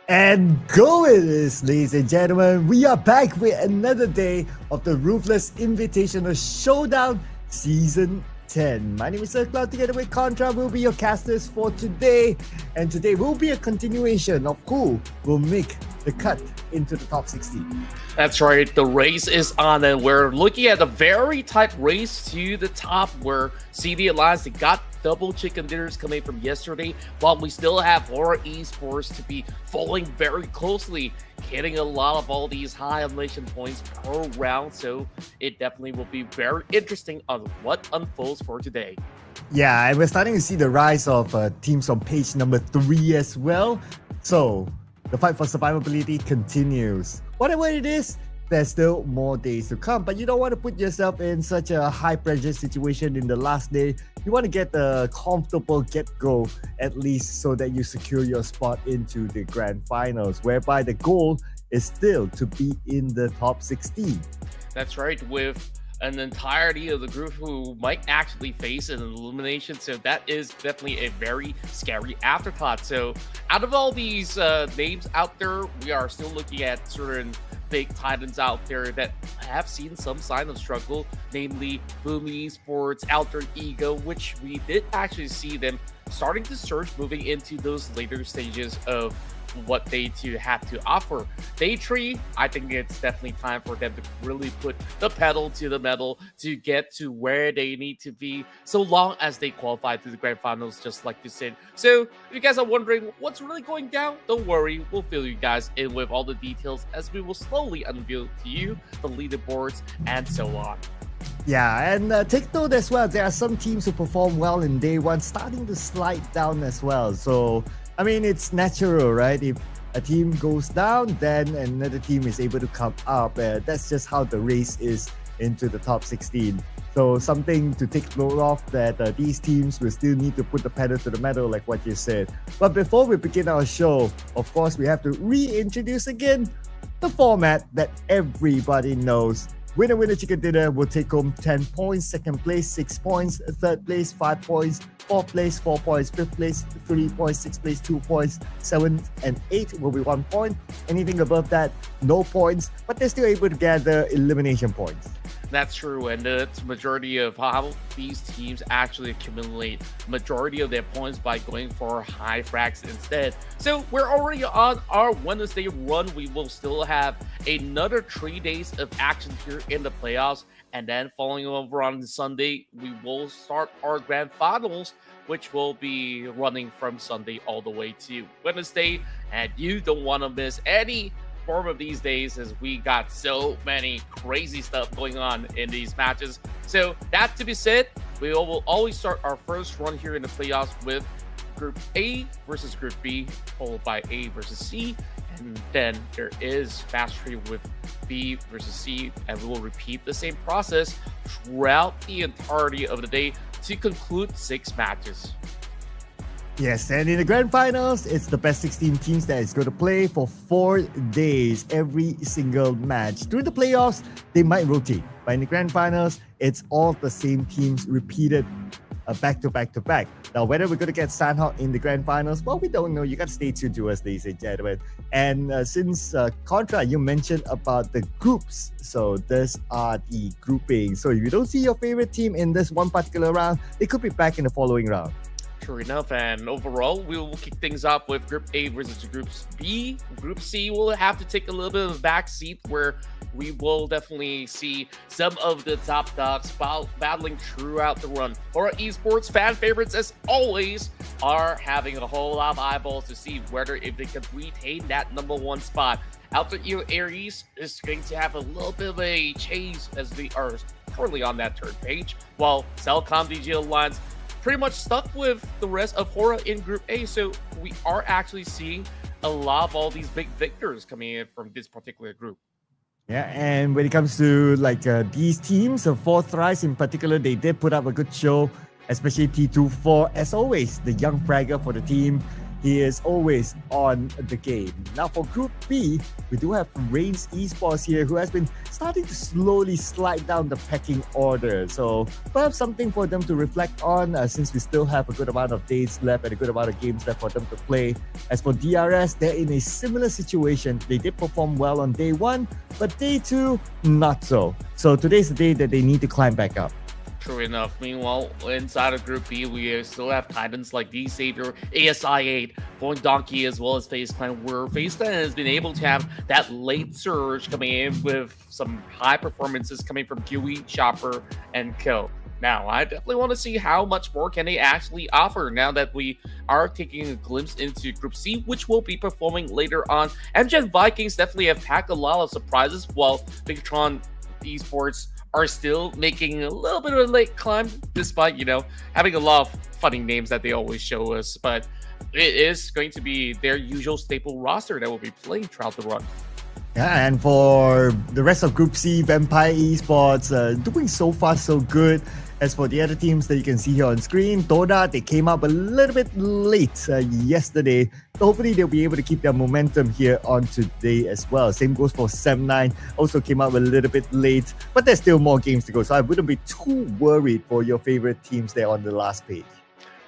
And go it is, ladies and gentlemen. We are back with another day of the Ruthless Invitational Showdown Season 10. My name is CelcomDigi. Together with Contra, we'll be your casters for today. And today will be a continuation of who will make the cut into the top 16. That's right, the race is on, and we're looking at a very tight race to the top where CLComDigi Alliance, they got double chicken dinners coming from yesterday, while we still have HORAA Esports to be following very closely, getting a lot of all these high elimination points per round, so it definitely will be very interesting on what unfolds for today. Yeah, and we're starting to see the rise of teams on page number 3 as well. So the fight for survivability continues. Whatever it is, there's still more days to come, but you don't want to put yourself in such a high pressure situation in the last day. You want to get a comfortable get-go at least so that you secure your spot into the grand finals, whereby the goal is still to be in the top 16. That's right, with an entirety of the group who might actually face an elimination, so that is definitely a very scary afterthought. So out of all these names out there, we are still looking at certain big titans out there that have seen some sign of struggle, namely VOIN Esports, Alter Ego, which we did actually see them starting to surge moving into those later stages of what they have to offer. Day 3, I think it's definitely time for them to really put the pedal to the metal to get to where they need to be, so long as they qualify to the grand finals, just like you said. So if you guys are wondering what's really going down, don't worry, we'll fill you guys in with all the details as we will slowly unveil to you the leaderboards and so on. Yeah, and take note as well, there are some teams who perform well in day 1 starting to slide down as well. So I mean, it's natural, right? If a team goes down, then another team is able to come up. That's just how the race is into the top 16. So something to take note of, that these teams will still need to put the pedal to the metal, like what you said. But before we begin our show, of course, we have to reintroduce again the format that everybody knows. Winner chicken dinner will take home 10 points, second place 6 points, third place 5 points, fourth place 4 points, fifth place 3 points, sixth place 2 points, 7th and 8th will be 1 point. Anything above that, no points, but they're still able to gather elimination points. That's true, and it's majority of how these teams actually accumulate majority of their points by going for high frags instead. So we're already on our Wednesday run. We will still have another 3 days of action here in the playoffs, and then following over on Sunday, we will start our grand finals, which will be running from Sunday all the way to Wednesday, and you don't want to miss any form of these days, as we got so many crazy stuff going on in these matches. So that to be said, we will always start our first run here in the playoffs with Group A versus Group B, followed by A versus C, and then there is fast tree with B versus C, and we will repeat the same process throughout the entirety of the day to conclude 6 matches. Yes, and in the grand finals, it's the best 16 teams that is going to play for 4 days, every single match. During the playoffs, they might rotate, but in the grand finals, it's all the same teams repeated back to back to back. Now, whether we're going to get Sandhawk in the grand finals, well, we don't know. You got to stay tuned to us, ladies and gentlemen. And since Contra, you mentioned about the groups, so these are the groupings. So if you don't see your favorite team in this one particular round, they could be back in the following round. True enough, and overall, we will kick things off with Group A versus Group B. Group C will have to take a little bit of a back seat, where we will definitely see some of the top dogs battling throughout the run. HORAA Esports fan favorites, as always, are having a whole lot of eyeballs to see whether if they can retain that #1 spot. Alter Ego Aries is going to have a little bit of a change as they are currently on that 3rd page, while CelcomDigi Alliance pretty much stuck with the rest of HORAA in Group A. So we are actually seeing a lot of all these big victors coming in from this particular group. Yeah, and when it comes to these teams, for Thrives in particular, they did put up a good show, especially T24. As always, the young fragger for the team, he is always on the game. Now for Group B, we do have REINCE Esports here, who has been starting to slowly slide down the pecking order. So perhaps something for them to reflect on, since we still have a good amount of days left and a good amount of games left for them to play. As for DRS, they're in a similar situation. They did perform well on day 1, but day 2, not so. So today's the day that they need to climb back up. True enough. Meanwhile, inside of Group B, we still have titans like D Savior, ASI8, VOIN Donkey, as well as FaZe Clan, where FaZe Clan has been able to have that late surge coming in with some high performances coming from Kiwi, Chopper, and Kill. Now, I definitely want to see how much more can they actually offer now that we are taking a glimpse into Group C, which will be performing later on. MGN Vikings definitely have packed a lot of surprises, while Bigetron Esports are still making a little bit of a late climb, despite, having a lot of funny names that they always show us. But it is going to be their usual staple roster that will be playing throughout the run. Yeah, and for the rest of Group C, Vampire Esports doing so far so good. As for the other teams that you can see here on screen, Todak, they came up a little bit late yesterday. So hopefully they'll be able to keep their momentum here on today as well. Same goes for S10, also came up a little bit late, but there's still more games to go. So I wouldn't be too worried for your favorite teams there on the last page.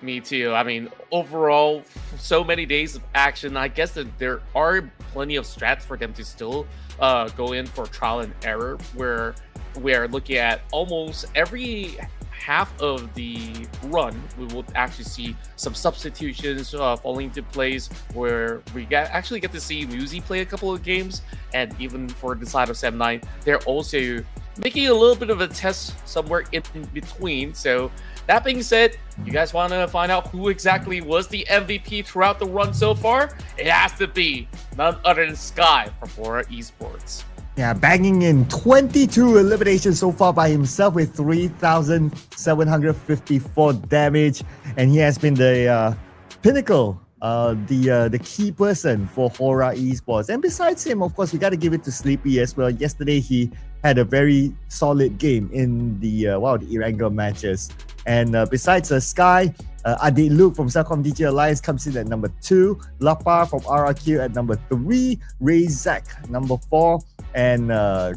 Me too. I mean, overall, so many days of action. I guess that there are plenty of strats for them to still go in for trial and error, where we are looking at almost every half of the run. We will actually see some substitutions falling into place, where we actually get to see Muzi play a couple of games, and even for the side of S10, they're also making a little bit of a test somewhere in between. So that being said, you guys want to find out who exactly was the MVP throughout the run so far? It has to be none other than Sky from HORAA Esports. Yeah, banging in 22 eliminations so far by himself with 3,754 damage. And he has been the pinnacle, the key person for HORAA Esports. And besides him, of course, we got to give it to Sleepy as well. Yesterday, he had a very solid game in the Erangel matches. And besides Sky, Luke from CelcomDigi Alliance comes in at number 2, Lapar from RRQ at number 3, Razak number 4, and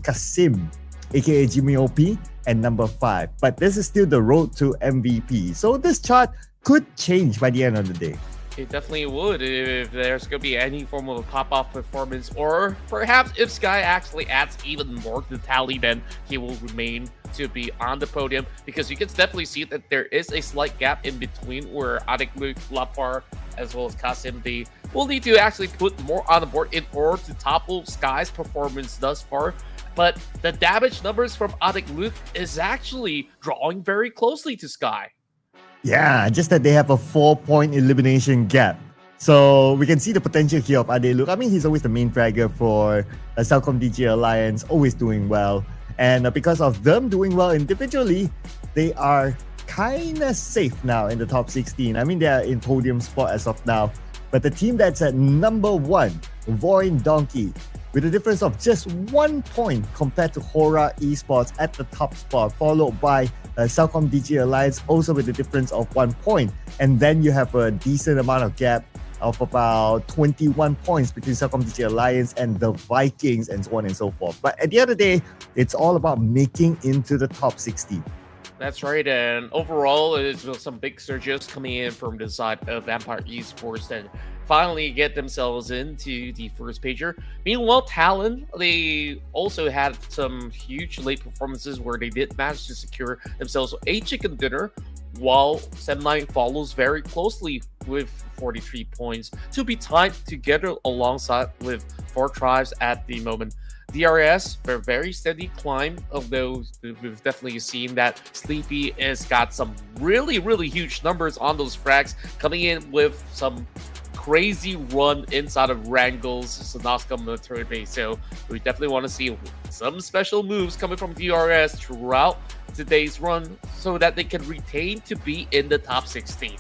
Kasim, aka Jimmy OP, at number 5. But this is still the road to MVP. So this chart could change by the end of the day. It definitely would if there's going to be any form of a pop-off performance, or perhaps if Sky actually adds even more to the tally, then he will remain to be on the podium, because you can definitely see that there is a slight gap in between where Luke, Lapar, as well as Kasim, they will need to actually put more on the board in order to topple Sky's performance thus far. But the damage numbers from Luke is actually drawing very closely to Sky. Yeah, just that they have a 4-point elimination gap. So we can see the potential here of Luke. I mean, he's always the main fragger for CelcomDigi Alliance, always doing well. And because of them doing well individually, they are kind of safe now in the top 16. I mean, they are in podium spot as of now. But the team that's at number 1, VOIN Donkey, with a difference of just 1 point compared to HORAA Esports at the top spot, followed by CelcomDigi Alliance, also with a difference of 1 point. And then you have a decent amount of gap of about 21 points between CelcomDigi Alliance and the Vikings, and so on and so forth. But at the end of the day, it's all about making into the top 16. That's right, and overall, it's some big surges coming in from the side of Vampire Esports that finally get themselves into the first pager. Meanwhile, Talon, they also had some huge late performances where they did manage to secure themselves a chicken dinner, while S10 follows very closely with 43 points to be tied together alongside with 4 Thrives at the moment. DRS, a very steady climb, although we've definitely seen that Sleepy has got some really, really huge numbers on those frags, coming in with some crazy run inside of Erangel's Sanaska military base. So we definitely want to see some special moves coming from DRS throughout today's run so that they can retain to be in the top 16.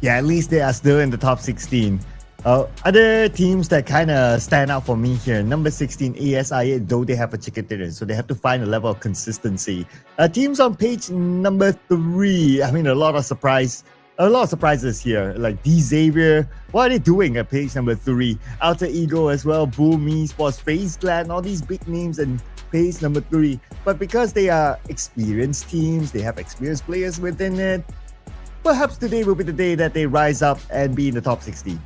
Yeah, at least they are still in the top 16. Other teams that kind of stand out for me here, number 16, ASI8, though they have a chicken dinner, so they have to find a level of consistency. Teams on page number 3, I mean, a lot of surprise a lot of surprises here. Like Xavier, what are they doing at page number 3? Alter Ego as well, Boom Esports, FaZe Clan, all these big names in page number 3. But because they are experienced teams, they have experienced players within it, perhaps today will be the day that they rise up and be in the top 16.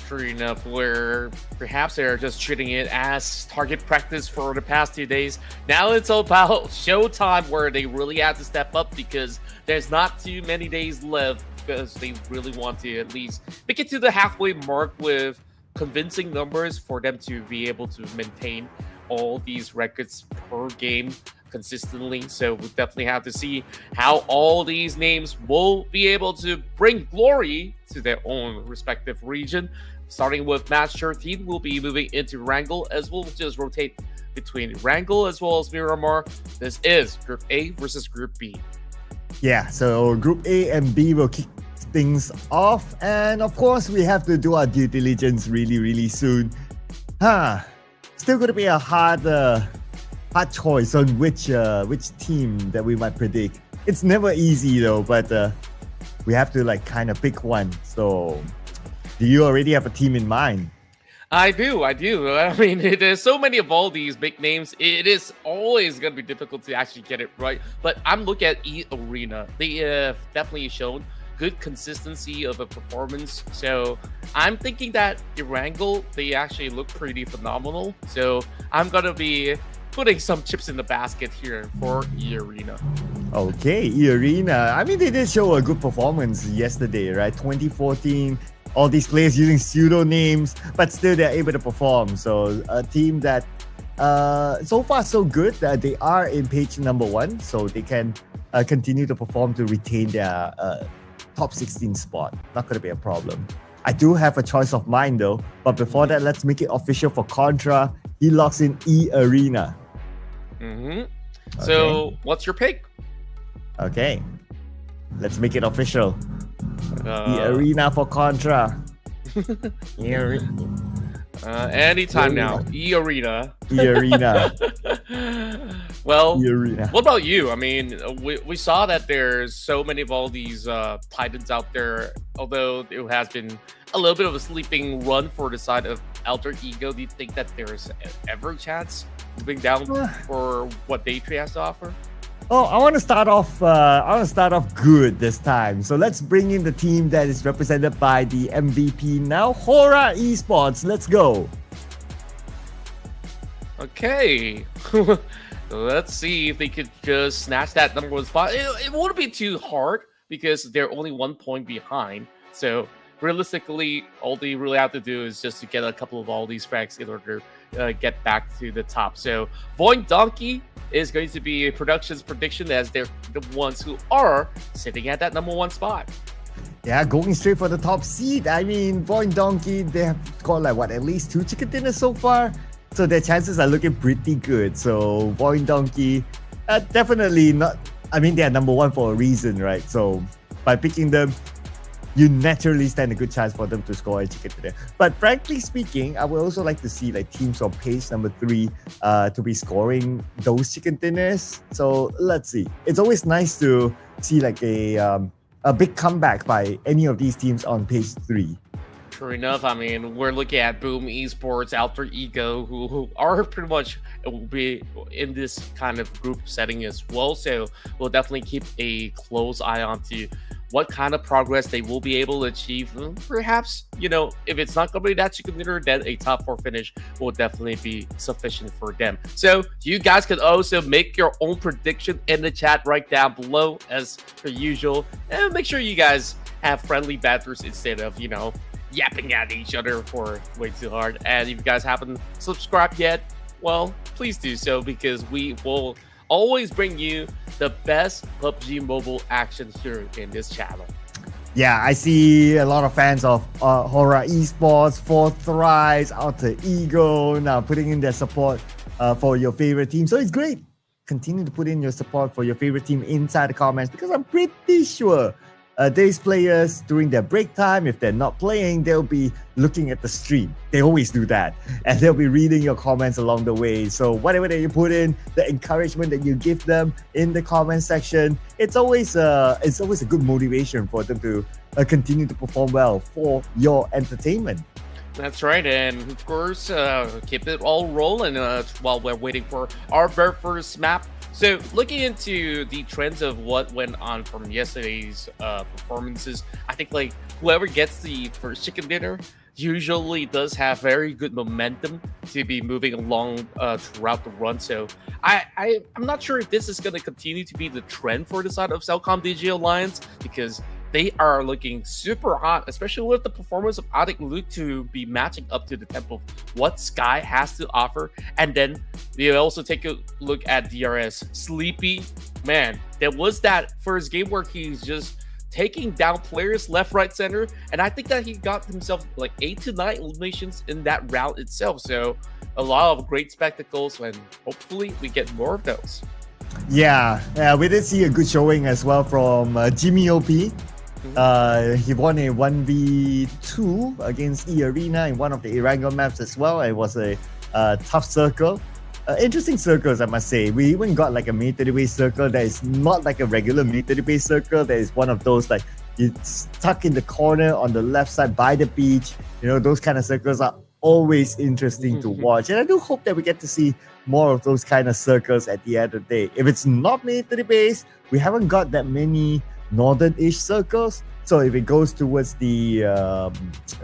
True enough, where perhaps they're just treating it as target practice for the past 2 days. Now it's all about showtime, where they really have to step up because there's not too many days left, because they really want to at least make it to the halfway mark with convincing numbers for them to be able to maintain all these records per game consistently. So we'll definitely have to see how all these names will be able to bring glory to their own respective region. Starting with match 13, we'll be moving into Erangel, as we'll just rotate between Erangel as well as Miramar. This is Group A versus Group B. Yeah, so Group A and B will kick things off. And of course, we have to do our due diligence really soon. Still going to be a hard choice on which team that we might predict. It's never easy though, but we have to like kind of pick one. So do you already have a team in mind? I do. I mean, there's so many of all these big names. It is always going to be difficult to actually get it right. But I'm looking at eArena. They have definitely shown good consistency of a performance. So I'm thinking that Erangel, they actually look pretty phenomenal. So I'm going to be putting some chips in the basket here for eArena. Okay, eArena. I mean, they did show a good performance yesterday, right? 2014. All these players using pseudonames, but still they're able to perform. So a team that so far so good. They are in page number 1, so they can continue to perform to retain their top 16 spot. Not going to be a problem. I do have a choice of mine though, but before that, let's make it official for Contra. He locks in eArena. Okay. So what's your pick? Okay, let's make it official. eArena for Contra. Anytime now. eArena. eArena. Well, eArena. What about you? I mean, we saw that there's so many of all these titans out there, although it has been a little bit of a sleeping run for the side of Alter Ego. Do you think that there's ever a chance moving down for what Day3 has to offer? Oh, I want to start off. Good this time. So let's bring in the team that is represented by the MVP now, HORAA Esports. Let's go. Okay, let's see if they could just snatch that number 1 spot. It wouldn't be too hard because they're only 1 point behind. So realistically, all they really have to do is just to get a couple of all these frags in order to get back to the top. So VOIN Donkey is going to be a production's prediction, as they're the ones who are sitting at that number 1 spot. Yeah, going straight for the top seed. I mean, VOIN Donkey, they have scored like at least 2 chicken dinners so far. So their chances are looking pretty good. So VOIN Donkey, definitely not. I mean, they are number 1 for a reason, right? So by picking them, you naturally stand a good chance for them to score a chicken dinner. But frankly speaking, I would also like to see like teams on page number 3 to be scoring those chicken dinners. So let's see. It's always nice to see like a big comeback by any of these teams on page 3. True enough. I mean, we're looking at Boom Esports, Alter Ego, who are pretty much will be in this kind of group setting as well. So we'll definitely keep a close eye on to what kind of progress they will be able to achieve. Perhaps, you know, if it's not going to be that chicken dinner, then a top 4 finish will definitely be sufficient for them. So you guys can also make your own prediction in the chat right down below as per usual. And make sure you guys have friendly banters instead of, you know, yapping at each other for way too hard. And if you guys haven't subscribed yet, well, please do so, because we will always bring you the best PUBG mobile action here in this channel. Yeah, I see a lot of fans of HORAA Esports, for Thrives, Alter Ego, now putting in their support for your favorite team. So it's great. Continue to put in your support for your favorite team inside the comments, because I'm pretty sure these players, during their break time, if they're not playing, they'll be looking at the stream. They always do that. And they'll be reading your comments along the way. So whatever that you put in, the encouragement that you give them in the comment section, it's always a good motivation for them to continue to perform well for your entertainment. That's right, and of course, keep it all rolling while we're waiting for our very first map. So, looking into the trends of what went on from yesterday's performances, I think like whoever gets the first chicken dinner usually does have very good momentum to be moving along throughout the run. So, I'm not sure if this is going to continue to be the trend for the side of CelcomDigi Alliance, because they are looking super hot, especially with the performance of GLUBLUG to be matching up to the tempo of what Sky has to offer. And then we also take a look at DRS. Sleepy, man, there was that first game where he's just taking down players left, right, center. And I think that he got himself like 8 to 9 eliminations in that round itself. So a lot of great spectacles, and hopefully we get more of those. Yeah, we did see a good showing as well from Jimmy OP. He won a 1v2 against eArena in one of the Erangel maps as well. It was a tough circle. Interesting circles, I must say. We even got like a meter-based circle that is not like a regular meter-based circle. That is one of those like it's stuck in the corner on the left side by the beach. You know, those kind of circles are always interesting to watch. And I do hope that we get to see more of those kind of circles at the end of the day. If it's not military-based, we haven't got that many northern-ish circles. So if it goes towards the,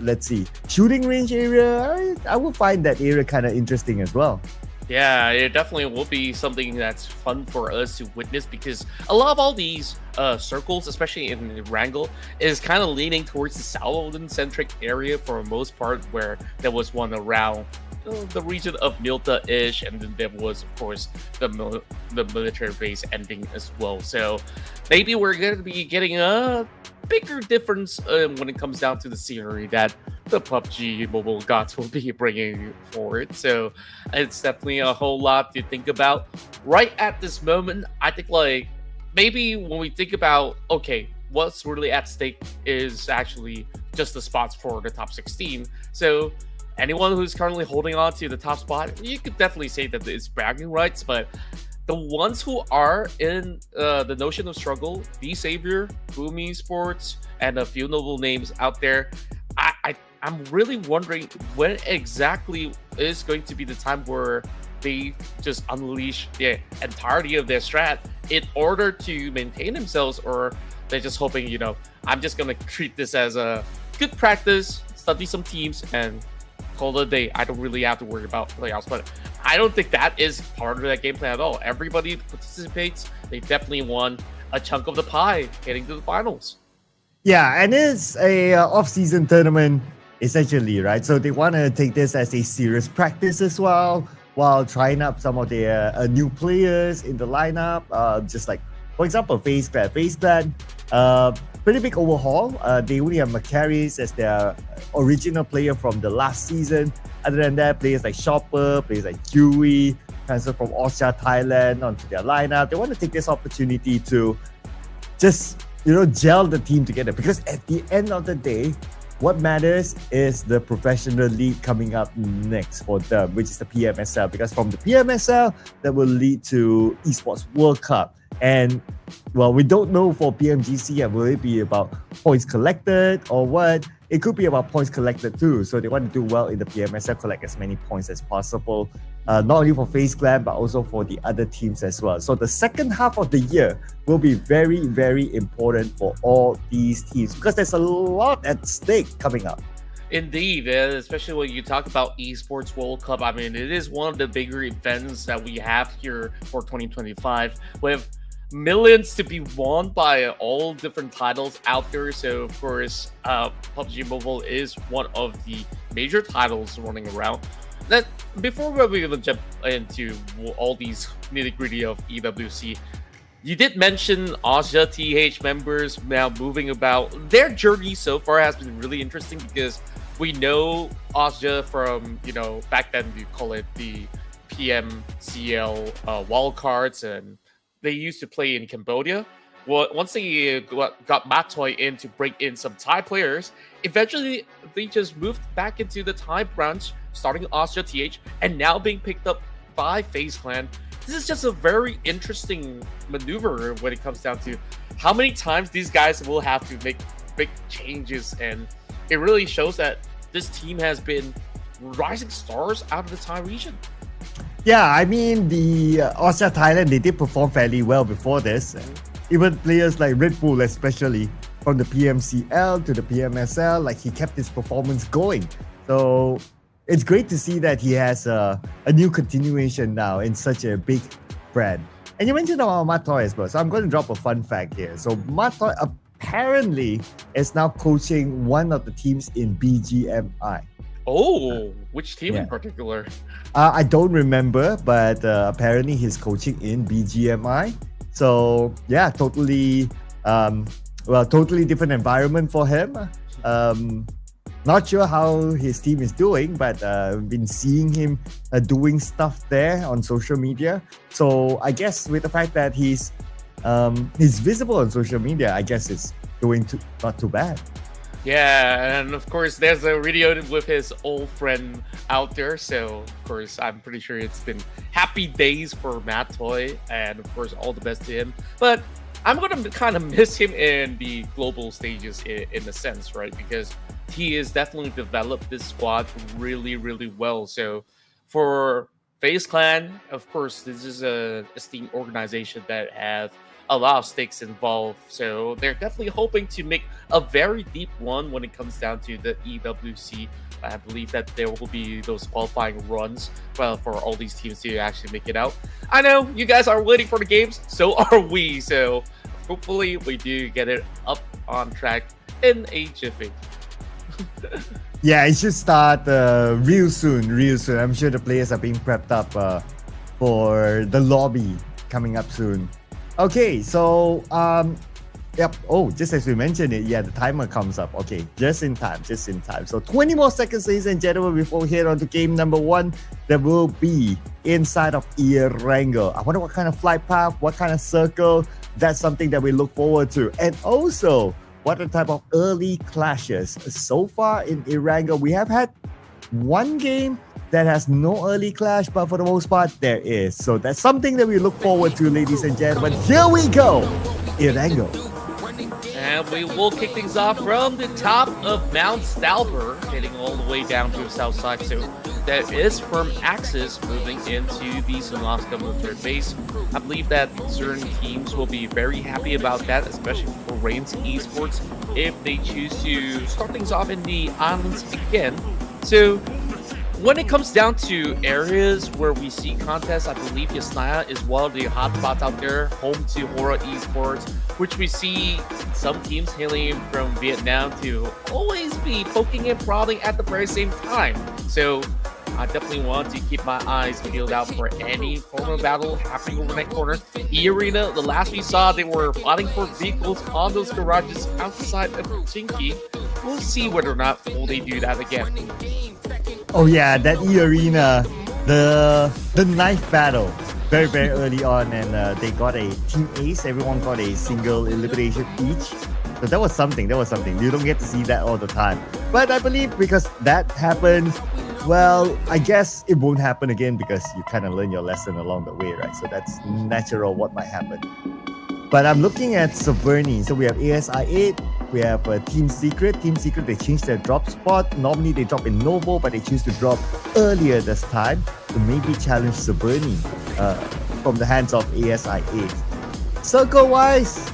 let's see, shooting range area, I will find that area kind of interesting as well. Yeah, it definitely will be something that's fun for us to witness, because a lot of all these circles, especially in Erangel, is kind of leaning towards the Southern-centric area for the most part, where there was one around the region of Milta-ish, and then there was, of course, the military base ending as well. So maybe we're going to be getting a bigger difference when it comes down to the scenery that the PUBG mobile gods will be bringing forward. So it's definitely a whole lot to think about right at this moment. I think like maybe when we think about, okay, what's really at stake is actually just the spots for the top 16. So anyone who's currently holding on to the top spot, you could definitely say that it's bragging rights, but the ones who are in the notion of struggle, the Savior, VOIN Esports, and a few notable names out there, I'm really wondering when exactly is going to be the time where they just unleash the entirety of their strat in order to maintain themselves, or they're just hoping, you know, I'm just going to treat this as a good practice, study some teams, and call it a day. I don't really have to worry about playoffs, but I don't think that is part of that game plan at all. Everybody participates. They definitely won a chunk of the pie heading to the finals. Yeah, and it's a off-season tournament essentially, right? So they want to take this as a serious practice as well, while trying up some of their new players in the lineup. Just like, for example, FaZe Clan. FaZe Clan, pretty big overhaul. They only have Macarius as their original player from the last season. Other than that, players like Shopper, players like Dewey, transfer from Austria, Thailand onto their lineup. They want to take this opportunity to just, you know, gel the team together, because at the end of the day, what matters is the professional league coming up next for them, which is the PMSL, because from the PMSL, that will lead to Esports World Cup. And, well, we don't know for PMGC, will it be about points collected or what? It could be about points collected too. So they want to do well in the PMSL, collect as many points as possible, not only for FaZe Clan, but also for the other teams as well. So the second half of the year will be very, very important for all these teams, because there's a lot at stake coming up. Indeed, especially when you talk about Esports World Cup. I mean, it is one of the bigger events that we have here for 2025, with millions to be won by all different titles out there. So, of course, PUBG Mobile is one of the major titles running around. That before we even jump into all these nitty-gritty of EWC, you did mention ASIA8 members now moving about. Their journey so far has been really interesting, because we know ASIA from, you know, back then we call it the PMCL wildcards, and they used to play in Cambodia. Well, once they got Matoy in to bring in some Thai players, eventually they just moved back into the Thai branch, starting ASIA8, and now being picked up by FaZe Clan. This is just a very interesting maneuver when it comes down to how many times these guys will have to make big changes, and it really shows that this team has been rising stars out of the Thai region. Yeah, I mean, the Austria Thailand, they did perform fairly well before this. Even players like Red Bull, especially from the PMCL to the PMSL, like he kept his performance going. So it's great to see that he has a new continuation now in such a big brand. And you mentioned about Matoy as well. So I'm going to drop a fun fact here. So Matoy apparently is now coaching one of the teams in BGMI. Oh, which team in particular? I don't remember, but apparently he's coaching in BGMI. So yeah, totally, totally different environment for him. Not sure how his team is doing, but I've been seeing him doing stuff there on social media. So I guess with the fact that he's visible on social media, I guess it's doing not too bad. Yeah, and of course, there's a video with his old friend out there. So, of course, I'm pretty sure it's been happy days for Matoy, and of course, all the best to him. But I'm going to kind of miss him in the global stages in a sense, right? Because he has definitely developed this squad really, really well. So, for FaZe Clan, of course, this is a esteemed organization that have a lot of stakes involved, so they're definitely hoping to make a very deep one when it comes down to the EWC. I believe that there will be those qualifying runs for all these teams to actually make it out. I know you guys are waiting for the games, so are we, so hopefully we do get it up on track in a jiffy. Yeah, it should start real soon. I'm sure the players are being prepped up for the lobby coming up soon. Okay, so yep. Oh, just as we mentioned it, yeah, the timer comes up. Okay, just in time. So 20 more seconds, ladies and gentlemen, before we head on to game number 1. That will be inside of Erangel. I wonder what kind of flight path, what kind of circle. That's something that we look forward to. And also, what are the type of early clashes. So far in Erangel, we have had one game that has no early clash, but for the most part, there is. So that's something that we look forward to, ladies and gentlemen. Here we go, Erangel. And we will kick things off from the top of Mount Stalber, heading all the way down to the south side. So that is from Axis moving into the Sunlovska military base. I believe that certain teams will be very happy about that, especially for REINCE Esports, if they choose to start things off in the islands again. So when it comes down to areas where we see contests, I believe Yasnaya is one of the hotspots out there, home to HORAA Esports, which we see some teams hailing from Vietnam to always be poking and prodding at the very same time. So I definitely want to keep my eyes peeled out for any corner battle happening over that corner. eArena, the last we saw, they were fighting for vehicles on those garages outside of Chinky. We'll see whether or not will they do that again. Oh yeah, that eArena, the knife battle, very, very early on, and they got a team ace. Everyone got a single elimination each. So that was something. You don't get to see that all the time. But I believe because that happened, well, I guess it won't happen again because you kind of learn your lesson along the way, right? So that's natural what might happen. But I'm looking at Sovereign. So we have ASI8, we have Team Secret. Team Secret, they changed their drop spot. Normally they drop in Novo, but they choose to drop earlier this time to maybe challenge Sovereign from the hands of ASI8. Circle-wise,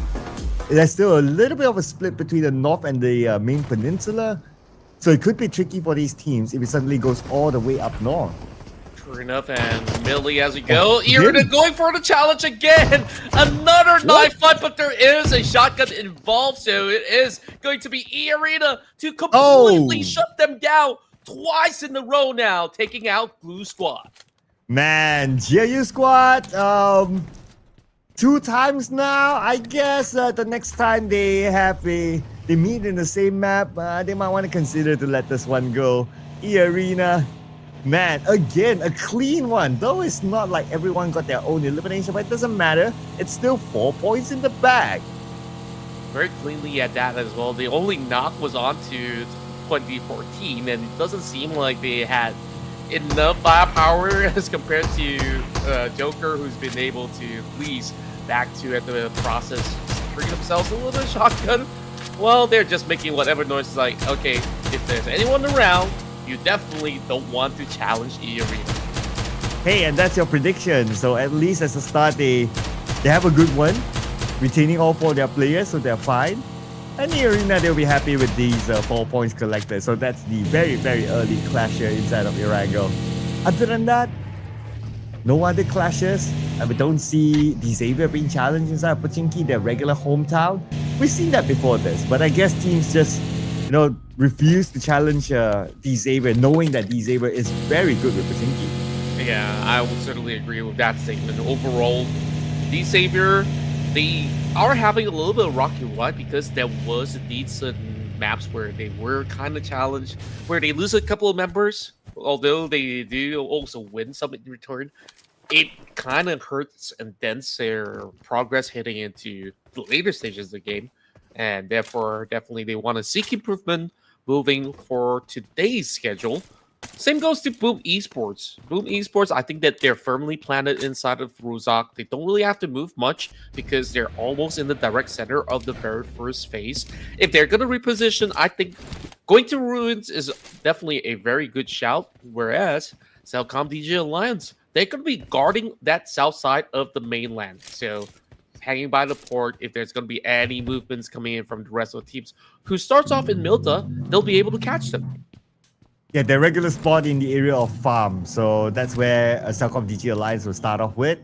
there's still a little bit of a split between the North and the main peninsula. So it could be tricky for these teams if it suddenly goes all the way up north. True enough, and Millie as we go. eArena going for the challenge again. Another knife fight, but there is a shotgun involved, so it is going to be eArena to completely shut them down twice in a row now, taking out Blue Squad. Man, GLU Squad, 2 times now. I guess the next time they meet in the same map, they might want to consider to let this one go. eArena. Man, again, a clean one. Though it's not like everyone got their own elimination, but it doesn't matter. It's still 4 points in the bag. Very cleanly at that as well. The only knock was on to 2014, and it doesn't seem like they had enough firepower as compared to Joker, who's been able to please back to at the process, bring themselves a little shotgun. Well, they're just making whatever noise is like, okay, if there's anyone around, you definitely don't want to challenge eArena. Hey, and that's your prediction. So at least as a start, they have a good one, retaining all 4 of their players, so they're fine. And eArena, they'll be happy with these 4 points collected. So that's the very, very early clash here inside of Erangel. Other than that, no other clashes. And we don't see Xavier being challenged inside of Pochinki, their regular hometown. We've seen that before this, but I guess teams just, refuse to challenge Xavier, knowing that Xavier is very good with Pochinki. Yeah, I would certainly agree with that statement. Overall, Xavier, they are having a little bit of rocky ride because there was indeed certain maps where they were kind of challenged, where they lose a couple of members, although they do also win some in return. It kind of hurts and dents their progress heading into the later stages of the game, and therefore definitely they want to seek improvement moving for today's schedule. Same goes to Boom Esports. Boom Esports, I think that they're firmly planted inside of Ruzak. They don't really have to move much because they're almost in the direct center of the very first phase. If they're going to reposition, I think going to Ruins is definitely a very good shout, whereas CelcomDigi Alliance, they're going to be guarding that south side of the mainland. So hanging by the port, if there's going to be any movements coming in from the rest of the teams who starts off in Milta, they'll be able to catch them. Yeah, their regular spot in the area of farm. So that's where CelcomDigi Alliance will start off with.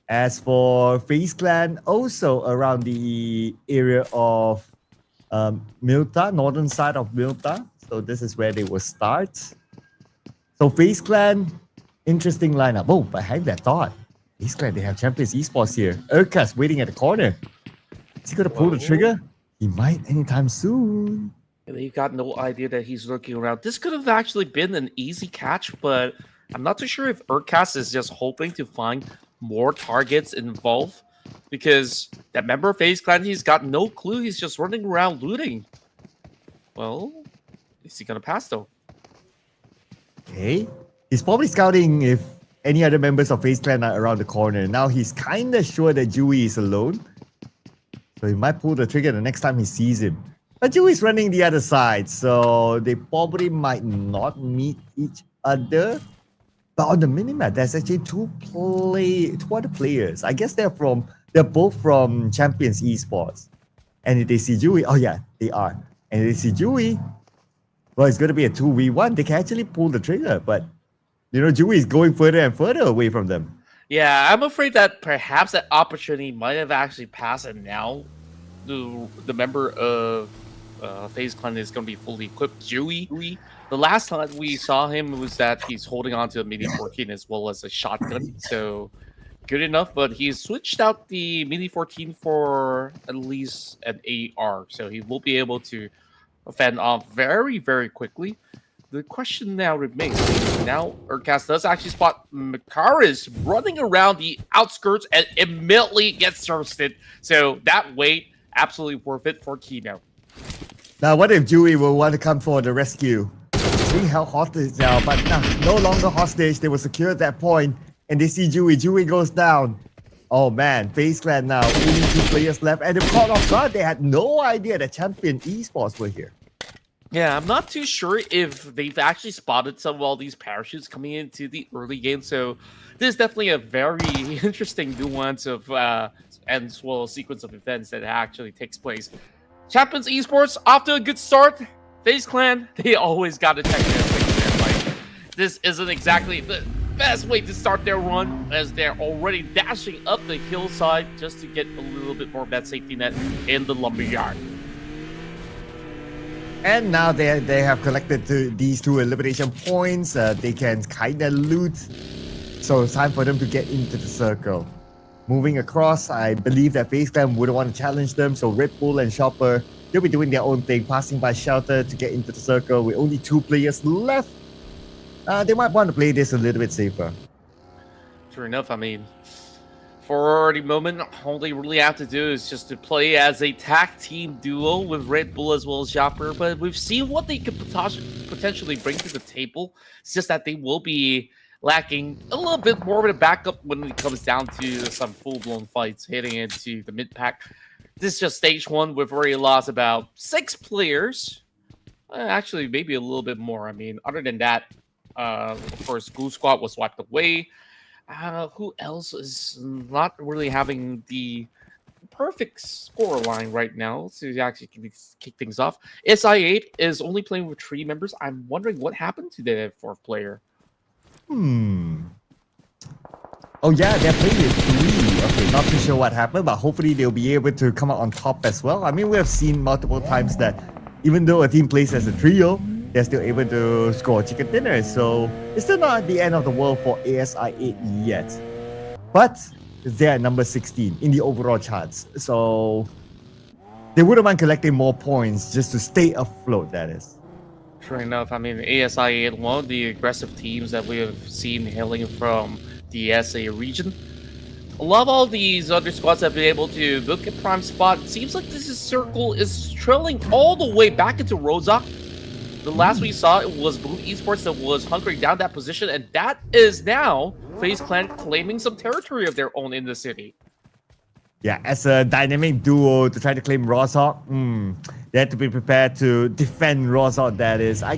As for FaZe Clan, also around the area of Milta, northern side of Milta. So this is where they will start. So FaZe Clan, interesting lineup. Oh, behind that thought, FaZe Clan, they have Champions Esports here. Urkas waiting at the corner. Is he going to pull the trigger? He might anytime soon. They've got no idea that he's looking around. This could have actually been an easy catch, but I'm not too sure if Urkas is just hoping to find more targets involved, because that member of FaZe Clan, he's got no clue. He's just running around looting. Well, is he going to pass though? Okay. He's probably scouting if any other members of FaZe Clan are around the corner. Now he's kind of sure that Dewey is alone. So he might pull the trigger the next time he sees him. But Dewey's running the other side, so they probably might not meet each other. But on the minimap, there's actually two other players. I guess they're both from Champions Esports. And if they see Dewey, oh yeah, they are. And if they see Dewey, well, it's going to be a 2v1. They can actually pull the trigger, but Dewey is going further and further away from them. Yeah, I'm afraid that perhaps that opportunity might have actually passed, and now the member of FaZe Clan is going to be fully equipped. Dewey, the last time we saw him was that he's holding on to a Mini 14 as well as a shotgun, so good enough, but he's switched out the Mini 14 for at least an AR, so he will be able to fend off very, very quickly. The question now remains, now Urkas does actually spot Makaris running around the outskirts and immediately gets thirsted, so that wait, absolutely worth it for Kino. Now, what if Dewey will want to come for the rescue? He's being held hostage now, but no longer hostage. They will secure that point, and they see Dewey. Dewey goes down. Oh man, FaZe Clan now, only 2 players left, and they caught off guard. They had no idea that Champion Esports were here. Yeah, I'm not too sure if they've actually spotted some of all these parachutes coming into the early game, so this is definitely a very interesting nuance of and as well as sequence of events that actually takes place. Champions Esports off to a good start. FaZe Clan, they always got to check their things. Like, this isn't exactly the best way to start their run, as they're already dashing up the hillside just to get a little bit more of that safety net in the lumberyard. And now they have collected these 2 elimination points. They can kind of loot. So it's time for them to get into the circle. Moving across, I believe that FaZe Clan wouldn't want to challenge them. So Red Bull and Chopper, they'll be doing their own thing, passing by Shelter to get into the circle with only 2 players left. They might want to play this a little bit safer. Sure enough, I mean, for the moment, all they really have to do is just to play as a tag team duo with Red Bull as well as Chopper. But we've seen what they could potentially bring to the table. It's just that they will be lacking a little bit more of a backup when it comes down to some full-blown fights heading into the mid-pack. This is just stage 1. We've already lost about 6 players. Actually, maybe a little bit more. I mean, other than that, of course, Glue Squad was wiped away. Who else is not really having the perfect score line right now to actually kick things off? ASI8 is only playing with 3 members. I'm wondering what happened to the 4th player. Oh yeah, they're playing with 3. Okay, not too sure what happened, but hopefully they'll be able to come out on top as well. I mean, we have seen multiple times that even though a team plays as a trio, they're still able to score chicken dinners. So it's still not the end of the world for ASI8 yet. But they're at number 16 in the overall charts. So they wouldn't mind collecting more points just to stay afloat, that is. Sure enough, I mean, ASI8, one of the aggressive teams that we have seen hailing from the SA region. A lot of all these other squads have been able to book a prime spot. It seems like this circle is trailing all the way back into Rozhok. The last we saw, it was Blue Esports that was hunkering down that position, and that is now FaZe Clan claiming some territory of their own in the city. Yeah, as a dynamic duo to try to claim Rozhok, they have to be prepared to defend Rozhok, that is. I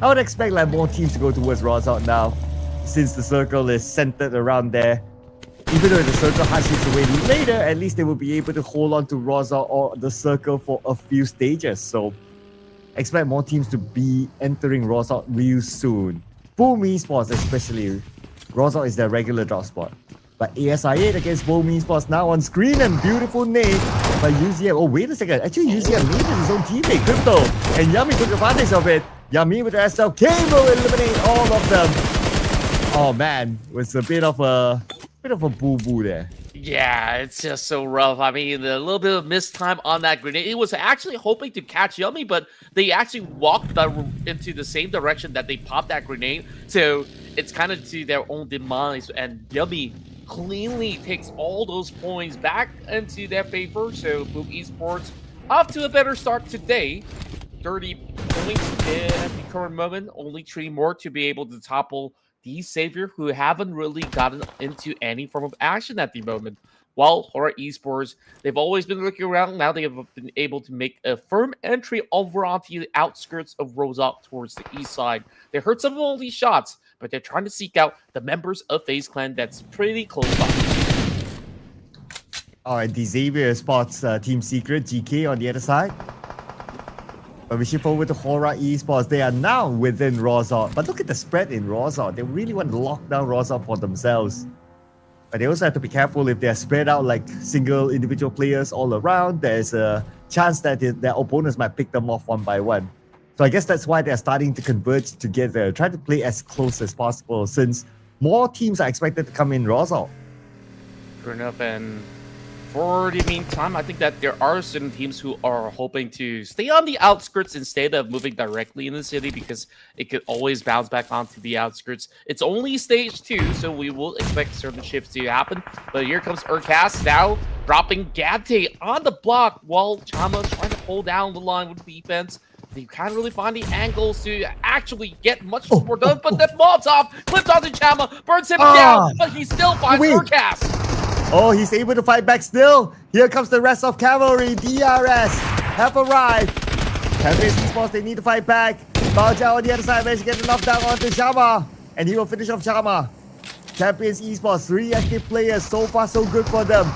would expect like more teams to go towards Rozhok now, since the circle is centered around there. Even though the circle hits away later, at least they will be able to hold on to Rozhok or the circle for a few stages. So expect more teams to be entering Rozhok real soon. VOIN Esports especially. Rozhok is their regular drop spot. But ASI8 against VOIN Esports now on screen, and beautiful nade by UZM. Oh, wait a second. Actually, UZM naded his own teammate, Crypto. And Yummy took advantage of it. Yummy with the SLK will eliminate all of them. Oh man, it was a bit of a boo-boo there. Yeah, it's just so rough. I mean, a little bit of missed time on that grenade. It was actually hoping to catch Yummy, but they actually walked into the same direction that they popped that grenade. So it's kind of to their own demise, and Yummy cleanly takes all those points back into their favor. So VOIN Esports off to a better start today. 30 points at the current moment. Only 3 more to be able to topple the Savior, who haven't really gotten into any form of action at the moment. While HORAA Esports, they've always been looking around. Now they have been able to make a firm entry over onto the outskirts of Rozhok towards the east side. They heard some of all these shots, but they're trying to seek out the members of FaZe Clan that's pretty close by. Alright, the Xavier spots Team Secret, GK on the other side. But we shift over to HORAA Esports. They are now within Rozhok. But look at the spread in Rozhok. They really want to lock down Rozhok for themselves. But they also have to be careful if they're spread out like single individual players all around. There's a chance that their opponents might pick them off one by one. So I guess that's why they're starting to converge together. Try to play as close as possible since more teams are expected to come in Rozhok. Fair enough, and for the meantime, I think that there are certain teams who are hoping to stay on the outskirts instead of moving directly in the city, because it could always bounce back onto the outskirts. It's only stage 2, so we will expect certain shifts to happen. But here comes Urcast now, dropping Gante on the block while Chama trying to hold down the line with defense. You can't really find the angles to actually get much more done, but the Molotov clipped onto Chama, burns him down, but he still finds Urcast. Oh, he's able to fight back still. Here comes the rest of Cavalry. DRS have arrived. FaZe Esports, they need to fight back. Baojiao on the other side managed to get the knockdown onto Chama. And he will finish off Chama. Champions Esports, 3 active players. So far, so good for them.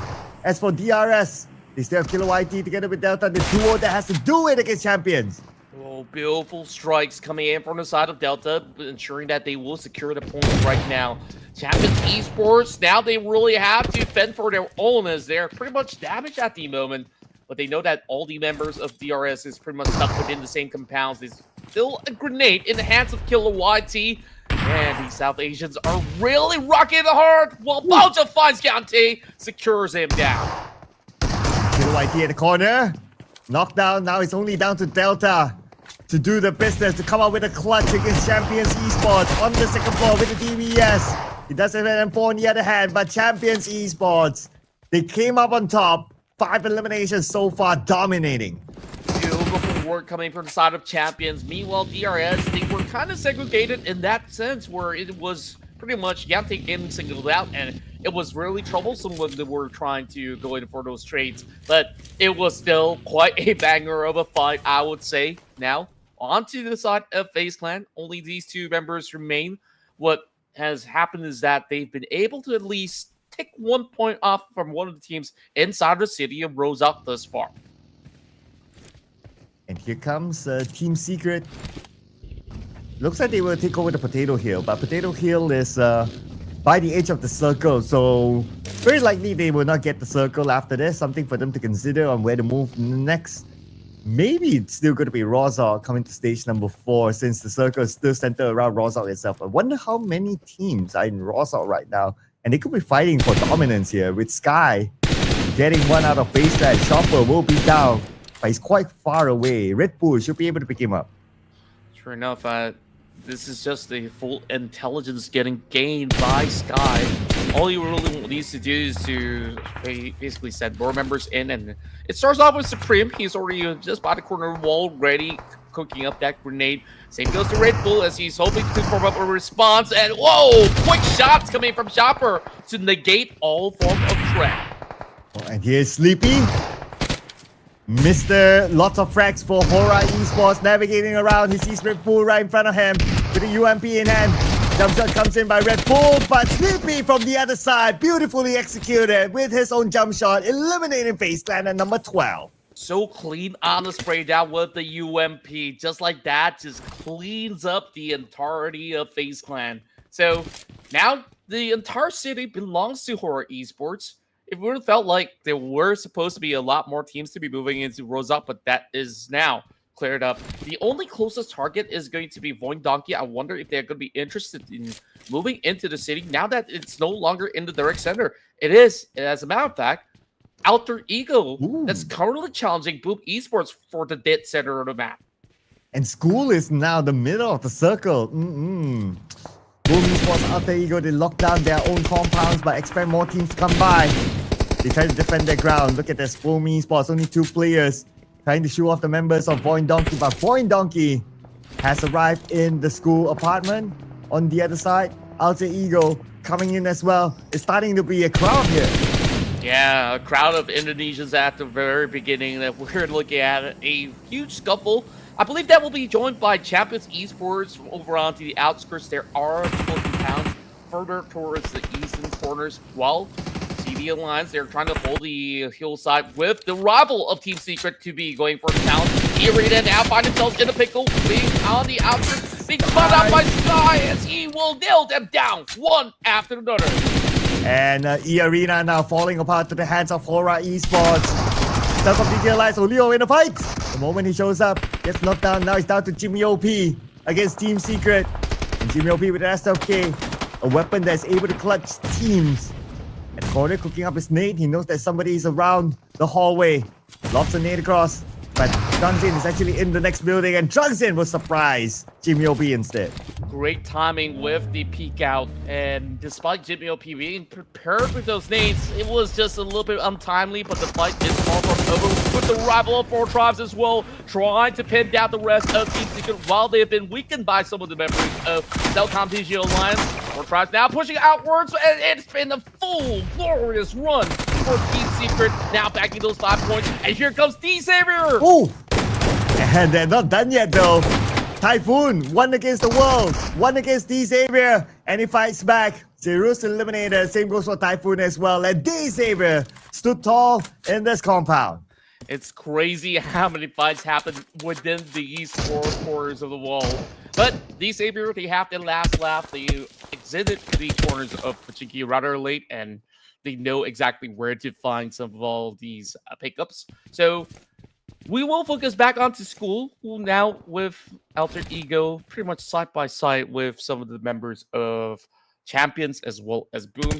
As for DRS, they still have Killer YT together with Delta, the duo that has to do it against Champions. Oh, beautiful strikes coming in from the side of Delta, ensuring that they will secure the points right now. Champions Esports, now they really have to fend for their own as they're pretty much damaged at the moment. But they know that all the members of DRS is pretty much stuck within the same compounds. There's still a grenade in the hands of Killer YT. And the South Asians are really rocking the hard while Baojiao finds Gante, secures him down. Killer YT at the corner. Knockdown, now it's only down to Delta to do the business, to come out with a clutch against Champions Esports on the second floor with the DBS. He doesn't have M4 on the other hand, but Champions Esports, they came up on top. 5 eliminations so far, dominating. Beautiful work coming from the side of Champions. Meanwhile, DRS, they were kind of segregated in that sense where it was pretty much Yante getting singled out, and it was really troublesome when they were trying to go in for those trades. But it was still quite a banger of a fight, I would say. Now, onto the side of FaZe Clan, only these two members remain. What has happened is that they've been able to at least take 1 point off from one of the teams inside the city of Rosal thus far. And here comes Team Secret. Looks like they will take over the Potato Hill, but Potato Hill is by the edge of the circle, so very likely they will not get the circle after this. Something for them to consider on where to move next. Maybe it's still going to be Rosal coming to stage number 4, since the circle is still centered around Rosal itself. I wonder how many teams are in Rosal right now, and they could be fighting for dominance here, with Sky getting one out of FaZe Clan. Chopper will be down, but he's quite far away. Red Bull should be able to pick him up. Sure enough, this is just the full intelligence getting gained by Sky. All he really needs to do is to basically send more members in, and it starts off with Supreme. He's already just by the corner wall, ready, cooking up that grenade. Same goes to Red Bull as he's hoping to form up a response, and whoa! Quick shots coming from Chopper to negate all form of threat. Oh, and here's Sleepy. Mr. Lots of frags for HORAA Esports, navigating around. He sees Red Bull right in front of him with the UMP in hand. Jump shot comes in by Red Bull, but Sleepy from the other side, beautifully executed with his own jump shot, eliminating FaZe Clan at number 12. So clean on the spray down with the UMP. Just like that, just cleans up the entirety of FaZe Clan. So now the entire city belongs to HORAA Esports. It would have felt like there were supposed to be a lot more teams to be moving into Rosal, but that is now cleared up. The only closest target is going to be VOIN Donkey. I wonder if they're going to be interested in moving into the city now that it's no longer in the direct center. It is, as a matter of fact, Alter Ego that's currently challenging Pubg Esports for the dead center of the map. And School is now the middle of the circle. Pubg Esports, Alter Ego, they lock down their own compounds but expect more teams to come by. They try to defend their ground. Look at this, Pubg Esports, only 2 players trying to show off the members of VOIN Donkey, but VOIN Donkey has arrived in the School apartment. On the other side, Alter Ego coming in as well. It's starting to be a crowd here. Yeah, a crowd of Indonesians at the very beginning that we're looking at a huge scuffle. I believe that will be joined by Champions Esports over onto the outskirts. There are 20 pounds further towards the eastern corners, while CLComDigi Alliance, they're trying to hold the hillside with the rival of Team Secret to be going for the town. eArena now find themselves in a pickle, being on the outskirts, being caught out by Sky as he will nail them down one after another. And eArena now falling apart to the hands of HORAA Esports. CelcomDigi Alliance, Leo in the fight. The moment he shows up, gets knocked down. Now he's down to Jimmy OP against Team Secret. And Jimmy OP with an SLK, a weapon that's able to clutch teams. And corner cooking up his nade. He knows that somebody is around the hallway. Lobs a nade across. But Drungsin is actually in the next building, and Drungsin will surprise Jimmy OP instead. Great timing with the peek out, and despite Jimmy OP being prepared with those nades, it was just a little bit untimely, but the fight is far from over with the rival of Four Tribes as well, trying to pin down the rest of Team Secret while they have been weakened by some of the members of CelcomDigi Alliance. Four Tribes now pushing outwards, and it's been a full, glorious run for Team Secret, now backing those 5 points, and here comes D-Savior! Oh! And they're not done yet though. Typhoon, one against the world, one against D-Savior, and he fights back. Zero's eliminated, same goes for Typhoon as well, and D-Savior stood tall in this compound. It's crazy how many fights happen within these four corners of the wall. But D-Savior, they have their last laugh. They exited the corners of Pubg rather late, and they know exactly where to find some of all these pickups. So we will focus back onto School, who now with Alter Ego pretty much side by side with some of the members of Champions as well as Boom.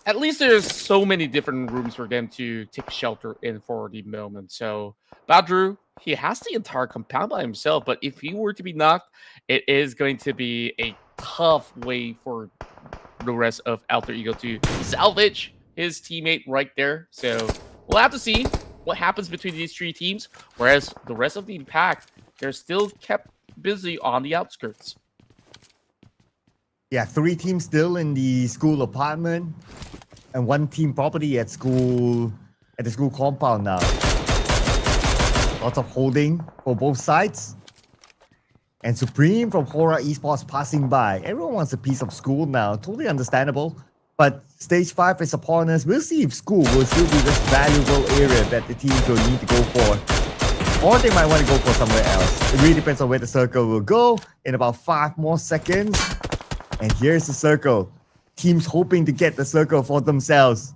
At least there's so many different rooms for them to take shelter in for the moment. So Badru, he has the entire compound by himself, but if he were to be knocked, it is going to be a tough way for the rest of Alter Ego to salvage his teammate right there. So we'll have to see what happens between these three teams, whereas the rest of the pack, they're still kept busy on the outskirts. Yeah, 3 teams still in the school apartment, and 1 team property at the school compound now. Lots of holding for both sides. And Supreme from HORAA Esports passing by. Everyone wants a piece of school now. Totally understandable. But stage 5 is upon us. We'll see if school will still be this valuable area that the teams will need to go for. Or they might want to go for somewhere else. It really depends on where the circle will go in about 5 more seconds. And here's the circle. Teams hoping to get the circle for themselves.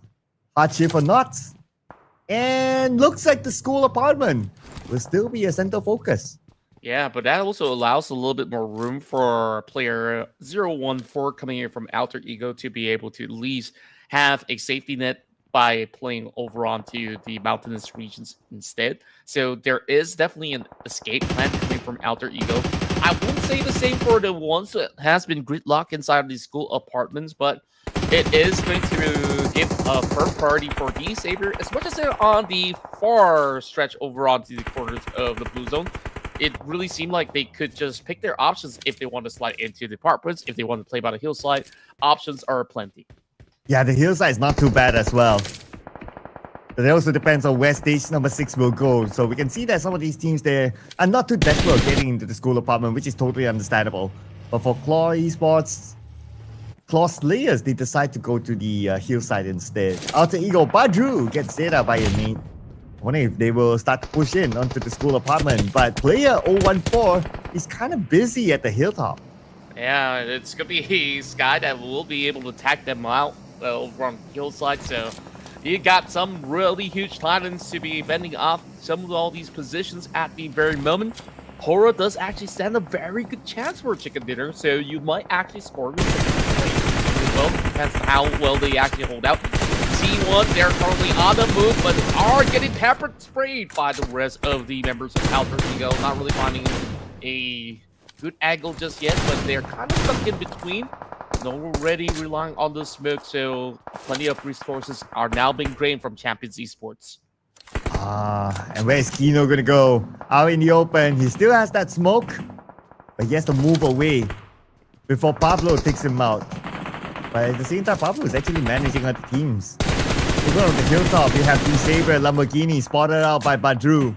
Hardship or not. And looks like the school apartment will still be a center focus. Yeah, but that also allows a little bit more room for player 014 coming in from Alter Ego to be able to at least have a safety net by playing over onto the mountainous regions instead. So there is definitely an escape plan coming from Alter Ego. I wouldn't say the same for the ones that has been gridlock inside of these school apartments, but it is going to give a firm priority for the Savior, as much as they're on the far stretch over onto the corners of the blue zone. It really seemed like they could just pick their options if they want to slide into the apartments, if they want to play by the hillside. Options are plenty. Yeah, the hillside is not too bad as well. But it also depends on where stage number 6 will go. So we can see that some of these teams there are not too desperate getting into the school apartment, which is totally understandable. But for Claw Esports, Claw Slayers, they decide to go to the hillside instead. Alter Ego Badru gets data by a mate. I wonder if they will start to push in onto the school apartment. But player 014 is kind of busy at the hilltop. Yeah, it's going to be Sky that will be able to attack them out over on the hillside. So you got some really huge Titans to be fending off some of all these positions at the very moment. HORAA does actually stand a very good chance for a chicken dinner, so you might actually score with well, depends on how well they actually hold out. C1, they're currently on the move, but are getting pepper sprayed by the rest of the members of Alter Ego. Not really finding a good angle just yet, but they're kind of stuck in between. Already relying on the smoke, so plenty of resources are now being drained from Champions Esports. And where is Kino gonna go? Out in the open, he still has that smoke, but he has to move away before Pablo takes him out. But at the same time, Pablo is actually managing other teams. Over on the hilltop, you have the Saber Lamborghini spotted out by Badru.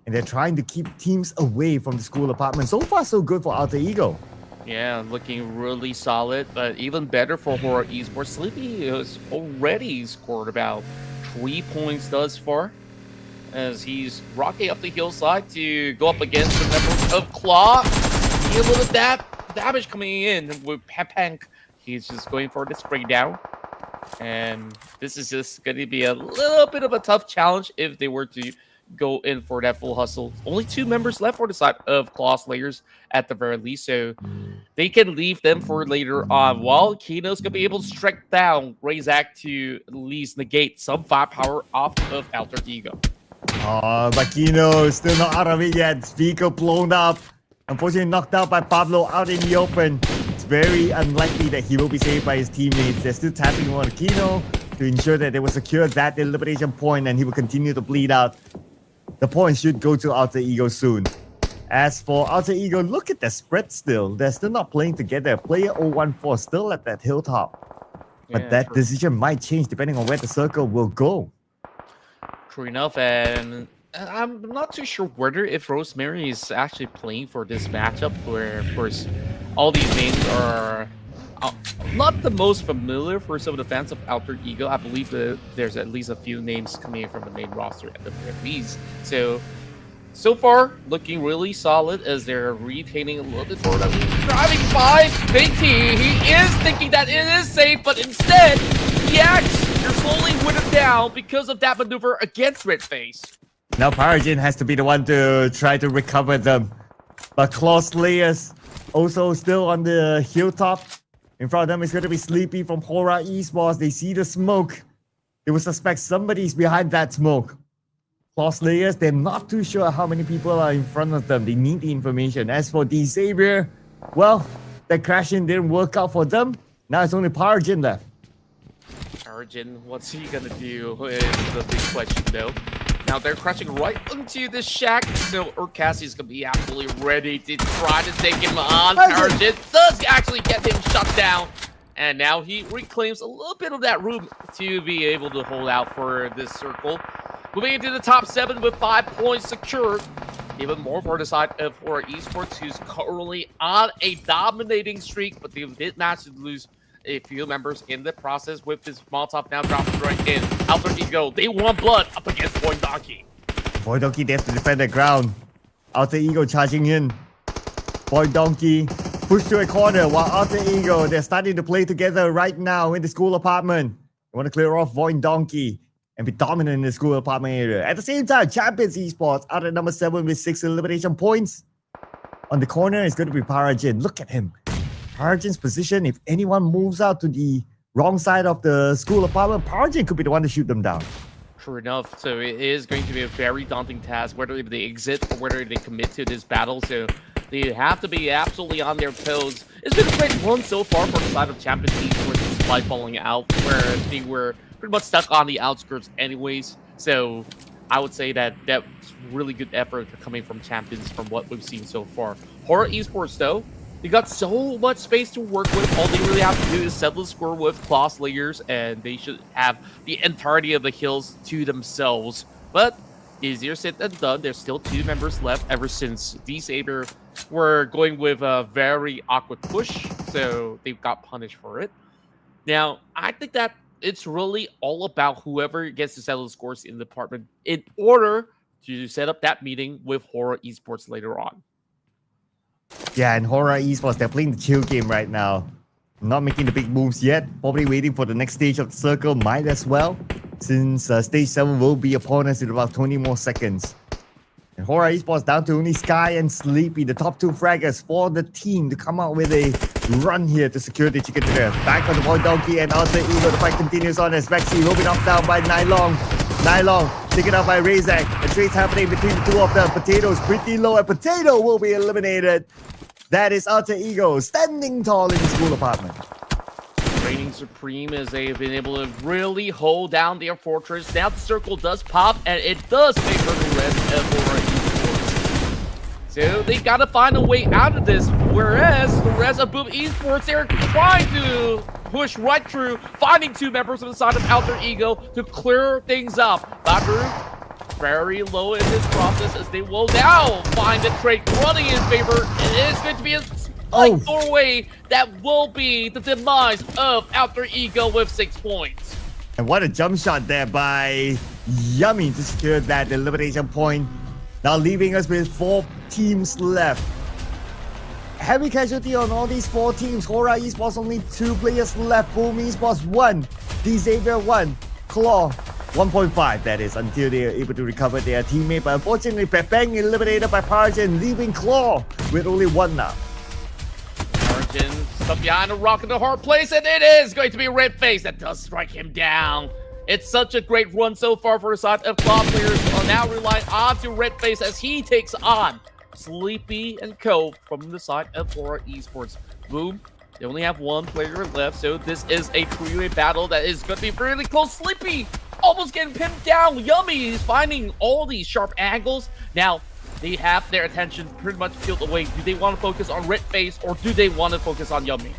And they're trying to keep teams away from the school apartment. So far, so good for Alter Ego. Yeah, looking really solid, but even better for HORAA Esports. Sleepy has already scored about 3 points thus far, as he's rocking up the hillside to go up against the members of Claw. See a little bit of that damage coming in with Pepank. He's just going for the spray down. And this is just going to be a little bit of a tough challenge if they were to go in for that full hustle. Only 2 members left for the side of Claw Slayers at the very least, so they can leave them for later on, while Kino's gonna be able to strike down Razak to at least negate some firepower off of Alter Ego. But Kino is still not out of it yet. Vehicle blown up. Unfortunately knocked out by Pablo out in the open. It's very unlikely that he will be saved by his teammates. They're still tapping on Kino to ensure that they will secure that elimination point, and he will continue to bleed out. The point should go to Alter Ego soon. As for Alter Ego, look at the spread still. They're still not playing together. Player 014 still at that hilltop. But Yeah, that decision might change depending on where the circle will go. True enough, and I'm not too sure whether if Rosemary is actually playing for this matchup, where of course all these names are not the most familiar for some of the fans of Alter Ego. I believe that there's at least a few names coming in from the main roster at the very least. So far, looking really solid as they're retaining a little bit more. Driving by Vinty, he is thinking that it is safe, but instead, they're slowly whittled down because of that maneuver against Redface. Now Pyrogen has to be the one to try to recover them. But Claw Slayers also still on the hilltop. In front of them is going to be Sleepy from HORAA Esports. They see the smoke. They will suspect somebody's behind that smoke. Claw Slayers, they're not too sure how many people are in front of them. They need the information. As for the Xavier, well, that crashing didn't work out for them. Now it's only Pyrogen left. Pyrogen, what's he gonna do is the big question though. Now they're crashing right into the shack, so Urkasi's gonna be absolutely ready to try to take him on. Paragin does actually get him shut down, and now he reclaims a little bit of that room to be able to hold out for this circle. Moving into the top 7 with 5 points secured. Even more for the side of HORAA Esports, who's currently on a dominating streak, but they did manage to lose a few members in the process with this Molotov now dropping right in. Alter Ego, they want blood up against VOIN Donkey. VOIN Donkey, they have to defend the ground. Alter Ego charging in. VOIN Donkey pushed to a corner while Alter Ego, they're starting to play together right now in the school apartment. They want to clear off VOIN Donkey and be dominant in the school apartment area. At the same time, Champions Esports out at number 7 with 6 elimination points. On the corner is going to be Paragin. Look at him. Paragin's position, if anyone moves out to the wrong side of the school apartment, Paragin could be the one to shoot them down. True enough. So it is going to be a very daunting task, whether they exit or whether they commit to this battle. So they have to be absolutely on their toes. It's been a great run so far for the side of Champions Esports despite falling out, where they were pretty much stuck on the outskirts anyways. So I would say that that's really good effort coming from Champions from what we've seen so far. HORAA Esports, though, they got so much space to work with. All they really have to do is settle the score with claw slayers, and they should have the entirety of the kills to themselves. But easier said than done. There's still 2 members left ever since D-Saber were going with a very awkward push, so they got punished for it. Now, I think that it's really all about whoever gets to settle the scores in the department in order to set up that meeting with HORAA Esports later on. Yeah, and HORAA Esports, they're playing the chill game right now. Not making the big moves yet. Probably waiting for the next stage of the circle. Might as well, since stage 7 will be upon us in about 20 more seconds. And HORAA Esports down to only Sky and Sleepy, the top 2 fraggers for the team to come out with a run here to secure the chicken dinner. Back on the VOIN Donkey and Alter Ego. The fight continues on as Vexy will be knocked down by Nylong. Nylong taken out by Razak. The trade's happening between the 2 of them. Potato's pretty low and Potato will be eliminated. That is Alter Ego standing tall in the school apartment. Reigning supreme as they've been able to really hold down their fortress. Now the circle does pop, and it does favor the rest of HORAA Esports. So they got to find a way out of this, whereas the rest of Boom Esports, they're trying to push right through, finding 2 members on the side of Alter Ego to clear things up. Battleground very low in this process as they will now find the trade running in favor. It is going to be a slight doorway that will be the demise of Alter Ego with 6 points. And what a jump shot there by Yummy to secure that elimination point. Now leaving us with 4 teams left. Heavy casualty on all these 4 teams. HORAA Esports only 2 players left. Boom Esports 1, D-Xavier 1, Claw 1.5, that is, until they are able to recover their teammate. But unfortunately, Pepeng eliminated by Paragin, leaving Claw with only 1 now. Paragin stuck behind a rock in the hard place, and it is going to be Red Face that does strike him down. It's such a great run so far for the side of Claw players are now relying on to Red Face as he takes on Sleepy and Co from the side of HORAA Esports. Boom. They only have 1 player left, so this is a 3-way battle that is going to be really close. Sleepy almost getting pinned down. Yummy is finding all these sharp angles. Now, they have their attention pretty much peeled away. Do they want to focus on Red Face or do they want to focus on Yummy?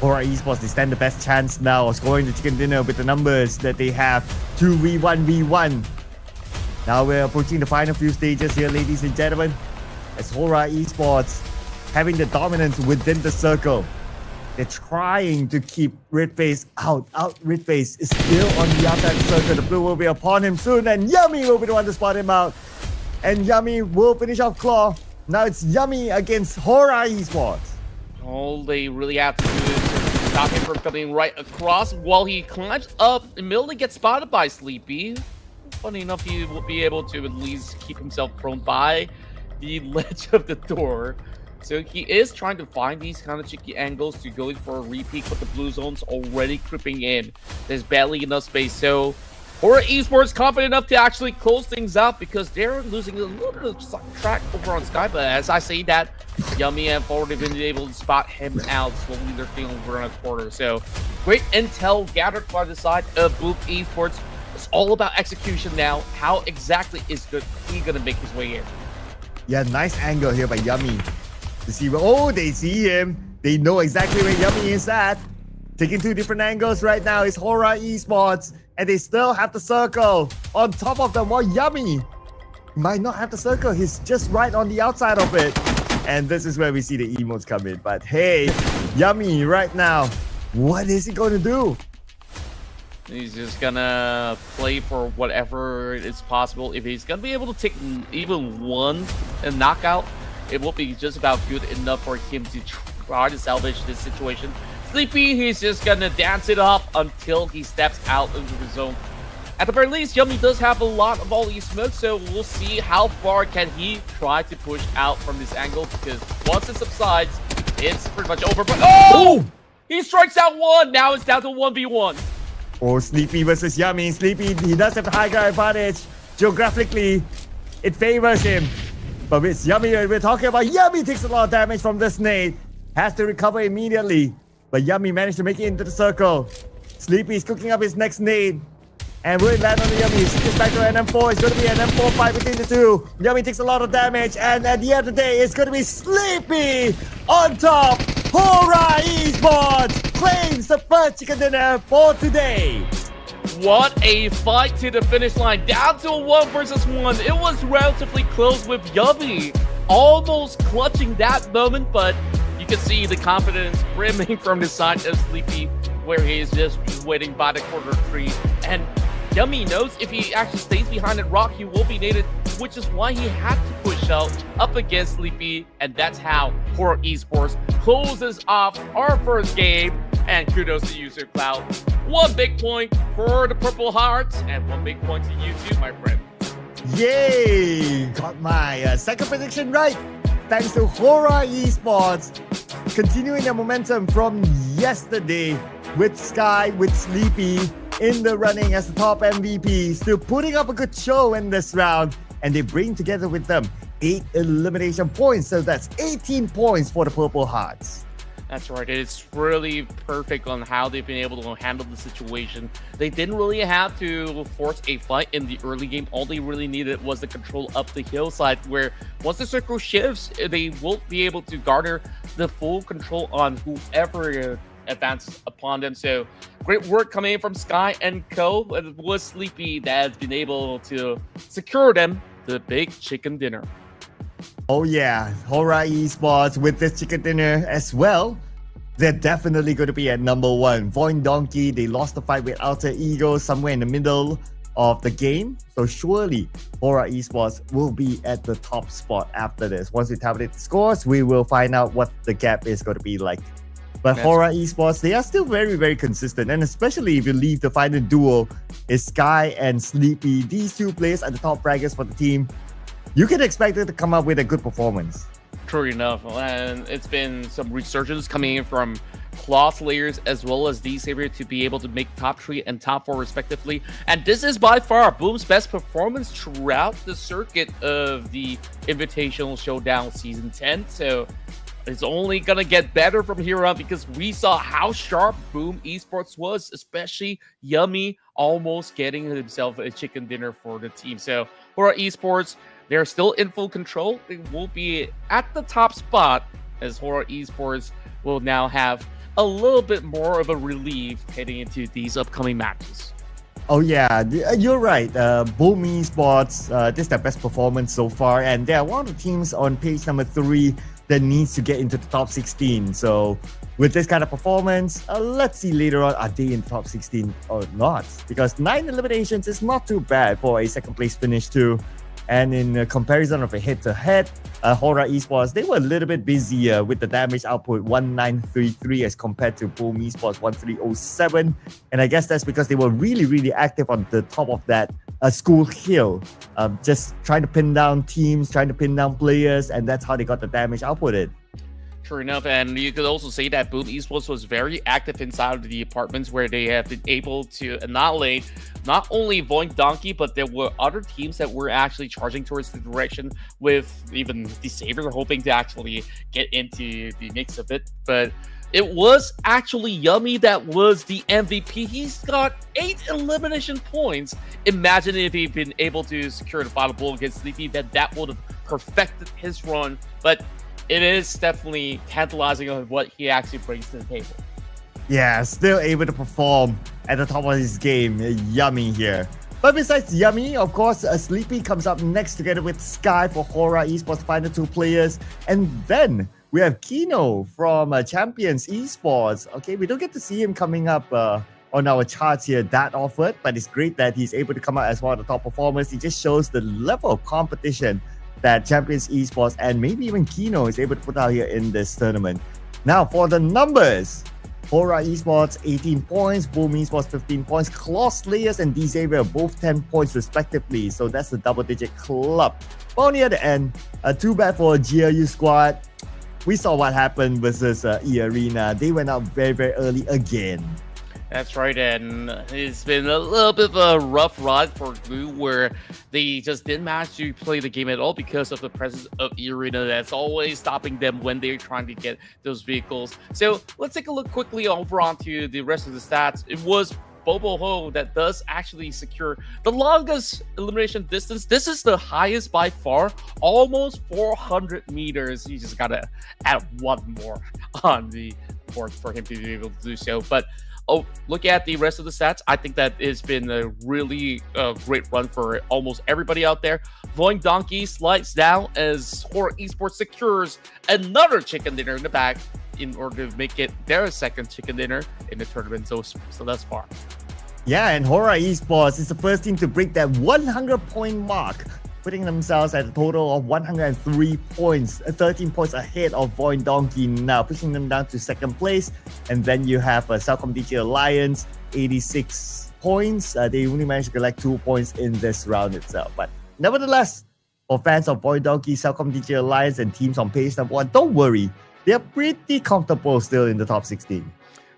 HORAA Esports, they stand the best chance now of scoring the chicken dinner with the numbers that they have. 2v1v1. Now we're approaching the final few stages here, ladies and gentlemen. As HORAA Esports having the dominance within the circle. They're trying to keep Red Face out. Red Face is still on the outside circle. The blue will be upon him soon, and Yummy will be the one to spot him out. And Yummy will finish off Claw. Now it's Yummy against HORAA Esports. All they really have to do is just stop him from coming right across while he climbs up. Immediately gets spotted by Sleepy. Funny enough, he will be able to at least keep himself prone by the ledge of the door. So he is trying to find these kind of tricky angles to go for a repeat, but the blue zone's already creeping in. There's barely enough space. So HORAA Esports confident enough to actually close things out because they're losing a little bit of track over on Sky. But as I say that, Yummy have already been able to spot him out, slowly drifting over on a quarter. So great intel gathered by the side of Boom Esports. It's all about execution now. How exactly is he gonna make his way in? Yeah, nice angle here by Yummy. To see where, oh, they see him. They know exactly where Yummy is at. Taking two different angles right now is HORAA Esports. And they still have the circle on top of them. While Yummy might not have the circle. He's just right on the outside of it. And this is where we see the emotes come in. But hey, Yummy right now, what is he going to do? He's just gonna play for whatever is possible. If he's gonna be able to take even one knockout, it will be just about good enough for him to try to salvage this situation. Sleepy, he's just gonna dance it up until he steps out into the zone. At the very least, Yummy does have a lot of volley smoke, so we'll see how far can he try to push out from this angle, because once it subsides, it's pretty much over. But oh! He strikes out one! Now it's down to 1v1. Oh, Sleepy versus Yummy. Sleepy, he does have the high ground advantage. Geographically, it favors him. But with Yummy, we're talking about Yummy takes a lot of damage from this nade. Has to recover immediately. But Yummy managed to make it into the circle. Sleepy is cooking up his next nade. And will it land on the Yummy? He switches back to an M4. It's going to be an M4 fight between the two. Yummy takes a lot of damage. And at the end of the day, it's going to be Sleepy on top. HORAA Esports claims the first chicken dinner for today. What a fight to the finish line. Down to a 1 versus 1. It was relatively close with Yummy almost clutching that moment, but you can see the confidence brimming from the side of Sleepy, where he is just waiting by the corner tree. And Yummy knows if he actually stays behind that rock, he will be naded, which is why he had to push out up against Sleepy. And that's how HORAA Esports closes off our first game. And kudos to you, Sir Cloud. 1 big point for the Purple Hearts, and 1 big point to you too, my friend. Yay! Got my second prediction right. Thanks to HORAA Esports. Continuing their momentum from yesterday with Sky, with Sleepy in the running as the top MVP. Still putting up a good show in this round. And they bring together with them 8 elimination points. So that's 18 points for the Purple Hearts. That's right. It's really perfect on how they've been able to handle the situation. They didn't really have to force a fight in the early game. All they really needed was the control up the hillside, where once the circle shifts, they will be able to garner the full control on whoever advances upon them. So great work coming in from Sky and Co. It was Sleepy that has been able to secure them the big chicken dinner. Oh yeah, HORAA Esports with this chicken dinner as well. They're definitely going to be at number 1. VOIN Donkey, they lost the fight with Alter Ego somewhere in the middle of the game. So surely HORAA Esports will be at the top spot after this. Once we tabulate the scores, we will find out what the gap is going to be like. But HORAA Esports, they are still very, very consistent. And especially if you leave the final duo is Sky and Sleepy. These two players are the top fraggers for the team. You can expect it to come up with a good performance. True enough, and it's been some resurgence coming in from Claw Slayers as well as D-Savior to be able to make top 3 and top 4 respectively. And this is by far Boom's best performance throughout the circuit of the Invitational Showdown Season 10. So it's only gonna get better from here on, because we saw how sharp Boom Esports was, especially Yummy almost getting himself a chicken dinner for the team. So HORAA Esports, they're still in full control. They will be at the top spot, as HORAA Esports will now have a little bit more of a relief heading into these upcoming matches. Oh yeah, you're right. Boom Esports, this is their best performance so far, and they are one of the teams on page number 3 that needs to get into the top 16. So with this kind of performance, let's see later on, are they in the top 16 or not? Because 9 eliminations is not too bad for a second place finish too. And in comparison of a head-to-head, HORAA Esports, they were a little bit busier with the damage output 1933 as compared to Boom Esports 1307. And I guess that's because they were really, really active on the top of that school hill, just trying to pin down teams, trying to pin down players, and that's how they got the damage outputted. True enough, and you could also say that Boom Esports was very active inside of the apartments, where they have been able to annihilate not only VOIN Donkey, but there were other teams that were actually charging towards the direction, with even the Savior hoping to actually get into the mix of it. But it was actually Yummy that was the MVP. He's got 8 elimination points. Imagine if he'd been able to secure the final blow against Sleepy, that would have perfected his run. But it is definitely tantalizing on what he actually brings to the table. Yeah, still able to perform at the top of his game. Yummy here. But besides Yummy, of course, Sleepy comes up next together with Sky for HORAA Esports, final 2 players. And then we have Kino from Champions Esports. Okay, we don't get to see him coming up on our charts here that often, but it's great that he's able to come out as one of the top performers. He just shows the level of competition that Champions Esports and maybe even Kino is able to put out here in this tournament. Now, for the numbers, HORAA Esports 18 points, Boom Esports 15 points, Claw Slayers and D-Xavier both 10 points respectively, so that's the double-digit club. But on the other end, too bad for GLU squad. We saw what happened versus eArena. They went out very, very early again. That's right, and it's been a little bit of a rough ride for Glue where they just didn't manage to play the game at all because of the presence of eArena that's always stopping them when they're trying to get those vehicles. So let's take a look quickly over onto the rest of the stats. It was Bobo Ho that does actually secure the longest elimination distance. This is the highest by far, almost 400 meters. You just gotta add one more on the board for him to be able to do so. But look at the rest of the stats. I think that it's been a really great run for almost everybody out there. VOIN Donkey slides down as HORAA Esports secures another chicken dinner in the back in order to make it their second chicken dinner in the tournament so thus far. Yeah, and HORAA Esports is the first team to break that 100-point mark, putting themselves at a total of 103 points, 13 points ahead of VOIN Donkey now, pushing them down to second place. And then you have CelcomDigi Alliance, 86 points. They only managed to collect 2 points in this round itself. But nevertheless, for fans of VOIN Donkey, CelcomDigi Alliance, and teams on page number 1, don't worry. They're pretty comfortable still in the top 16.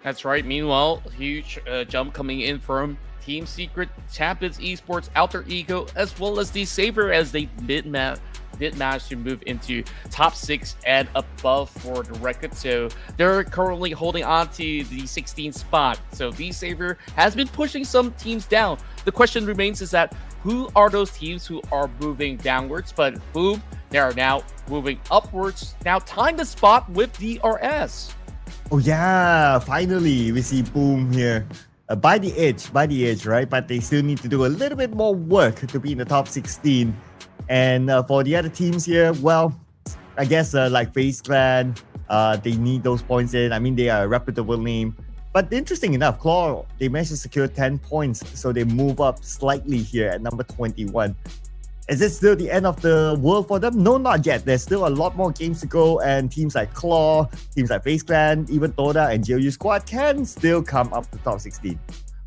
That's right. Meanwhile, huge jump coming in from Team Secret, Champions Esports, Alter Ego, as well as the Saber as they did manage to move into top 6 and above for the record. So they're currently holding on to the 16th spot. So the Saber has been pushing some teams down. The question remains is that who are those teams who are moving downwards? But boom, they are now moving upwards. Now tying the spot with DRS. Oh yeah, finally we see Boom here. By the edge, right? But they still need to do a little bit more work to be in the top 16. And for the other teams here, well, I guess like FaZe Clan, they need those points in. I mean, they are a reputable name. But interesting enough, Claw, they managed to secure 10 points. So they move up slightly here at number 21. Is it still the end of the world for them? No, not yet. There's still a lot more games to go, and teams like Claw, teams like FaZe Clan, even Todak and GLU Squad can still come up to top 16.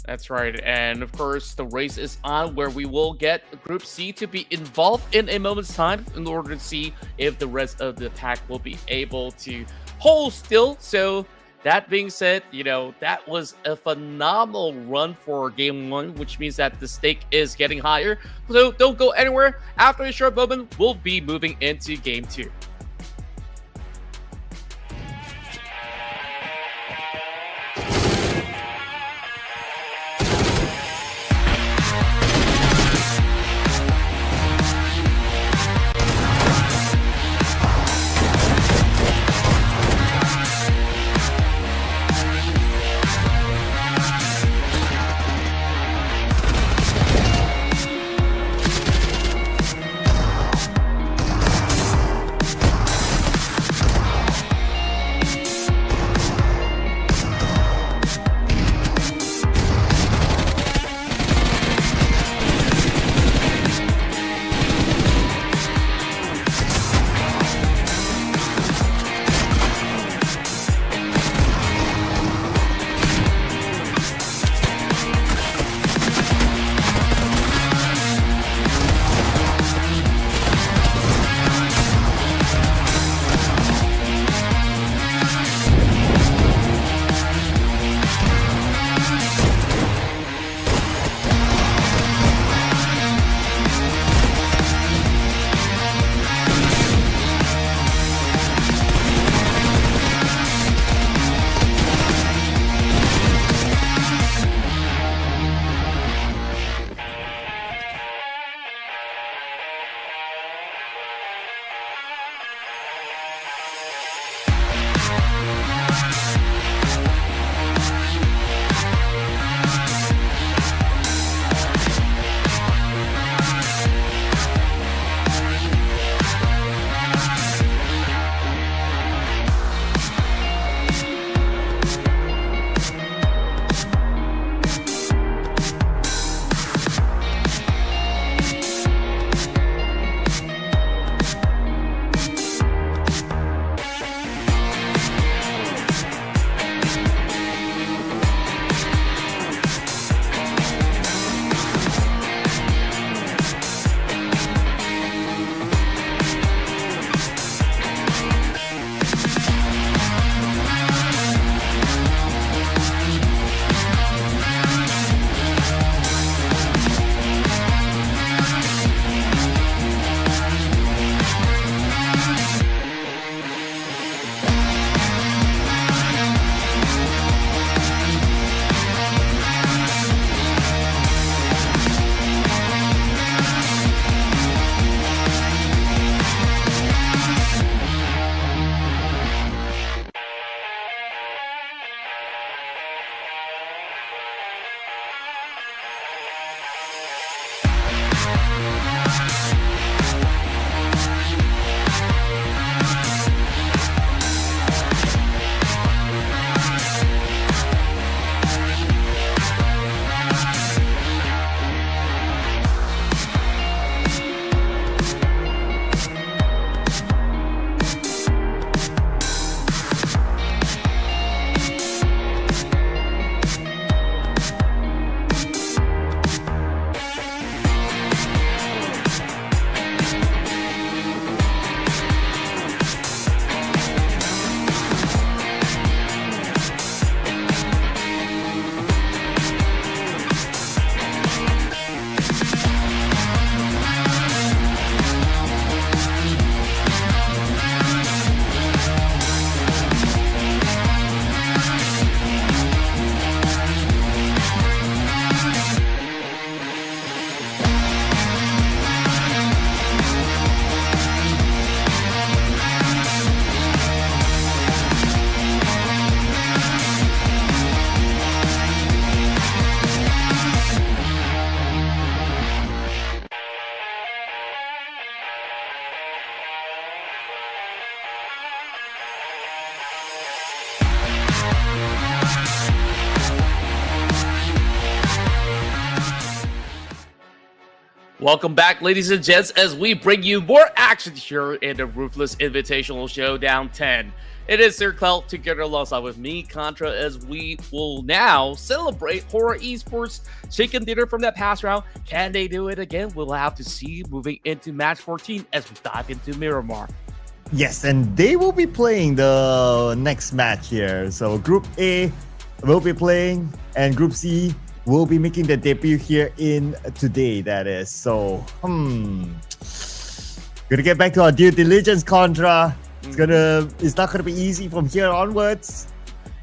That's right. And of course, the race is on where we will get Group C to be involved in a moment's time in order to see if the rest of the pack will be able to hold still. So that being said, you know, that was a phenomenal run for Game 1, which means that the stake is getting higher. So don't go anywhere. After a short moment, we'll be moving into Game 2. Welcome back, ladies and gents, as we bring you more action here in the Ruthless Invitational Showdown 10. It is Sir Clout together alongside with me, Contra, as we will now celebrate HORAA Esports chicken dinner from that past round. Can they do it again? We'll have to see moving into match 14 as we dive into Miramar. Yes, and they will be playing the next match here. So Group A will be playing, and Group C will be making their debut here in today, that is. So, gonna get back to our due diligence, Contra. It's not gonna be easy from here onwards.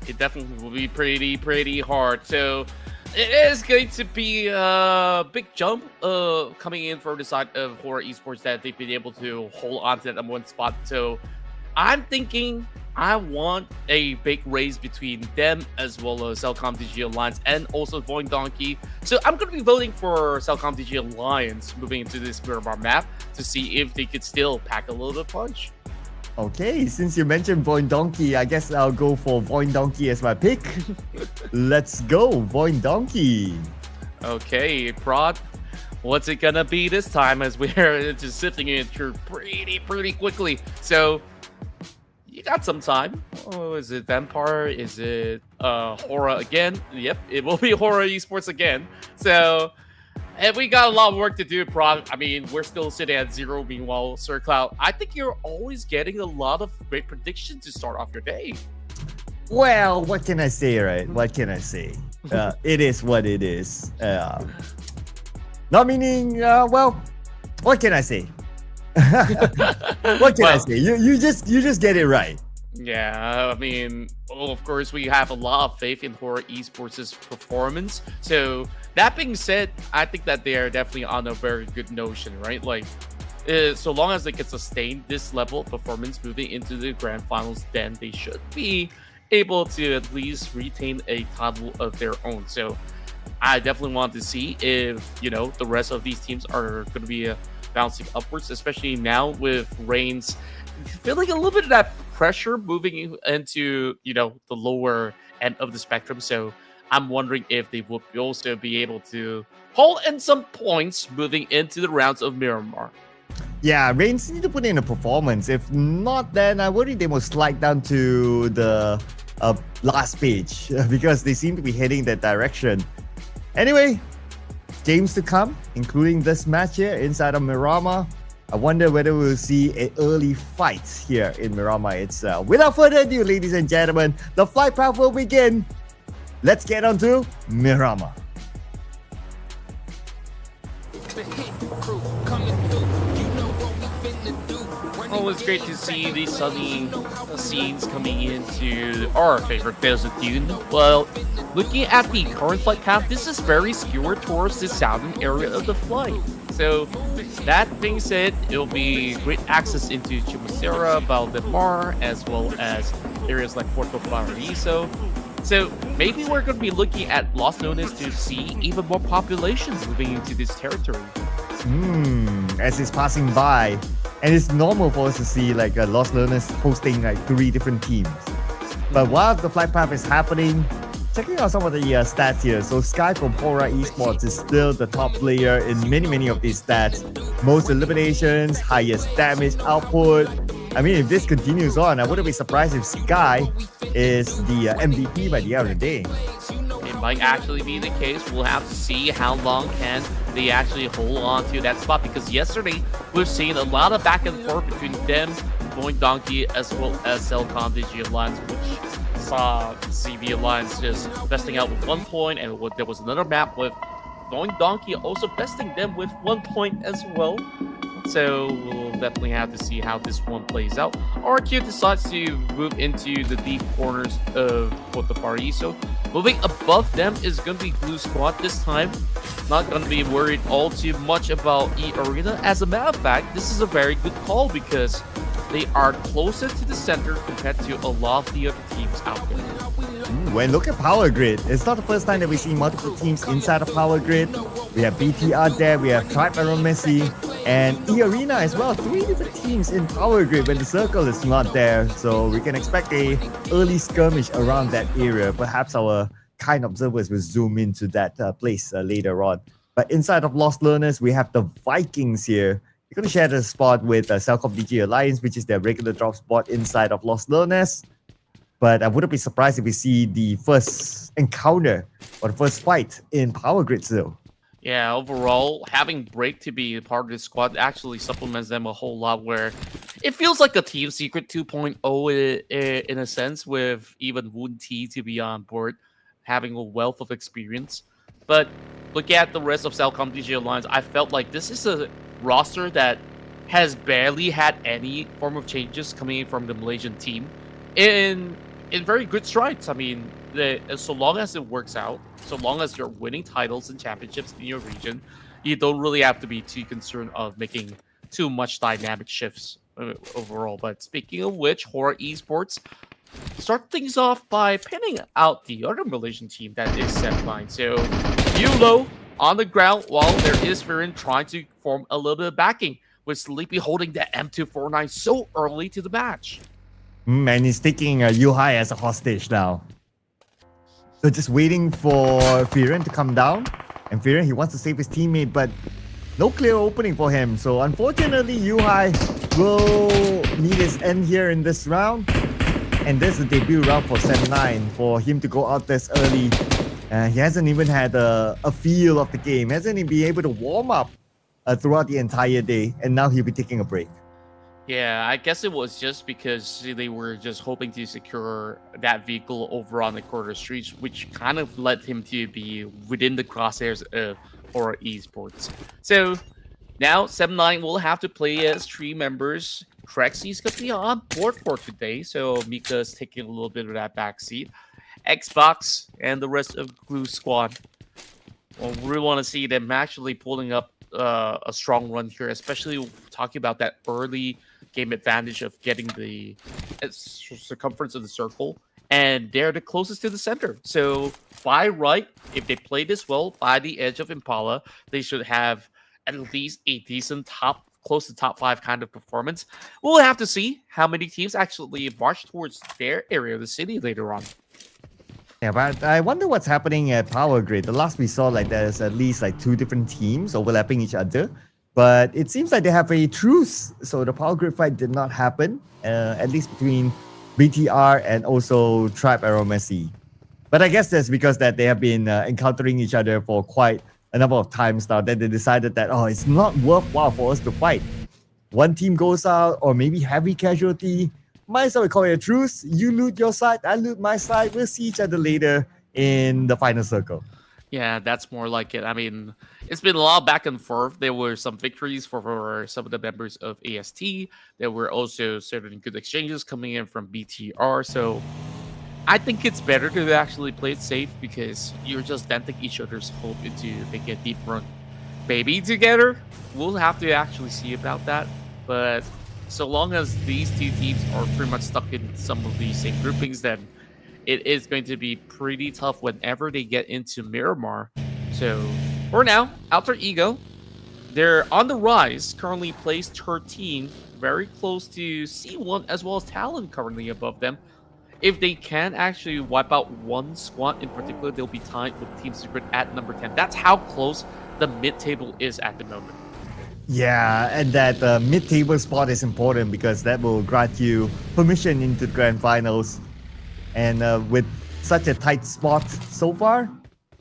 It definitely will be pretty hard. So it is going to be a big jump coming in for the side of HORAA Esports that they've been able to hold on to that number one spot. So I'm thinking I want a big race between them as well as CelcomDigi Alliance and also VOIN Donkey. So I'm going to be voting for CelcomDigi Alliance moving into this Miramar map to see if they could still pack a little punch. Okay, since you mentioned VOIN Donkey, I guess I'll go for VOIN Donkey as my pick. Let's go, VOIN Donkey. Okay, Prod, what's it gonna be this time as we're just sifting it through pretty quickly? So you got some time. Oh, is it Vampire? Is it HORAA again? Yep, it will be HORAA Esports again. So, and we got a lot of work to do, Prod. I mean, we're still sitting at 0. Meanwhile, Sir Cloud, I think you're always getting a lot of great predictions to start off your day. Well, what can I say, right? What can I say? It is what it is. Not meaning, well, what can I say? What can I say? You just get it right. Yeah, I mean, of course, we have a lot of faith in HORAA Esports' performance. So that being said, I think that they are definitely on a very good notion, right? Like, so long as they can sustain this level of performance moving into the grand finals, then they should be able to at least retain a title of their own. So I definitely want to see if, you know, the rest of these teams are going to be bouncing upwards, especially now with REINCE feeling a little bit of that pressure moving into, you know, the lower end of the spectrum. So I'm wondering if they will also be able to hold in some points moving into the rounds of Miramar. Yeah, REINCE need to put in a performance. If not, then I worry they will slide down to the last page because they seem to be heading that direction. Anyway, games to come, including this match here inside of Miramar. I wonder whether we'll see an early fight here in Miramar itself. Without further ado, ladies and gentlemen, the flight path will begin. Let's get on to Miramar. Always great to see these sunny scenes coming into our favorite desert dune. Well, looking at the current flight path, this is very skewed towards the southern area of the flight. So that being said, it'll be great access into Chimicera, Valdemar, as well as areas like Puerto Paraíso. So maybe we're going to be looking at Los Lunas to see even more population moving into this territory. As it's passing by, and it's normal for us to see like Los Lunas hosting like 3 different teams. But while the flight path is happening, checking out some of the stats here. So Sky from HORAA Esports is still the top player in many of these stats. Most eliminations, highest damage output. I mean, if this continues on, I wouldn't be surprised if Sky is the MVP by the end of the day. It might actually be the case. We'll have to see how long can they actually hold on to that spot, because yesterday we've seen a lot of back and forth between them, VOIN Donkey, as well as CelcomDigi Alliance, which saw CV Alliance just besting out with 1 point, and there was another map with VOIN Donkey also besting them with 1 point as well. So we'll definitely have to see how this one plays out. RQ decides to move into the deep corners of Puerto Paraíso. Moving above them is going to be Blue Squad this time. Not going to be worried all too much about eArena. As a matter of fact, this is a very good call because they are closer to the center compared to a lot of the other teams out there. When look at Power Grid, it's not the first time that we see multiple teams inside of Power Grid. We have BTR there, we have Tribe Aeromacy, and eArena as well. 3 different teams in Power Grid when the circle is not there. So we can expect a early skirmish around that area. Perhaps our kind observers will zoom into that place later on. But inside of Lost Learners, we have the Vikings here. You're going to share the spot with CelcomDigi Alliance, which is their regular drop spot inside of Lost Learners. But I wouldn't be surprised if we see the first encounter or the first fight in Power Grid still. Yeah, overall, having Break to be a part of this squad actually supplements them a whole lot, where it feels like a Team Secret 2.0 in a sense, with even VOIN T to be on board, having a wealth of experience. But look at the rest of CelcomDigi Alliance, I felt like this is a roster that has barely had any form of changes coming in from the Malaysian team in very good strides. I mean, so long as it works out, so long as you're winning titles and championships in your region, you don't really have to be too concerned of making too much dynamic shifts overall. But speaking of which, HORAA Esports start things off by pinning out the other Malaysian team that is Set9. So Yulo on the ground while there is VOIN trying to form a little bit of backing, with Sleepy holding the M249 so early to the match. And he's taking Yuhai as a hostage now. So just waiting for VOIN to come down. And VOIN, he wants to save his teammate, but no clear opening for him. So unfortunately, Yuhai will need his end here in this round. And this is the debut round for Set9 for him to go out this early. He hasn't even had a feel of the game. Hasn't even been able to warm up throughout the entire day. And now he'll be taking a break. Yeah, I guess it was just because they were just hoping to secure that vehicle over on the quarter streets, which kind of led him to be within the crosshairs of HORAA Esports. So now Set9 will have to play as 3 members. Trexie's going to be on board for today, so Mika's taking a little bit of that backseat. Xbox and the rest of Glue Squad. Well, we really want to see them actually pulling up a strong run here, especially talking about that early game advantage of getting the circumference of the circle, and they're the closest to the center. So by right, if they play this well by the edge of Impala, they should have at least a decent close to top 5 kind of performance. We'll have to see how many teams actually march towards their area of the city later on. Yeah, but I wonder what's happening at Power Grid. The last we saw, like, there's at least like 2 different teams overlapping each other. But it seems like they have a truce. So the Power Grid fight did not happen, at least between BTR and also Tribe Aeromacy. But I guess that's because that they have been encountering each other for quite a number of times now. That they decided that, oh, it's not worthwhile for us to fight. One team goes out, or maybe heavy casualty. Might as well call it a truce. You loot your side, I loot my side. We'll see each other later in the final circle. Yeah, that's more like it. I mean, it's been a lot back and forth. There were some victories for some of the members of AST. There were also certain good exchanges coming in from BTR. So I think it's better to actually play it safe, because you're just denting each other's hope into making a deep run. Maybe together, we'll have to actually see about that. But so long as these 2 teams are pretty much stuck in some of the same groupings, then it is going to be pretty tough whenever they get into Miramar. So for now, Alter Ego, they're on the rise, currently placed 13th, very close to C1 as well as Talon currently above them. If they can actually wipe out one squad in particular, they'll be tied with Team Secret at number 10. That's how close the mid-table is at the moment. Yeah, and that mid-table spot is important because that will grant you permission into the grand finals. And with such a tight spot so far,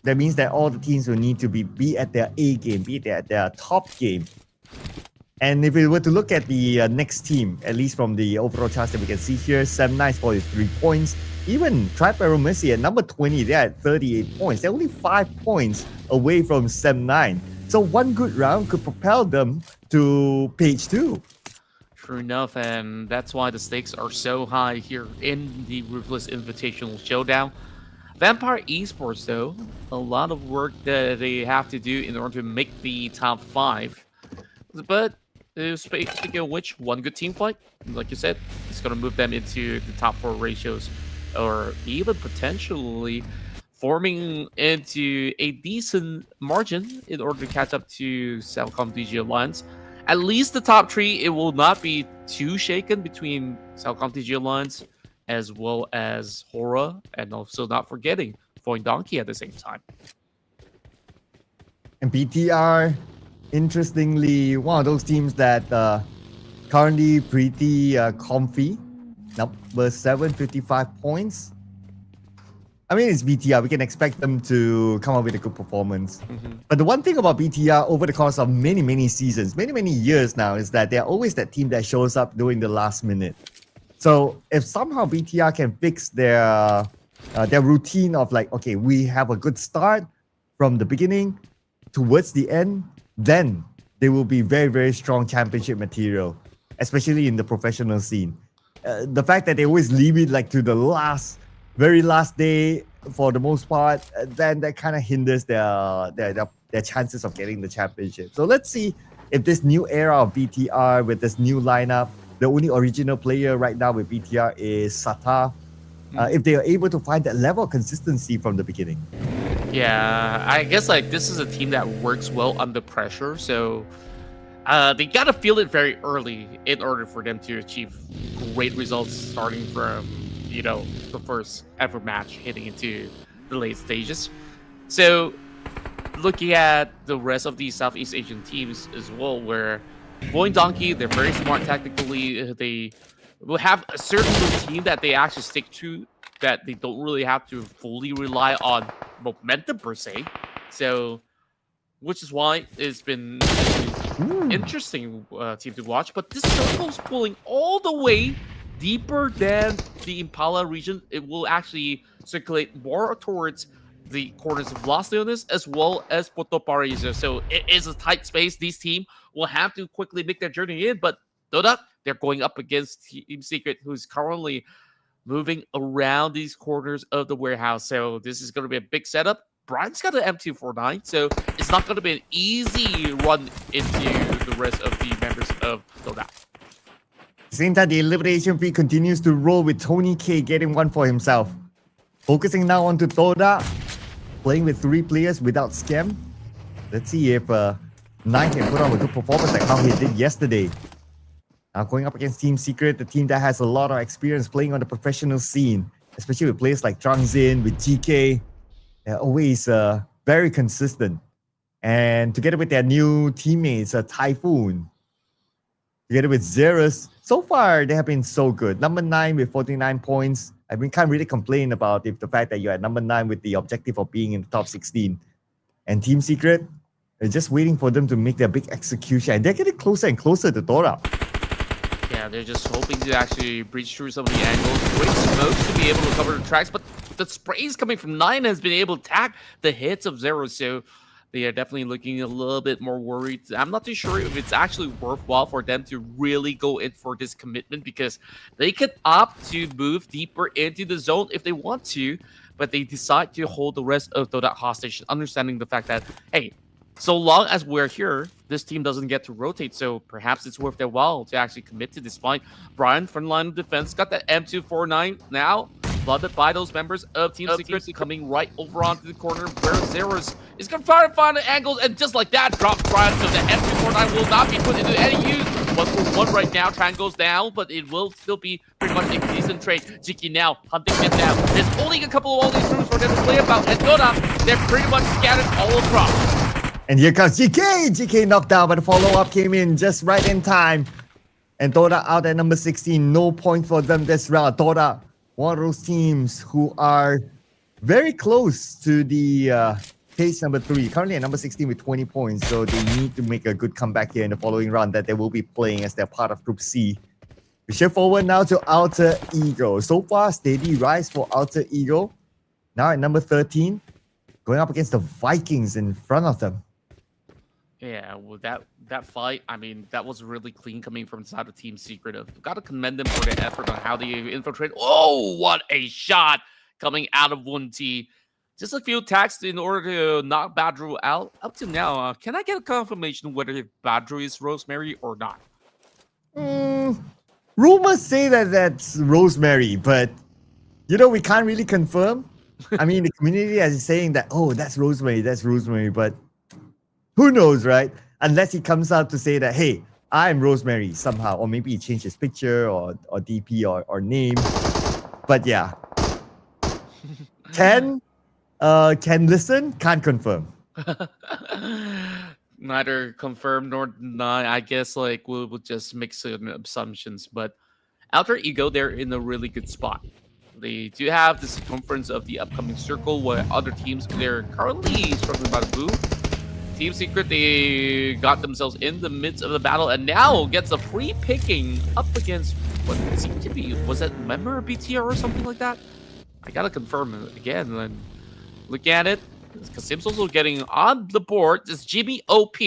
that means that all the teams will need to be at their A game, be at their top game. And if we were to look at the next team, at least from the overall charts that we can see here, Set9 is 43 points. Even Tribe Aeromacy at number 20, they're at 38 points. They're only 5 points away from Set9. So one good round could propel them to page 2. True enough, and that's why the stakes are so high here in the Ruthless Invitational Showdown. Vampire Esports, though, a lot of work that they have to do in order to make the top 5. But speaking of which, one good team fight, like you said, it's going to move them into the top 4 ratios, or even potentially forming into a decent margin in order to catch up to CelcomDigi Alliance. At least the top 3, it will not be too shaken between CelcomDigi Alliance as well as HORAA, and also not forgetting VOIN Donkey at the same time. And BTR, interestingly, one of those teams that currently pretty comfy. Number 7, 55 points. I mean, it's BTR. We can expect them to come up with a good performance. But the one thing about BTR over the course of many seasons, many years now, is that they're always that team that shows up during the last minute. So if somehow BTR can fix their routine of like, okay, we have a good start from the beginning towards the end, then they will be very strong championship material, especially in the professional scene. The fact that they always leave it like to the very last day for the most part, then that kind of hinders their chances of getting the championship. So let's see if this new era of BTR with this new lineup, the only original player right now with BTR is Sata, if they are able to find that level of consistency from the beginning. Yeah, I guess like this is a team that works well under pressure, so they gotta feel it very early in order for them to achieve great results starting from the first ever match hitting into the late stages. So looking at the rest of these Southeast Asian teams as well, where VOIN Donkey, they're very smart tactically. They will have a certain routine that they actually stick to, that they don't really have to fully rely on momentum per se. So, which is why it's been an interesting team to watch. But this circle's pulling all the way deeper than the Impala region. It will actually circulate more towards the corners of Los Leones as well as Puerto Paraíso. So it is a tight space. These teams will have to quickly make their journey in. But Todak, they're going up against Team Secret, who's currently moving around these corners of the warehouse. So this is going to be a big setup. Brian's got an M249, so it's not going to be an easy run into the rest of the members of Todak. At the same time, the elimination feed continues to roll with Tony K getting one for himself. Focusing now onto Todak, playing with 3 players without scam. Let's see if 9 can put on a good performance like how he did yesterday. Now going up against Team Secret, the team that has a lot of experience playing on the professional scene, especially with players like Trangzin, with GK. They're always very consistent. And together with their new teammates, Typhoon, together with Xerus, so far they have been so good. Number 9 with 49 points. I mean, can't really complain about the fact that you're at number 9 with the objective of being in the top 16. And Team Secret, they're just waiting for them to make their big execution. And they're getting closer and closer to Todak. Yeah, they're just hoping to actually breach through some of the angles. Great smokes to be able to cover the tracks, but the sprays coming from 9 has been able to attack the hits of Zero, so they are definitely looking a little bit more worried. I'm not too sure if it's actually worthwhile for them to really go in for this commitment, because they could opt to move deeper into the zone if they want to, but they decide to hold the rest of Todak hostage, understanding the fact that, hey, so long as we're here, this team doesn't get to rotate, so perhaps it's worth their while to actually commit to this fight. Brian, front line of defense, got that M249 now, flooded by those members of Team Secret, coming right over onto the corner where Xerus is going to find the angles, and just like that, drops Brian, so the M249 will not be put into any use. 1-for-1 right now, Tran goes down, but it will still be pretty much a decent trade. Jiki now hunting him down. There's only a couple of all these rooms for them to play about, and Todak, they're pretty much scattered all across. And here comes GK! GK knocked down, but the follow-up came in just right in time. And Todak out at number 16. No point for them this round. Todak, one of those teams who are very close to the case number 3. Currently at number 16 with 20 points. So they need to make a good comeback here in the following round that they will be playing as they're part of Group C. We shift forward now to Alter Ego. So far, steady rise for Alter Ego. Now at number 13. Going up against the Vikings in front of them. Yeah, well, that fight, I mean, that was really clean coming from inside of Team Secret. I've got to commend them for their effort on how they infiltrate. Oh, what a shot coming out of Wunti. Just a few attacks in order to knock Badru out. Up to now, can I get a confirmation whether Badru is Rosemary or not? Rumors say that that's Rosemary, but, we can't really confirm. I mean, the community is saying that, oh, that's Rosemary, but who knows, right? Unless he comes out to say that, hey, I'm Rosemary somehow, or maybe he changed his picture or DP or name. But yeah. Can listen, can't confirm. Neither confirm nor deny. I guess like we'll just make some assumptions, but Alter Ego, they're in a really good spot. They do have the circumference of the upcoming circle, where other teams they're currently struggling by the blue. Team Secret, they got themselves in the midst of the battle and now gets a free picking up against what seemed to be, was that Member BTR or something like that? I gotta confirm it again. And look at it. Kasim's also getting on the board. This Jimmy OP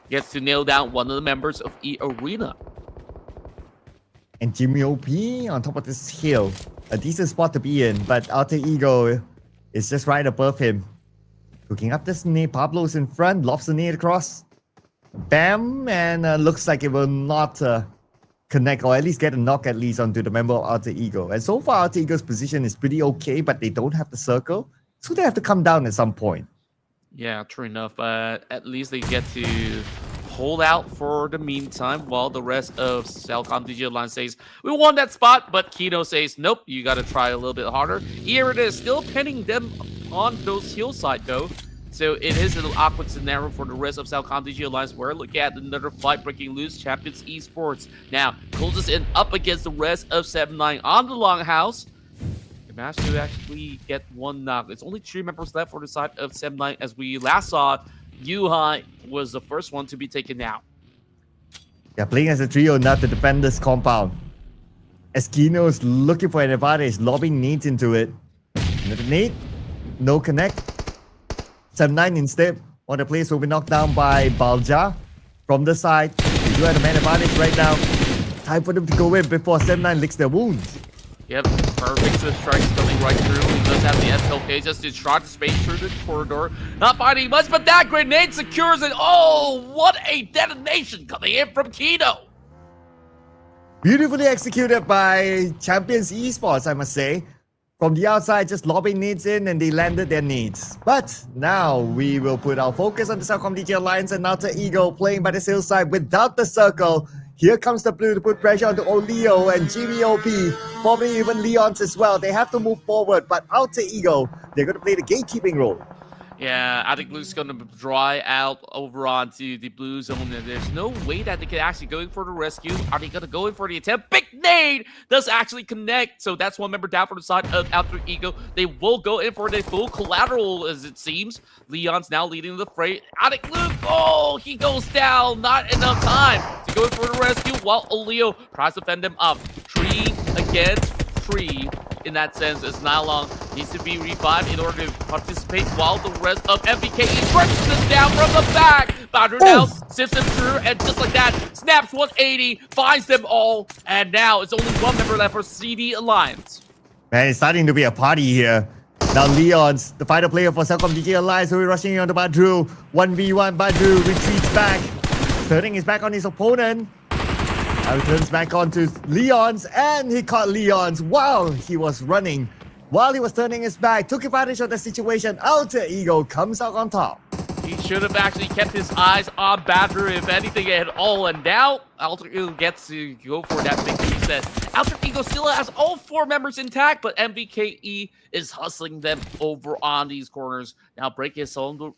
gets to nail down one of the members of eArena. And Jimmy OP on top of this hill. A decent spot to be in, but Alter Ego is just right above him. Looking up this nade, Pablo's in front, lobs the nade across. Bam! And looks like it will not connect, or at least get a knock at least onto the member of Alter Ego. And so far, Alter Ego's position is pretty okay, but they don't have the circle. So they have to come down at some point. Yeah, true enough. But at least they get to hold out for the meantime while the rest of CelcomDigi Alliance says, we won that spot, but Kino says, nope, you got to try a little bit harder. eArena is still pinning them on those hillside though. So it is an awkward scenario for the rest of CelcomDigi Alliance. We're looking at another fight breaking loose. Champions Esports now closes in up against the rest of 7-9 on the Longhouse. They managed to actually get one knock. It's only 3 members left for the side of 7-9. As we last saw, Yuhai was the first one to be taken out. They're playing as a trio now to defend this compound. As Kino's looking for an advantage, lobbing nades into it. Another nade, no connect. 7-9 instead. One of the players will be knocked down by Balja from the side. They do have the man advantage right now. Time for them to go in before 7-9 licks their wounds. Yep, perfect strikes coming right through. He does have the SLK just to try to space through the corridor. Not finding much, but that grenade secures it. Oh, what a detonation coming in from Kino. Beautifully executed by Champions Esports, I must say. From the outside, just lobbing nades in and they landed their nades. But now we will put our focus on the CelcomDigi Alliance and Alter Ego playing by the hillside without the circle. Here comes the blue to put pressure onto Oleo and Jimmy OP, probably even Leon's as well. They have to move forward, but Alter Ego, they're going to play the gatekeeping role. Yeah, I think Blue's going to dry out over onto the blue zone. And there's no way that they can actually go in for the rescue. Are they going to go in for the attempt? Big nade does actually connect. So that's one member down for the side of Alter Ego. They will go in for the full collateral, as it seems. Leon's now leading the fray. Attic Luke, oh, he goes down. Not enough time to go in for the rescue while Oleo tries to fend them up. 3 against 3. In that sense, as Nylon needs to be revived in order to participate while the rest of MVKE stretches them down from the back. Bounder now sifts them through, and just like that, snaps 180, finds them all, and now it's only one member left for CD Alliance. Man, it's starting to be a party here. Now Leon's, the final player for CelcomDigi Alliance, who is rushing in on the Badru. 1v1, Badru retreats back, turning his back on his opponent. Now he turns back onto Leon's, and he caught Leon's while he was running. While he was turning his back, took advantage of the situation. Alter Ego comes out on top. He should have actually kept his eyes on Badger, if anything at all. And now Alter Ego gets to go for that big reset. Alter Ego still has all 4 members intact, but MVKE is hustling them over on these corners. Now Break is over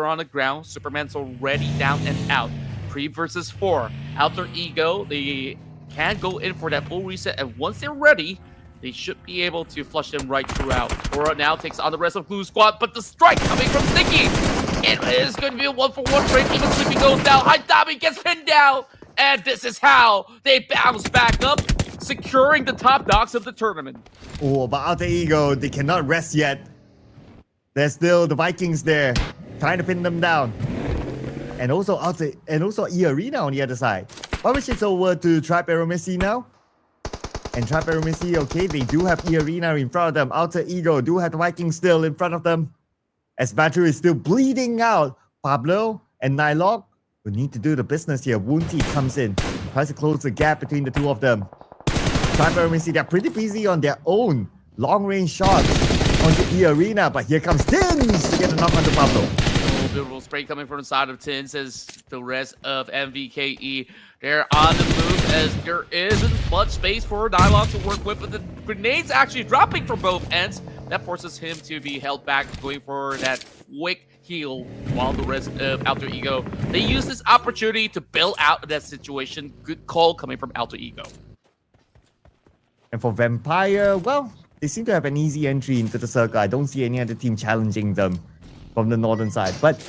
on the ground. Superman's already down and out. 3 versus 4. Alter Ego, they can go in for that full reset, and once they're ready, they should be able to flush them right throughout. HORAA now takes on the rest of Blue Squad, but the strike coming from Sticky! It is going to be a 1-for-1 trade. Even Sleepy goes down. Haitami gets pinned down, and this is how they bounce back up, securing the top dogs of the tournament. Oh, but Alter Ego, they cannot rest yet. There's still the Vikings there, trying to pin them down. And also eArena on the other side. Publish it over to Trap Aeromacy now. And Trap Aeromacy, okay, they do have eArena in front of them. Alter Ego do have the Vikings still in front of them. As Battery is still bleeding out. Pablo and Nylog will need to do the business here. Woonty comes in, tries to close the gap between the two of them. Trap Aeromacy, they're pretty busy on their own long-range shots onto eArena. But here comes Tins to get a knock onto Pablo. Beautiful spray coming from the side of Tins as the rest of MVKE. They're on the move as there isn't much space for Nylon to work with, but the grenades actually dropping from both ends. that forces him to be held back, going for that quick heal, while the rest of Alter Ego, they use this opportunity to bail out of that situation. Good call coming from Alter Ego. And for Vampire, well, they seem to have an easy entry into the circle. I don't see any other team challenging them from the northern side. But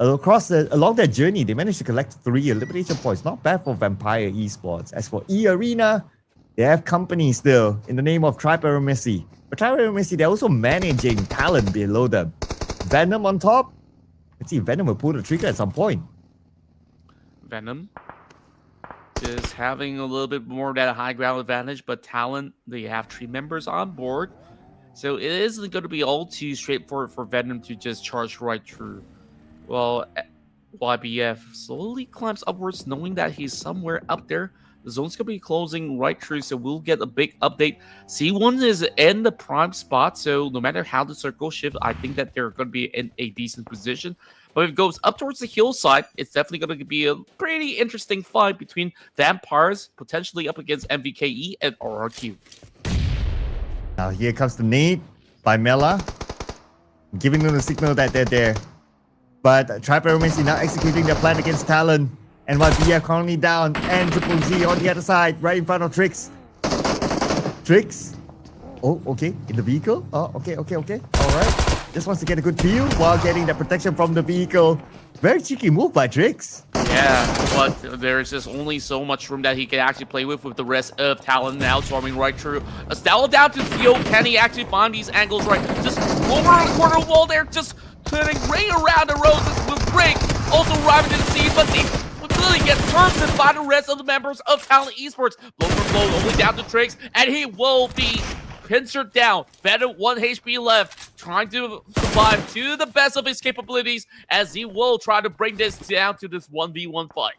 along their journey, they managed to collect 3 elimination points. Not bad for Vampire Esports. As for eArena, they have company still in the name of Aeromacy. But Aeromacy, they're also managing Talon below them. Venom on top. Let's see, Venom will pull the trigger at some point. Venom just having a little bit more of that high ground advantage, but Talon, they have 3 members on board. So it isn't going to be all too straightforward for Venom to just charge right through. Well, YBF slowly climbs upwards, knowing that he's somewhere up there. The zone's going to be closing right through, so we'll get a big update. C1 is in the prime spot, so no matter how the circle shifts, I think that they're going to be in a decent position. But if it goes up towards the hillside, it's definitely going to be a pretty interesting fight between Vampires, potentially up against MVKE and RRQ. Now here comes the nade by Mela, giving them the signal that they're there. But Aeromacy now executing their plan against Talon. And YBF currently down, and Triple Z on the other side, right in front of Trix. Trix? Oh, okay, in the vehicle? Oh, okay. Alright. Just wants to get a good view while getting the protection from the vehicle. Very cheeky move by Trix. Yeah, but there's just only so much room that he can actually play with the rest of Talon now swarming right through. Estelle down to Theo. Can he actually find these angles right? Just over a corner wall there, just turning right around the roses with Break. Also arriving to the scene, but they really get turned by the rest of the members of Talon Esports. Blow for blow, only down to Trix, and he will be pincered down. Venom 1 HP left, trying to survive to the best of his capabilities as he will try to bring this down to this 1v1 fight.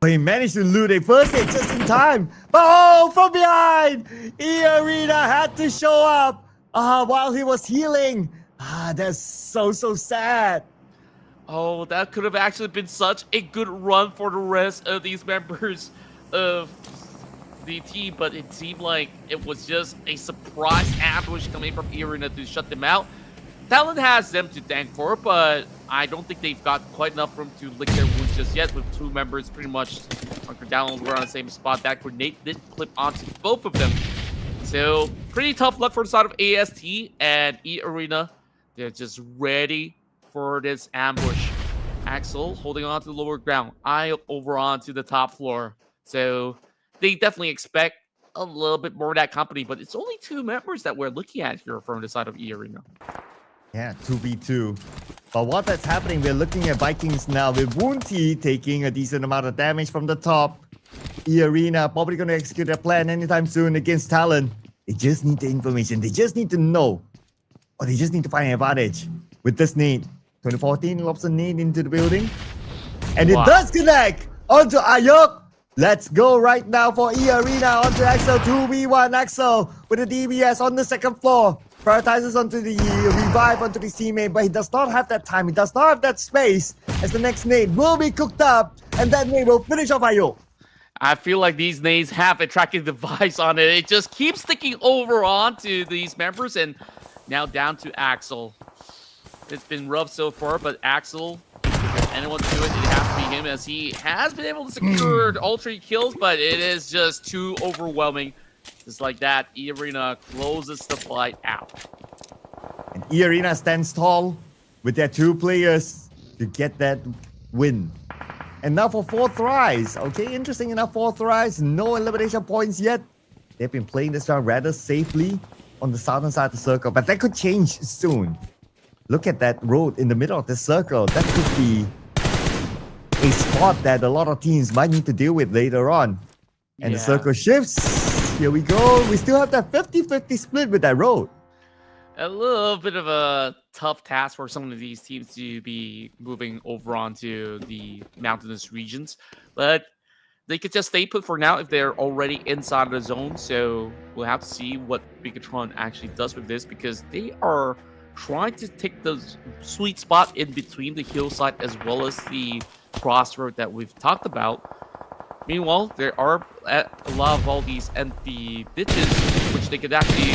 He managed to loot a first hit just in time. But oh, from behind! eArena had to show up while he was healing. That's so sad. Oh, that could have actually been such a good run for the rest of these members of the team, but it seemed like it was just a surprise ambush coming from eArena to shut them out. Talon has them to thank for, but I don't think they've got quite enough room to lick their wounds just yet, with 2 members pretty much hunkered down. We're on the same spot. That grenade did clip onto both of them. So, pretty tough luck for the side of AST and eArena. They're just ready for this ambush. Axel holding on to the lower ground. Eye over onto the top floor. So they definitely expect a little bit more of that company, but it's only 2 members that we're looking at here from the side of eArena. Yeah, 2v2. But what that's happening, we're looking at Vikings now with Woonty taking a decent amount of damage from the top. eArena probably going to execute their plan anytime soon against Talon. They just need the information. They just need to know. Or they just need to find an advantage with this nade. 2014 lobs a nade into the building. And it does connect onto Ayok. Let's go right now for eArena onto Axel. 2v1 Axel with a DBS on the second floor. Prioritizes onto the revive onto his teammate, but he does not have that time. He does not have that space as the next nade will be cooked up. And that nade will finish off Ayok. I feel like these nades have a tracking device on it. It just keeps sticking over onto these members, and now down to Axel. It's been rough so far, but Axel, if anyone to do it, it has to be him, as he has been able to secure all 3 kills, but it is just too overwhelming. Just like that, eArena closes the fight out. And eArena stands tall with their 2 players to get that win. And now for 4 Thrives. Okay, interesting enough, 4 Thrives. No elimination points yet. They've been playing this round rather safely on the southern side of the circle, but that could change soon. Look at that road in the middle of the circle. That could be a spot that a lot of teams might need to deal with later on. And the circle shifts. Here we go. We still have that 50-50 split with that road. A little bit of a tough task for some of these teams to be moving over onto the mountainous regions. But they could just stay put for now if they're already inside of the zone. So we'll have to see what Bigetron actually does with this, because they are trying to take the sweet spot in between the hillside as well as the crossroad that we've talked about. Meanwhile, there are a lot of all these empty ditches which they could actually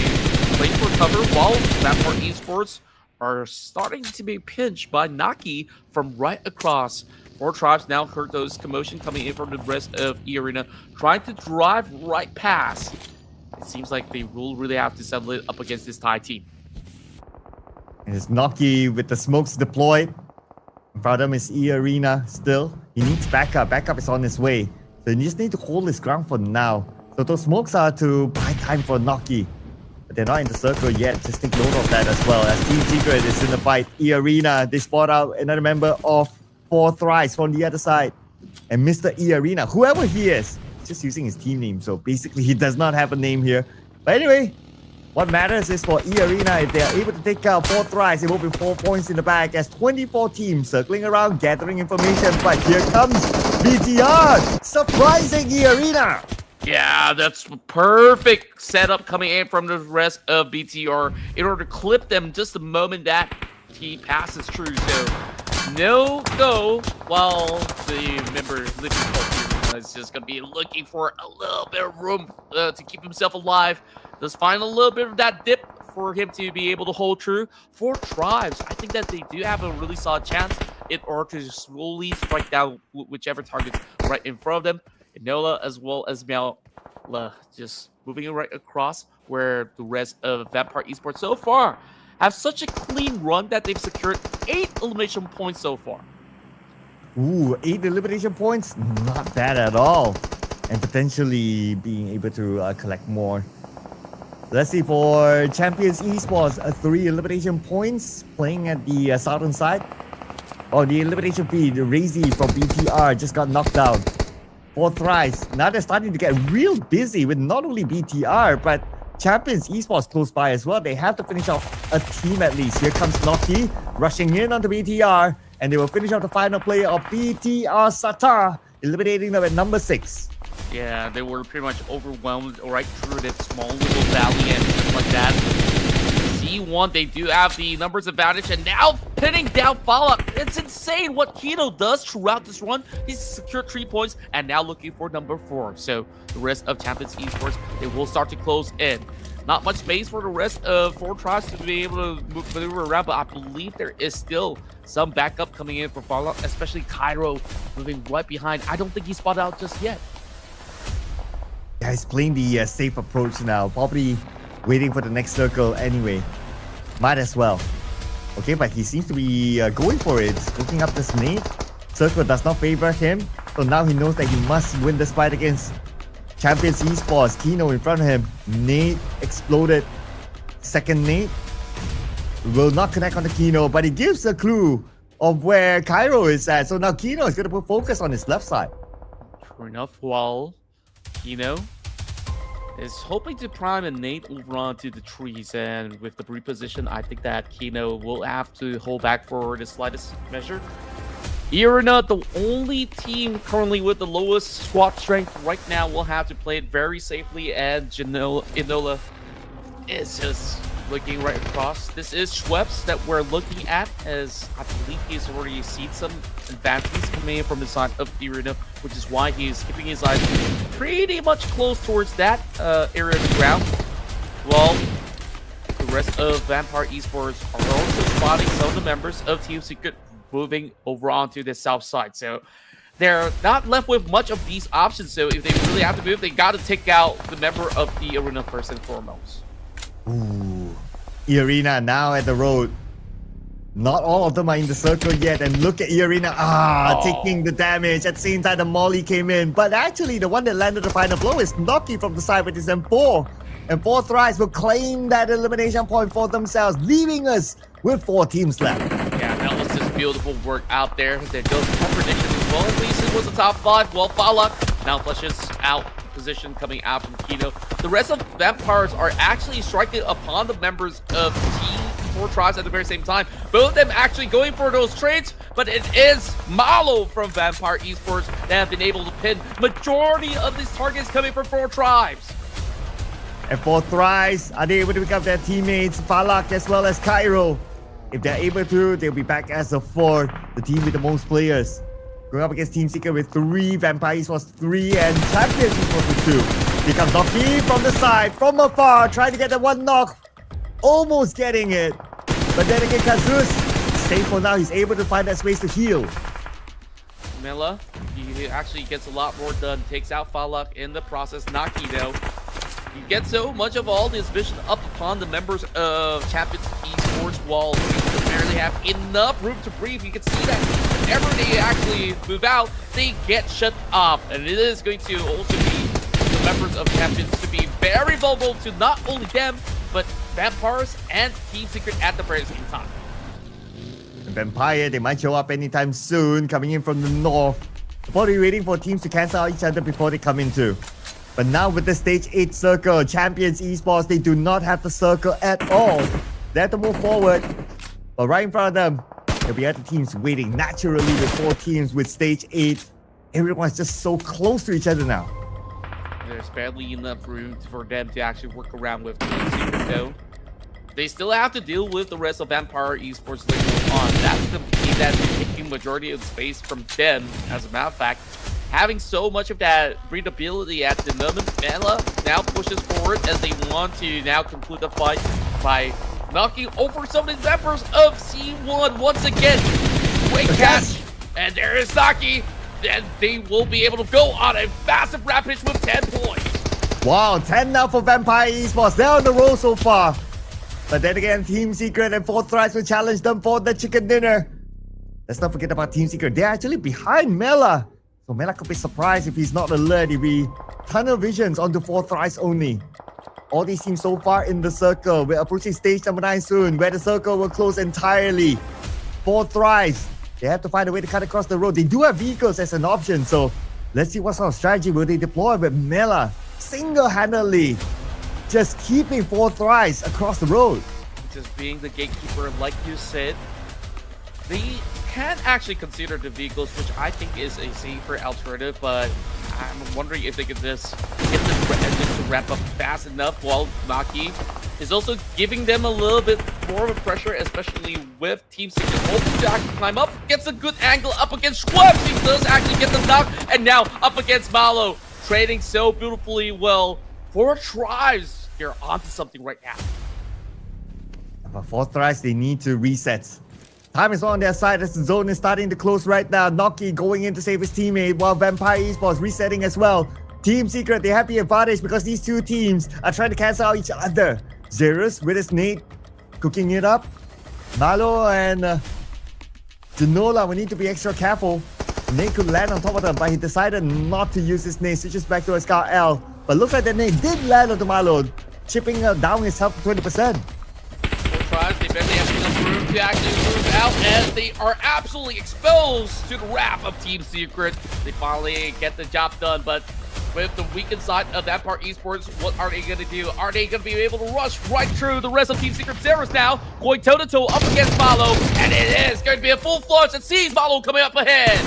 playing for cover while Vampire Esports are starting to be pinched by Naki from right across. Four Tribes now heard those commotion coming in from the rest of eArena, trying to drive right past. It seems like they will really have to settle it up against this Thai team. It's Naki with the smokes deployed. In front of him is eArena still. He needs backup. Backup is on his way. So he just need to hold his ground for now. So those smokes are to buy time for Naki. But they're not in the circle yet. Just take note of that as well. As Team Secret is in the fight. eArena, they spot out another member of 4 Thrives from the other side. And Mr. eArena, whoever he is, just using his team name. So basically he does not have a name here. But anyway, what matters is for eArena, if they are able to take out 4 Thrives, it will be 4 points in the bag as 24 teams circling around, gathering information. But here comes BTR, surprising eArena. Yeah, that's perfect setup coming in from the rest of BTR in order to clip them just the moment that he passes through. So no go while the member living is just going to be looking for a little bit of room to keep himself alive. Just find a little bit of that dip for him to be able to hold true. For Tribes, I think that they do have a really solid chance in order to slowly strike down whichever targets right in front of them. Enola as well as Miaola just moving right across, where the rest of Vampire Esports so far have such a clean run that they've secured 8 elimination points so far. Ooh, 8 elimination points? Not bad at all. And potentially being able to collect more. Let's see for Champions Esports, 3 elimination points playing at the southern side. Oh, the elimination feed, Razy from BTR just got knocked down. 4 Thrives. Now they're starting to get real busy with not only BTR, but Champions Esports close by as well. They have to finish off a team at least. Here comes Noki rushing in onto BTR, and they will finish off the final player of BTR Sata, eliminating them at number 6. Yeah, they were pretty much overwhelmed right through that small little valley and just like that. C1, they do have the numbers advantage, and now pinning down Fallout. It's insane what Kino does throughout this run. He's secured 3 points and now looking for number 4. So the rest of Champions Esports, they will start to close in. Not much space for the rest of 4 Tribes to be able to maneuver around, but I believe there is still some backup coming in for Fallout, especially Cairo moving right behind. I don't think he's spotted out just yet. Yeah, he's playing the safe approach now. Probably waiting for the next circle anyway. Might as well. Okay, but he seems to be going for it. Looking up this nade. Circle does not favor him. So now he knows that he must win this fight against Champions Esports. Kino in front of him. Nade exploded. Second nade. Will not connect on the Kino, but he gives a clue of where Cairo is at. So now Kino is going to put focus on his left side. True enough, while Kino is hoping to prime a nade over onto the trees, and with the reposition, I think that Kino will have to hold back for the slightest measure. eArena, the only team currently with the lowest squad strength right now, will have to play it very safely, and Enola is just looking right across. This is Schweppes that we're looking at, as I believe he's already seen some advances coming in from the side of eArena, which is why he's keeping his eyes pretty much close towards that area of the ground. Well, the rest of Vampire Esports are also spotting some of the members of Team Secret moving over onto the south side. So they're not left with much of these options. So if they really have to move, they got to take out the member of the arena first and foremost. Ooh, eArena now at the road. Not all of them are in the circle yet, and look at eArena, taking the damage. At the same time, the Molly came in, but actually the one that landed the final blow is Noki from the side with his M4. And 4 Thrives will claim that elimination point for themselves, leaving us with 4 teams left. Yeah, that was just beautiful work out there. There goes the prediction as well. At least it was a top 5. Well, Fallout now flushes out position coming out from Kino. The rest of Vampires are actually striking upon the members of Team 4 Tribes at the very same time. Both of them actually going for those trades, but it is Malo from Vampire Esports that have been able to pin majority of these targets coming from 4 Tribes. And 4 Thrives, are they able to pick up their teammates, Falak as well as Cairo? If they're able to, they'll be back as a 4, the team with the most players. Going up against Team Secret with 3, Vampire Esports 3, and Champions Esports with 2. Here comes Doki from the side, from afar, trying to get the one knock. almost getting it. But then again, Kazus, safe for now. He's able to find that space to heal. Mela, he actually gets a lot more done. Takes out Falak in the process. Naki, though, he gets so much of all this vision up upon the members of Champions Esports while they barely have enough room to breathe. You can see that whenever they actually move out, they get shut off. And it is going to also be the members of Champions to be very vulnerable to not only them, but Vampires and Team Secret at the very same time. Vampire, they might show up anytime soon, coming in from the north. Probably waiting for teams to cancel out each other before they come in too. But now with the Stage 8 circle, Champions Esports, they do not have the circle at all. They have to move forward. But right in front of them, there'll be other teams waiting. Naturally, with 4 teams with Stage 8, everyone's just so close to each other now. There's barely enough room for them to actually work around with Team Secret, though. They still have to deal with the rest of Vampire Esports later on. That's the team that's taking majority of the space from them, as a matter of fact. Having so much of that breathability at the moment, Mela now pushes forward as they want to now conclude the fight by knocking over some of the members of C1 once again. Great catch, and there is Naki. Then they will be able to go on a massive rampage with 10 points. Wow, 10 now for Vampire Esports. They're on the roll so far. But then again, Team Secret and 4 Thrives will challenge them for the chicken dinner. Let's not forget about Team Secret. They're actually behind Mela. So Mela could be surprised if he's not alert, if he tunnel visions onto 4 Thrives only. All these teams so far in the circle. We're approaching stage number 9 soon, where the circle will close entirely. 4 Thrives, they have to find a way to cut across the road. They do have vehicles as an option, so let's see what sort of strategy will they deploy with Mela single-handedly just keeping 4 Thrives across the road. Just being the gatekeeper, like you said, they can actually consider the vehicles, which I think is a safer alternative, but I'm wondering if they could just get the engines to wrap up fast enough while Naki is also giving them a little bit more of a pressure, especially with Team Secret hoping to actually climb up. Gets a good angle up against Schwebs. He does actually get the knock, and now up against Malo. Trading so beautifully well. 4 Thrives, they're onto something right now. But 4 Thrives, they need to reset. Time is on their side as the zone is starting to close right now. Noki going in to save his teammate while Vampire Esports resetting as well. Team Secret, they have the advantage because these 2 teams are trying to cancel out each other. Zerus with his nade, cooking it up. Malo and Genola will need to be extra careful. Nade could land on top of them, but he decided not to use his nade. Switches back to a Scar L. But looks like the nade did land onto Malo, chipping down his health to 20%. They barely have enough room to actually move out as they are absolutely exposed to the wrath of Team Secret. They finally get the job done, but with the weakened side of Vampire Esports, what are they going to do? Are they going to be able to rush right through the rest of Team Secret? Zerus now going toe-to-toe up against Malo, and it is going to be a full flush that sees Malo coming up ahead.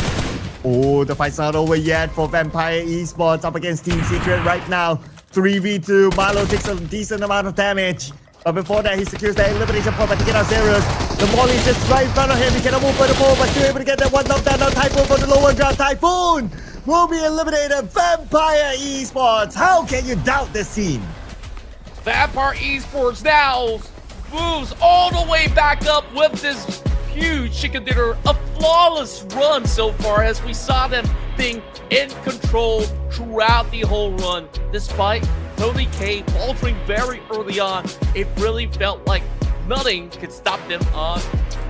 Oh, the fight's not over yet for Vampire Esports up against Team Secret right now. 3v2, Malo takes a decent amount of damage. But before that, he secures the elimination point by taking out Zerus. The Molly is just right in front of him. He cannot move further forward, but still able to get that one knockdown. Now Typhoon for the lower ground. Typhoon will be eliminated. Vampire Esports. How can you doubt this team? Vampire Esports now moves all the way back up with this huge chicken dinner. A flawless run so far as we saw them being in control throughout the whole run. Despite Tony K faltering very early on, it really felt like nothing could stop them on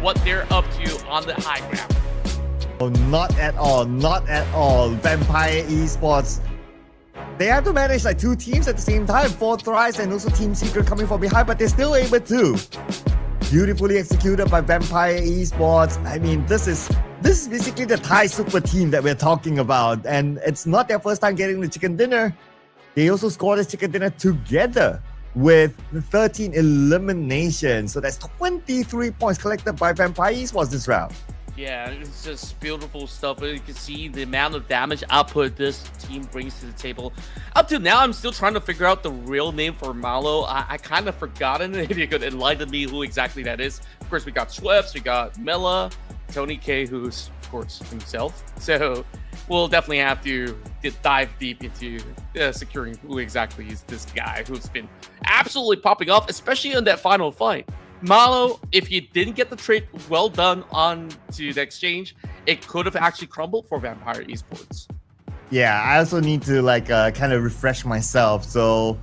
what they're up to on the high ground. Oh, not at all. Not at all. Vampire Esports, they have to manage like 2 teams at the same time. 4 Thrives and also Team Secret coming from behind, but they're still able to. Beautifully executed by Vampire Esports. I mean, this is basically the Thai super team that we're talking about, and it's not their first time getting the chicken dinner. They also scored this chicken dinner together with 13 eliminations. So that's 23 points collected by Vampire Esports this round. Yeah, it's just beautiful stuff. You can see the amount of damage output this team brings to the table. Up to now, I'm still trying to figure out the real name for Malo. I kind of forgotten. If you could enlighten me who exactly that is. Of course, we got Schweppes, we got Mela, Tony K, who's, of course, himself. So we'll definitely have to dive deep into securing who exactly is this guy who's been absolutely popping off, especially in that final fight. Malo, if he didn't get the trade well done on to the exchange, it could have actually crumbled for Vampire Esports. Yeah, I also need to kind of refresh myself. So,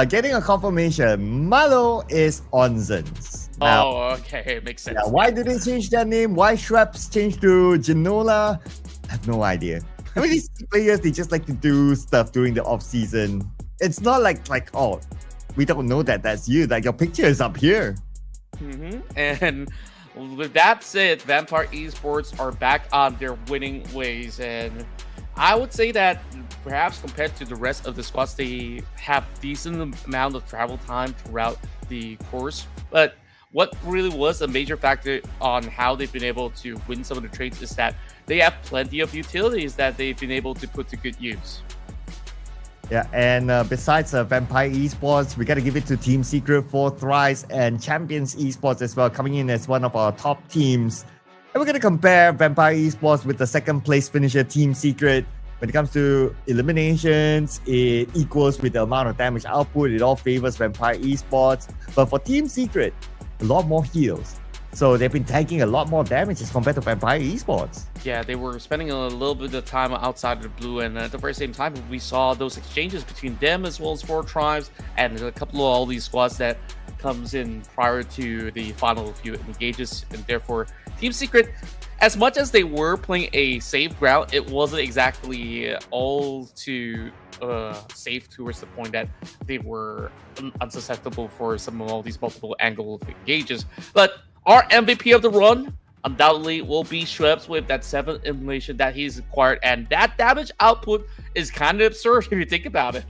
getting a confirmation, Malo is Onzens. Now, Oh, okay, it makes sense. yeah, why did they change their name? Why Schweppes changed to Genola? I have no idea. I mean, these players, they just like to do stuff during the off season. It's not like oh, we don't know that that's you. Like your picture is up here. And with that said, Vampire Esports are back on their winning ways, and I would say that perhaps compared to the rest of the squads, they have decent amount of travel time throughout the course. But what really was a major factor on how they've been able to win some of the trades is that they have plenty of utilities that they've been able to put to good use. Yeah, and besides Vampire Esports, we got to give it to Team Secret for Thrives and Champions Esports as well, coming in as one of our top teams. And we're going to compare Vampire Esports with the second place finisher Team Secret. When it comes to eliminations, it equals with the amount of damage output. It all favors Vampire Esports. But for Team Secret, a lot more heals. So they've been taking a lot more damage as compared to Vampire Esports. Yeah, they were spending a little bit of time outside of the blue, and at the very same time, we saw those exchanges between them as well as four tribes and a couple of all these squads that comes in prior to the final few engages, and therefore Team Secret, as much as they were playing a safe ground, it wasn't exactly all too safe towards the point that they were unsusceptible for some of all these multiple angle engages. But our MVP of the run undoubtedly will be Schweppes with that 7th elimination that he's acquired, and that damage output is kind of absurd if you think about it.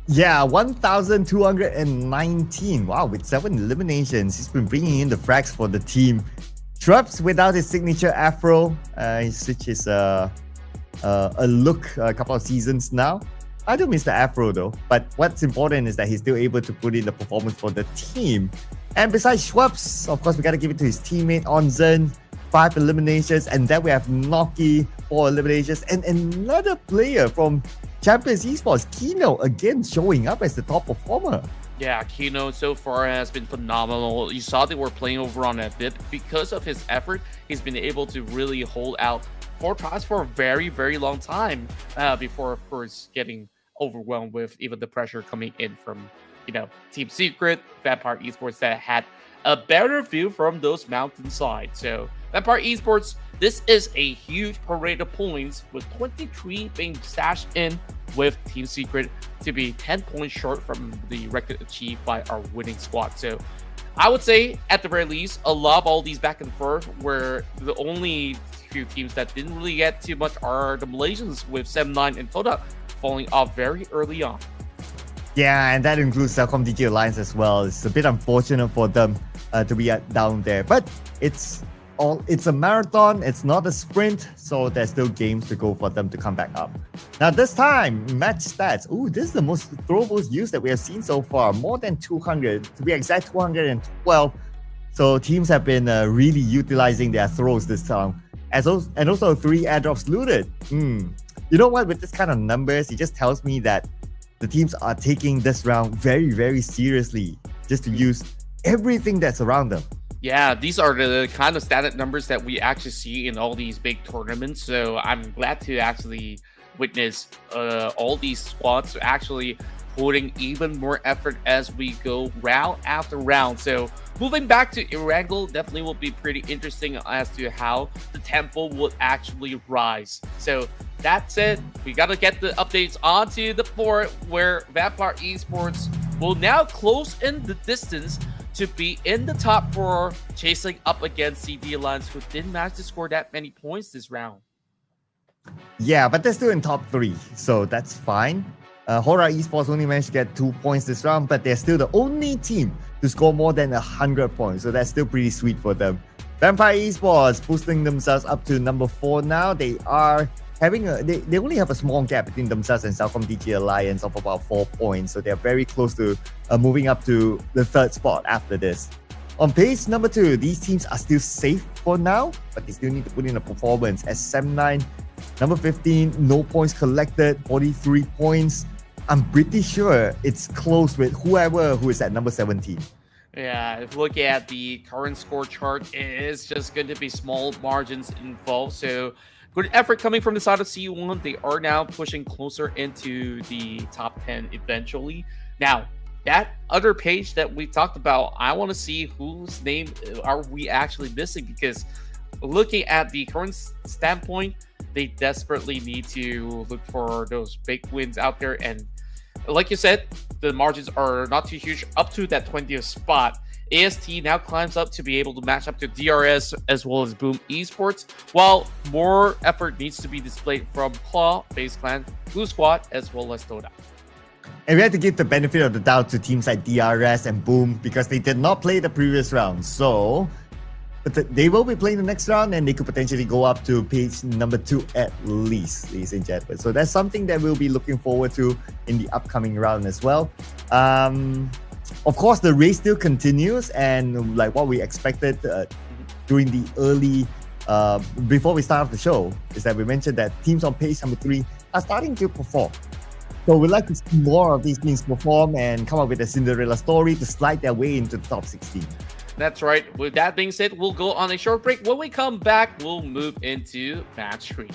Yeah, 1,219. Wow, with 7 eliminations, he's been bringing in the frags for the team. Schweppes without his signature afro, he switched his look a couple of seasons now. I do miss the afro though, but what's important is that he's still able to put in the performance for the team. And besides Schweppes, of course, we got to give it to his teammate Onzen, 5 eliminations, and then we have Noki, 4 eliminations, and another player from Champions Esports, Kino, again showing up as the top performer. Yeah, Kino so far has been phenomenal. You saw they were playing over on that bit. Because of his effort, he's been able to really hold out 4 tries for a very, very long time before, of course, getting overwhelmed with even the pressure coming in from, Team Secret, Vampire Esports that had a better view from those mountainside. So Vampire Esports, this is a huge parade of points with 23 being stashed in with Team Secret to be 10 points short from the record achieved by our winning squad. So I would say at the very least, a lot of all these back and forth where the only few teams that didn't really get too much are the Malaysians with 7-9 and Todak falling off very early on. Yeah, and that includes CelcomDigi Alliance as well. It's a bit unfortunate for them to be down there, but it's a marathon, it's not a sprint, so there's still games to go for them to come back up. Now this time, match stats. Ooh, this is the most throwables used that we have seen so far, more than 200, to be exact 212. So teams have been really utilizing their throws this time. And also 3 airdrops looted. You know what, with this kind of numbers, it just tells me that the teams are taking this round very, very seriously, just to use everything that's around them. Yeah, these are the kind of static numbers that we actually see in all these big tournaments. So I'm glad to actually witness all these squads actually putting even more effort as we go round after round. So moving back to Erangel definitely will be pretty interesting as to how the tempo would actually rise. So that said, we got to get the updates onto the board where Vampire Esports will now close in the distance to be in the top 4, chasing up against CD Alliance, who didn't manage to score that many points this round. Yeah, but they're still in top 3, so that's fine. HORAA Esports only managed to get 2 points this round, but they're still the only team to score more than 100 points, so that's still pretty sweet for them. Vampire Esports boosting themselves up to number 4 now. They are having they only have a small gap between themselves and CelcomDigi Alliance of about 4 points, so they're very close to moving up to the 3rd spot after this. On page number 2, these teams are still safe for now, but they still need to put in a performance as 7-9 Number 15, no points collected, 43 points. I'm pretty sure it's close with whoever who is at number 17. Yeah, if you look at the current score chart, it is just going to be small margins involved. So good effort coming from the side of C1. They are now pushing closer into the top 10 eventually. Now, that other page that we talked about, I want to see whose name are we actually missing, because looking at the current standpoint, they desperately need to look for those big wins out there. And like you said, the margins are not too huge up to that 20th spot. AST now climbs up to be able to match up to DRS as well as VOIN Esports, while more effort needs to be displayed from Claw, FaZe Clan, Blue Squad, as well as Todak. And we had to give the benefit of the doubt to teams like DRS and VOIN because they did not play the previous round. So but they will be playing the next round, and they could potentially go up to page number 2 at least, ladies and gentlemen. So that's something that we'll be looking forward to in the upcoming round as well. Of course, the race still continues, and like what we expected during the early, before we start off the show, is that we mentioned that teams on page number 3 are starting to perform. So we'd like to see more of these teams perform and come up with a Cinderella story to slide their way into the top 16. That's right. With that being said, we'll go on a short break. When we come back, we'll move into match 3.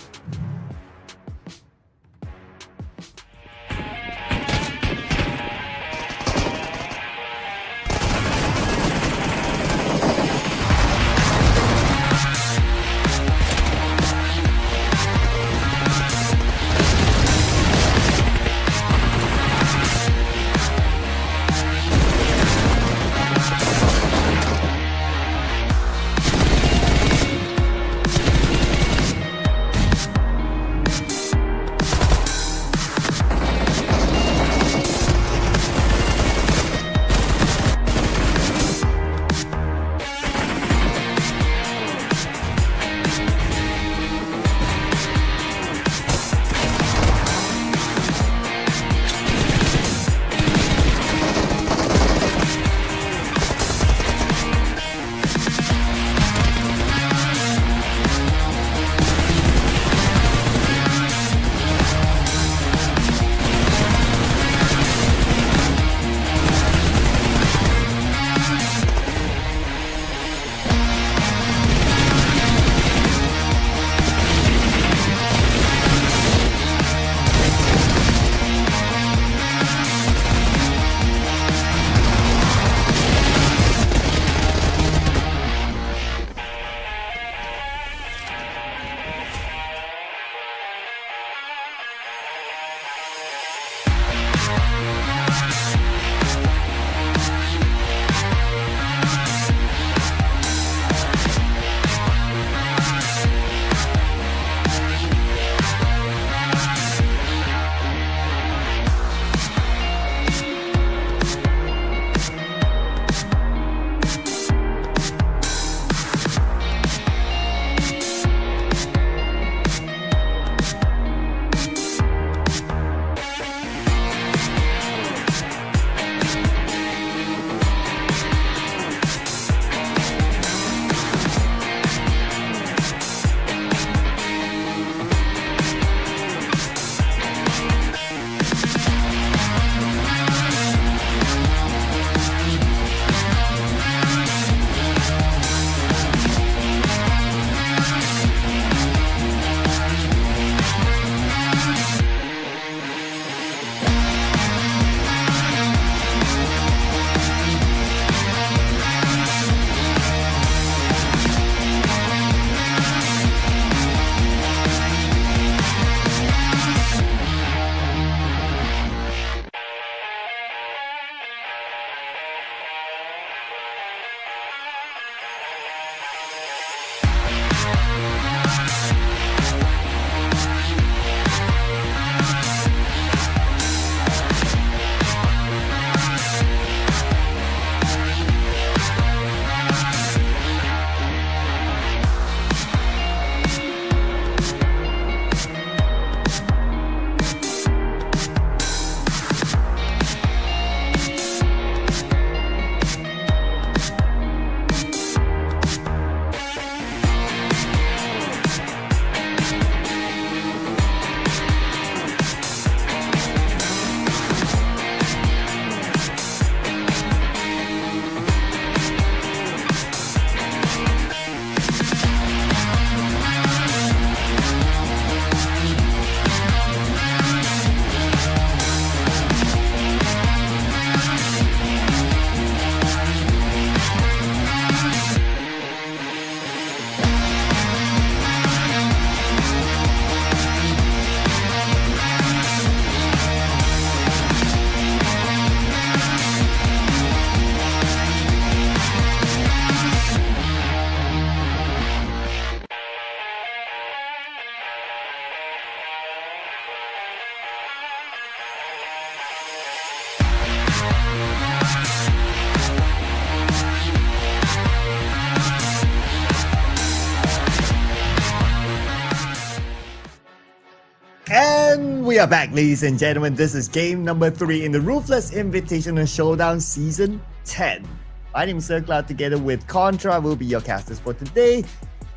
We are back, ladies and gentlemen. This is game number 3 in the Ruthless Invitational Showdown Season 10. My name is CelcomDigi. Together with Contra, will be your casters for today.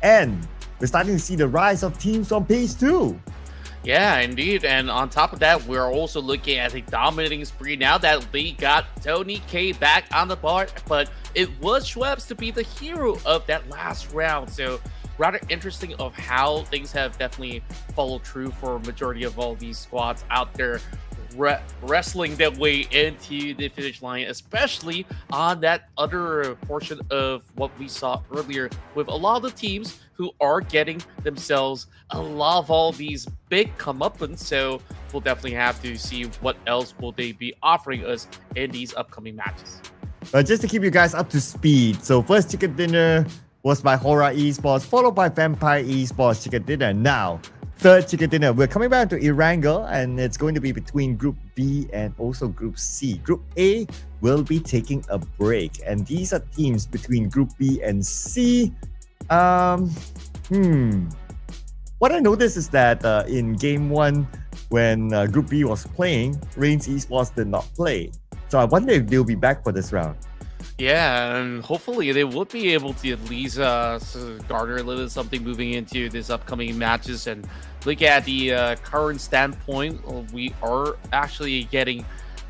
And we're starting to see the rise of teams from Phase 2. Yeah, indeed. And on top of that, we're also looking at a dominating spree now that we got Tony K back on the board. But it was Schweppes to be the hero of that last round. So rather interesting of how things have definitely followed through for a majority of all these squads out there wrestling their way into the finish line, especially on that other portion of what we saw earlier with a lot of the teams who are getting themselves a lot of all these big comeuppance. So we'll definitely have to see what else will they be offering us in these upcoming matches. Just to keep you guys up to speed, so first chicken dinner was by HORAA Esports, followed by Vampire Esports chicken dinner. Now, third chicken dinner, we're coming back to Erangel, and it's going to be between Group B and also Group C. Group A will be taking a break, and these are teams between Group B and C. What I noticed is that in Game 1, when Group B was playing, REINCE Esports did not play. So I wonder if they'll be back for this round. Yeah, and hopefully they would be able to at least garner a little something moving into this upcoming matches. And look at the current standpoint, we are actually getting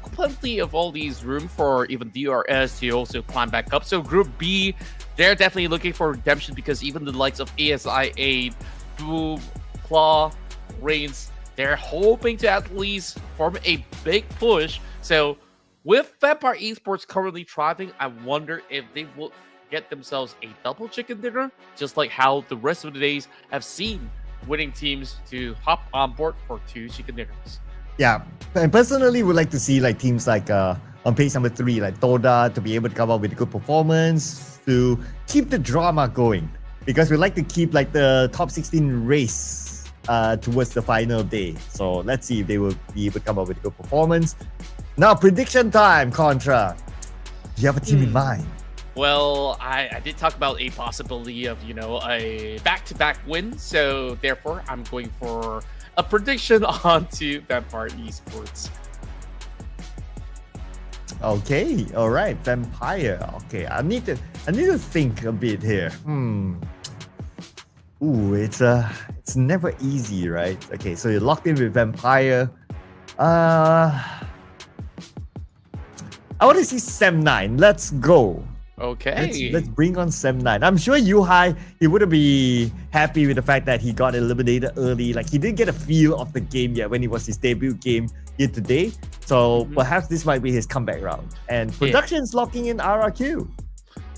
plenty of all these room for even DRS to also climb back up. So Group B, they're definitely looking for redemption because even the likes of ASI8, Boom, Claw, REINCE, they're hoping to at least form a big push. So with Vampire Esports currently thriving, I wonder if they will get themselves a double chicken dinner, just like how the rest of the days have seen winning teams to hop on board for 2 chicken dinners. Yeah, and personally, would like to see like teams like on page number 3, like Todak, to be able to come up with a good performance to keep the drama going, because we like to keep like the top 16 race towards the final day. So let's see if they will be able to come up with a good performance. Now, prediction time, Contra. Do you have a team in mind? Well, I did talk about a possibility of, a back-to-back win. So, therefore, I'm going for a prediction onto Vampire Esports. Okay, all right, Vampire. Okay, I need to think a bit here. Ooh, it's never easy, right? Okay, so you're locked in with Vampire. I want to see Sem9. Let's go. Okay. Let's bring on Sem9. I'm sure Yuhai, he wouldn't be happy with the fact that he got eliminated early. Like, he didn't get a feel of the game yet when it was his debut game here today. So perhaps this might be his comeback round. And production's locking in RRQ.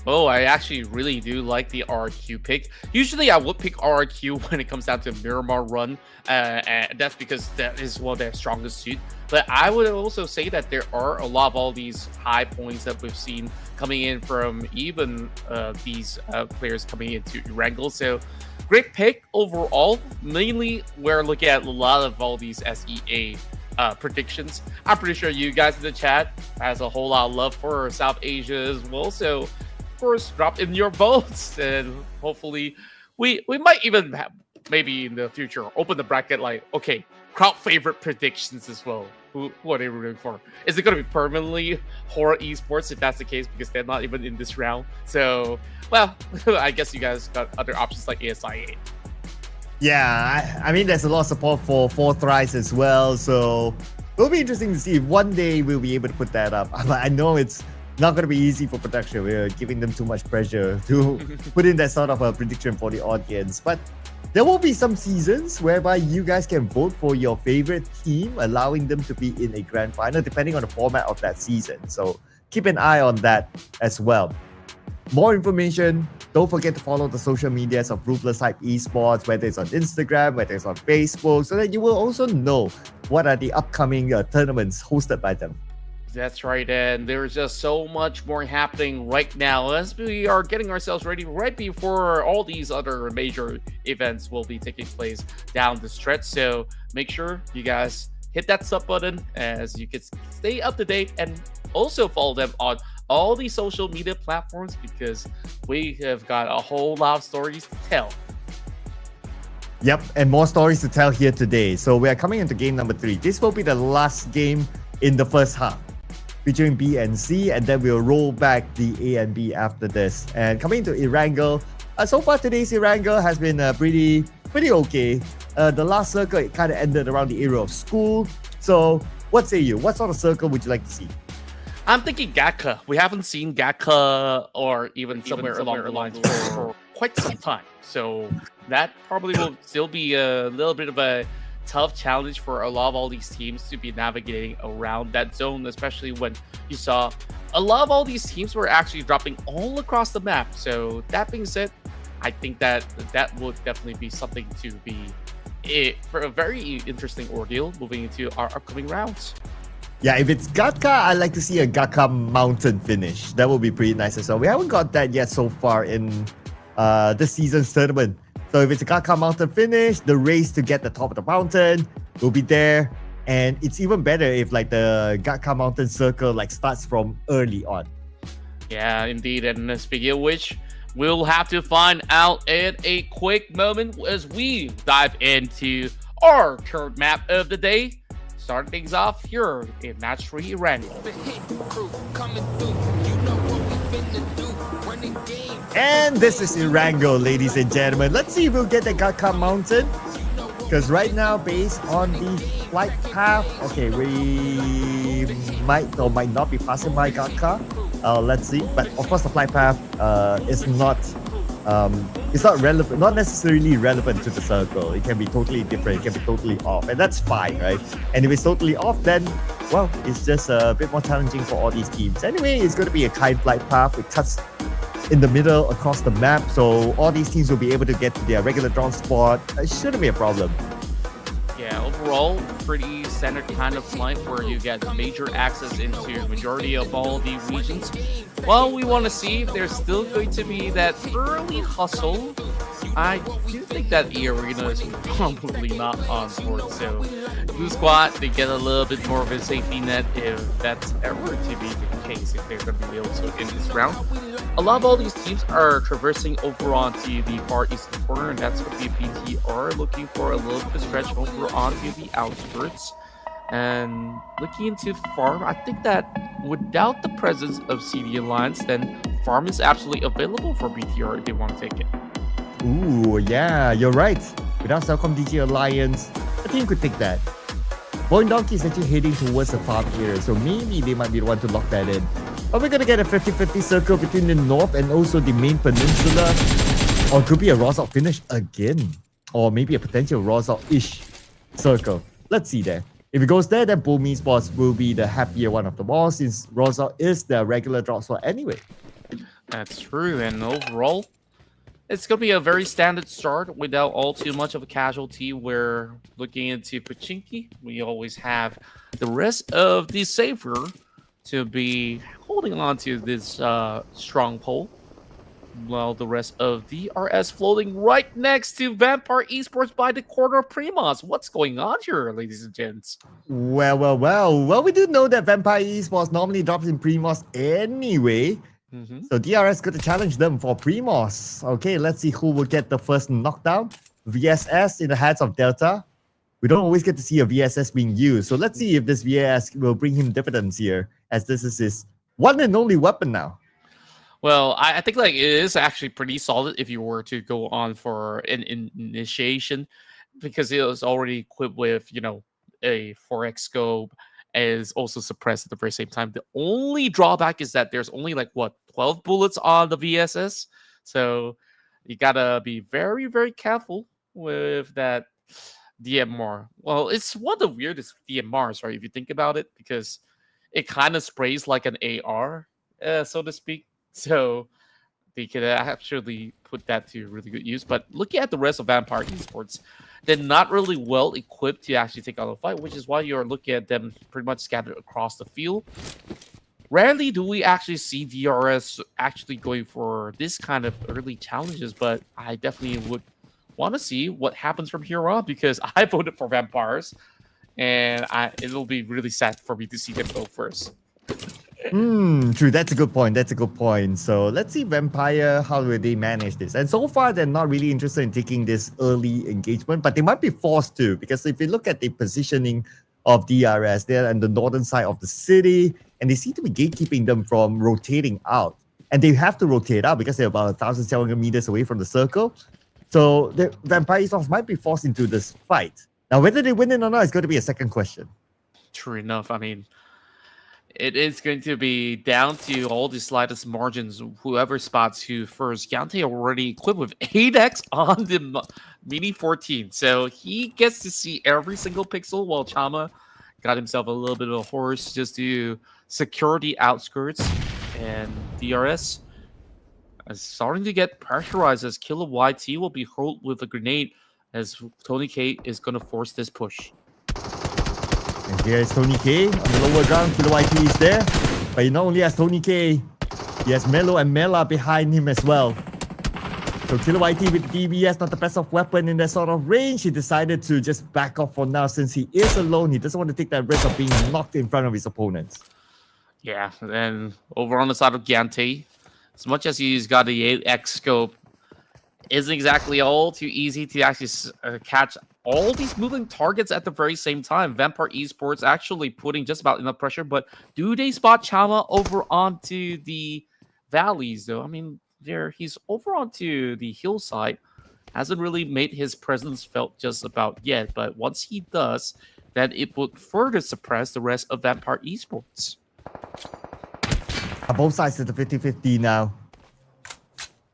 Oh, I actually really do like the RRQ pick. Usually I would pick RRQ when it comes down to Miramar run, and that's because that is one of their strongest suit. But I would also say that there are a lot of all these high points that we've seen coming in from even these players coming into Erangel. So great pick overall. Mainly we're looking at a lot of all these SEA predictions. I'm pretty sure you guys in the chat has a whole lot of love for South Asia as well. So of course, drop in your votes, and hopefully we might even have, maybe in the future, open the bracket like, okay, crowd favorite predictions as well. Who are they rooting for? Is it going to be permanently HORAA Esports if that's the case, because they're not even in this round? So, well, I guess you guys got other options like ASI8. Yeah, I mean, there's a lot of support for Thrives as well, so it'll be interesting to see if one day we'll be able to put that up. But I know it's not going to be easy for production. We're giving them too much pressure to put in that sort of a prediction for the audience. But there will be some seasons whereby you guys can vote for your favorite team, allowing them to be in a grand final, depending on the format of that season. So keep an eye on that as well. More information, don't forget to follow the social medias of Ruthless Esports, whether it's on Instagram, whether it's on Facebook, so that you will also know what are the upcoming tournaments hosted by them. That's right, and there's just so much more happening right now as we are getting ourselves ready right before all these other major events will be taking place down the stretch. So make sure you guys hit that sub button as you can stay up to date, and also follow them on all these social media platforms because we have got a whole lot of stories to tell. Yep, and more stories to tell here today. So we are coming into game number 3. This will be the last game in the first half, featuring B and C, and then we'll roll back the A and B after this. And coming into Erangel, so far today's Erangel has been pretty okay. The last circle, it kind of ended around the area of school. So what say you? What sort of circle would you like to see? I'm thinking Gatka. We haven't seen Gatka or even somewhere along the lines for quite some time. So that probably will still be a little bit of a tough challenge for a lot of all these teams to be navigating around that zone, especially when you saw a lot of all these teams were actually dropping all across the map. So that being said, I think that would definitely be something to be for a very interesting ordeal moving into our upcoming rounds. Yeah, if it's Gatka, I'd like to see a Gatka mountain finish. That would be pretty nice as well. We haven't got that yet so far in this season's tournament. So if it's a Gatka mountain finish, the race to get the top of the mountain will be there. And it's even better if like the Gatka mountain circle like starts from early on. Yeah, indeed. And speaking of which, we'll have to find out in a quick moment as we dive into our third map of the day. Starting things off here in match 3 Erangel. And this is Erangel, ladies and gentlemen. Let's see if we'll get the Gatka mountain. Because right now, based on the flight path, okay, we might or might not be passing by Gatka. Let's see. But of course, the flight path is not relevant, not necessarily relevant to the circle. It can be totally different. It can be totally off, and that's fine, right? And if it's totally off, then well, it's just a bit more challenging for all these teams. Anyway, it's going to be a kind flight path. It cuts in the middle across the map, so all these teams will be able to get to their regular drawn spot. It shouldn't be a problem. Yeah, overall, pretty standard kind of flight where you get major access into majority of all the regions. Well, we want to see if there's still going to be that early hustle. I do think that eArena is probably not on board, so Blue Squad, they get a little bit more of a safety net if that's ever to be the case, if they're going to be able to in this round. A lot of all these teams are traversing over onto the far eastern corner, and that's going to be BTR looking for a little bit of stretch over onto the outskirts. And looking into farm, I think that without the presence of CD Alliance, then farm is absolutely available for BTR if they want to take it. Ooh, yeah, you're right. Without CelcomDigi Alliance, a team could take that. VOIN Donkey is actually heading towards the farm area, so maybe they might be the one to lock that in. Are we going to get a 50-50 circle between the north and also the main peninsula? Or could be a Rozok finish again? Or maybe a potential Rozok-ish circle. Let's see there. If it goes there, then VOIN Esports will be the happier one of them all, since Rozok is the regular drop spot anyway. That's true, and overall, it's going to be a very standard start without all too much of a casualty. We're looking into Pachinki. We always have the rest of the Savior to be holding on to this stronghold, while the rest of DRS floating right next to Vampire Esports by the corner of Primos. What's going on here, ladies and gents? Well, we do know that Vampire Esports normally drops in Primos anyway. So DRS got to challenge them for Primos. Okay, let's see who will get the first knockdown. VSS in the hands of Delta. We don't always get to see a VSS being used. So let's see if this VSS will bring him dividends here, as this is his one and only weapon now. Well, I think like it is actually pretty solid if you were to go on for an initiation, because it was already equipped with, you know, a 4x scope, is also suppressed at the very same time. The only drawback is that there's only like 12 bullets on the VSS, so you gotta be very, very careful with that DMR. Well, it's one of the weirdest DMRs, right, if you think about it, because it kind of sprays like an AR, so to speak. So they could actually put that to really good use. But looking at the rest of Vampire Esports, they're not really well equipped to actually take on a fight, which is why you're looking at them pretty much scattered across the field. Rarely do we actually see DRS actually going for this kind of early challenges, but I definitely would want to see what happens from here on, because I voted for Vampires, and it'll be really sad for me to see them go first. True. That's a good point. That's a good point. So let's see Vampire, how will they manage this? And so far, they're not really interested in taking this early engagement, but they might be forced to, because if you look at the positioning of DRS, they're on the northern side of the city, and they seem to be gatekeeping them from rotating out. And they have to rotate out because they're about 1,700 meters away from the circle. So the Vampire Esports might be forced into this fight. Now, whether they win it or not is going to be a second question. True enough. I mean, it is going to be down to all the slightest margins. Whoever spots who first. Yante already equipped with 8x on the Mini 14. So he gets to see every single pixel, while Chama got himself a little bit of a horse just to secure the outskirts. And DRS is starting to get pressurized as Killer YT will be hurled with a grenade as Tony K is going to force this push. And here's Tony K on the lower ground. Killer YT is there. But he not only has Tony K, he has Melo and Mela behind him as well. So Killer YT with the DBS, not the best of weapon in that sort of range. He decided to just back off for now since he is alone. He doesn't want to take that risk of being knocked in front of his opponents. Yeah, and over on the side of Gante, as much as he's got the 8x scope, isn't exactly all too easy to actually catch all these moving targets at the very same time. Vampire Esports actually putting just about enough pressure, but do they spot Chama over onto the valleys, though? I mean, he's over onto the hillside. Hasn't really made his presence felt just about yet, but once he does, then it would further suppress the rest of Vampire Esports. Both sides at the 50-50 now.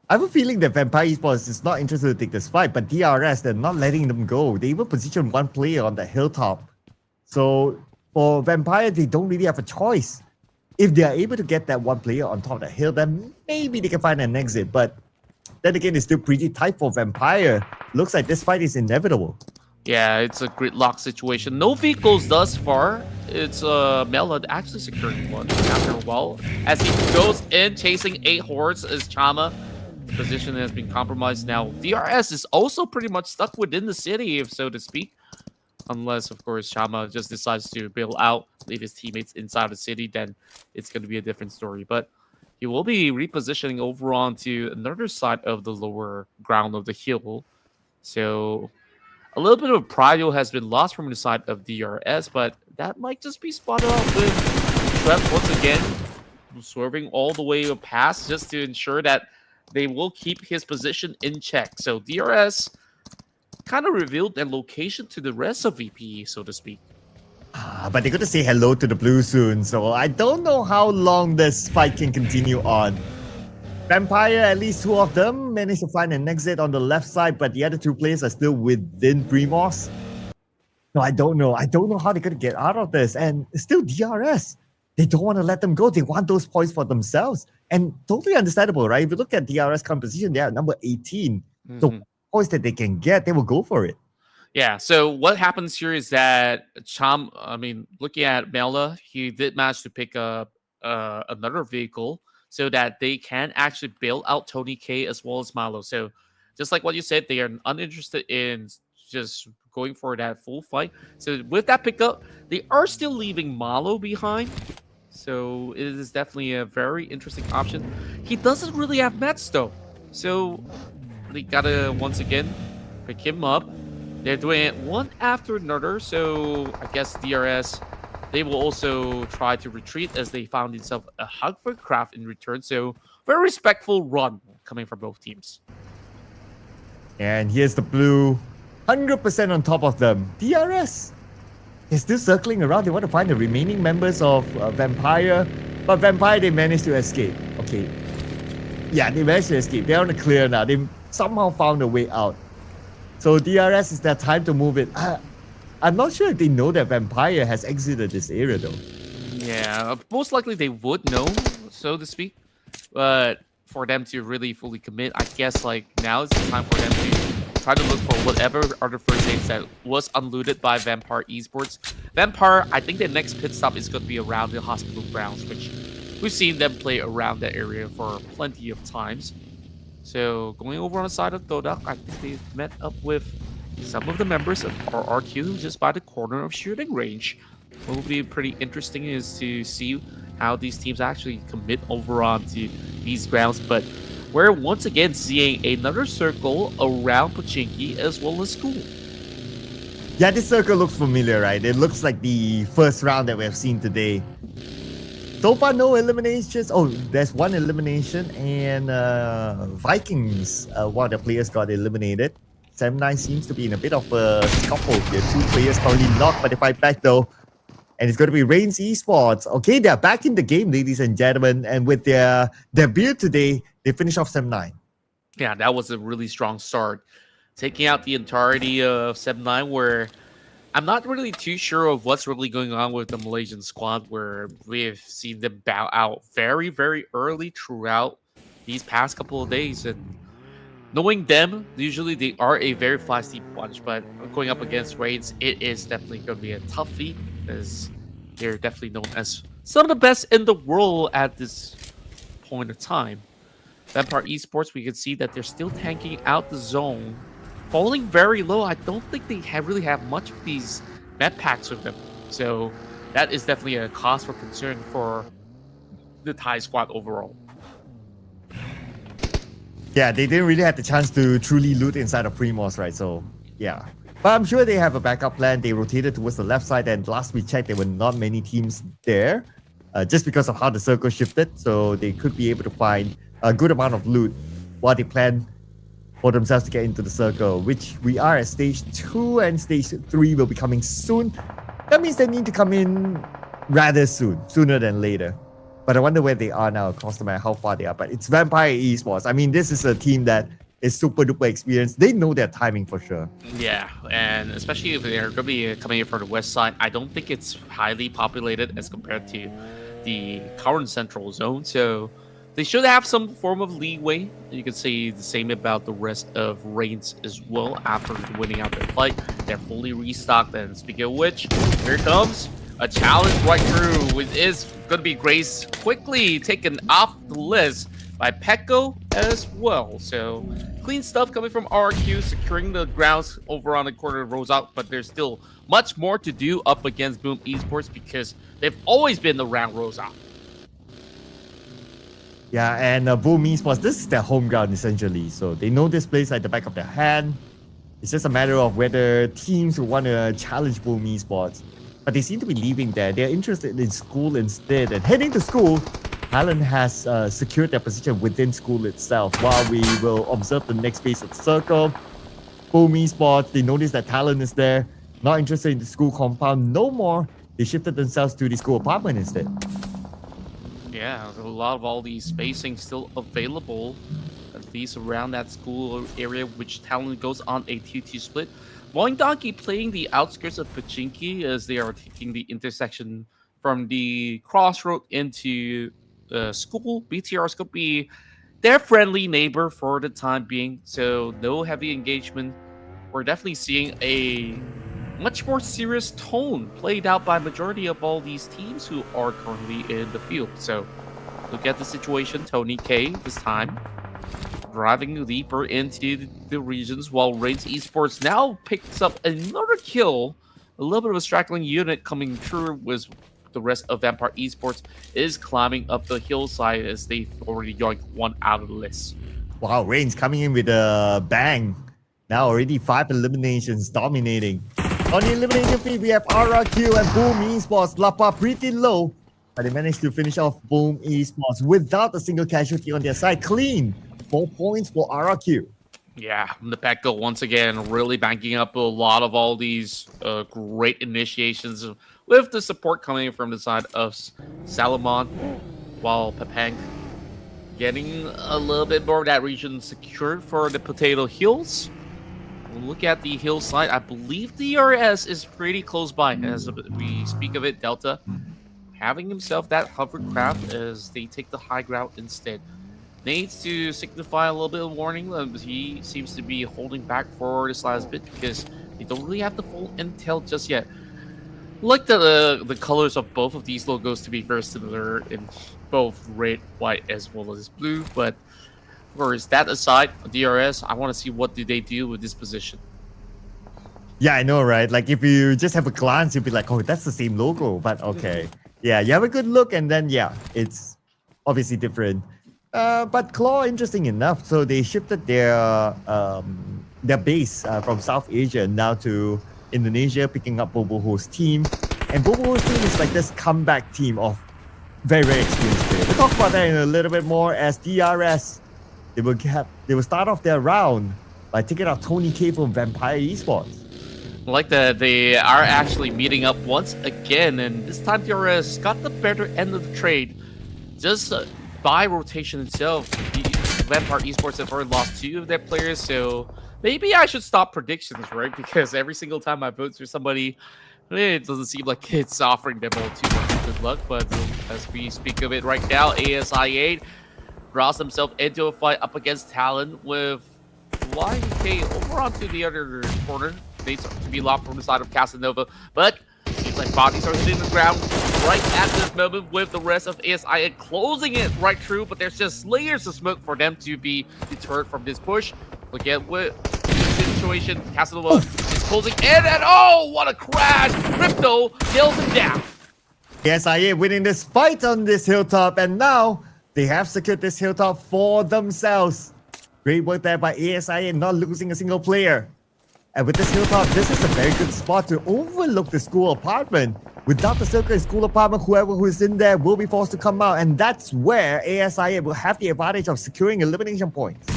I have a feeling that Vampire Esports is not interested to take this fight, but DRS, they're not letting them go. They even position one player on the hilltop. So for Vampire, they don't really have a choice. If they are able to get that one player on top of the hill, then maybe they can find an exit. But then again, it's still pretty tight for Vampire. Looks like this fight is inevitable. Yeah, it's a gridlock situation. No vehicles thus far. It's Melad actually securing one after a while. As he goes in chasing 8 hordes as Chama. The position has been compromised now. DRS is also pretty much stuck within the city, if so to speak. Unless, of course, Chama just decides to bail out, leave his teammates inside the city, then it's going to be a different story. But he will be repositioning over onto another side of the lower ground of the hill. So a little bit of prio has been lost from the side of DRS, but that might just be spotted out with Trev once again, swerving all the way past just to ensure that they will keep his position in check. So DRS kind of revealed their location to the rest of VPE, so to speak. But they're going to say hello to the blue soon, so I don't know how long this fight can continue on. Vampire, at least 2 of them, managed to find an exit on the left side, but the other 2 players are still within Primos. No, I don't know. I don't know how they're going to get out of this. And still DRS. They don't want to let them go. They want those points for themselves. And totally understandable, right? If you look at DRS composition, they are number 18. So points that they can get, they will go for it. Yeah, so what happens here is that looking at Mela, he did manage to pick up another vehicle so that they can actually bail out Tony K as well as Malo. So just like what you said, they are uninterested in just going for that full fight. So with that pickup, they are still leaving Malo behind. So it is definitely a very interesting option. He doesn't really have mats though. So they gotta once again pick him up. They're doing it one after another. So I guess DRS, they will also try to retreat as they found themselves a hug for craft in return. So very respectful run coming from both teams. And here's the blue, 100% on top of them. DRS, they're still circling around. They want to find the remaining members of Vampire. But Vampire, they managed to escape. Okay. Yeah, they managed to escape. They're on the clear now. They somehow found a way out. So DRS is their time to move it. I'm not sure if they know that Vampire has exited this area though. Yeah, most likely they would know, so to speak. But for them to really fully commit, I guess like now is the time for them to try to look for whatever other first aids that was unlooted by Vampire Esports. Vampire, I think their next pit stop is going to be around the hospital grounds, which we've seen them play around that area for plenty of times. So going over on the side of Todak, I think they've met up with some of the members of RRQ just by the corner of shooting range. What will be pretty interesting is to see how these teams actually commit over onto these grounds. But we're once again seeing another circle around Pubg as well as school. Yeah, this circle looks familiar, right? It looks like the first round that we have seen today. So far, no eliminations. Oh, there's one elimination, and Vikings, one of the players got eliminated. 7-9 seems to be in a bit of a scuffle here. 2 players currently knocked, but they fight back though. And it's going to be REINCE Esports. Okay, they're back in the game, ladies and gentlemen. And with their debut today, they finish off 7-9. Yeah, that was a really strong start. Taking out the entirety of 7-9, where I'm not really too sure of what's really going on with the Malaysian squad, where we've seen them bow out very, very early throughout these past couple of days. And knowing them, usually they are a very feisty bunch, but going up against REINCE, it is definitely going to be a tough feat, as they're definitely known as some of the best in the world at this point of time. REINCE Esports, we can see that they're still tanking out the zone, falling very low. I don't think they really have much of these med packs with them, so that is definitely a cause for concern for the Thai squad overall. Yeah, they didn't really have the chance to truly loot inside of Primos, right? So, yeah. But I'm sure they have a backup plan. They rotated towards the left side, and last we checked, there were not many teams there, just because of how the circle shifted. So they could be able to find a good amount of loot while they plan for themselves to get into the circle, which we are at stage 2, and stage 3 will be coming soon. That means they need to come in rather soon, sooner than later. But I wonder where they are now across the map, how far they are. But it's Vampire Esports. I mean, this is a team that is super duper experienced. They know their timing for sure. Yeah, and especially if they're going to be coming in from the west side, I don't think it's highly populated as compared to the current central zone. So they should have some form of leeway. You can say the same about the rest of REINCE as well after winning out their fight. They're fully restocked. And speaking of which, here comes a challenge right through. It is going to be Grace quickly taken off the list by Pecco as well. So clean stuff coming from RQ, securing the grounds over on the corner of Rose Out, but there's still much more to do up against Boom Esports because they've always been around Rose Out. Yeah, and Boom Esports, this is their home ground essentially. So they know this place like the back of their hand. It's just a matter of whether teams will want to challenge Boom Esports. But they seem to be leaving there. They're interested in school instead. And heading to school, Talon has secured their position within school itself. While we will observe the next phase of the circle, Boom Esports, they notice that Talon is there. Not interested in the school compound no more. They shifted themselves to the school apartment instead. Yeah, there's a lot of all these spacing still available, at least around that school area, which Talon goes on a 2-2 split. VOIN Donkey playing the outskirts of Pubg as they are taking the intersection from the crossroad into school. BTRs could be their friendly neighbor for the time being, so no heavy engagement. We're definitely seeing a much more serious tone played out by majority of all these teams who are currently in the field. So look at the situation. Tony K this time driving deeper into the regions, while REINCE Esports now picks up another kill. A little bit of a straggling unit coming through, with the rest of Vampire Esports is climbing up the hillside as they've already yoinked one out of the list. Wow, REINCE coming in with a bang. Now already 5 eliminations, dominating. On the elimination feed, we have RRQ and Boom Esports. Lapa pretty low, but they managed to finish off Boom Esports without a single casualty on their side. Clean. 4 points for RRQ. Yeah, the Pecco once again really banking up a lot of all these great initiations with the support coming from the side of Salomon, while Pepang getting a little bit more of that region secured for the Potato Hills. Look at the hillside. I believe DRS is pretty close by as we speak of it. Delta having himself that hovercraft as they take the high ground instead. Needs to signify a little bit of warning. He seems to be holding back for this last bit because they don't really have the full intel just yet. Like the colors of both of these logos to be very similar in both red, white, as well as blue. But of course, that aside, DRS, I want to see what do they do with this position. Yeah, I know, right? Like if you just have a glance, you'll be like, oh, that's the same logo. But okay. Yeah, you have a good look, and then yeah, it's obviously different. But Claw, interesting enough, so they shifted their base from South Asia now to Indonesia, picking up Boboho's team. And Boboho's team is like this comeback team of very, very experienced players. We'll talk about that in a little bit more as DRS. They will start off their round by taking out Tony K from Vampire Esports. I like that they are actually meeting up once again, and this time DRS got the better end of the trade. Just by rotation itself, Vampire Esports have already lost 2 of their players, so maybe I should stop predictions, right? Because every single time I vote for somebody, it doesn't seem like it's offering them all too much good luck. But as we speak of it right now, ASI8 draws himself into a fight up against Talon with Lion K over onto the other corner. Needs to be locked from the side of Casanova, but seems like bodies are hitting the ground right at this moment with the rest of ASI closing it right through, but there's just layers of smoke for them to be deterred from this push. Look at what this situation, Casanova is closing in, and oh, what a crash! Crypto kills him down. ASI winning this fight on this hilltop, and now they have secured this hilltop for themselves. Great work there by ASI, not losing a single player. And with this hilltop, this is a very good spot to overlook the school apartment. Without the circle school apartment, whoever who is in there will be forced to come out. And that's where ASI will have the advantage of securing elimination points.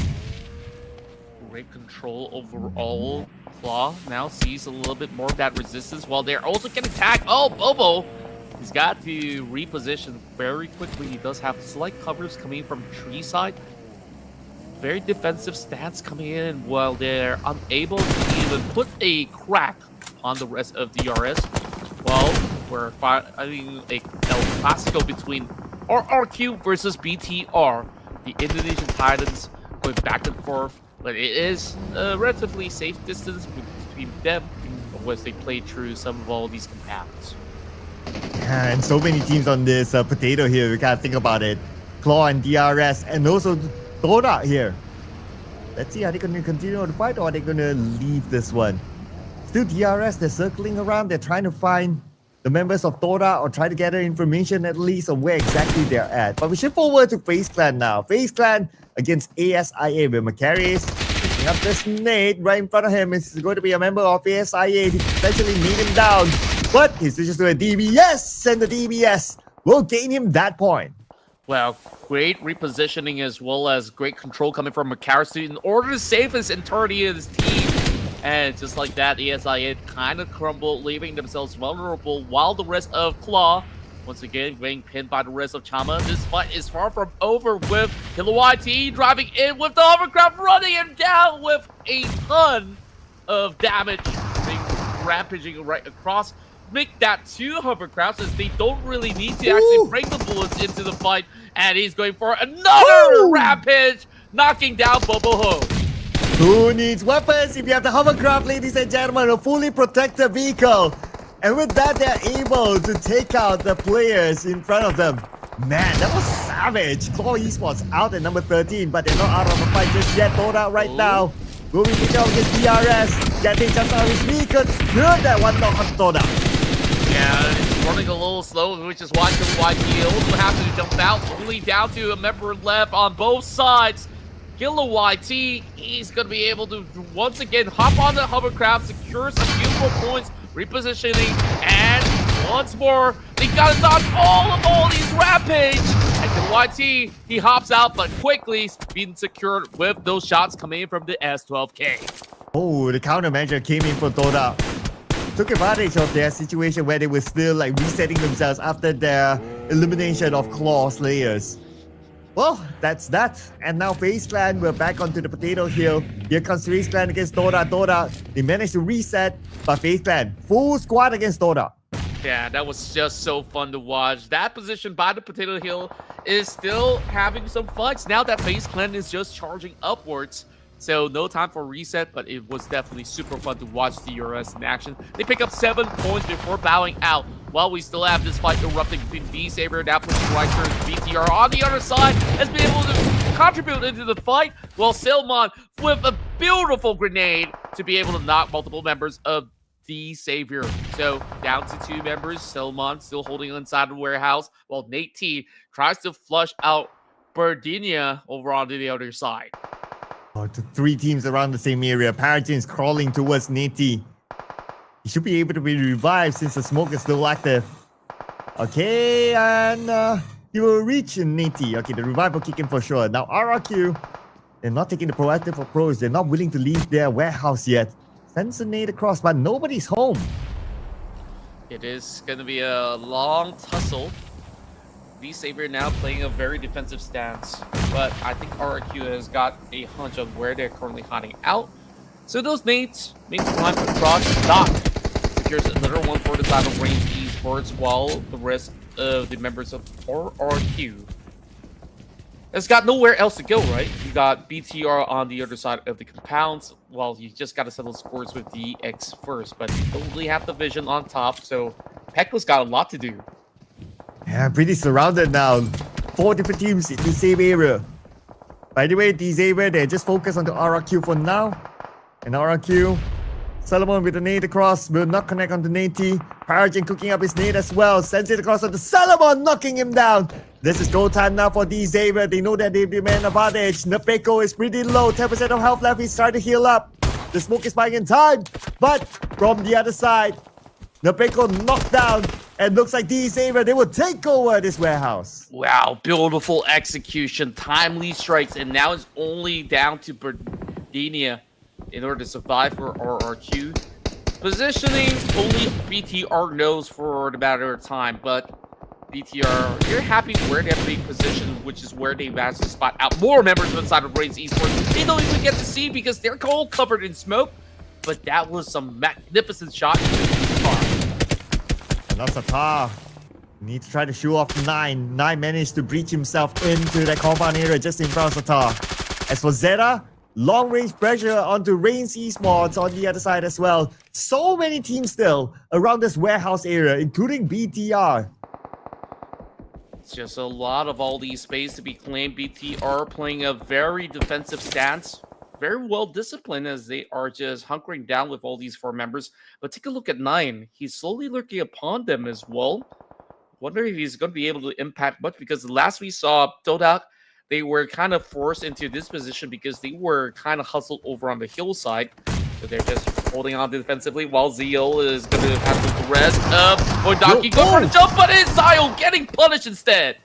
Great control overall. Claw now sees a little bit more of that resistance while they're also getting attacked. Oh, Bobo! He's got to reposition very quickly. He does have slight covers coming from tree side. Very defensive stance coming in while they're unable to even put a crack on the rest of DRS. Well, we're fighting a El Clasico between RRQ versus BTR. The Indonesian Titans going back and forth, but it is a relatively safe distance between them as they play through some of all these compounds. Yeah, and so many teams on this potato here, we gotta think about it. Claw and DRS, and also Todak here. Let's see, are they going to continue the fight or are they going to leave this one? Still DRS, they're circling around. They're trying to find the members of Todak or try to gather information at least on where exactly they're at. But we shift forward to FaZe Clan now. FaZe Clan against ASI8 with Macarius picking up this nade right in front of him. It's going to be a member of ASI8. He potentially need him down. But he switches to a DBS, and the DBS will gain him that point. Well, great repositioning as well as great control coming from Macarius in order to save his entirety of his team. And just like that, ASI8 kind of crumbled, leaving themselves vulnerable while the rest of Claw, once again, getting pinned by the rest of Chama. This fight is far from over with KiloYT driving in with the hovercraft, running him down with a ton of damage, being rampaging right across. Make that 2 hovercrafts as they don't really need to actually bring the bullets into the fight. And he's going for another rampage, knocking down Boboho. Who needs weapons if you have the hovercraft, ladies and gentlemen, a fully protected vehicle? And with that, they're able to take out the players in front of them. Man, that was savage. Claw Esports out at number 13, but they're not out of the fight just yet. Todak right now will be picking up against DRS. Getting just out of his vehicle. Good that one knock on Todak. Yeah, it's running a little slow, which is why KiloYT also has to jump out, only down to a member left on both sides. KiloYT, he's going to be able to once again hop on the hovercraft, secure some beautiful points, repositioning, and once more, they got to dodge all these rampage. And KiloYT, he hops out, but quickly being secured with those shots coming in from the S12K. Oh, the countermeasure came in for Todak. Took advantage of their situation where they were still like resetting themselves after their elimination of Claw Slayers. Well, that's that. And now FaZe Clan, we're back onto the potato hill. Here comes FaZe Clan against Todak. Todak, they managed to reset, but FaZe Clan, full squad against Todak. Yeah, that was just so fun to watch. That position by the potato hill is still having some fights now that FaZe Clan is just charging upwards. So no time for reset, but it was definitely super fun to watch DRS in action. They pick up 7 points before bowing out. While we still have this fight erupting between V-Saber now pushing right towards BTR on the other side, has been able to contribute into the fight, while Selmon with a beautiful grenade to be able to knock multiple members of the savior. So down to 2 members. Selmon still holding inside the warehouse, while Nate T tries to flush out Berdinia over onto the other side. Oh, the 3 teams around the same area. Paragen's crawling towards Nate. He should be able to be revived since the smoke is still active. Okay, and he will reach Nate. Okay, the revive will kick in for sure. Now RRQ, they're not taking the proactive approach. They're not willing to leave their warehouse yet. Sends a nade across, but nobody's home. It is going to be a long tussle. V-Savior now playing a very defensive stance, but I think RRQ has got a hunch of where they're currently hiding out. So those nades make climb across. Doc secures another one for the side of REINCE Esports, while the rest of the members of RRQ has got nowhere else to go, right? You got BTR on the other side of the compounds. Well, you just got to settle scores with DX first, but you don't really have the vision on top, so Pekka's got a lot to do. Yeah, pretty surrounded now. 4 different teams in the same area. By the way, these area, they're just focused on the RRQ for now. And RRQ, Solomon with the nade across, will not connect on the Nate. Paragen cooking up his nade as well. Sends it across on the Solomon, knocking him down. This is go time now for D-Xavier. They know that they demand advantage. Nepeko is pretty low. 10% of health left. He's trying to heal up. The smoke is buying in time. But from the other side, Nepeko knocked down. And looks like D-Xavier, they will take over this warehouse. Wow, beautiful execution. Timely strikes. And now it's only down to Berdinia in order to survive for RRQ. Positioning, only BTR knows for the matter of time, but BTR, you're happy where they have being positioned, which is where they managed to spot out more members inside of REINCE Esports. They don't even get to see because they're all covered in smoke, but that was some magnificent shot into the car. And now Satar needs to try to show off 9. 9 managed to breach himself into that compound area just in front of Satar. As for Zeta, long range pressure onto REINCE Esports on the other side as well. So many teams still around this warehouse area, including BTR. It's just a lot of all these space to be claimed. BTR playing a very defensive stance. Very well disciplined as they are just hunkering down with all these 4 members. But take a look at 9. He's slowly lurking upon them as well. Wonder if he's going to be able to impact much, because the last we saw Todak, they were kind of forced into this position because they were kind of hustled over on the hillside. So they're just holding on defensively, while Zeal is going to have the rest of VOIN Donkey go for the jump, but it's Zio getting punished instead.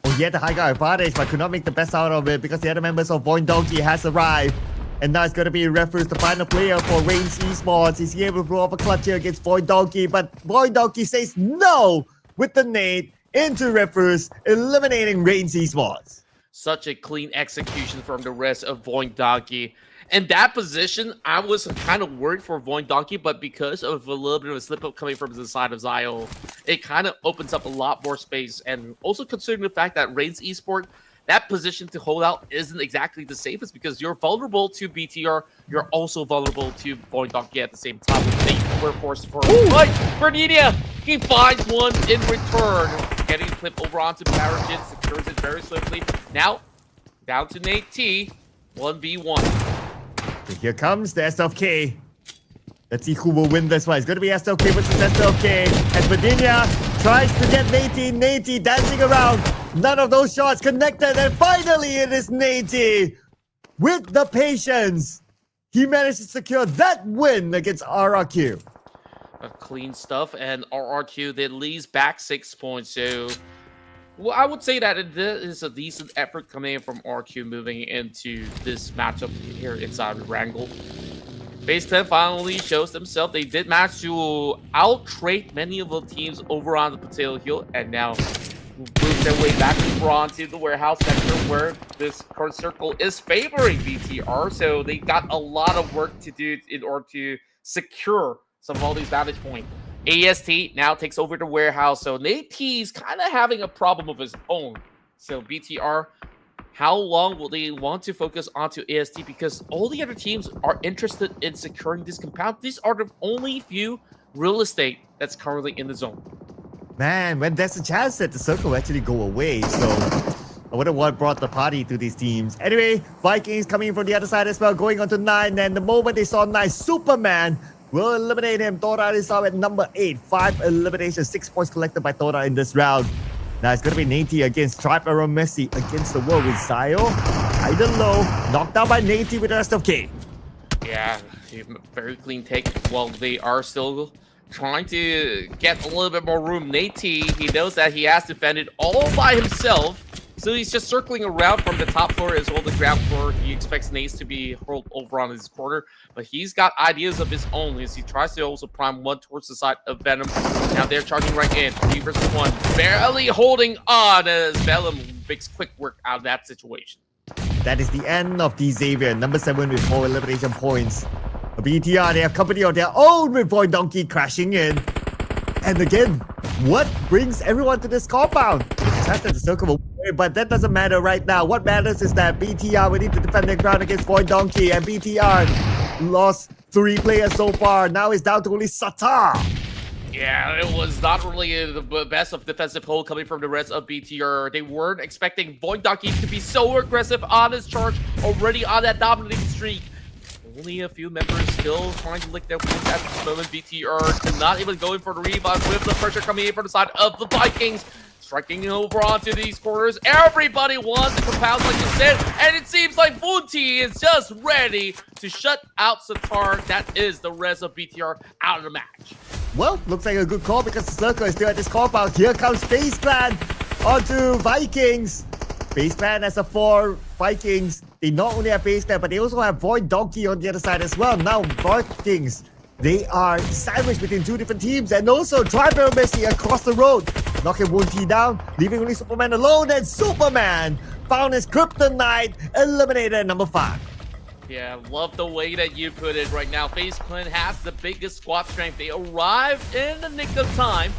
Oh, he had the high guard advantage, but could not make the best out of it because the other members of VOIN Donkey has arrived. And now it's going to be Reference, the final player for REINCE Esports. Is he able to pull off a clutch here against VOIN Donkey? But VOIN Donkey says no with the nade into Reference, eliminating REINCE Esports. Such a clean execution from the rest of VOIN Donkey. And that position, I was kind of worried for VOIN Donkey, but because of a little bit of a slip-up coming from the side of Zio, it kind of opens up a lot more space. And also considering the fact that REINCE Esports, that position to hold out isn't exactly the safest, because you're vulnerable to BTR, you're also vulnerable to VOIN Donkey at the same time. They were forced for a fight. Berdinia, he finds one in return. Getting flipped over onto Paragen, secures it very swiftly. Now, down to Nate T, 1v1. Here comes the SLK. Let's see who will win this one. It's going to be SLK versus SLK. As Berdinia tries to get Nate. Nate dancing around. None of those shots connected. And finally, it is Nate. With the patience, he managed to secure that win against RRQ. Clean stuff, and RRQ that leads back 6 points. So, well, I would say that it is a decent effort coming in from RRQ moving into this matchup here inside of Erangel. FaZe Clan finally shows themselves. They did manage to out-trade many of the teams over on the Potato Hill, and now move their way back onto the warehouse sector, where this current circle is favoring BTR. So they got a lot of work to do in order to secure some of all these vantage points. AST now takes over the warehouse, so Nate T's kind of having a problem of his own. So BTR, how long will they want to focus onto AST? Because all the other teams are interested in securing this compound. These are the only few real estate that's currently in the zone. Man, when there's a chance that the circle will actually go away, so I wonder what brought the party to these teams. Anyway, Vikings coming from the other side as well, going on to 9, and the moment they saw 9, Superman will eliminate him. Todak is out at number 8. 5 eliminations, 6 points collected by Todak in this round. Now it's going to be Nati against Tribe Aeromacy against the world with Zayo. Either low, knocked down by Nati with the rest of K. Yeah, very clean take. Well, they are still trying to get a little bit more room. Nati, he knows that he has defended all by himself. So he's just circling around from the top floor as well as the ground floor. He expects Nace to be hurled over on his corner, but he's got ideas of his own as he tries to also prime one towards the side of Venom. Now they're charging right in. 3 versus 1. Barely holding on as Venom makes quick work out of that situation. That is the end of the Xavier. Number 7 with 4 elimination points. BTR, they have company of their own with VOIN Donkey crashing in. And again, what brings everyone to this compound? It's just that the circle will win, but that doesn't matter right now. What matters is that BTR will need to defend their ground against VOIN Donkey, and BTR lost 3 players so far. Now it's down to only Satar. Yeah, it was not really the best of defensive hold coming from the rest of BTR. They weren't expecting VOIN Donkey to be so aggressive on his charge, already on that dominating streak. Only a few members still trying to lick their wounds at this moment. BTR not even going for the revive with the pressure coming in from the side of the Vikings. Striking over onto these corners. Everybody wants to compound like you said, and it seems like Bunty is just ready to shut out Satar. That is the rest of BTR out of the match. Well, looks like a good call because the circle is still at this compound. Here comes FaZe Clan onto Vikings. FaZe Clan has a 4 Vikings. They not only have FaZe Clan, but they also have VOIN Donkey on the other side as well. Now Vikings, they are sandwiched between 2 different teams, and also Tribe Aeromacy across the road. Knocking Wunti down, leaving only Superman alone, and Superman found his kryptonite, eliminated at number 5. Yeah, love the way that you put it right now. FaZe Clan has the biggest squad strength. They arrived in the nick of time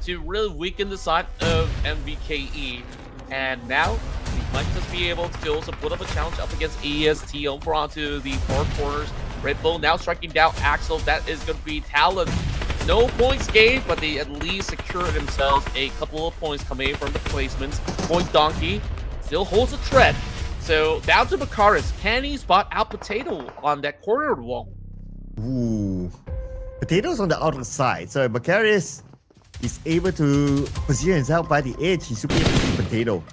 to really weaken the side of MVKE. And now, we might just be able to also put up a challenge up against EST over onto the 4 corners. Red Bull now striking down Axel. That is going to be Talon. No points gained, but they at least secured themselves a couple of points coming from the placements. VOIN Donkey still holds a threat. So down to Makaris. Can he spot out Potato on that corner wall? Ooh. Potato's on the outer side. So Macarius is able to position himself by the edge. He's super Potato.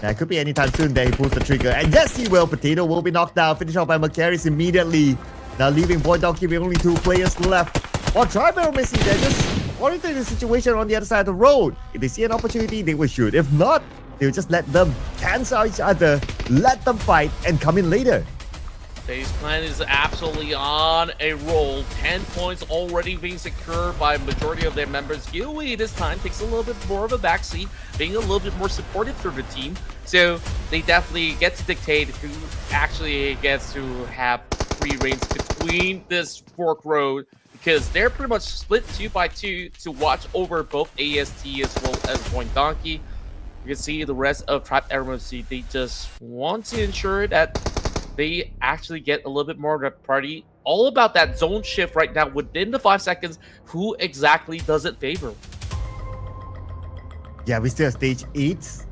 Now, it could be anytime soon that he pulls the trigger. And yes, he will. Potato will be knocked down. Finished off by Macarius immediately. Now leaving VOIN Donkey with only 2 players left. While Tribe Aeromacy, they're just monitoring the situation on the other side of the road. If they see an opportunity, they will shoot. If not, they'll just let them cancel each other, let them fight, and come in later. FaZe Clan is absolutely on a roll. 10 points already being secured by majority of their members. Gilly this time takes a little bit more of a backseat, being a little bit more supportive for the team. So they definitely get to dictate who actually gets to have free reigns between this fork road, because they're pretty much split 2 by 2 to watch over both AST as well as VOIN Donkey. You can see the rest of Tribe Aeromacy, they just want to ensure that they actually get a little bit more of a party. All about that zone shift right now within the 5 seconds. Who exactly does it favor? Yeah, we still have stage 8.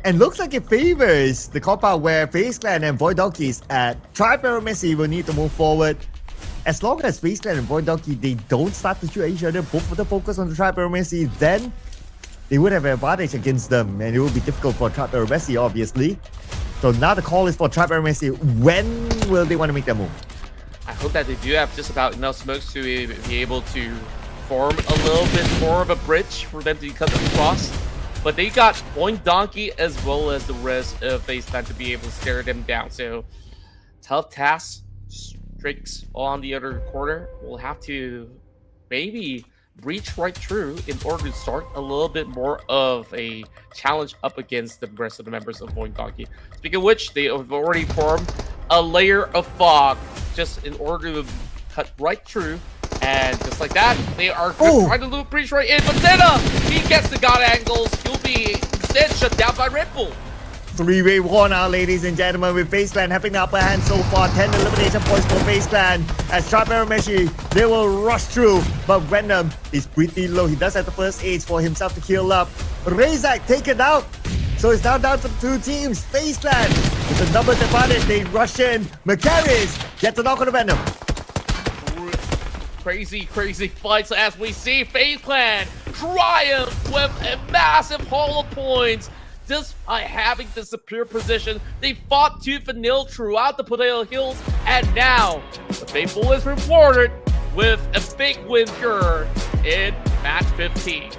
And looks like it favors the compound where FaZe Clan and VOIN Donkey is at. Tribe Aeromacy will need to move forward. As long as FaZe Clan and VOIN Donkey, they don't start to shoot at each other, both of them focus on the Tribe Aeromacy, then they would have an advantage against them, and it would be difficult for Tribe Aeromacy, obviously. So now the call is for Tribe Aeromacy. When will they want to make that move? I hope that they do have just about enough smokes to be able to form a little bit more of a bridge for them to cut them across. But they got VOIN Donkey as well as the rest of FaZe Clan to be able to stare them down. So tough task. Strix on the other corner will have to maybe breach right through in order to start a little bit more of a challenge up against the rest of the members of VOIN Donkey. Speaking of which, they have already formed a layer of fog just in order to cut right through. And just like that, they are trying to loop breach right in. But Zeta, he gets the god angles. He'll be instead shut down by Red Bull. 3-way war now, ladies and gentlemen, with FaZe Clan having the upper hand so far. 10 elimination points for FaZe Clan. As Tribe Aeromacy, they will rush through. But Venom is pretty low. He does have the first aid for himself to kill up. Razak taken out. So it's now down to 2 teams. FaZe Clan with the numbers advantage. They rush in. Macarius gets a knock on the Venom. crazy fights as we see FaZe Clan triumph with a massive haul of points. Just by having the superior position, they fought tooth and nail throughout the Potato Hills, and now the Faithful is rewarded with a big win here in match 15.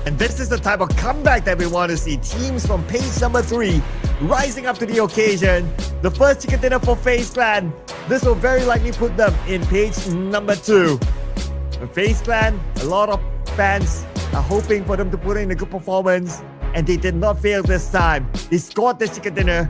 And this is the type of comeback that we want to see. Teams from page number 3 rising up to the occasion. The first chicken dinner for FaZe Clan. This will very likely put them in page number 2. FaZe Clan, a lot of fans are hoping for them to put in a good performance, and they did not fail this time. They scored this chicken dinner,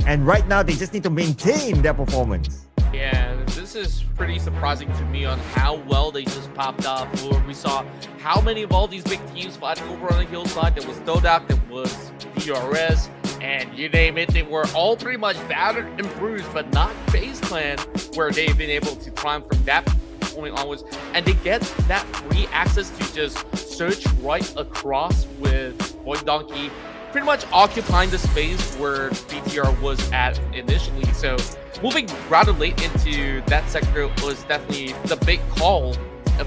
and right now they just need to maintain their performance. Yeah, this is pretty surprising to me on how well they just popped up. We saw how many of all these big teams fighting over on the hillside. There was Todak, there was DRS, and you name it. They were all pretty much battered and bruised, but not FaZe Clan, where they've been able to climb from that point onwards. And they get that free access to just search right across with VOIN Donkey, pretty much occupying the space where BTR was at initially. So moving rather late into that sector was definitely the big call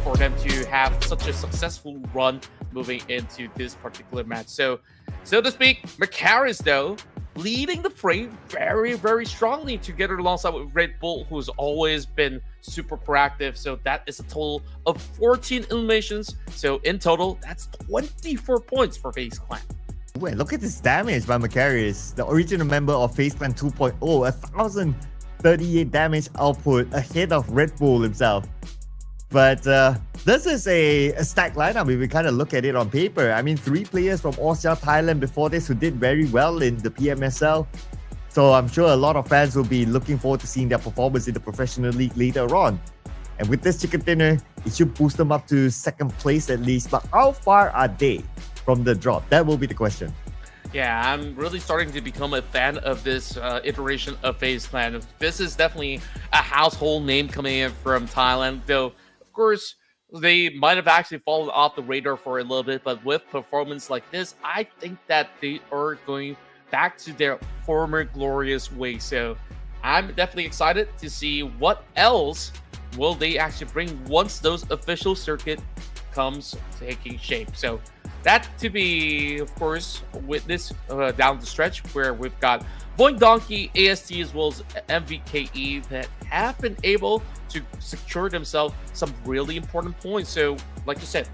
for them to have such a successful run moving into this particular match. So to speak, Macaris though leading the fray very strongly together alongside with Red Bull, who's always been super proactive. So that is a total of 14 eliminations. So in total, that's 24 points for FaZe Clan. Wait, look at this damage by Macarius, the original member of FaZe Clan 2.0, 1,038 damage output ahead of Red Bull himself. But this is a stacked lineup if we kind of look at it on paper. I mean, 3 players from Austria, Thailand before this who did very well in the PMSL. So I'm sure a lot of fans will be looking forward to seeing their performance in the professional league later on. And with this chicken dinner, it should boost them up to 2nd place at least. But how far are they from the drop? That will be the question. Yeah, I'm really starting to become a fan of this iteration of FaZe Clan. This is definitely a household name coming in from Thailand, though of course they might have actually fallen off the radar for a little bit, but with performance like this, I think that they are going back to their former glorious way. So I'm definitely excited to see what else will they actually bring once those official circuit comes taking shape. So that to be, of course, with this down the stretch where we've got VOIN Donkey, AST, as well as MVKE that have been able to secure themselves some really important points. So, like you said,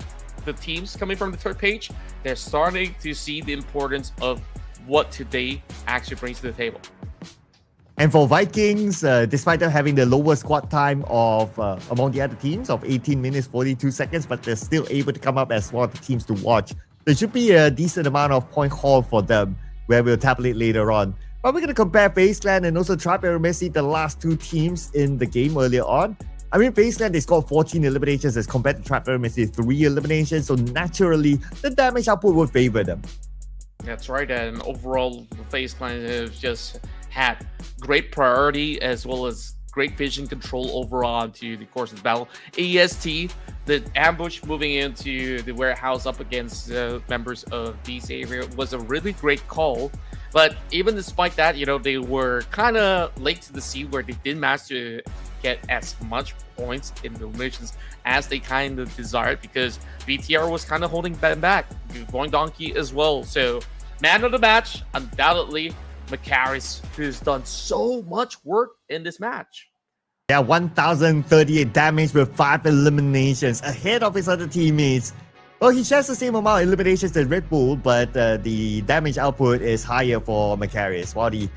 the teams coming from the 3rd page, they're starting to see the importance of what today actually brings to the table. And for Vikings, despite them having the lowest squad time of among the other teams of 18 minutes 42 seconds, but they're still able to come up as one of the teams to watch. There should be a decent amount of point haul for them, where we'll tabulate later on. But we're going to compare FaZe Clan and also Thrives Aeromacy, the last 2 teams in the game earlier on. I mean, FaZe Clan, they scored 14 eliminations as compared to Thrives Aeromacy, 3 eliminations. So naturally, the damage output would favor them. That's right. And overall, FaZe Clan has just had great priority as well as great vision control overall onto the course of the battle. AST, the ambush moving into the warehouse up against members of this area was a really great call. But even despite that, you know, they were kind of late to the scene where they didn't manage to get as much points in the eliminations as they kind of desired, because BTR was kind of holding them back. VOIN Donkey as well. So man of the match, undoubtedly, Macaris, who's done so much work in this match. Yeah, 1,038 damage with 5 eliminations ahead of his other teammates. Well, he shares the same amount of eliminations as Red Bull, but the damage output is higher for Macaris, while the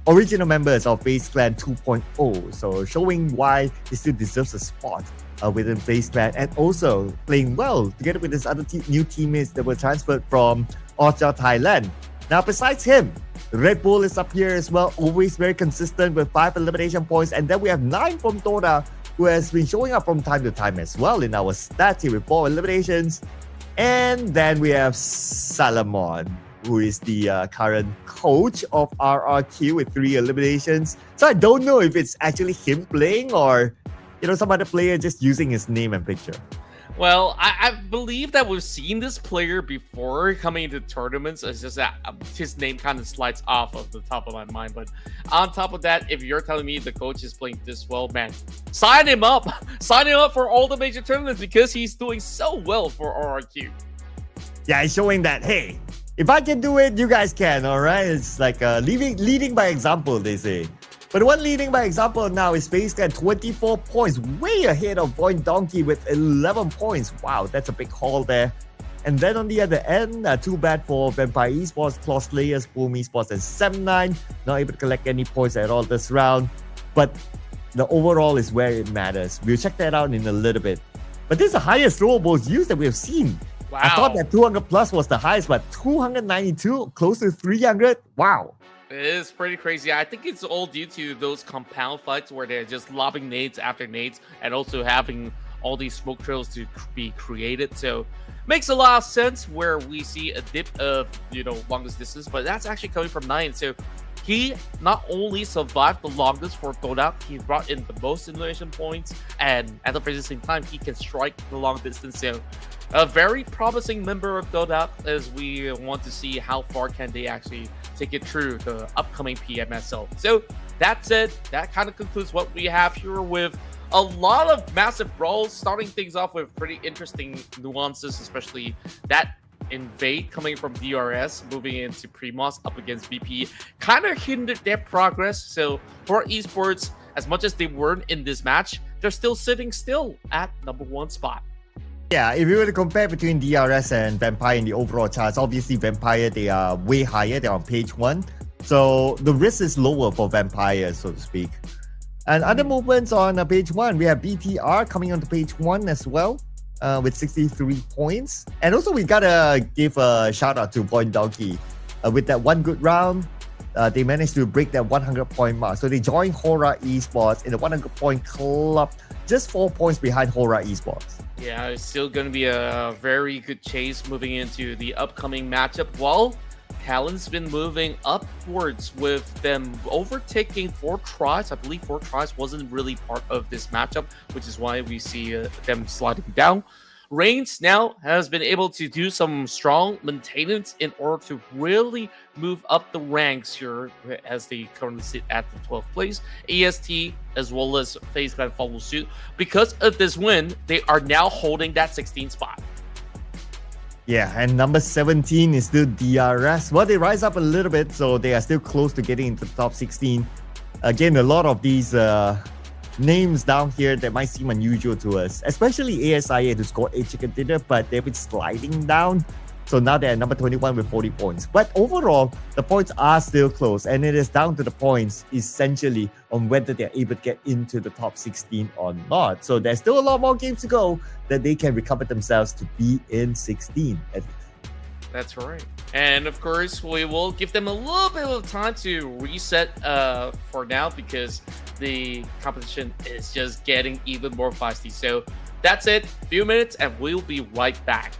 original members of FaZe Clan 2.0. So showing why he still deserves a spot within FaZe Clan, and also playing well together with his other new teammates that were transferred from Austria, Thailand. Now, besides him, Red Bull is up here as well, always very consistent with 5 elimination points. And then we have 9 from Todak, who has been showing up from time to time as well in our stats here with 4 eliminations. And then we have Salomon, who is the current coach of RRQ with 3 eliminations. So I don't know if it's actually him playing or, you know, some other player just using his name and picture. Well, I believe that we've seen this player before coming into tournaments. It's just that his name kind of slides off of the top of my mind. But on top of that, if you're telling me the coach is playing this well, man, sign him up. Sign him up for all the major tournaments because he's doing so well for RRQ. Yeah, he's showing that, hey, if I can do it, you guys can, all right? It's like leading by example, they say. But the one leading by example now is FaZe Clan, 24 points, way ahead of VOIN Donkey with 11 points. Wow, that's a big haul there. And then on the other end, too bad for Vampire Esports, Claw Slayers, Boom Esports, and 7-9. Not able to collect any points at all this round. But the overall is where it matters. We'll check that out in a little bit. But this is the highest throwables used that we have seen. Wow. I thought that 200 plus was the highest, but 292, close to 300. Wow. It is pretty crazy. I think it's all due to those compound fights where they're just lobbing nades after nades and also having all these smoke trails to be created. So makes a lot of sense where we see a dip of, longest distance, but that's actually coming from 9. So he not only survived the longest for Todak, he brought in the most simulation points, and at the same time, he can strike the long distance. So a very promising member of Todak as we want to see how far can they actually take it through the upcoming PMSL. So that said, that kind of concludes what we have here with a lot of massive brawls, starting things off with pretty interesting nuances, especially that invade coming from DRS, moving into Primos up against VP, kind of hindered their progress. So for esports, as much as they weren't in this match, they're still sitting still at #1 spot. Yeah, if you were to compare between DRS and Vampire in the overall charts, obviously Vampire, they are way higher. They're on page 1. So the risk is lower for Vampire, so to speak. And other movements on page 1, we have BTR coming onto page 1 as well with 63 points. And also we gotta give a shout out to VOIN Donkey. With that one good round, they managed to break that 100-point mark. So they joined HORAA Esports in the 100-point club, just 4 points behind HORAA Esports. Yeah, it's still going to be a very good chase moving into the upcoming matchup. While Talon's been moving upwards with them overtaking 4 tries. I believe 4 tries wasn't really part of this matchup, which is why we see them sliding down. REINCE now has been able to do some strong maintenance in order to really move up the ranks here as they currently sit at the 12th place. AST as well as FaZe Clan follow suit. Because of this win, they are now holding that 16th spot. Yeah, and number 17 is still DRS. Well, they rise up a little bit, so they are still close to getting into the top 16. Again, a lot of these names down here that might seem unusual to us, especially ASI8 who scored 8 chicken dinner, but they've been sliding down. So now they're at number 21 with 40 points. But overall, the points are still close, and it is down to the points essentially on whether they're able to get into the top 16 or not. So there's still a lot more games to go that they can recover themselves to be in 16 at least. That's right. And of course, we will give them a little bit of time to reset for now because the competition is just getting even more feisty. So that's it. A few minutes and we'll be right back.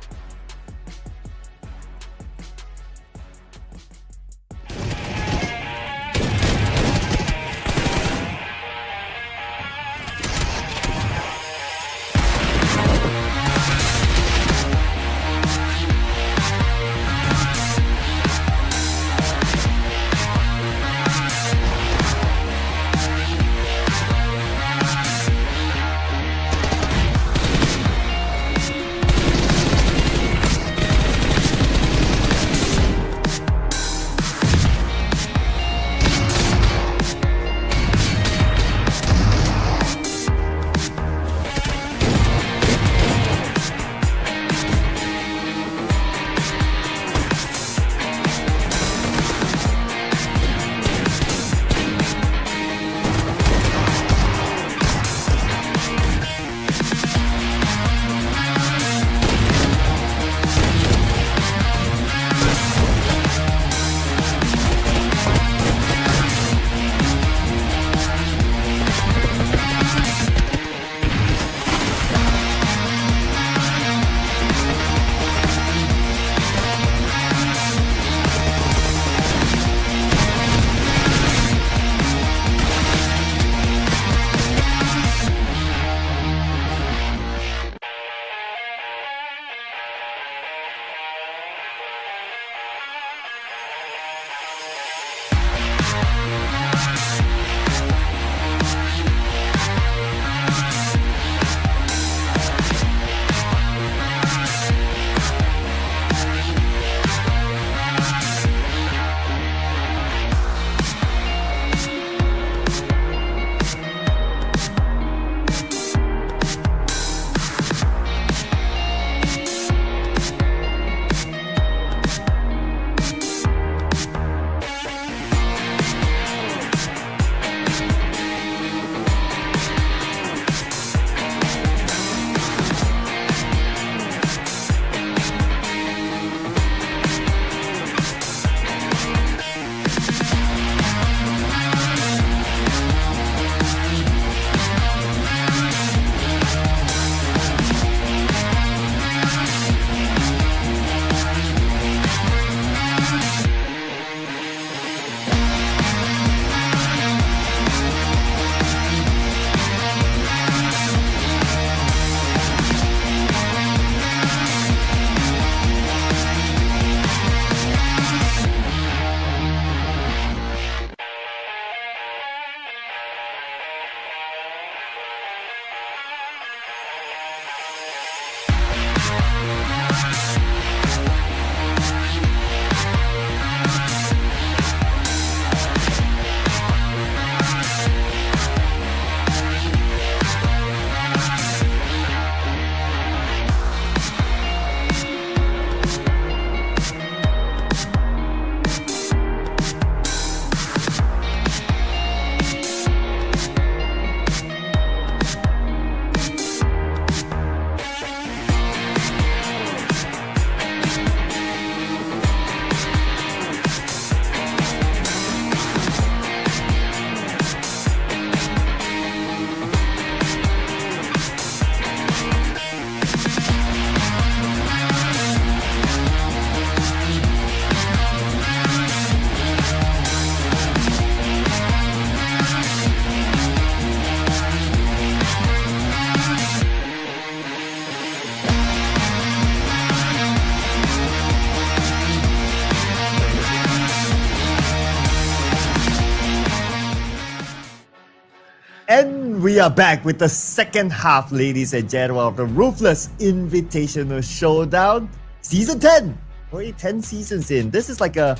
we are back with the second half, ladies and gentlemen, of the Ruthless Invitational Showdown. Season 10! Already 10 seasons in. This is like a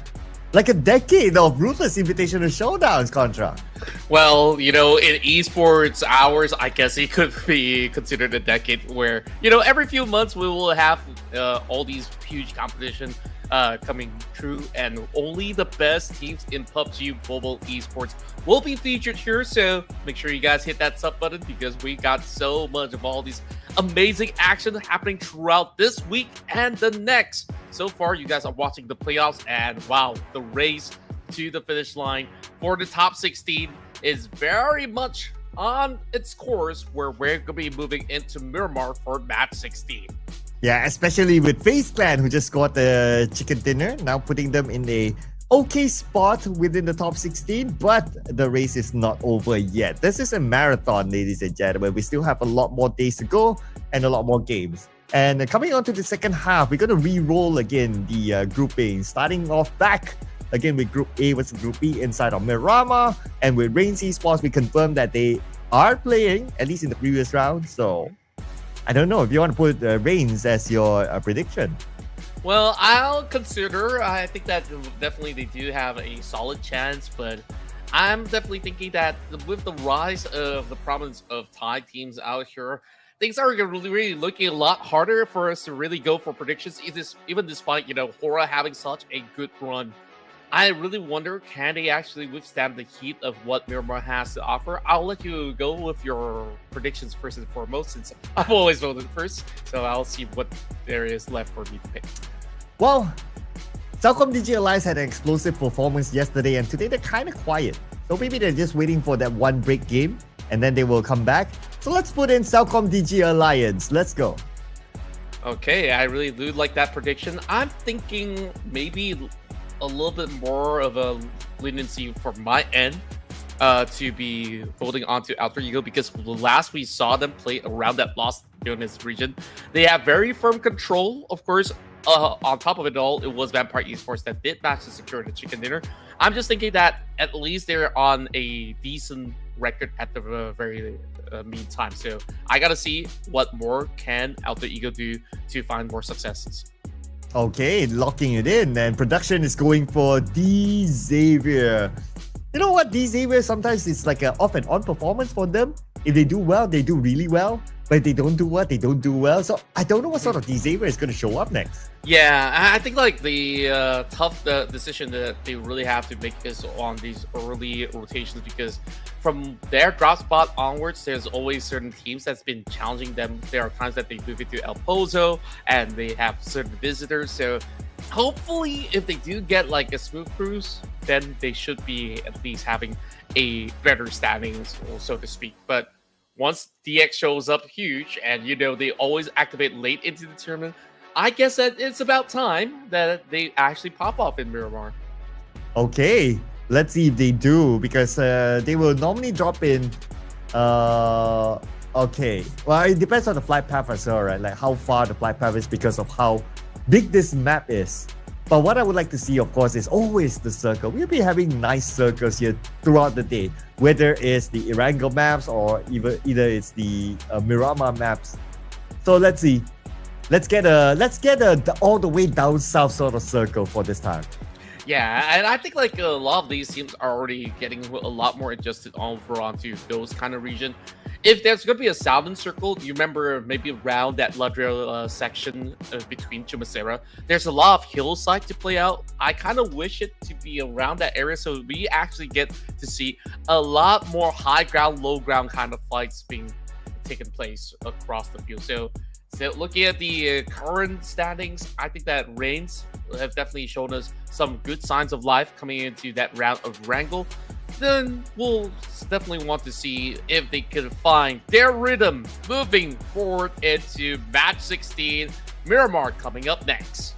decade of Ruthless Invitational Showdowns, Contra. Well, you know, in esports hours, I guess it could be considered a decade where, you know, every few months we will have all these huge competition coming true, and only the best teams in PUBG Mobile Esports will be featured here. So make sure you guys hit that sub button, because we got so much of all these amazing action happening throughout this week and the next. So far, you guys are watching the playoffs, and wow, the race to the finish line for the top 16 is very much on its course, where we're going to be moving into Miramar for match 16. Yeah, especially with FaZe Clan, who just got the chicken dinner, now putting them in a okay spot within the top 16, but the race is not over yet. This is a marathon, ladies and gentlemen. We still have a lot more days to go and a lot more games. And coming on to the second half, we're going to re-roll again the grouping, starting off back again with Group A versus Group B inside of Miramar. And with REINCE Esports, we confirmed that they are playing, at least in the previous round. So I don't know if you want to put REINCE as your prediction. Well, I'll consider. I think that definitely they do have a solid chance, but I'm definitely thinking that with the rise of the prominence of Thai teams out here, things are really looking a lot harder for us to really go for predictions, even despite, you know, HORAA having such a good run. I really wonder, can they actually withstand the heat of what Miramar has to offer? I'll let you go with your predictions first and foremost, since I've always voted first. So I'll see what there is left for me to pick. Well, CelcomDigi Alliance had an explosive performance yesterday, and today they're kind of quiet. So maybe they're just waiting for that one break game, and then they will come back. So let's put in CelcomDigi Alliance. Let's go. Okay, I really do like that prediction. I'm thinking maybe a little bit more of a leniency from my end to be voting onto Alter Ego, because last we saw them play around that Los Leones region, they have very firm control. Of course, on top of it all, it was Vampire Esports that did manage to secure the chicken dinner. I'm just thinking that at least they're on a decent record at the very meantime. So I gotta see what more can Alter Ego do to find more successes. Okay, locking it in, and production is going for D Xavier. You know what, D Xavier, sometimes it's like an off and on performance for them. If they do well, they do really well. But if they don't do what, they don't do well. So I don't know what sort of D Xavier is going to show up next. Yeah, I think like the tough decision that they really have to make is on these early rotations, because from their drop spot onwards, there's always certain teams that's been challenging them. There are times that they move into El Pozo and they have certain visitors. So hopefully if they do get like a smooth cruise, then they should be at least having a better standing, so to speak. But once DX shows up huge, and you know they always activate late into the tournament, I guess that it's about time that they actually pop off in Miramar. Okay, let's see if they do, because they will normally drop in. Okay, well, it depends on the flight path as well, right? Like how far the flight path is, because of how big this map is. But what I would like to see, of course, is always the circle. We'll be having nice circles here throughout the day, whether it's the Erangel maps or either it's the Miramar maps. So let's see. Let's get a all the way down south sort of circle for this time. Yeah, and I think like a lot of these teams are already getting a lot more adjusted over onto those kind of region. If there's going to be a southern circle, you remember maybe around that Ladriel section between Chumacera, there's a lot of hillside to play out. I kind of wish it to be around that area, so we actually get to see a lot more high ground, low ground kind of fights being taken place across the field. So looking at the current standings, I think that REINCE have definitely shown us some good signs of life coming into that round of Erangel. Then we'll definitely want to see if they can find their rhythm moving forward into match 16. Miramar coming up next.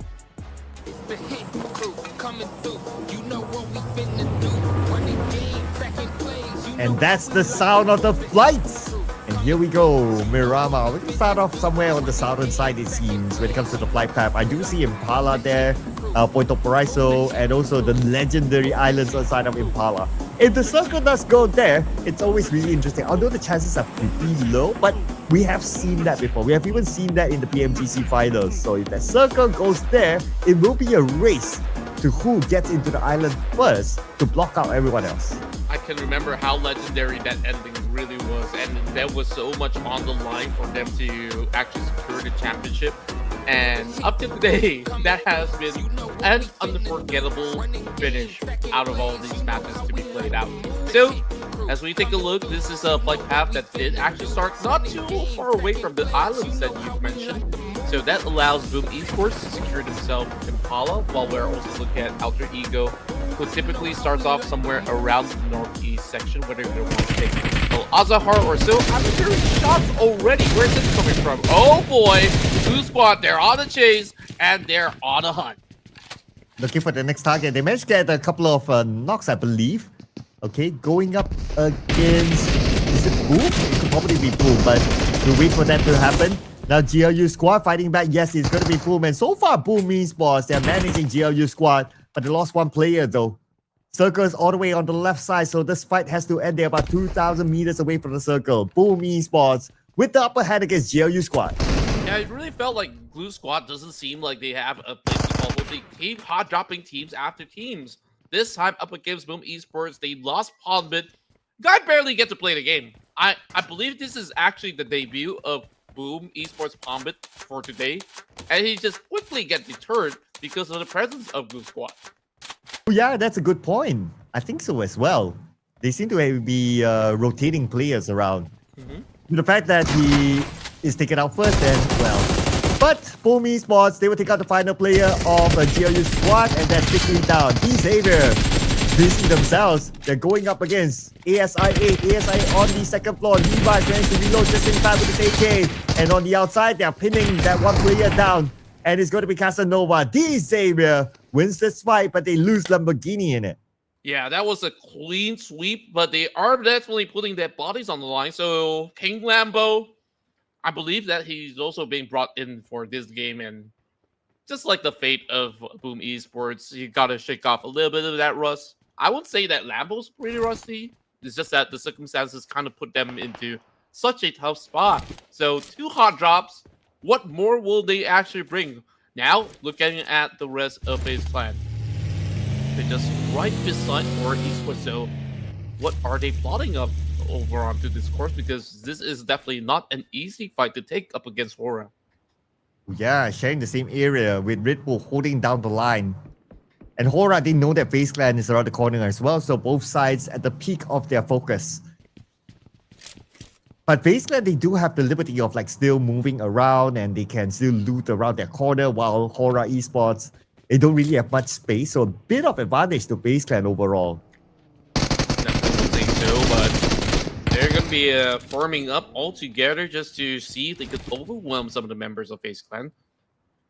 And that's the sound of the flights. And here we go, Miramar. We're going to start off somewhere on the southern side, it seems, when it comes to the flight path. I do see Impala there, Puerto Paraiso, and also the legendary islands outside of Impala. if the circle does go there, it's always really interesting. Although the chances are pretty low, but we have seen that before. We have even seen that in the PMGC finals. So if that circle goes there, it will be a race to who gets into the island first to block out everyone else. I can remember how legendary that ending really was, and there was so much on the line for them to actually secure the championship. And up to today, that has been an unforgettable finish out of all these matches to be played out. So, as we take a look, this is a flight path that did actually start not too far away from the islands that you mentioned. So that allows VOIN Esports to secure themselves Impala, while we're also looking at Alter Ego, who typically starts off somewhere around the northeast section, whether they want to take Azahar or so. I'm hearing shots already. Where's this coming from? Oh boy, Blue Squad, they're on the chase, and they're on a hunt. Looking for the next target. They managed to get a couple of knocks, I believe. Okay, going up against... Is it Boom? It could probably be Boom, but we'll wait for that to happen. Now GLU Squad fighting back. Yes, it's going to be Boom. And so far, Boom Esports, they're managing GLU Squad, but they lost one player though. Circle is all the way on the left side, so this fight has to end. They're about 2,000 meters away from the circle. Boom Esports with the upper hand against GLU Squad. Yeah, it really felt like Glue Squad doesn't seem like they have a place to call. They keep hot dropping teams after teams. This time up against Boom Esports, they lost Pubg. Guy barely get to play the game. I believe this is actually the debut of Boom Esports Pubg for today, and he just quickly gets deterred because of the presence of Glue Squad. Yeah, that's a good point. I think so as well. They seem to be rotating players around. The fact that he is taken out first, then, well. But Boom Esports, they will take out the final player of a GLU Squad, and that's quickly down. Xavier, busy themselves. They're going up against ASI8. ASI8 on the second floor. Levi managed to reload just in time with his AK. And on the outside, they're pinning that one player down. And it's going to be Casanova. Xavier wins this fight, but they lose Lamborghini in it. Yeah, that was a clean sweep, but they are definitely putting their bodies on the line. So King Lambo, I believe that he's also being brought in for this game, and just like the fate of Boom Esports, you gotta shake off a little bit of that rust. I would say that Lambo's pretty rusty. It's just that the circumstances kind of put them into such a tough spot. So 2 hot drops. What more will they actually bring? Now, looking at the rest of FaZe Clan. They're just right beside HORAA Esports. So what are they plotting up over onto this course? Because this is definitely not an easy fight to take up against HORAA. Yeah, sharing the same area with Red Bull holding down the line. And HORAA, they know that FaZe Clan is around the corner as well, so both sides at the peak of their focus. But FaZe Clan, they do have the liberty of like still moving around, and they can still loot around their corner, while HORAA Esports, they don't really have much space, so a bit of advantage to FaZe Clan overall. Definitely think so, but they're going to be forming up all together just to see if they could overwhelm some of the members of FaZe Clan.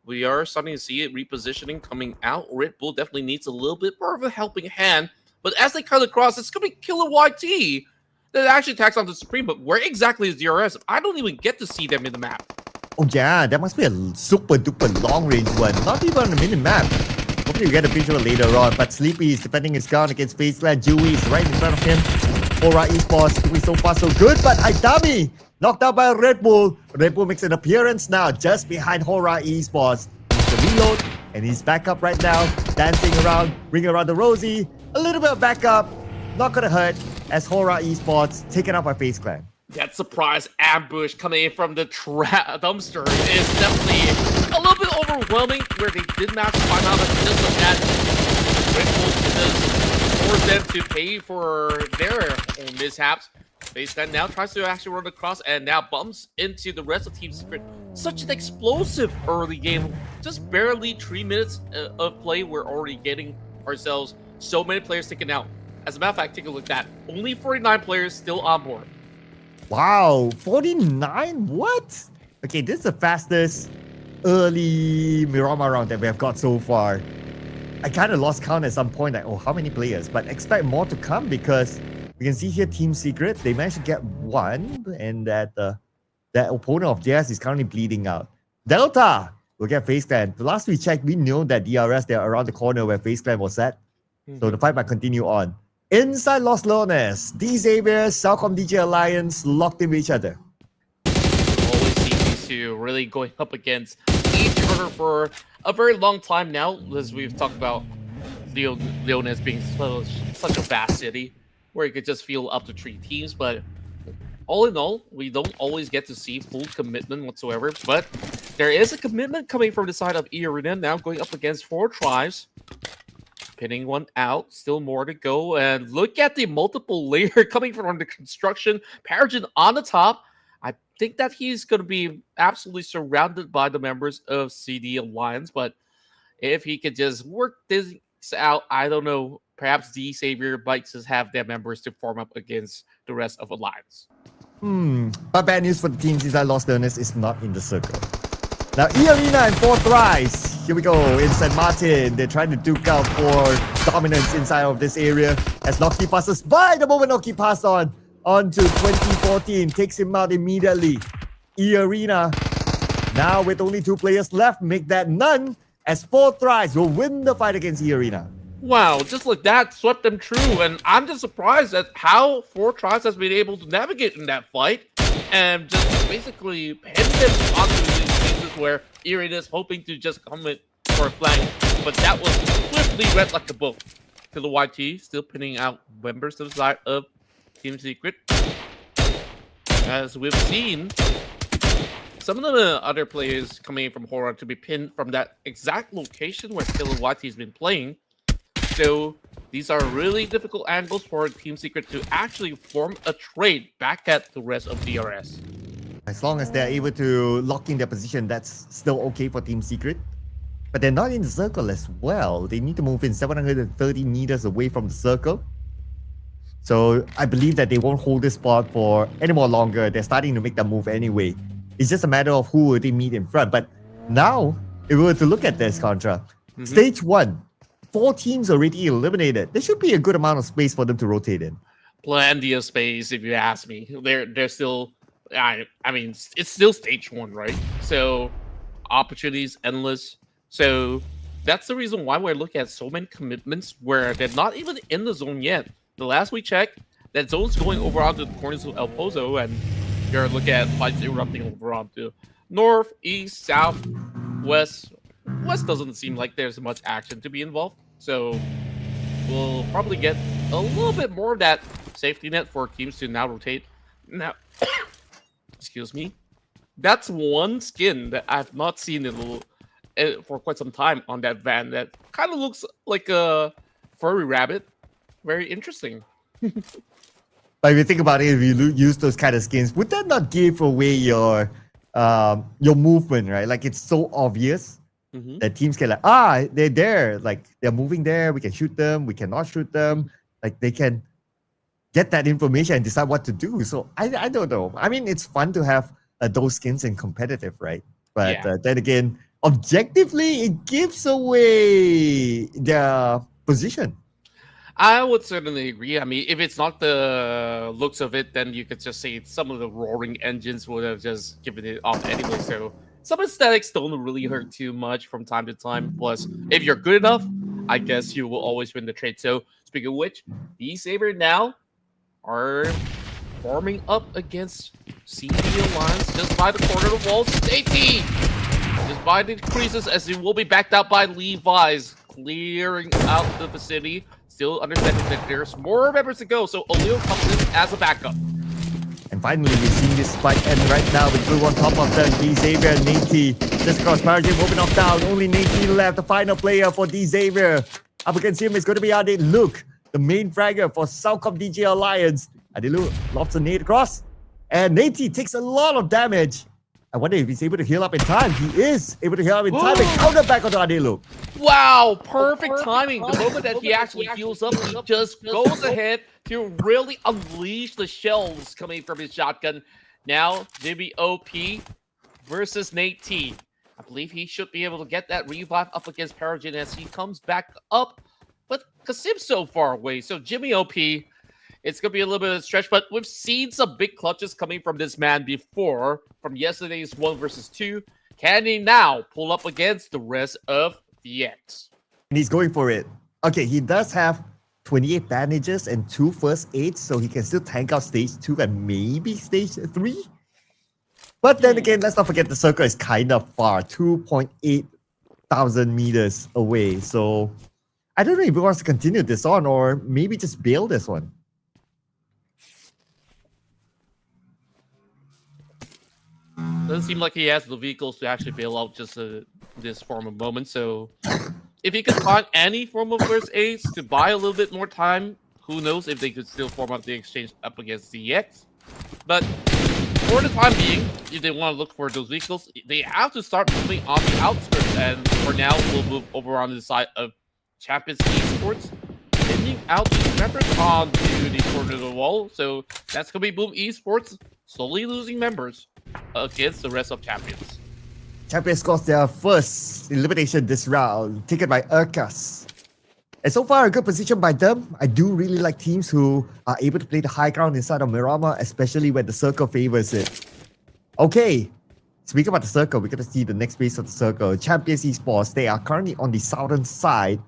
We are starting to see it repositioning coming out. Red Bull definitely needs a little bit more of a helping hand, but as they cut across, it's going to be Killer YT that actually attacks on the Supreme. But where exactly is DRS? I don't even get to see them in the map. Oh yeah, that must be a super duper long range one. Not even on the mini map. Hopefully you get a visual later on. But Sleepy is defending his ground against FaZe Clan. Dewey is right in front of him. HORAA Esports doing so far so good. But Aitami knocked out by Red Bull. Red Bull makes an appearance now just behind HORAA Esports. He's a reload and he's back up right now. Dancing around, ring around the Rosie. A little bit of backup. Not gonna hurt as HORAA Esports taken out by FaZe Clan. That surprise ambush coming in from the dumpster is definitely a little bit overwhelming, where they did not find out that just like that Red Bull does force them to pay for their own mishaps. FaZe Clan now tries to actually run across and now bumps into the rest of Team Secret. Such an explosive early game. Just barely 3 minutes of play, we're already getting ourselves so many players taken out. As a matter of fact, take a look at that. Only 49 players still on board. Wow, 49? What? Okay, this is the fastest early Miramar round that we have got so far. I kind of lost count at some point, like, oh, how many players? But expect more to come, because we can see here Team Secret, they managed to get one, and that opponent of theirs is currently bleeding out. Delta will get FaZe Clan. The last we checked, we know that DRS, they're around the corner where FaZe Clan was at. So the fight might continue on. Inside Los Leones, Xavier, CelcomDigi Alliance locked in with each other. Always see these two really going up against each other for a very long time now, as we've talked about Leones being such a vast city where you could just field up to 3 teams. But all in all, we don't always get to see full commitment whatsoever. But there is a commitment coming from the side of eArena now, going up against 4 Thrives. Pinning one out, still more to go. And look at the multiple layer coming from the construction. Paragon on the top. I think that he's going to be absolutely surrounded by the members of CD Alliance. But if he could just work this out, I don't know. Perhaps the Xavier Bikes have their members to form up against the rest of Alliance. But bad news for the teams inside Los Leones is not in the circle. Now, eArena and 4 Thrives. Here we go in St. Martin. They're trying to duke out for dominance inside of this area. As Noki passes by, the moment Noki passed on to 2014, takes him out immediately. eArena, now with only 2 players left, make that none, as 4 Thrives will win the fight against eArena. Wow, just like that, swept them through. And I'm just surprised at how 4 Thrives has been able to navigate in that fight and just basically pin them onto these places where eArena is hoping to just come in for a flank. But that was swiftly read like a book. To the YT, still pinning out members to the side of Team Secret. As we've seen, some of the other players coming in from HORAA to be pinned from that exact location where Killer YT has been playing. So these are really difficult angles for Team Secret to actually form a trade back at the rest of DRS. As long as they're able to lock in their position, that's still okay for Team Secret. But they're not in the circle as well. They need to move in 730 meters away from the circle. So I believe that they won't hold this spot for any more longer. They're starting to make that move anyway. It's just a matter of who will they meet in front. But now, if we were to look at this, Contra, Stage 1, 4 teams already eliminated. There should be a good amount of space for them to rotate in. Plenty of space, if you ask me. They're still, I mean, it's still Stage 1, right? So opportunities endless. So that's the reason why we're looking at so many commitments where they're not even in the zone yet. The last we checked, that zone's going over onto the corners of El Pozo, and you're looking at fights erupting over onto north, east, south, west. West doesn't seem like there's much action to be involved, so we'll probably get a little bit more of that safety net for teams to now rotate. Now, excuse me, that's one skin that I've not seen for quite some time on that van that kind of looks like a furry rabbit. Very interesting. But if you think about it, if you use those kind of skins, would that not give away your movement, right? Like, it's so obvious that teams can they're there, like they're moving there, we can shoot them, we cannot shoot them. Like, they can get that information and decide what to do. So I don't know. I mean, it's fun to have those skins in competitive, right? But then again, objectively, it gives away their position. I would certainly agree. I mean, if it's not the looks of it, then you could just say some of the roaring engines would have just given it off anyway. So some aesthetics don't really hurt too much from time to time. Plus, if you're good enough, I guess you will always win the trade. So speaking of which, the Saber now are forming up against CD Alliance just by the corner of the wall. Statey just by the creases as he will be backed out by Levi's, clearing out the vicinity. Still understanding that there's more members to go, so Olio comes in as a backup. And finally, we've seen this fight end right now with Blue on top of them. Xavier and Nate just across Paragon moving off down. Only Nate left, the final player for Xavier. Up against him is going to be Adeluke, the main fragger for CelcomDigi Alliance. Adeluke lofts a nade across, and Nate takes a lot of damage. I wonder if he's able to heal up in time. He is able to heal up in time and counter back onto Adeluke. Wow, perfect timing. The moment that he actually heals up, he just goes ahead to really unleash the shells coming from his shotgun. Now, Jimmy OP versus Nate T. I believe he should be able to get that revive up against Paragon as he comes back up. But Kasim's so far away, so Jimmy OP, it's going to be a little bit of a stretch, but we've seen some big clutches coming from this man before, from yesterday's 1 versus 2. Can he now pull up against the rest of the X? And he's going for it. Okay, he does have 28 bandages and 2 first aids, so he can still tank out stage 2 and maybe stage 3. But then again, let's not forget the circle is kind of far, 2.8 thousand meters away. So I don't know if he wants to continue this on or maybe just bail this one. Doesn't seem like he has the vehicles to actually bail out just this form of moment. So if he could find any form of first aids to buy a little bit more time, who knows if they could still form up the exchange up against ZX. But for the time being, if they want to look for those vehicles, they have to start moving on the outskirts. And for now, we'll move over on the side of Champions Esports, sending out these members onto the corner of the wall. So that's going to be Boom Esports slowly losing members against the rest of Champions. Champions scores their first elimination this round, taken by Urkas. And so far, a good position by them. I do really like teams who are able to play the high ground inside of Miramar, especially when the circle favors it. Okay, speaking about the circle, we're going to see the next phase of the circle. Champions Esports, they are currently on the southern side.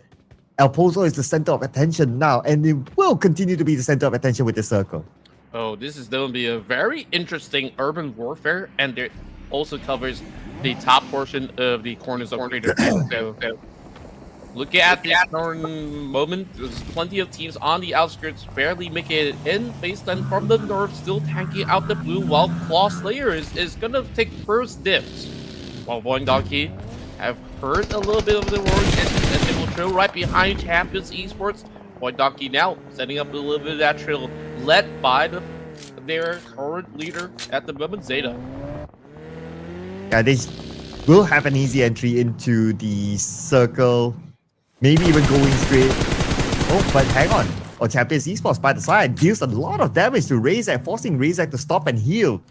El Pozo is the center of attention now, and it will continue to be the center of attention with the circle. Oh, this is going to be a very interesting urban warfare, and it also covers the top portion of the corners of Crater. So look at this current moment. There's plenty of teams on the outskirts barely making it in. FaZe Clan from the north still tanking out the blue, while Claw Slayer is going to take first dibs. While VOIN Donkey have heard a little bit of the roaring engines, and they will trail right behind Champions Esports. VOIN Donkey now setting up a little bit of that trail, led by their current leader at the moment, Zeta. Yeah, they will have an easy entry into the circle. Maybe even going straight. Oh, but hang on. Oh, Champions Esports by the side deals a lot of damage to Razak, forcing Razak to stop and heal.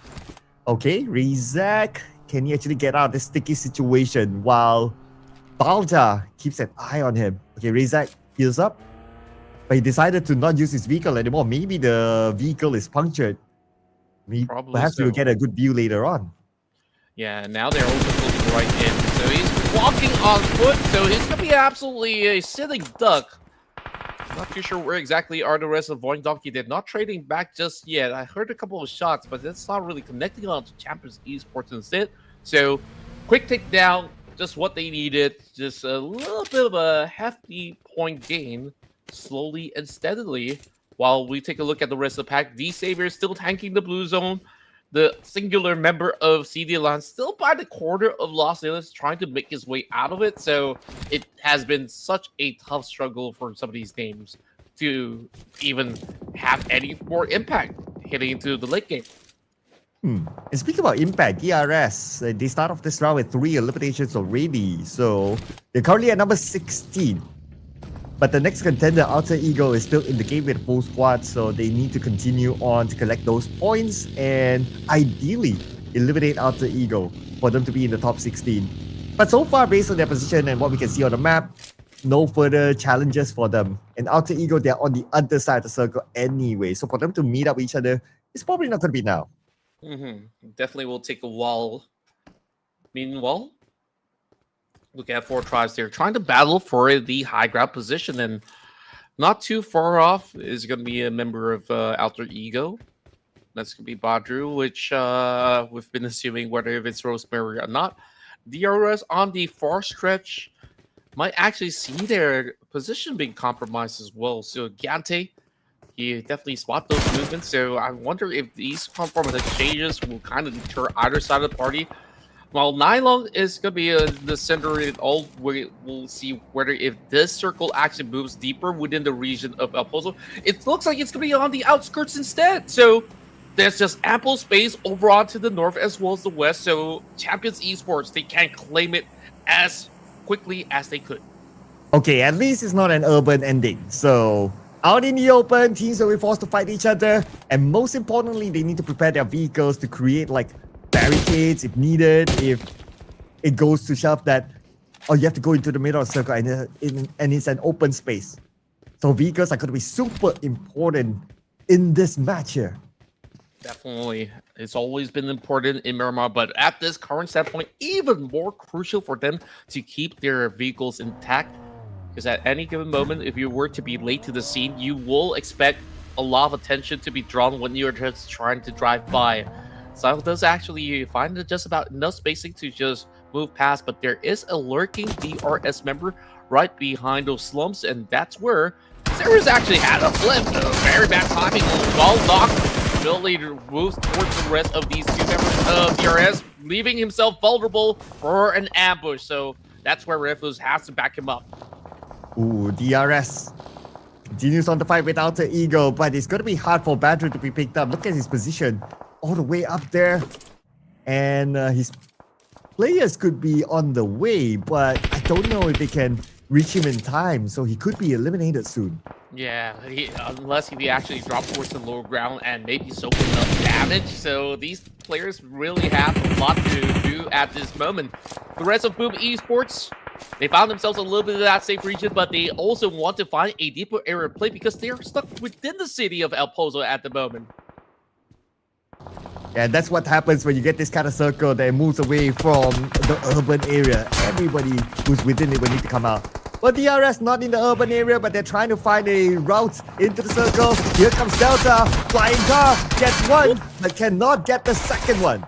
Okay, Razak, can he actually get out of this sticky situation while Balta keeps an eye on him? Okay, Razak heals up, but he decided to not use his vehicle anymore. Maybe the vehicle is punctured. Perhaps so. we'll get a good view later on. Yeah, now they're also closing right in. So he's walking on foot, so he's going to be absolutely a sitting duck. Not too sure where exactly are the rest of VOIN Donkey. They're not trading back just yet. I heard a couple of shots, but that's not really connecting on to Champions Esports instead. So quick takedown, just what they needed. Just a little bit of a hefty point gain, slowly and steadily. While we take a look at the rest of the pack, D-Savior still tanking the blue zone. The singular member of CD Alliance still by the corner of Los Angeles, trying to make his way out of it. So it has been such a tough struggle for some of these games to even have any more impact heading into the late game. And speaking about impact, DRS, they start off this round with 3 eliminations already. So they're currently at number 16. But the next contender, Alter Ego, is still in the game with full squad, so they need to continue on to collect those points and ideally eliminate Alter Ego for them to be in the top 16. But so far, based on their position and what we can see on the map, no further challenges for them. And Alter Ego, they're on the other side of the circle anyway, so for them to meet up with each other, it's probably not going to be now. Definitely will take a while. Meanwhile, look at 4 tribes there trying to battle for the high ground position, and not too far off is going to be a member of Alter Ego. That's going to be Badru, which we've been assuming whether if it's Rosemary or not. DRS on the far stretch might actually see their position being compromised as well. So Gante, he definitely spot those movements. So I wonder if these form of exchanges will kind of deter either side of the party. While Nylon is going to be the center of it all, we'll see whether if this circle actually moves deeper within the region of El Pozo. It looks like it's going to be on the outskirts instead. So there's just ample space over onto the north as well as the west. So Champions Esports, they can't claim it as quickly as they could. Okay, at least it's not an urban ending. So out in the open, teams will be forced to fight each other. And most importantly, they need to prepare their vehicles to create like barricades if needed, if it goes to shove that, or you have to go into the middle of the circle and it's an open space. So vehicles are going to be super important in this match here. Definitely. It's always been important in Miramar, but at this current standpoint, even more crucial for them to keep their vehicles intact. Because at any given moment, if you were to be late to the scene, you will expect a lot of attention to be drawn when you're just trying to drive by. Sile does actually find just about enough spacing to just move past, but there is a lurking DRS member right behind those slumps, and that's where Zera's actually had a flip. Very bad timing. Well knocked. Billy moves towards the rest of these two members of DRS, leaving himself vulnerable for an ambush. So that's where Ruthless has to back him up. Ooh, DRS continues on the fight without the ego, but it's going to be hard for Badru to be picked up. Look at his position all the way up there. And his players could be on the way, but I don't know if they can reach him in time, so he could be eliminated soon. Yeah, unless he actually drops towards the lower ground and maybe soak enough damage. So these players really have a lot to do at this moment. The rest of Pubg Esports, they found themselves a little bit of that safe region, but they also want to find a deeper area of play because they are stuck within the city of El Pozo at the moment. Yeah, that's what happens when you get this kind of circle that moves away from the urban area. Everybody who's within it will need to come out. But DRS not in the urban area, but they're trying to find a route into the circle. Here comes Delta. Flying car gets one, but cannot get the second one.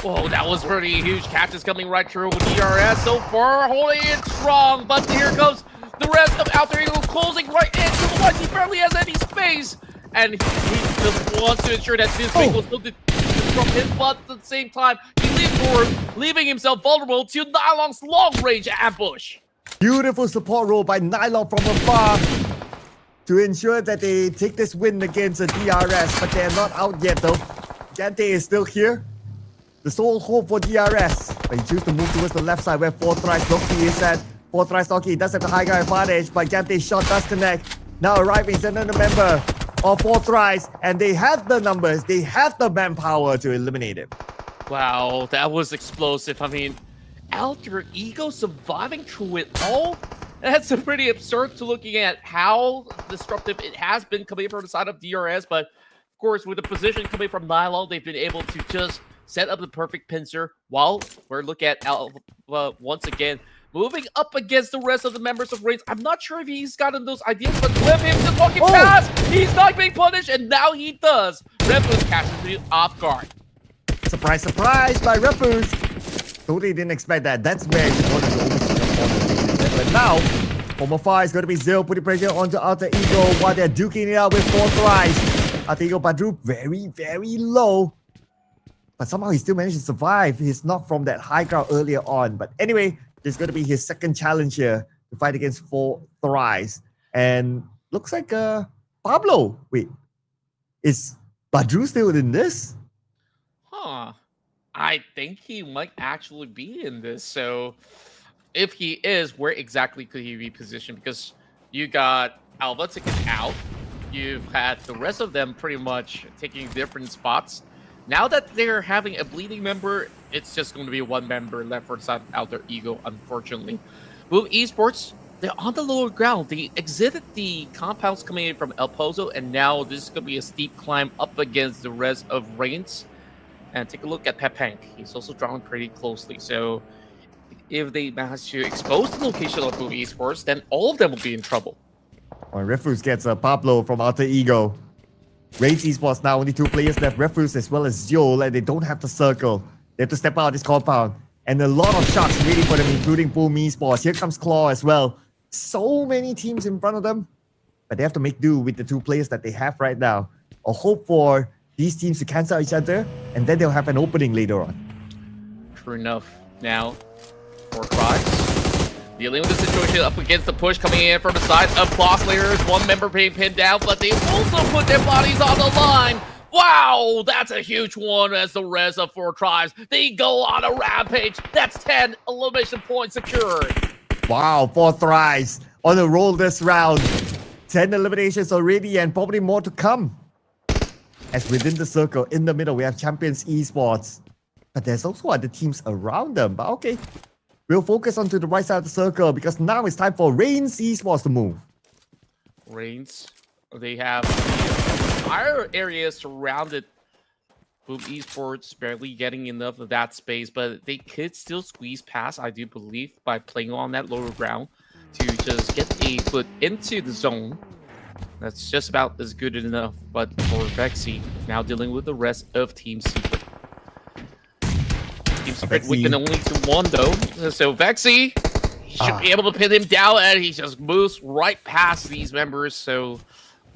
Whoa, that was pretty huge. Catches coming right through with DRS so far, holding it strong. But here comes the rest of Alter Ego closing right in. Otherwise, he barely has any space. And he just wants to ensure that this thing will still disrupt him, but at the same time, he leaps forward, leaving himself vulnerable to Nylon's long-range ambush. Beautiful support role by Nylon from afar to ensure that they take this win against the DRS, but they're not out yet though. Gante is still here. The sole hope for DRS, but he chooses to move towards the left side where Thrives Donkey is at. Thrives Donkey does have the high ground advantage, but Gante's shot does connect. Now arriving is another member of Thrives, and they have the numbers, they have the manpower to eliminate him. Wow, that was explosive. I mean, Alter Ego surviving through it all? That's a pretty absurd to looking at how disruptive it has been coming from the side of DRS, but of course, with the position coming from Nylon, they've been able to just set up the perfect pincer while we're looking at once again moving up against the rest of the members of REINCE. I'm not sure if he's gotten those ideas, but with him just walking past, he's not being punished, and now he does. Ruthless catches me off guard. Surprise, surprise by Ruthless. Totally didn't expect that. That's where he wanted to oversee the corner. But now, from afar is going to be Zil putting pressure onto Alter Ego while they're duking it out with Thrives. Alter Ego Badru very, very low. But somehow he still managed to survive. He's not from that high ground earlier on. But anyway, this is going to be his second challenge here to fight against Thrives. And looks like Pablo. Wait, is Badru still in this? Huh. I think he might actually be in this. So if he is, where exactly could he be positioned? Because you got Alva taken out. You've had the rest of them pretty much taking different spots. Now that they're having a bleeding member, it's just going to be one member left for the side of Alter Ego, unfortunately. Pubg Esports, they're on the lower ground. They exited the compounds coming in from El Pozo, and now this is going to be a steep climb up against the rest of REINCE. And take a look at Pepang. He's also drawn pretty closely. So if they manage to expose the location of Pubg Esports, then all of them will be in trouble. Well, Refuse gets a Pablo from Alter Ego. REINCE Esports now only 2 players left, Refuse as well as Joel, and they don't have the circle. They have to step out of this compound. And a lot of shots waiting for them, including Pubg Esports. Here comes Claw as well. So many teams in front of them. But they have to make do with the 2 players that they have right now. Or hope for these teams to cancel each other, and then they'll have an opening later on. True enough. Now, Thrives dealing with the situation up against the push coming in from the side of Claw Slayers. One member being pinned down, but they also put their bodies on the line. Wow, that's a huge one as the rest of Thrives, they go on a rampage. That's 10 elimination points secured. Wow, Thrives on a roll this round. 10 eliminations already and probably more to come. As within the circle, in the middle, we have Champions Esports. But there's also other teams around them. But okay, we'll focus onto the right side of the circle because now it's time for REINCE Esports to move. REINCE, they have the entire area surrounded. Pubg Esports barely getting enough of that space, but they could still squeeze past, I do believe, by playing on that lower ground. to just get a foot into the zone. That's just about as good enough. But for Vexy, now dealing with the rest of Team Secret. Team Secret weakened only to 1 though. So Vexy, he should be able to pin him down, and he just moves right past these members. So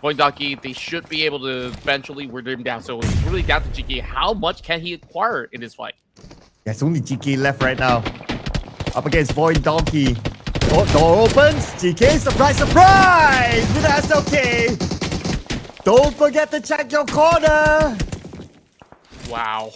VOIN Donkey, they should be able to eventually wear him down. So it's really down to GK. How much can he acquire in this fight? There's only GK left right now. Up against VOIN Donkey. Oh, door opens. GK, surprise, surprise! With the SLK. Don't forget to check your corner. Wow.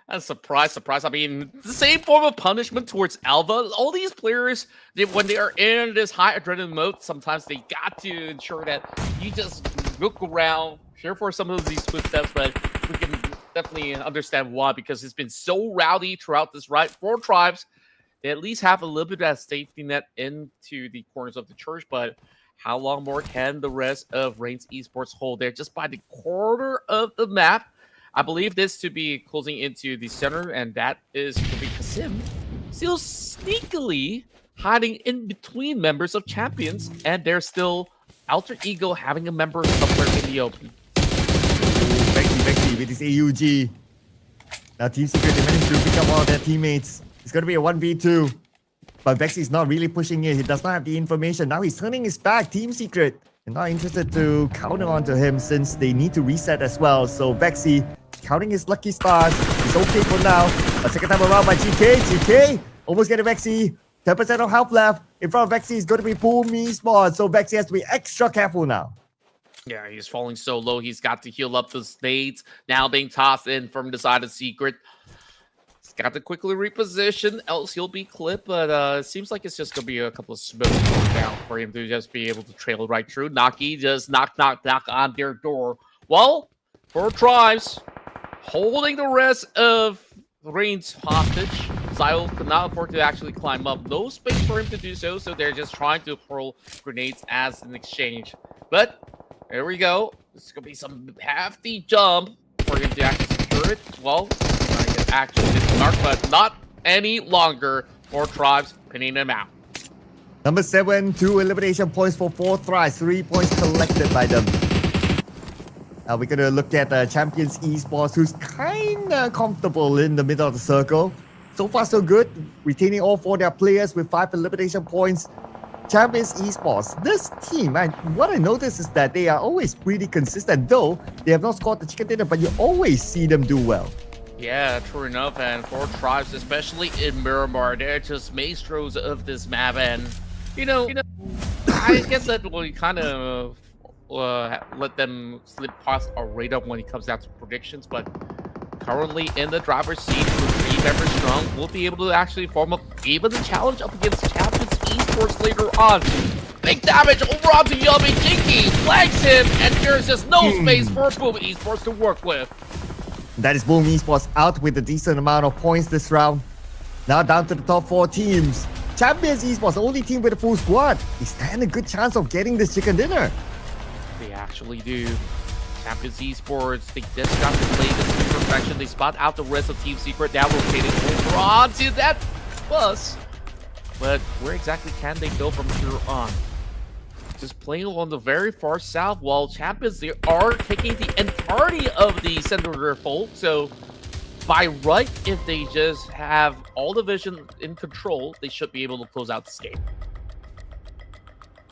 That's surprise, surprise. I mean, the same form of punishment towards Alva. All these players, when they are in this high adrenaline mode, sometimes they got to ensure that you just look around, cheer for some of these footsteps, but we can definitely understand why, because it's been so rowdy throughout this ride for Tribes. They at least have a little bit of that safety net into the corners of the church, but how long more can the rest of REINCE Esports hold there just by the corner of the map? I believe this to be closing into the center, and that is going to be Kasim still sneakily hiding in between members of Champions, and they're still Alter Ego having a member somewhere in the open. Vexy with his AUG. Now Team Secret, they managed to pick up all their teammates. It's going to be a 1v2. But Vexy is not really pushing it. He does not have the information. Now he's turning his back. Team Secret, they're not interested to counter onto him since they need to reset as well. So Vexy counting his lucky stars. He's okay for now. A second time around by GK. GK almost getting Vexy. 10% of health left. In front of Vexy is going to be Pubg Esports. So Vexy has to be extra careful now. Yeah, he's falling so low. He's got to heal up the nades. Now being tossed in from the side of Secret. He's got to quickly reposition, else he'll be clipped. But it seems like it's just going to be a couple of smokes down for him to just be able to trail right through. Naki just knock on their door. Well, for Tribes, holding the rest of REINCE hostage. Zyle could not afford to actually climb up. No space for him to do so, so they're just trying to hurl grenades as an exchange. But there we go. This is going to be some hefty jump for him to actually secure it. Well, I can actually dismark, but not any longer for Tribes pinning him out. Number 7, 2 elimination points for 4 Thrives. 3 points collected by them. Now we're going to look at Champions Esports, who's kind of comfortable in the middle of the circle. So far, so good. Retaining all 4 of their players with 5 elimination points. Champions Esports, this team, what I noticed is that they are always pretty consistent, though they have not scored the chicken dinner, but you always see them do well. Yeah, true enough. And for Tribes, especially in Miramar, they're just maestros of this map. And, you know I guess that we kind of let them slip past our radar when it comes down to predictions, but currently in the driver's seat with 3 members strong, we'll be able to actually form up even the challenge up against Champions Esports later on. Big damage over onto Yummy. Jinky flags him, and there's just no space for Pubg Esports to work with. That is Pubg Esports out with a decent amount of points this round. Now down to the top 4 teams. Champions Esports, the only team with a full squad. They stand a good chance of getting this chicken dinner. They actually do. Champions Esports, they just got to play this to perfection. They spot out the rest of Team Secret, now rotating over onto that bus. But where exactly can they go from here on? Just playing along the very far south, while Champions, they are taking the entirety of the center of their fold. So by right, if they just have all the vision in control, they should be able to close out this game.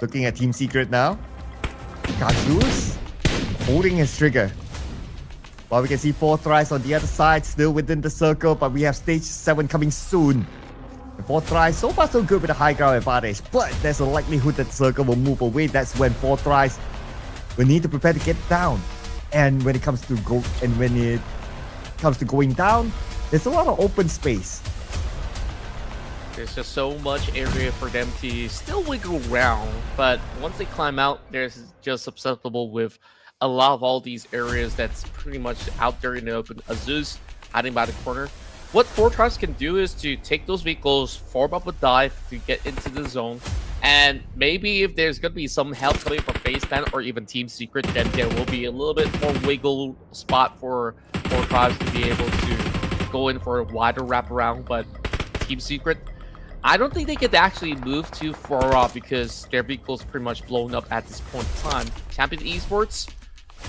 Looking at Team Secret now. Kazus holding his trigger. While we can see 4 Thrives on the other side, still within the circle, but we have stage 7 coming soon. And 4 Thrives, so far so good with a high ground advantage, but there's a likelihood that the circle will move away. That's when 4 Thrives will need to prepare to get down. And when it comes to going down, there's a lot of open space. There's just so much area for them to still wiggle around, but once they climb out, they're just susceptible with a lot of all these areas that's pretty much out there in the open. Azus hiding by the corner. What 4 Tribes can do is to take those vehicles, form up a dive to get into the zone, and maybe if there's going to be some help coming from FaZe Clan or even Team Secret, then there will be a little bit more wiggle spot for 4 Tribes to be able to go in for a wider wraparound. But Team Secret, I don't think they could actually move too far off because their vehicle's pretty much blown up at this point in time. Champions Esports,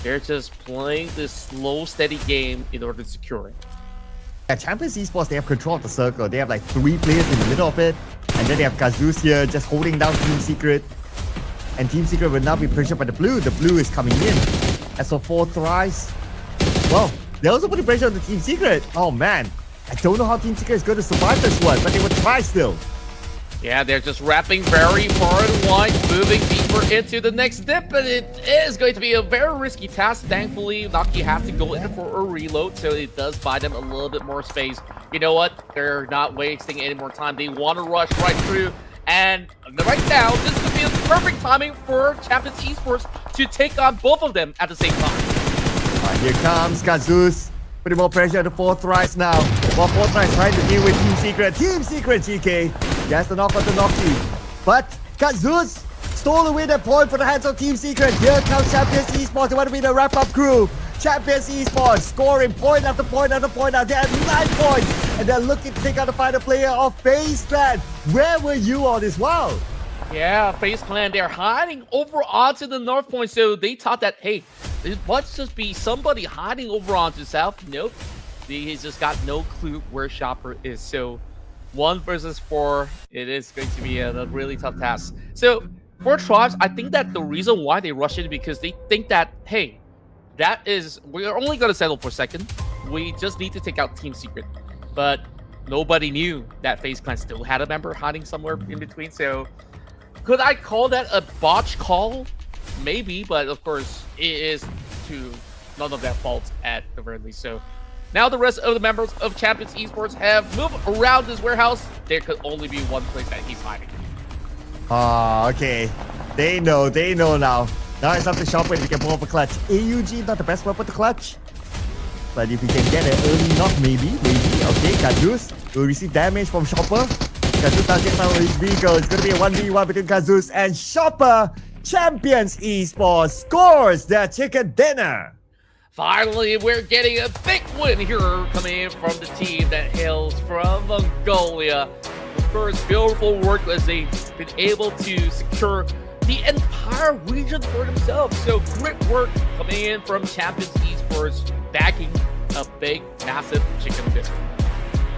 they're just playing this slow, steady game in order to secure it. Yeah, Champions Esports, they have control of the circle. They have like 3 players in the middle of it. And then they have Kazus here just holding down Team Secret. And Team Secret will now be pressured by the blue. The blue is coming in. As for 4 Thrives, well, they're also putting pressure on the Team Secret. Oh man, I don't know how Team Secret is going to survive this one, but they will try still. Yeah, they're just wrapping very far and wide, moving deeper into the next dip, but it is going to be a very risky task. Thankfully, Naki has to go in for a reload, so it does buy them a little bit more space. You know what? They're not wasting any more time. They want to rush right through, and right now, this could be the perfect timing for Champions Esports to take on both of them at the same time. Here comes Kazus. Putting more pressure on the 4 Thrives now. While 4 Thrives trying to deal with Team Secret. Team Secret, GK. Yes, the knock on the Noki. But Kazus stole away that point for the hands of Team Secret. Here comes Champions Esports. They want to be the wrap-up crew. Champions Esports scoring point after point after point. Now they're at 9 points. And they're looking to take out the final player of FaZe Clan. Where were you all this while? Yeah, FaZe Clan, they're hiding over onto the north point, so they thought that, hey, it must just be somebody hiding over onto south. Nope, he's just got no clue where Shopper is. So 1 versus 4, it is going to be a really tough task. So for Thrives, I think that the reason why they rush it because they think that, hey, we're only going to settle for second. We just need to take out Team Secret. But nobody knew that FaZe Clan still had a member hiding somewhere in between, so could I call that a botch call? Maybe, but of course, it is to none of their fault at the very least. So now the rest of the members of Champions Esports have moved around this warehouse. There could only be one place that he's hiding. Okay. They know now. Now it's up to Shopper if he can pull off a clutch. AUG, not the best weapon to clutch. But if he can get an early knock, maybe. Okay, Kazus will receive damage from Shopper. Kazus now gets out of his vehicle. It's going to be a 1v1 between Kazus and Shopper. Champions Esports scores their chicken dinner. Finally, we're getting a big win here coming in from the team that hails from Mongolia. Of course, beautiful work as they've been able to secure the entire region for themselves. So great work coming in from Champions Esports, backing a big, massive chicken dinner.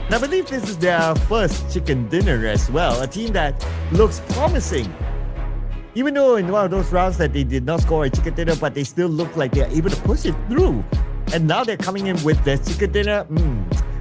And I believe this is their first chicken dinner as well. A team that looks promising. Even though in one of those rounds that they did not score a chicken dinner, but they still look like they're able to push it through. And now they're coming in with their chicken dinner.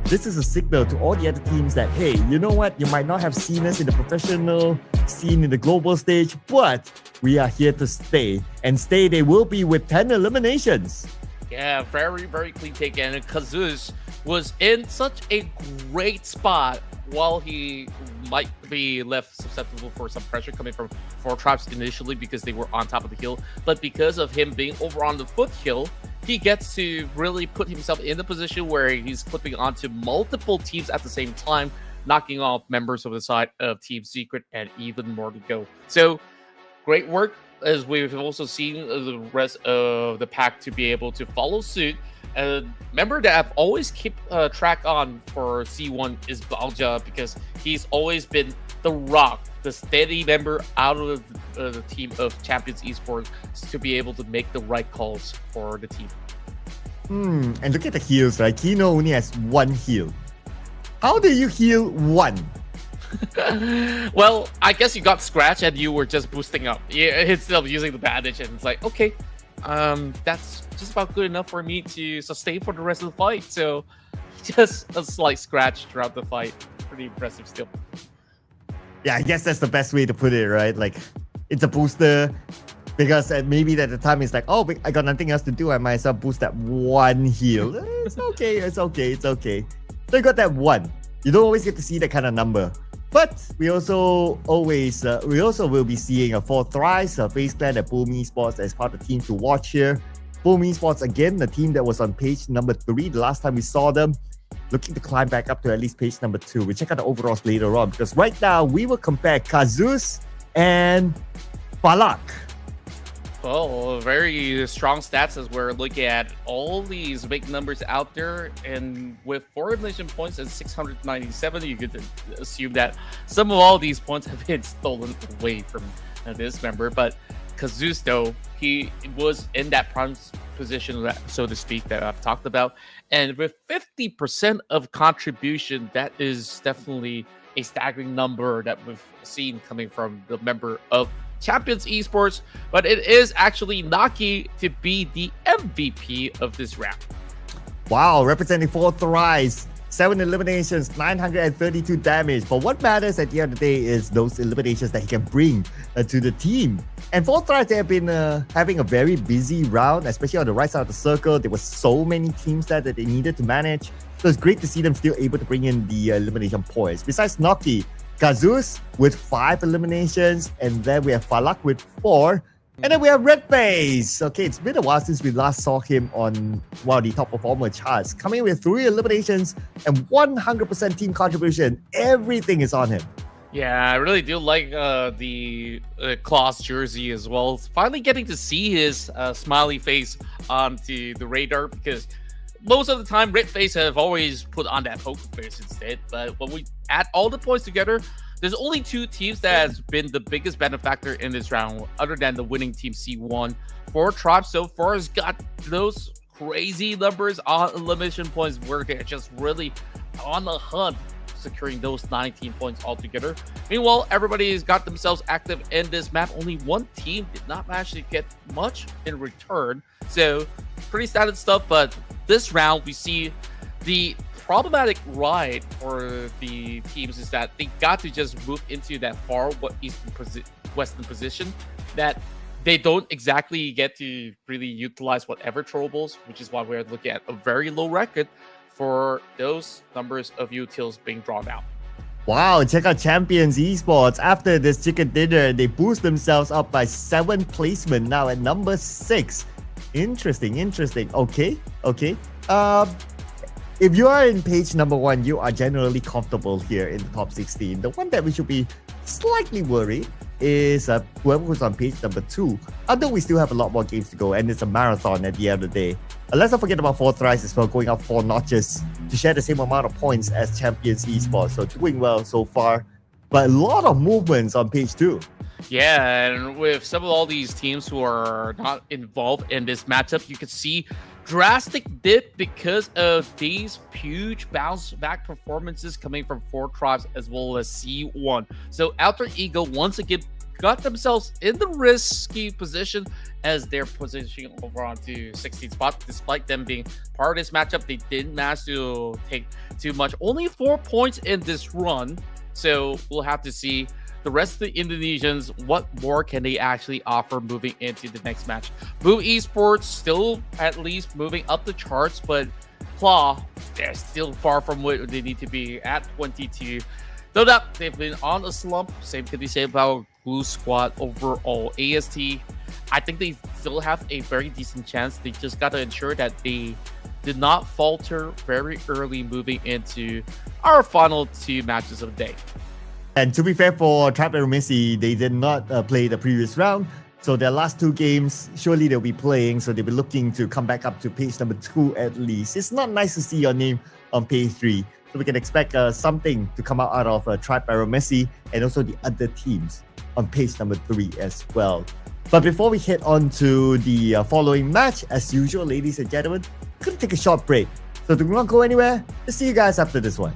This is a signal to all the other teams that, hey, you know what? You might not have seen us in the professional scene in the global stage, but we are here to stay. And stay they will be with 10 eliminations. Yeah, very, very clean take. And Kazus was in such a great spot while he might be left susceptible for some pressure coming from 4 Tribes initially because they were on top of the hill. But because of him being over on the foothill, he gets to really put himself in the position where he's clipping onto multiple teams at the same time, knocking off members of the side of Team Secret and even more to go. So great work, as we've also seen the rest of the pack to be able to follow suit. Member that I've always keep track on for C1 is Balja, because he's always been the rock, the steady member out of the team of Champions Esports to be able to make the right calls for the team. And look at the heals, right? Kino only has 1 heal. How do you heal 1? Well, I guess you got scratched and you were just boosting up. Yeah, instead of using the bandage, and it's like, okay, that's just about good enough for me to sustain for the rest of the fight. So just a slight scratch throughout the fight. Pretty impressive still. Yeah, I guess that's the best way to put it, right? Like, it's a booster because maybe at the time it's like, oh, I got nothing else to do. I might as well boost that 1 heal. It's okay. So you got that 1. You don't always get to see that kind of number. But we also will be seeing a 4 Thrives, FaZe Clan and Pubg Esports as part of the teams to watch here. Pubg Esports, again, the team that was on page number 3 the last time we saw them, looking to climb back up to at least page number 2. We'll check out the overalls later on, because right now we will compare Kazus and Balak. Well, very strong stats as we're looking at all these big numbers out there. And with 4 elimination points and 697, you could assume that some of all these points have been stolen away from this member. But Kazus, though, he was in that prime position, so to speak, that I've talked about. And with 50% of contribution, that is definitely a staggering number that we've seen coming from the member of Champions Esports, but it is actually Naki to be the MVP of this round. Wow, representing for Thrives, 7 eliminations, 932 damage. But what matters at the end of the day is those eliminations that he can bring to the team. And for Thrives, they have been having a very busy round, especially on the right side of the circle. There were so many teams there that they needed to manage. So it's great to see them still able to bring in the elimination points. Besides Naki, Kazus with 5 eliminations, and then we have Falak with 4, and then we have Redface. Okay, it's been a while since we last saw him on one of the top performer charts, coming with 3 eliminations and 100% team contribution. Everything is on him. Yeah, I really do like the Klaus jersey as well. Finally getting to see his smiley face onto the radar, because most of the time, Redface have always put on that poker face instead. But when we add all the points together, there's only 2 teams that has been the biggest benefactor in this round, other than the winning team C1. 4 Tribes so far has got those crazy numbers on elimination points where they're just really on the hunt, securing those 19 points altogether. Meanwhile, everybody's got themselves active in this map. Only 1 team did not manage to get much in return. So, pretty standard stuff, but this round, we see the problematic ride for the teams is that they got to just move into that far western position that they don't exactly get to really utilize whatever throwables, which is why we're looking at a very low record for those numbers of utils being drawn out. Wow, check out Champions Esports. After this chicken dinner, they boost themselves up by 7 placement, now at number 6. Interesting. Okay. If you are in page number 1, you are generally comfortable here in the top 16. The one that we should be slightly worried is whoever was on page number 2. Although we still have a lot more games to go, and it's a marathon at the end of the day. Let's not forget about 4 Thrives as well, going up 4 notches to share the same amount of points as Champions Esports. So doing well so far, but a lot of movements on page 2. Yeah, and with some of all these teams who are not involved in this matchup, you can see drastic dip because of these huge bounce back performances coming from 4 Tribes as well as C1. So Alter Ego once again got themselves in the risky position as they're positioning over onto 16th spot. Despite them being part of this matchup, they didn't manage to take too much. Only 4 points in this run. So we'll have to see the rest of the Indonesians, what more can they actually offer moving into the next match. VOIN Esports still at least moving up the charts, but Claw, they're still far from where they need to be at 22. Todak, they've been on a slump. Same can be said about Blue Squad overall. AST, I think they still have a very decent chance. They just got to ensure that they did not falter very early moving into our final 2 matches of the day. And to be fair for Trap Aeromacy, they did not play the previous round. So their last 2 games, surely they'll be playing. So they'll be looking to come back up to page number 2 at least. It's not nice to see your name on page 3. So we can expect something to come out of Trap Aeromacy and also the other teams on page number 3 as well. But before we head on to the following match, as usual, ladies and gentlemen, we're going to take a short break. So do not go anywhere. We'll see you guys after this one.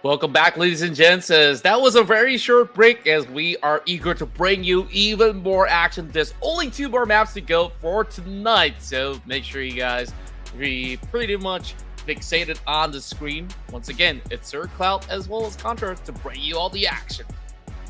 Welcome back, ladies and gents. As that was a very short break, as we are eager to bring you even more action. There's only 2 more maps to go for tonight, so make sure you guys be pretty much fixated on the screen. Once again, it's Sir Cloud as well as Contra to bring you all the action.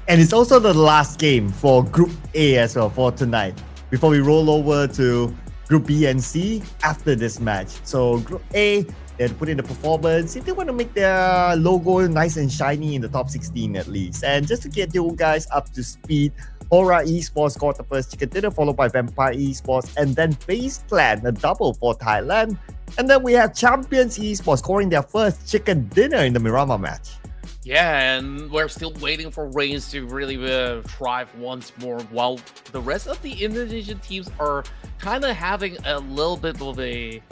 And it's also the last game for Group A as well for tonight, before we roll over to Group B and C after this match. So Group A, they had to put in the performance if they want to make their logo nice and shiny in the top 16 at least. And just to get you guys up to speed, HORAA Esports scored the first chicken dinner, followed by Vampire Esports, and then FaZe Clan, a double for Thailand. And then we have Champions Esports scoring their first chicken dinner in the Miramar match. Yeah, and we're still waiting for REINCE to really thrive once more, while the rest of the Indonesian teams are kind of having a little bit of a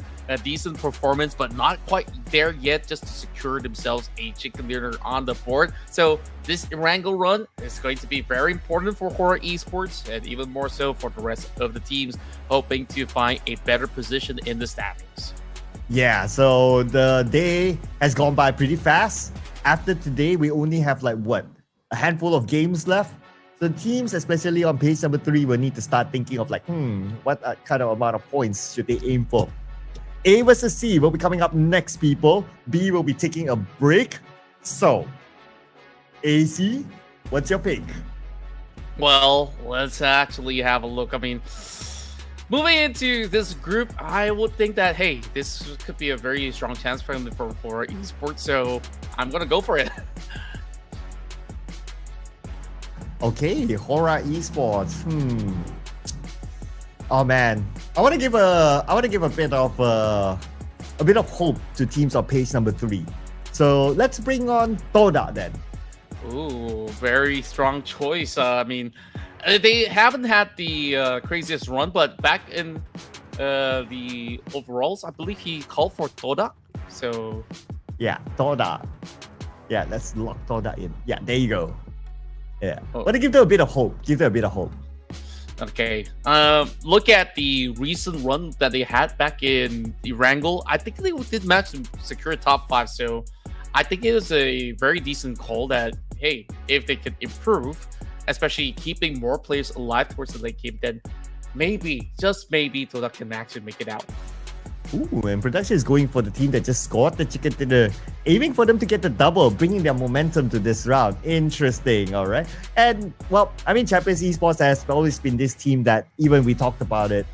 decent performance, but not quite there yet, just to secure themselves a chicken dinner on the board. So this Erangel run is going to be very important for HORAA Esports, and even more so for the rest of the teams, hoping to find a better position in the standings. Yeah, so the day has gone by pretty fast. After today, we only have like a handful of games left. So teams, especially on page number 3, will need to start thinking of like, what kind of amount of points should they aim for? A versus C will be coming up next, people. B will be taking a break. So, AC, what's your pick? Well, let's actually have a look. I mean, moving into this group, I would think that, hey, this could be a very strong chance for him for esports, so I'm going to go for it. Okay, HORAA Esports. Oh man, I want to give a bit of hope to teams on page number 3. So let's bring on Todak then. Ooh, very strong choice. I mean, they haven't had the craziest run, but back in the overalls, I believe he called for Todak. So yeah, Todak. Yeah, let's lock Todak in. Yeah, there you go. Yeah, want to give them a bit of hope. Okay. Look at the recent run that they had back in Erangel. I think they did manage to secure a top 5. So I think it was a very decent call that, hey, if they could improve, especially keeping more players alive towards the late game, then maybe, just maybe, Todak can actually make it out. Ooh, and production is going for the team that just scored the chicken dinner, aiming for them to get the double, bringing their momentum to this round. Interesting, all right? And, well, I mean, Champions Esports has always been this team that, even we talked about it,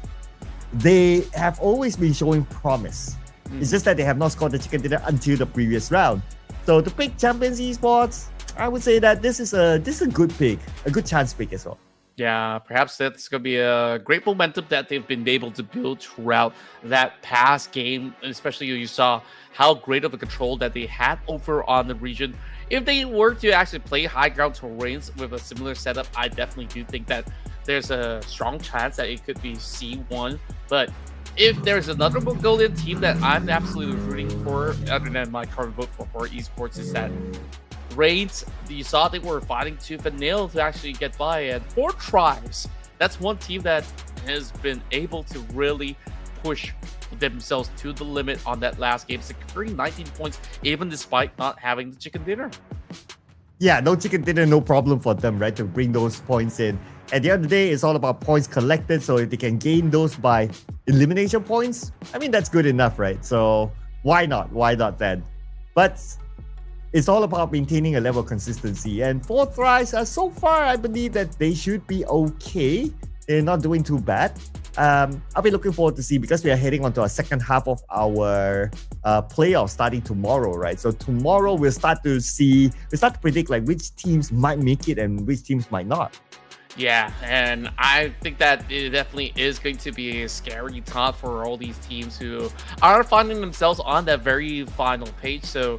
they have always been showing promise. It's just that they have not scored the chicken dinner until the previous round. So to pick Champions Esports, I would say that this is a good pick, a good chance pick as well. Yeah, perhaps that's going to be a great momentum that they've been able to build throughout that past game. Especially you saw how great of a control that they had over on the region. If they were to actually play high ground terrains with a similar setup, I definitely do think that there's a strong chance that it could be C1. But if there's another Mongolian team that I'm absolutely rooting for, other than my current vote for HORAA Esports, is that REINCE, you saw they were fighting tooth and nail to actually get by, and for Thrives, that's one team that has been able to really push themselves to the limit on that last game, securing 19 points even despite not having the chicken dinner. Yeah, no chicken dinner, no problem for them, right, to bring those points in. At the end of the day, it's all about points collected, so if they can gain those by elimination points, I mean, that's good enough, right? So why not? Why not then? But it's all about maintaining a level of consistency. And for Thrives, so far, I believe that they should be okay. They're not doing too bad. I'll be looking forward to see, because we are heading on to our second half of our playoff starting tomorrow, right? So tomorrow we'll start to predict like which teams might make it and which teams might not. Yeah, and I think that it definitely is going to be a scary time for all these teams who are finding themselves on that very final page. So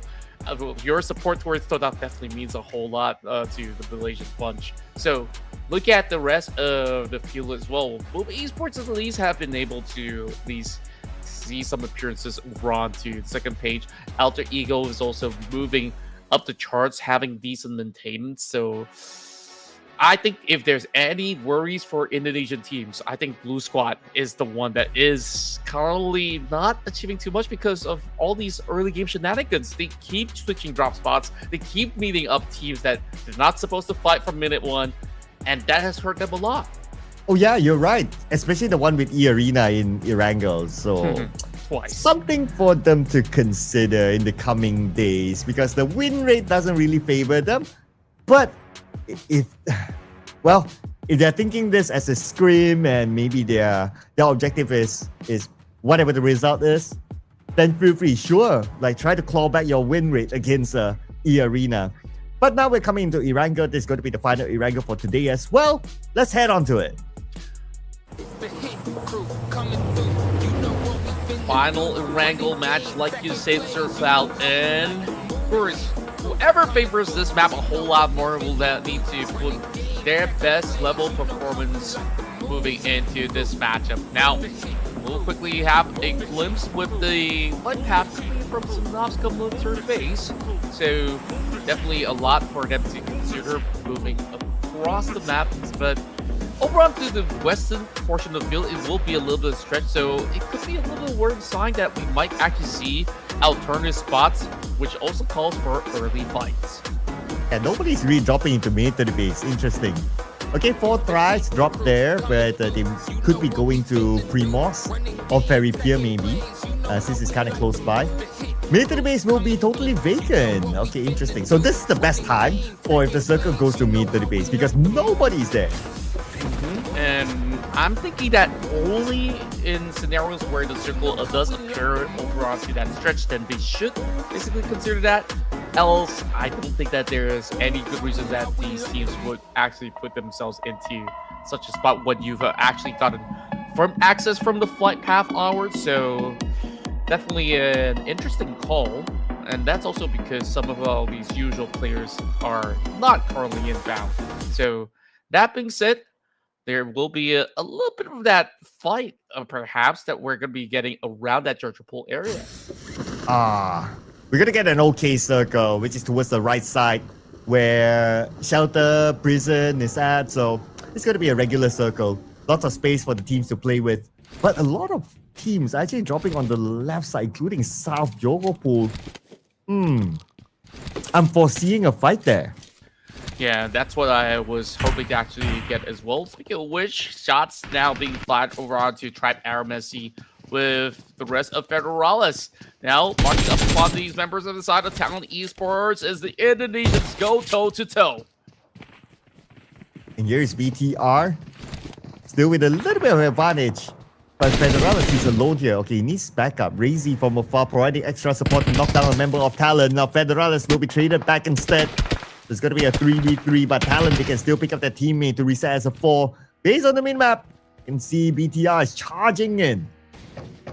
your support towards Todak definitely means a whole lot to the Malaysian bunch. So look at the rest of the field as well. Both esports at least have been able to at least see some appearances over on to the second page. Alter Ego is also moving up the charts, having decent maintenance. So I think if there's any worries for Indonesian teams, I think Blue Squad is the one that is currently not achieving too much because of all these early game shenanigans. They keep switching drop spots. They keep meeting up teams that they're not supposed to fight from minute one, and that has hurt them a lot. Oh yeah, you're right. Especially the one with eArena in Erangel. So Twice. something for them to consider in the coming days because the win rate doesn't really favor them. But if they're thinking this as a scrim and maybe their objective is whatever the result is, then feel free, sure, like try to claw back your win rate against eArena. But now we're coming into Erangel. This is going to be the final Erangel for today as well. Let's head on to it. Final Erangel match, like you said, surf out, and of course, whoever favors this map a whole lot more will need to put their best level performance moving into this matchup. Now, we'll quickly have a glimpse with the one path coming from Synopscom third base. So definitely a lot for them to consider moving across the map, but over onto the western portion of the field, it will be a little bit stretched, so it could be a little worrying sign that we might actually see alternative spots, which also calls for early fights. And nobody's really dropping into military base. Interesting. Okay, 4 Thrives dropped there, but they could be going to Primos or Ferry Pier maybe, since it's kind of close by. Military base will be totally vacant. Okay, interesting. So this is the best time for if the circle goes to military base because nobody's there. And I'm thinking that only in scenarios where the circle does appear over onto that stretch, then they should basically consider that. Else, I don't think that there is any good reason that these teams would actually put themselves into such a spot when you've actually gotten from access from the flight path onwards. So definitely an interesting call. And that's also because some of all these usual players are not currently inbound. So that being said, there will be a little bit of that fight, perhaps, that we're going to be getting around that Georgia Pool area. We're going to get an okay circle, which is towards the right side where Shelter, Prison is at. So it's going to be a regular circle. Lots of space for the teams to play with. But a lot of teams actually dropping on the left side, including South Georgia Pool. I'm foreseeing a fight there. Yeah, that's what I was hoping to actually get as well. Speaking of which, shots now being fired over onto Tribe Aeromacy with the rest of Federalis. Now, marking up upon these members of the side of Talon Esports as the Indonesians go toe-to-toe. And here's BTR. Still with a little bit of advantage. But Federalis is alone here. Okay, he needs backup. Razy from afar providing extra support to knock down a member of Talon. Now Federalis will be traded back instead. There's going to be a 3v3, but Talon, they can still pick up their teammate to reset as a 4. Based on the minmap, you can see BTR is charging in.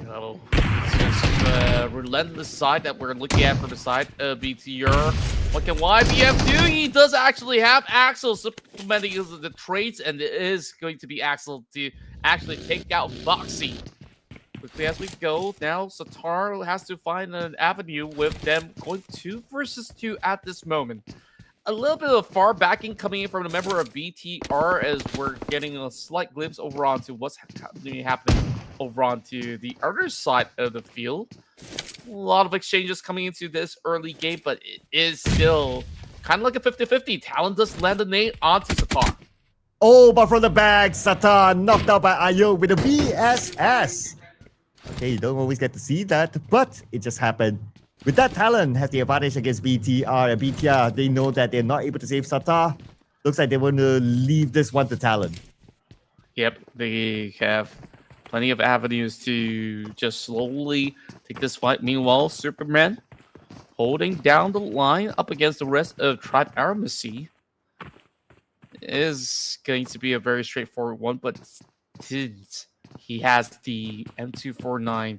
Oh, it's just relentless side that we're looking at from the side of BTR. What can YBF do? He does actually have Axel supplementing the traits, and it is going to be Axel to actually take out Foxy. Quickly as we go, now Satar has to find an avenue with them going 2 versus 2 at this moment. A little bit of far backing coming in from a member of BTR as we're getting a slight glimpse over onto what's happening over onto the other side of the field. A lot of exchanges coming into this early game, but it is still kind of like a 50-50. Talon does land a nade onto Satar. Oh, but from the back, Satar knocked out by Ayo with a VSS. Okay, you don't always get to see that, but it just happened. With that, Talon has the advantage against BTR. And BTR, they know that they're not able to save Satar. Looks like they want to leave this one to Talon. Yep, they have plenty of avenues to just slowly take this fight. Meanwhile, Superman holding down the line up against the rest of Tribe Aeromacy is going to be a very straightforward one, but since he has the M249,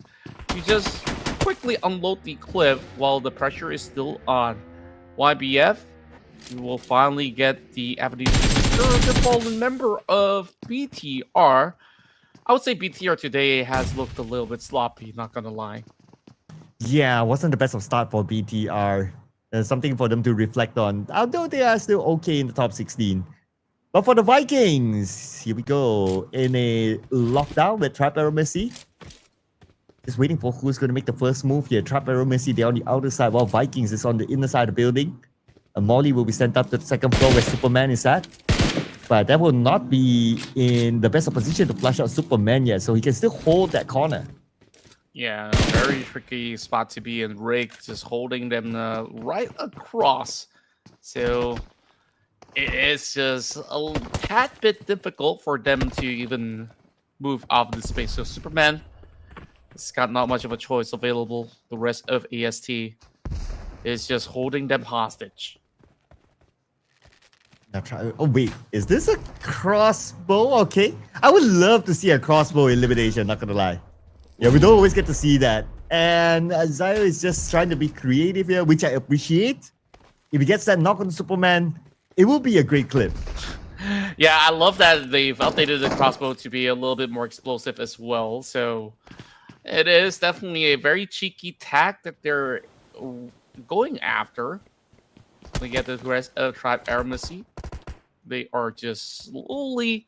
you just quickly unload the clip while the pressure is still on. YBF, we will finally get the avenue to secure the fallen member of BTR. I would say BTR today has looked a little bit sloppy, not gonna lie. Yeah, wasn't the best of start for BTR. Something for them to reflect on, although they are still okay in the top 16. But for the Vikings, here we go in a lockdown with Trap Aeromacy. Just waiting for who's going to make the first move here. Trap Aeromacy, they're on the outer side, while Vikings is on the inner side of the building. A Molly will be sent up to the second floor where Superman is at. But that will not be in the best of position to flush out Superman yet, so he can still hold that corner. Yeah, very tricky spot to be in. Rick just holding them right across. So it is just a tad bit difficult for them to even move off the space. So Superman has got not much of a choice available. The rest of AST is just holding them hostage. Now try. Oh wait, is this a crossbow? Okay, I would love to see a crossbow elimination. Not gonna lie. Yeah, we don't always get to see that. And Zio is just trying to be creative here, which I appreciate. If he gets that knock on Superman, it will be a great clip. Yeah, I love that they've updated the crossbow to be a little bit more explosive as well. So it is definitely a very cheeky tack that they're going after. We get the rest of Tribe Aeromacy. They are just slowly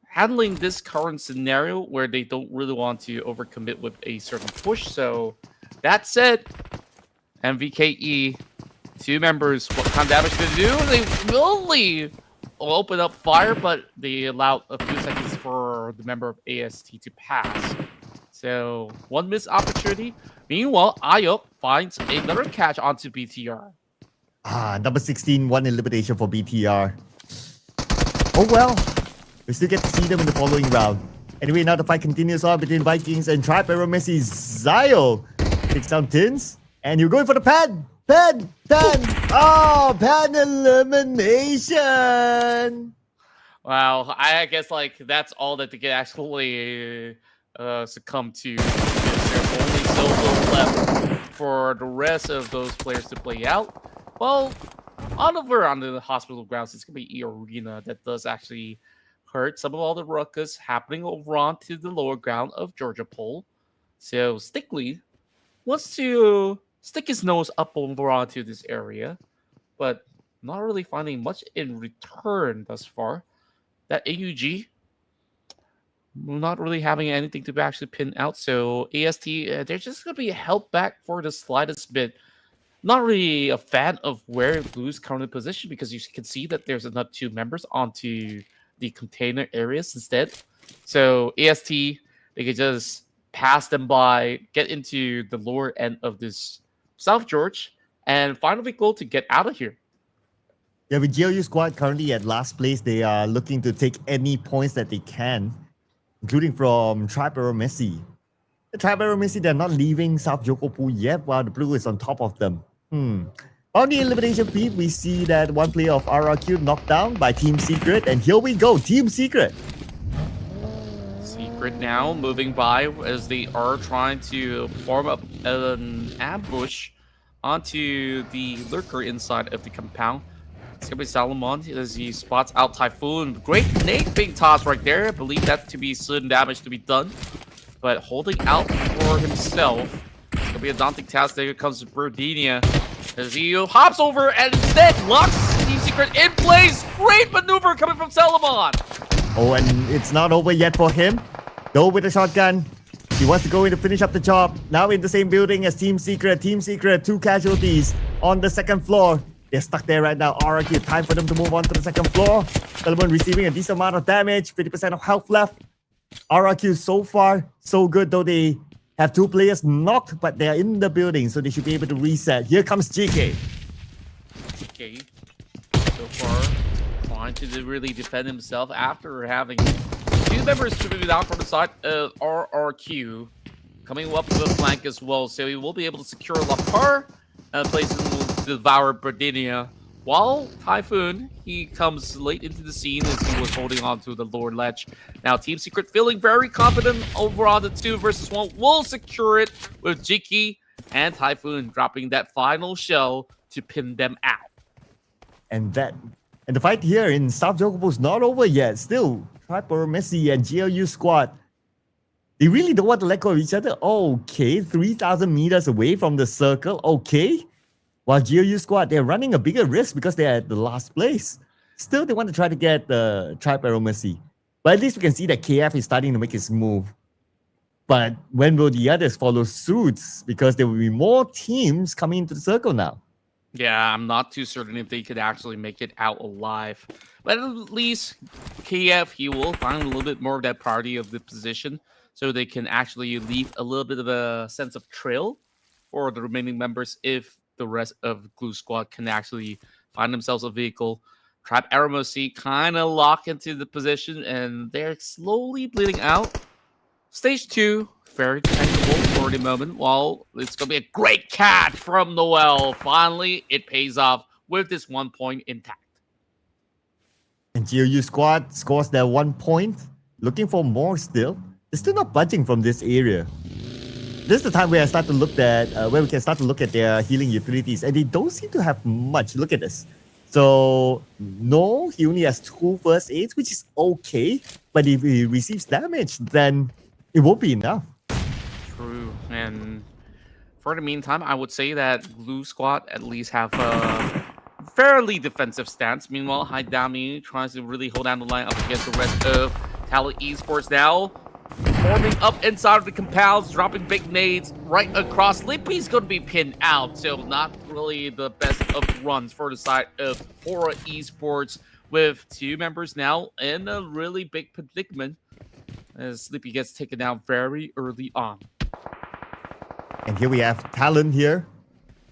handling this current scenario where they don't really want to overcommit with a certain push. So that said, MVKE, two members, what kind of damage to do? They really open up fire, but they allowed a few seconds for the member of AST to pass. So one missed opportunity. Meanwhile, IOP finds another catch onto BTR. Number 16, one elimination for BTR. Oh well, we still get to see them in the following round. Anyway, now the fight continues on between Vikings and Tribe Aeromacy. Zio takes down Tins, and you're going for the pan! Pan! Oh, pan elimination! Wow, I guess like that's all that they can actually succumb to. There's only so little left for the rest of those players to play out. Well, on the hospital grounds, it's gonna be eArena that does actually hurt some of all the ruckus happening over onto the lower ground of Georgia Pole. So Stickley wants to stick his nose up over onto this area, but not really finding much in return thus far. That AUG not really having anything to actually pin out. So AST, they're just gonna be held back for the slightest bit. Not really a fan of where Blue's currently positioned because you can see that there's another two members onto the container areas instead. So AST, they can just pass them by, get into the lower end of this South George, and finally go to get out of here. Yeah, with GLU squad currently at last place, they are looking to take any points that they can, including from Tribe Aeromacy. The Tribe Aeromacy, they're not leaving South Jokopu yet, while the Blue is on top of them. On the elimination feed, we see that one player of RRQ knocked down by Team Secret, and here we go, Team Secret. Secret now moving by as they are trying to form up an ambush onto the lurker inside of the compound. It's gonna be Salomon as he spots out Typhoon. Great nade being tossed right there. I believe that to be sudden damage to be done, but holding out for himself. It's gonna be a daunting task. There comes Berdinia as he hops over and instead locks Team Secret in place. Great maneuver coming from Salomon. Oh, and it's not over yet for him. Though with a shotgun, he wants to go in to finish up the job. Now in the same building as Team Secret. Team Secret, 2 casualties on the second floor. They're stuck there right now. RRQ, time for them to move on to the second floor. Salomon receiving a decent amount of damage, 50% of health left. RRQ so far, so good, though they have 2 players knocked, but they're in the building, so they should be able to reset. Here comes GK. GK, so far, trying to really defend himself after having 2 members to move down from the side of RRQ. Coming up with a flank as well, so he will be able to secure Lapar and places will devour Berdinia. While Typhoon, he comes late into the scene as he was holding on to the lower ledge. Now, Team Secret feeling very confident over on the 2 versus 1. Will secure it with Jiki and Typhoon dropping that final shell to pin them out. And the fight here in South Jokopo is not over yet. Still, Tribe Aeromacy and GLU squad, they really don't want to let go of each other. Okay, 3,000 meters away from the circle. Okay. While GLU squad, they're running a bigger risk because they're at the last place. Still, they want to try to get the Tribe Aeromacy. But at least we can see that KF is starting to make his move. But when will the others follow suit? Because there will be more teams coming into the circle now. Yeah, I'm not too certain if they could actually make it out alive. But at least KF, he will find a little bit more of that priority of the position so they can actually leave a little bit of a sense of trail for the remaining members if the rest of Glue Squad can actually find themselves a vehicle. Trap Aeromacy kind of lock into the position and they're slowly bleeding out. Stage 2, very tankable for the moment. While it's going to be a great catch from Noel. Finally, it pays off with this 1 point intact. And GLUBLUG squad scores their 1 point. Looking for more still. They're still not budging from this area. This is the time where I start to look at where we can start to look at their healing utilities, and they don't seem to have much. Look at this. So no, he only has 2 first aids, which is okay. But if he receives damage, then it won't be enough. True, and for the meantime, I would say that Blue Squad at least have a fairly defensive stance. Meanwhile, Haidami tries to really hold down the line up against the rest of Talon Esports now. Forming up inside of the compounds, dropping big nades right across. Lippy's going to be pinned out, so not really the best of runs for the side of HORAA Esports, with 2 members now in a really big predicament as Sleepy gets taken down very early on. And here we have Talon here.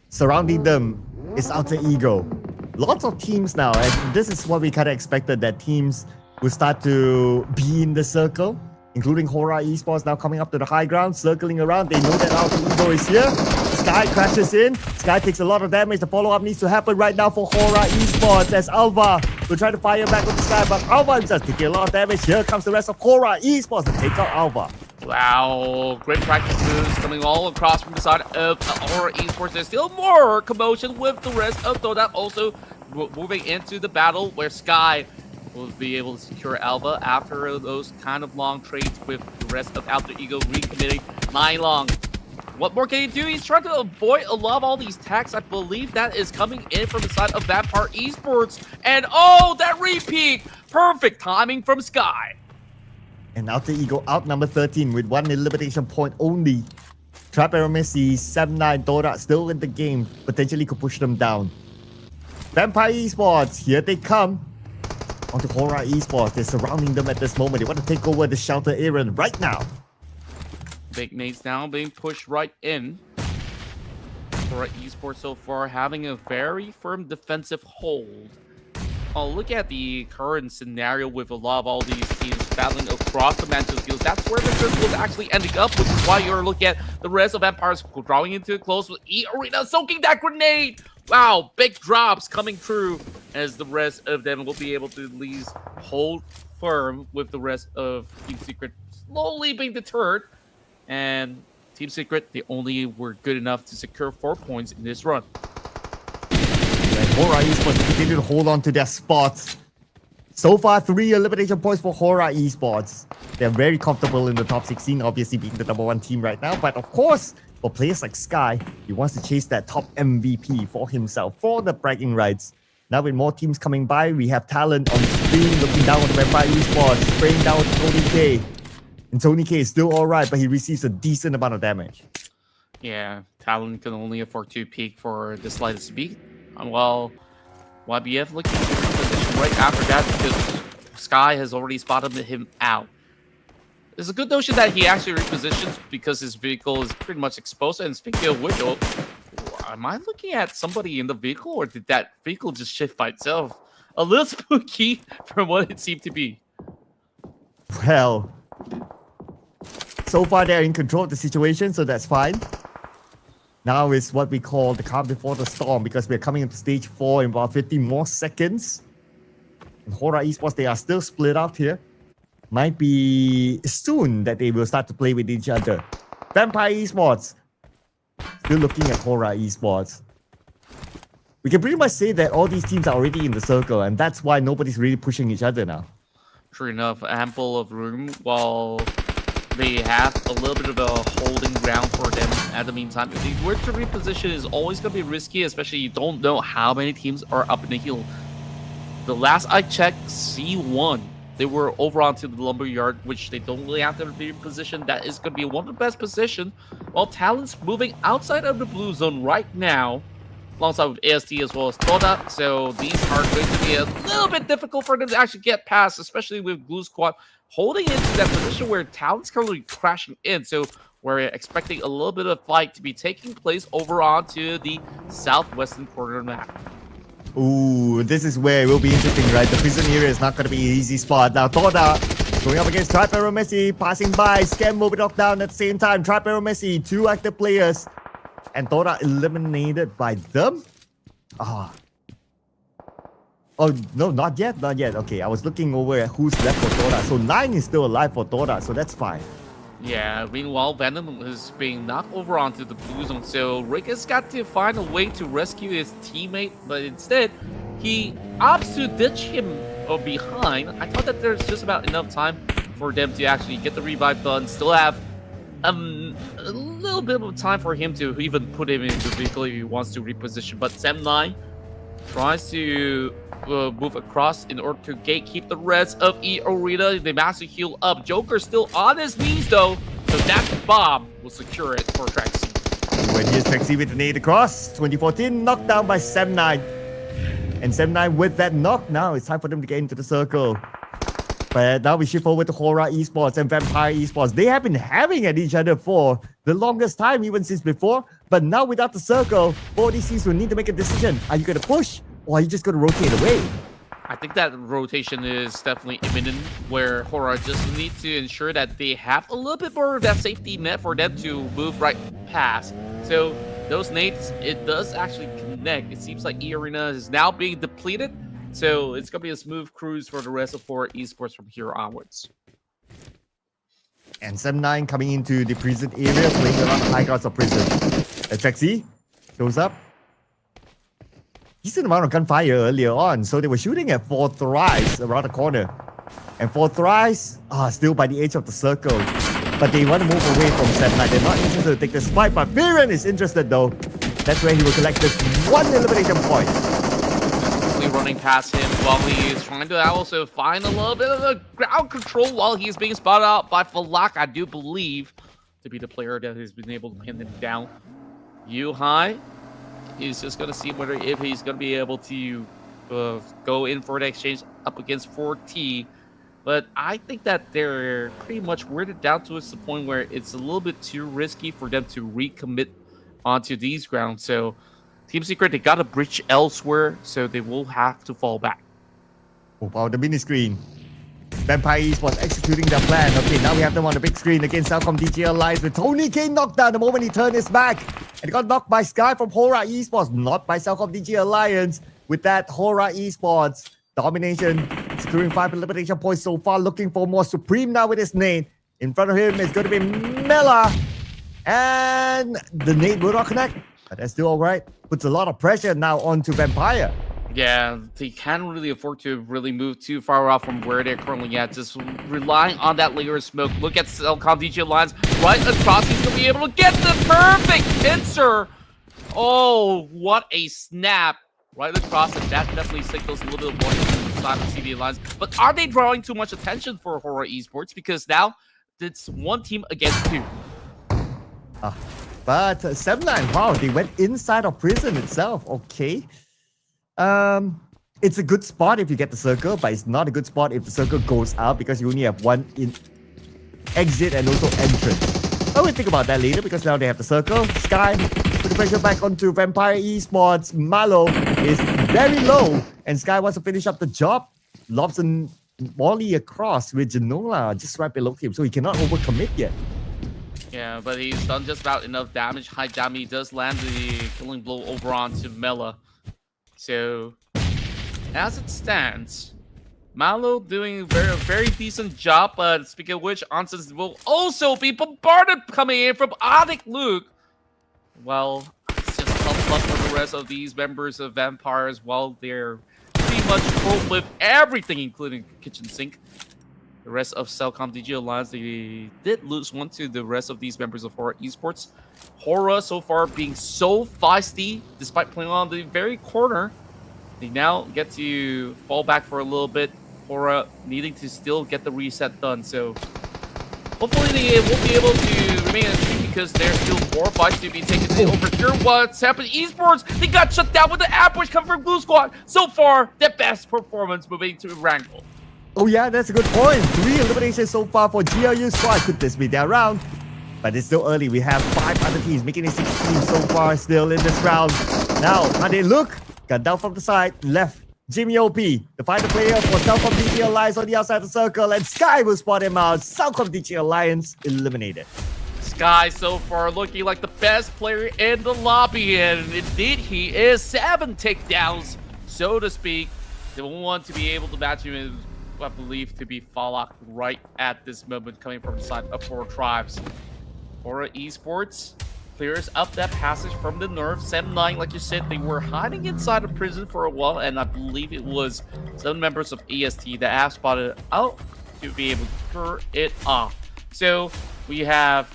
Surrounding them is Alter Ego. Lots of teams now, and this is what we kind of expected, that teams will start to be in the circle, including HORAA Esports now coming up to the high ground, circling around. They know that Alter Ego is here. Sky crashes in. Sky takes a lot of damage. The follow-up needs to happen right now for HORAA Esports as Alva will try to fire back with the Sky, but Alva himself taking a lot of damage. Here comes the rest of HORAA Esports to take out Alva. Wow, great practice moves coming all across from the side of HORAA Esports. There's still more commotion with the rest of Todak also moving into the battle where Sky will be able to secure Alva after those kind of long trades with the rest of Alter Ego recommitting Nylon. What more can he do? He's trying to avoid a lot of all these attacks. I believe that is coming in from the side of Vampire Esports. And oh, that repeat! Perfect timing from Sky. And Alter Ego out number 13 with 1 elimination point only. Trap Aeromacy, 7-9, Todak still in the game. Potentially could push them down. Vampire Esports, here they come. Onto HORAA Esports, they're surrounding them at this moment. They want to take over the shelter area right now. Big nades now being pushed right in. HORAA Esports so far having a very firm defensive hold. Oh, look at the current scenario with a lot of all these teams battling across the mantle fields. That's where the circle is actually ending up, which is why you're looking at the rest of Empires drawing into it close with eArena soaking that grenade. Wow, big drops coming through as the rest of them will be able to at least hold firm with the rest of Team Secret slowly being deterred. And Team Secret, they only were good enough to secure 4 points in this run. HORAA Esports continue to hold on to their spots. So far, 3 elimination points for HORAA Esports. They're very comfortable in the top 16, obviously being the #1 team right now. But of course, for players like Sky, he wants to chase that top MVP for himself, for the bragging rights. Now with more teams coming by, we have Talon on screen looking down on the Vampire Esports, spraying down with Tony K. And Tony K is still alright, but he receives a decent amount of damage. Yeah, Talon can only afford to peek for the slightest beat. Well, YBF looking for a position right after that because Sky has already spotted him out. There's a good notion that he actually repositions because his vehicle is pretty much exposed. And speaking of which, am I looking at somebody in the vehicle or did that vehicle just shift by itself? A little spooky from what it seemed to be. Well, so far they're in control of the situation, so that's fine. Now is what we call the calm before the storm because we're coming into stage 4 in about 50 more seconds. In HORAA Esports, they are still split up here. Might be soon that they will start to play with each other. Vampire Esports, still looking at HORAA Esports. We can pretty much say that all these teams are already in the circle, and that's why nobody's really pushing each other now. True enough, ample of room while they have a little bit of a holding ground for them at the meantime. If they were to reposition, is always going to be risky, especially you don't know how many teams are up in the hill. the last I checked, C1, they were over onto the lumberyard, which they don't really have to be in position. That is going to be one of the best positions. While Talon's moving outside of the blue zone right now, alongside with AST as well as Todak. So these are going to be a little bit difficult for them to actually get past, especially with Glue Squad holding into that position where Talon's currently crashing in. So we're expecting a little bit of fight to be taking place over onto the southwestern corner of the map. Ooh, this is where it will be interesting, right? The prison area is not going to be an easy spot. Now, Todak going up against Aeromacy, passing by, Scam will be knocked down at the same time. Aeromacy, 2 active players, and Todak eliminated by them? Ah. Oh, no, not yet, not yet. Okay, I was looking over at who's left for Todak. So 9 is still alive for Todak, so that's fine. Yeah, meanwhile, Venom is being knocked over onto the blue zone, so Rick has got to find a way to rescue his teammate, but instead, he opts to ditch him behind. I thought that there's just about enough time for them to actually get the revive done, still have a little bit of time for him to even put him into the vehicle if he wants to reposition, but Sem9 tries to move across in order to gatekeep the rest of eArena. They manage to heal up. Joker's still on his knees though, so that bomb will secure it for Traxi. When here's Traxi with the nade across, 2014 knocked down by Sem9. And Sem9 with that knock, now it's time for them to get into the circle. But now we shift over to HORAA Esports and Vampire Esports. They have been having at each other for the longest time, even since before. But now without the circle, both these teams will need to make a decision. Are you going to push, or are you just going to rotate away? I think that rotation is definitely imminent, where HORAA just needs to ensure that they have a little bit more of that safety net for them to move right past. So those nades, it does actually connect. It seems like eArena is now being depleted. So it's going to be a smooth cruise for the rest of HORAA Esports from here onwards. And Sem9 coming into the prison area, playing around high guards of prison. Traxi shows up. Decent amount of gunfire earlier on, so they were shooting at 4 Thrives around the corner. And 4 Thrives are still by the edge of the circle. But they want to move away from Sem9. They're not interested to take this fight, but Viren is interested though. That's where he will collect this 1 elimination point. Running past him while he is trying to also find a little bit of the ground control while he's being spotted out by Falak, I do believe, to be the player that has been able to pin him down. Yuhai is just going to see whether if he's going to be able to go in for the exchange up against 4T. But I think that they're pretty much weirded down to the point where it's a little bit too risky for them to recommit onto these grounds. So Team Secret, they got a bridge elsewhere, so they will have to fall back. Oh, wow, the mini screen. Vampire Esports executing their plan. Okay, now we have them on the big screen against CelcomDigi Alliance with Tony K knocked down the moment he turned his back. And got knocked by Sky from HORAA Esports, not by CelcomDigi Alliance. With that, HORAA Esports domination, securing 5 elimination points so far, looking for more Supreme now with his nade. In front of him is going to be Mela. And the nade will not connect. But that's still alright. Puts a lot of pressure now onto Vampire. Yeah, they can't really afford to really move too far off from where they're currently at. Just relying on that layer of smoke. Look at CelcomDigi Alliance right across. He's going to be able to get the perfect pincer. Oh, what a snap. Right across, and that definitely signals a little bit more to the side of CV Alliance. But are they drawing too much attention for HORAA Esports? Because now it's one team against 2. But Sem9, wow, they went inside of prison itself. Okay. It's a good spot if you get the circle, but it's not a good spot if the circle goes out because you only have one exit and also entrance. I will think about that later because now they have the circle. Sky, put the pressure back onto Vampire Esports. Malo is very low, and Sky wants to finish up the job. Lobs a volley across with Genola just right below him, so he cannot overcommit yet. Yeah, but he's done just about enough damage. High damage. He does land the killing blow over onto Mela. So, as it stands, Malo doing a very decent job. But speaking of which, Ansons will also be bombarded coming in from Odic Luke. Well, it's just tough luck for the rest of these members of Vampires while they're pretty much full with everything, including kitchen sink. The rest of CelcomDigi Alliance, they did lose one to the rest of these members of HORAA Esports. HORAA so far being so feisty, despite playing on the very corner. They now get to fall back for a little bit. HORAA needing to still get the reset done. So hopefully they will be able to remain in the stream because there's still more fights to be taken over here. What's happened? Esports, they got shut down with the ambush coming from Blue Squad. So far, the best performance moving to Erangel. Oh yeah, that's a good point. 3 eliminations so far for GLU squad. Could this be their round? But it's still early. We have 5 other teams making it 6 teams so far still in this round. Now, how they look? Got down from the side, left. Jimmy OP, the final player for CelcomDigi Alliance on the outside of the circle, and Sky will spot him out. CelcomDigi Alliance eliminated. Sky so far looking like the best player in the lobby, and indeed he is. 7 takedowns, so to speak. They will want to be able to match him in, I believe, to be Fallock right at this moment, coming from the side of 4 Tribes. HORAA Esports clears up that passage from the north. 7-9, like you said, they were hiding inside a prison for a while, and I believe it was some members of EST that have spotted out to be able to clear it off. So we have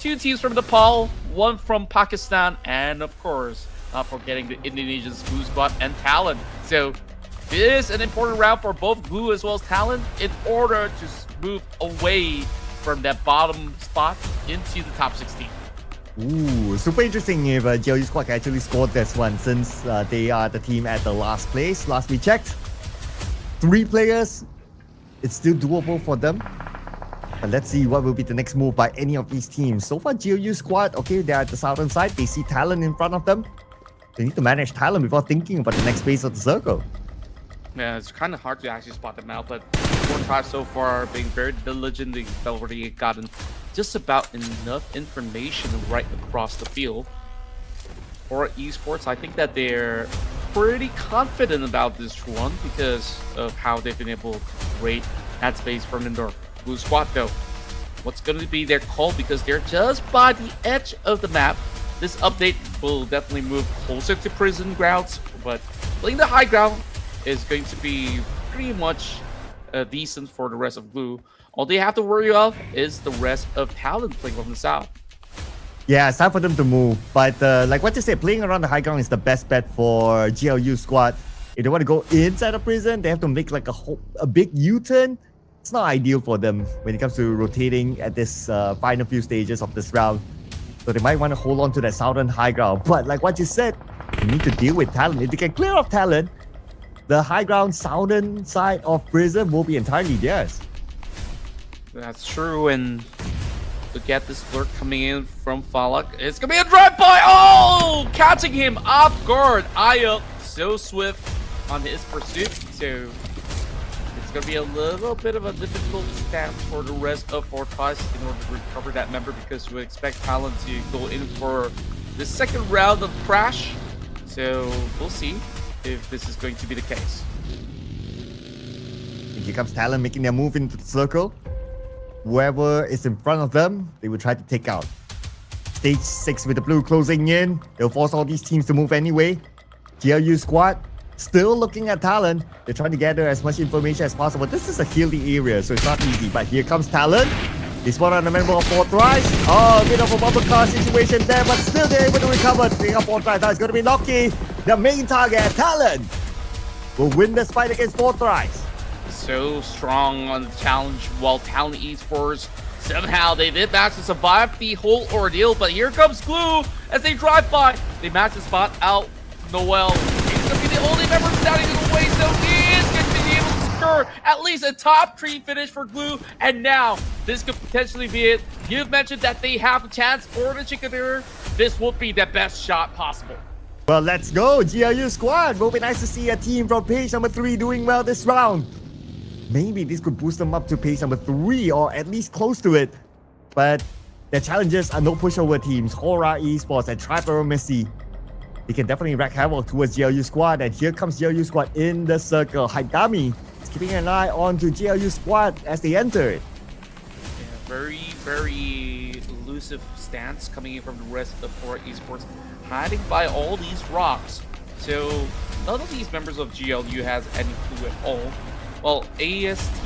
2 teams from Nepal, 1 from Pakistan, and of course, not forgetting the Indonesians, Blue Squad and Talon. So this is an important round for both Blue as well as Talon in order to move away from that bottom spot into the top 16. Ooh, super interesting if GLU squad can actually scored this one since they are the team at the last place. Last we checked, 3 players. It's still doable for them. But let's see what will be the next move by any of these teams. So far, GLU squad, okay, they're at the southern side. They see Talon in front of them. They need to manage Talon before thinking about the next phase of the circle. Yeah, it's kind of hard to actually spot them out, but 4 Tribes so far being very diligent. They've already gotten just about enough information right across the field. HORAA Esports, I think that they're pretty confident about this one because of how they've been able to rate that space from the north. Blue Squad, though, what's going to be their call because they're just by the edge of the map. This update will definitely move closer to prison grounds, but playing the high ground is going to be pretty much decent for the rest of Blue. All they have to worry of is the rest of Talon playing from the south. Yeah, it's time for them to move. But like what you said, playing around the high ground is the best bet for GLU squad. If they want to go inside the prison, they have to make like a big U-turn. It's not ideal for them when it comes to rotating at this final few stages of this round. So they might want to hold on to that southern high ground. But like what you said, you need to deal with Talon. If they can clear off Talon, the high ground southern side of prison will be entirely theirs. That's true, and look at this lurk coming in from Fallock. It's gonna be a drive-by! Oh! Catching him off guard. Aya so swift on his pursuit, so it's gonna be a little bit of a difficult stance for the rest of 4 Tribes in order to recover that member because we expect Talon to go in for the second round of Crash. So we'll see if this is going to be the case. And here comes Talon making their move into the circle. Whoever is in front of them, they will try to take out. Stage 6 with the blue closing in. They'll force all these teams to move anyway. GLU squad still looking at Talon. They're trying to gather as much information as possible. This is a hilly area, so it's not easy. But here comes Talon. They spot on a member of 4 Thrives. Oh, a bit of a bubble car situation there, but still they're able to recover. Picking up 4 Thrives. Now it's going to be Loki, the main target. Talon will win this fight against 4 Thrives. So strong on the challenge, while Talon Esports somehow they did manage to survive the whole ordeal. But here comes Glue as they drive by. They match the spot out. Noel, he's gonna be the only member standing in the way, so he is going to be able to secure at least a top 3 finish for Glue. And now this could potentially be it. You've mentioned that they have a chance for the chicken dinner. This would be the best shot possible. Well, let's go, GLU squad. Will be nice to see a team from page number 3 doing well this round. Maybe this could boost them up to page number 3 or at least close to it. But their challenges are no pushover teams, HORAA Esports and Aeromacy. They can definitely wreak havoc towards GLU squad, and here comes GLU squad in the circle. Haidami is keeping an eye on to GLU squad as they enter it. Yeah, very, very elusive stance coming in from the rest of HORAA Esports, hiding by all these rocks. So none of these members of GLU has any clue at all. Well, AST,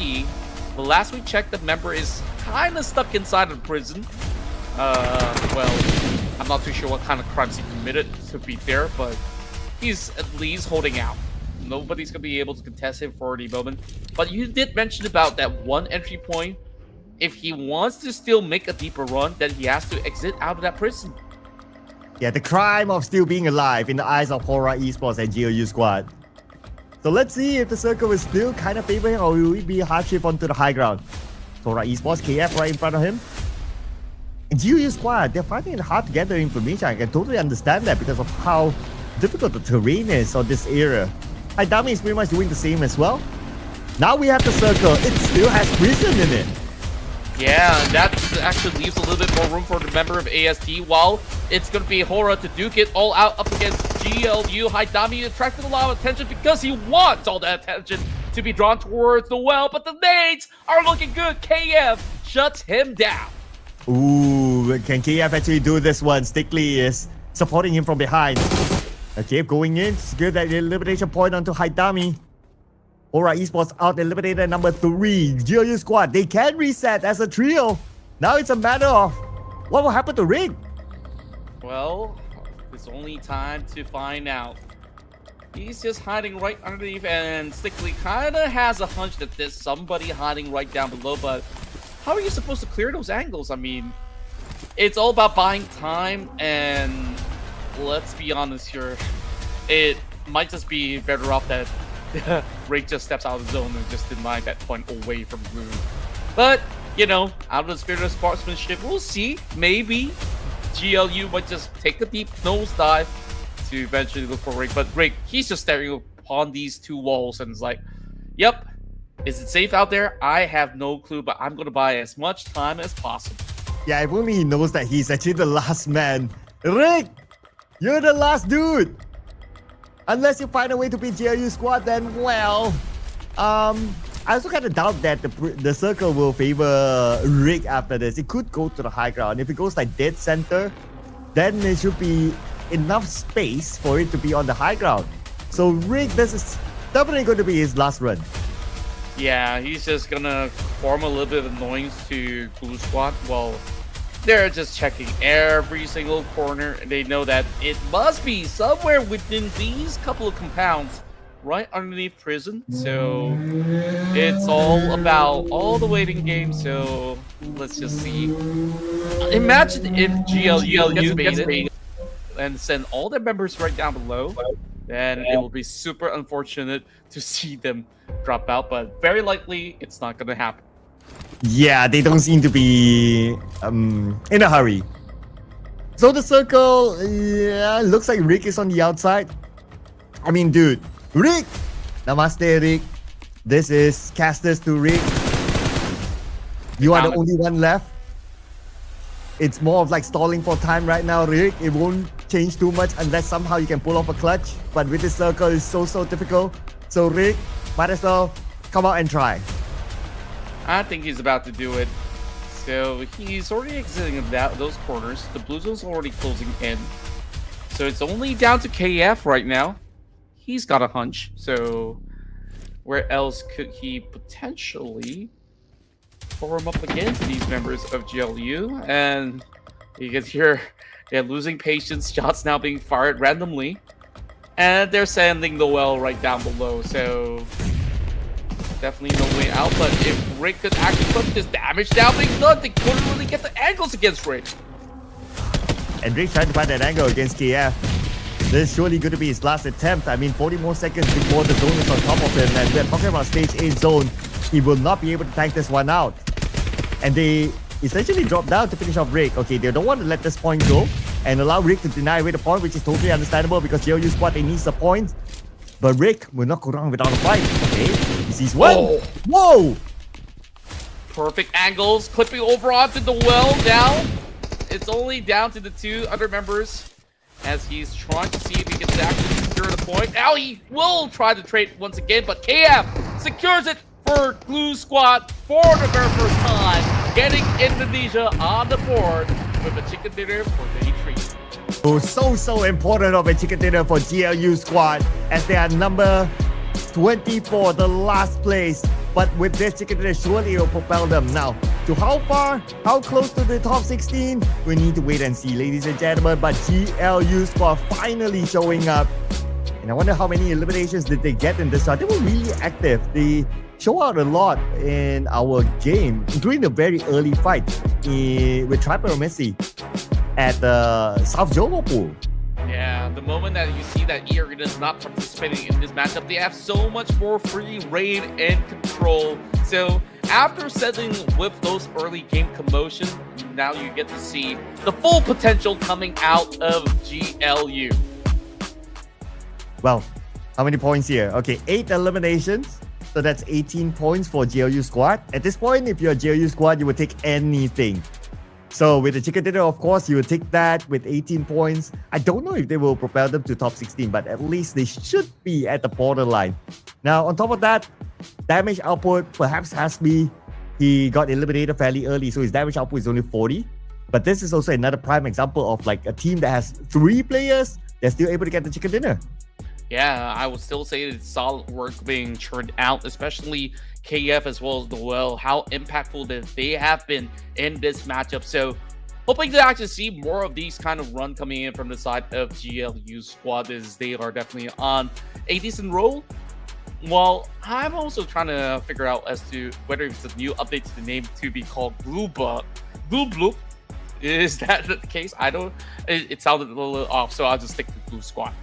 the last we checked, the member is kind of stuck inside of prison. Well, I'm not too sure what kind of crimes he committed to be there, but he's at least holding out. Nobody's going to be able to contest him for the moment. But you did mention about that one entry point. If he wants to still make a deeper run, then he has to exit out of that prison. Yeah, the crime of still being alive in the eyes of HORAA Esports and GLU squad. So let's see if the circle will still kind of favor him, or will it be a hard shift onto the high ground. HORAA Esports, KF right in front of him. And GLU squad, they're finding it hard to get their information. I can totally understand that because of how difficult the terrain is on this area. Haidami is pretty much doing the same as well. Now we have the circle. It still has prison in it. Yeah, and that actually leaves a little bit more room for the member of AST, while it's going to be HORAA to duke it all out up against GLU. Haidami attracted a lot of attention because he wants all that attention to be drawn towards the well, but the nades are looking good. KF shuts him down. Ooh, can KF actually do this one? Stickley is supporting him from behind. KF going in, secure that elimination point onto Haidami. HORAA Esports out eliminated number 3. GLU squad, they can reset as a trio. Now it's a matter of what will happen to Rig. Well, it's only time to find out. He's just hiding right underneath, and Stickley kind of has a hunch that there's somebody hiding right down below, but how are you supposed to clear those angles? I mean, it's all about buying time, and let's be honest here, it might just be better off that Rig just steps out of the zone and just deny that point away from Blue. But, you know, out of the spirit of sportsmanship, we'll see. Maybe GLU might just take a deep nosedive to eventually look for Rig. But Rig, he's just staring upon these two walls and is like, yep, is it safe out there? I have no clue, but I'm going to buy as much time as possible. Yeah, if only he knows that he's actually the last man. Rig, you're the last dude. Unless you find a way to beat GLU squad, then well, I also kind of doubt that the circle will favor Rig after this. It could go to the high ground. If it goes like dead center, then there should be enough space for it to be on the high ground. So Rig, this is definitely going to be his last run. Yeah, he's just gonna form a little bit of annoyance to GLU squad. Well, they're just checking every single corner. They know that it must be somewhere within these couple of compounds right underneath prison. So it's all about all the waiting game. So let's just see. Imagine if GLU gets baited and send all their members right down below. Then it will be super unfortunate to see them drop out. But very likely it's not going to happen. Yeah, they don't seem to be in a hurry. So the circle, yeah, looks like Rick is on the outside. I mean, dude, Rick! Namaste, Rick. This is casters to Rick. You are the only one left. It's more of like stalling for time right now, Rick. It won't change too much unless somehow you can pull off a clutch. But with this circle, it's so difficult. So Rick, might as well come out and try. I think he's about to do it. So he's already exiting those corners. The blue zone's already closing in. So it's only down to KF right now. He's got a hunch. So where else could he potentially form up against these members of GLU? And you can hear they're losing patience. Shots now being fired randomly. And they're sending the well right down below. So definitely no way out, but if Rick could actually put this damage now being done, they couldn't really get the angles against Rick. And Rick trying to find that angle against KF. This is surely going to be his last attempt. I mean, 40 more seconds before the zone is on top of him, and we're talking about stage 8 zone. He will not be able to tank this one out. And they essentially drop down to finish off Rick. Okay, they don't want to let this point go and allow Rick to deny away the point, which is totally understandable because GLU squad, they need the point. But Rick will not go down without a fight. Okay, he sees one. Oh. Whoa! Perfect angles, clipping over onto the well now. It's only down to the two other members as he's trying to see if he can actually secure the point. Now he will try to trade once again, but KF secures it for GLU squad for the very first time, getting Indonesia on the board with a chicken dinner for day 3. Oh, so important of a chicken dinner for GLU squad as they are number 24, the last place. But with this chicken dinner, surely it will propel them. Now, to how far, how close to the top 16, we need to wait and see, ladies and gentlemen. But GLU squad finally showing up. And I wonder how many eliminations did they get in this round. They were really active. They show out a lot in our game, including the very early fight with Aeromacy at the South Johor pool. Yeah, the moment that you see that eArena is not participating in this matchup, they have so much more free reign and control. So after settling with those early game commotion, now you get to see the full potential coming out of GLU. Well, how many points here? Okay, 8 eliminations. So that's 18 points for GLU squad. At this point, if you're a GLU squad, you would take anything. So with the chicken dinner, of course, you would take that with 18 points. I don't know if they will propel them to top 16, but at least they should be at the borderline. Now, on top of that, damage output, perhaps Hasby, he got eliminated fairly early, so his damage output is only 40. But this is also another prime example of like a team that has 3 players, they're still able to get the chicken dinner. Yeah, I would still say it's solid work being churned out, especially KF as well as Noel, how impactful that they have been in this matchup. So hoping to actually see more of these kind of run coming in from the side of GLU squad, as they are definitely on a decent roll. Well, I'm also trying to figure out as to whether it's a new update to the name to be called GLUBLUG. Is that the case? I don't. It sounded a little off, so I'll just stick to Blue Squad.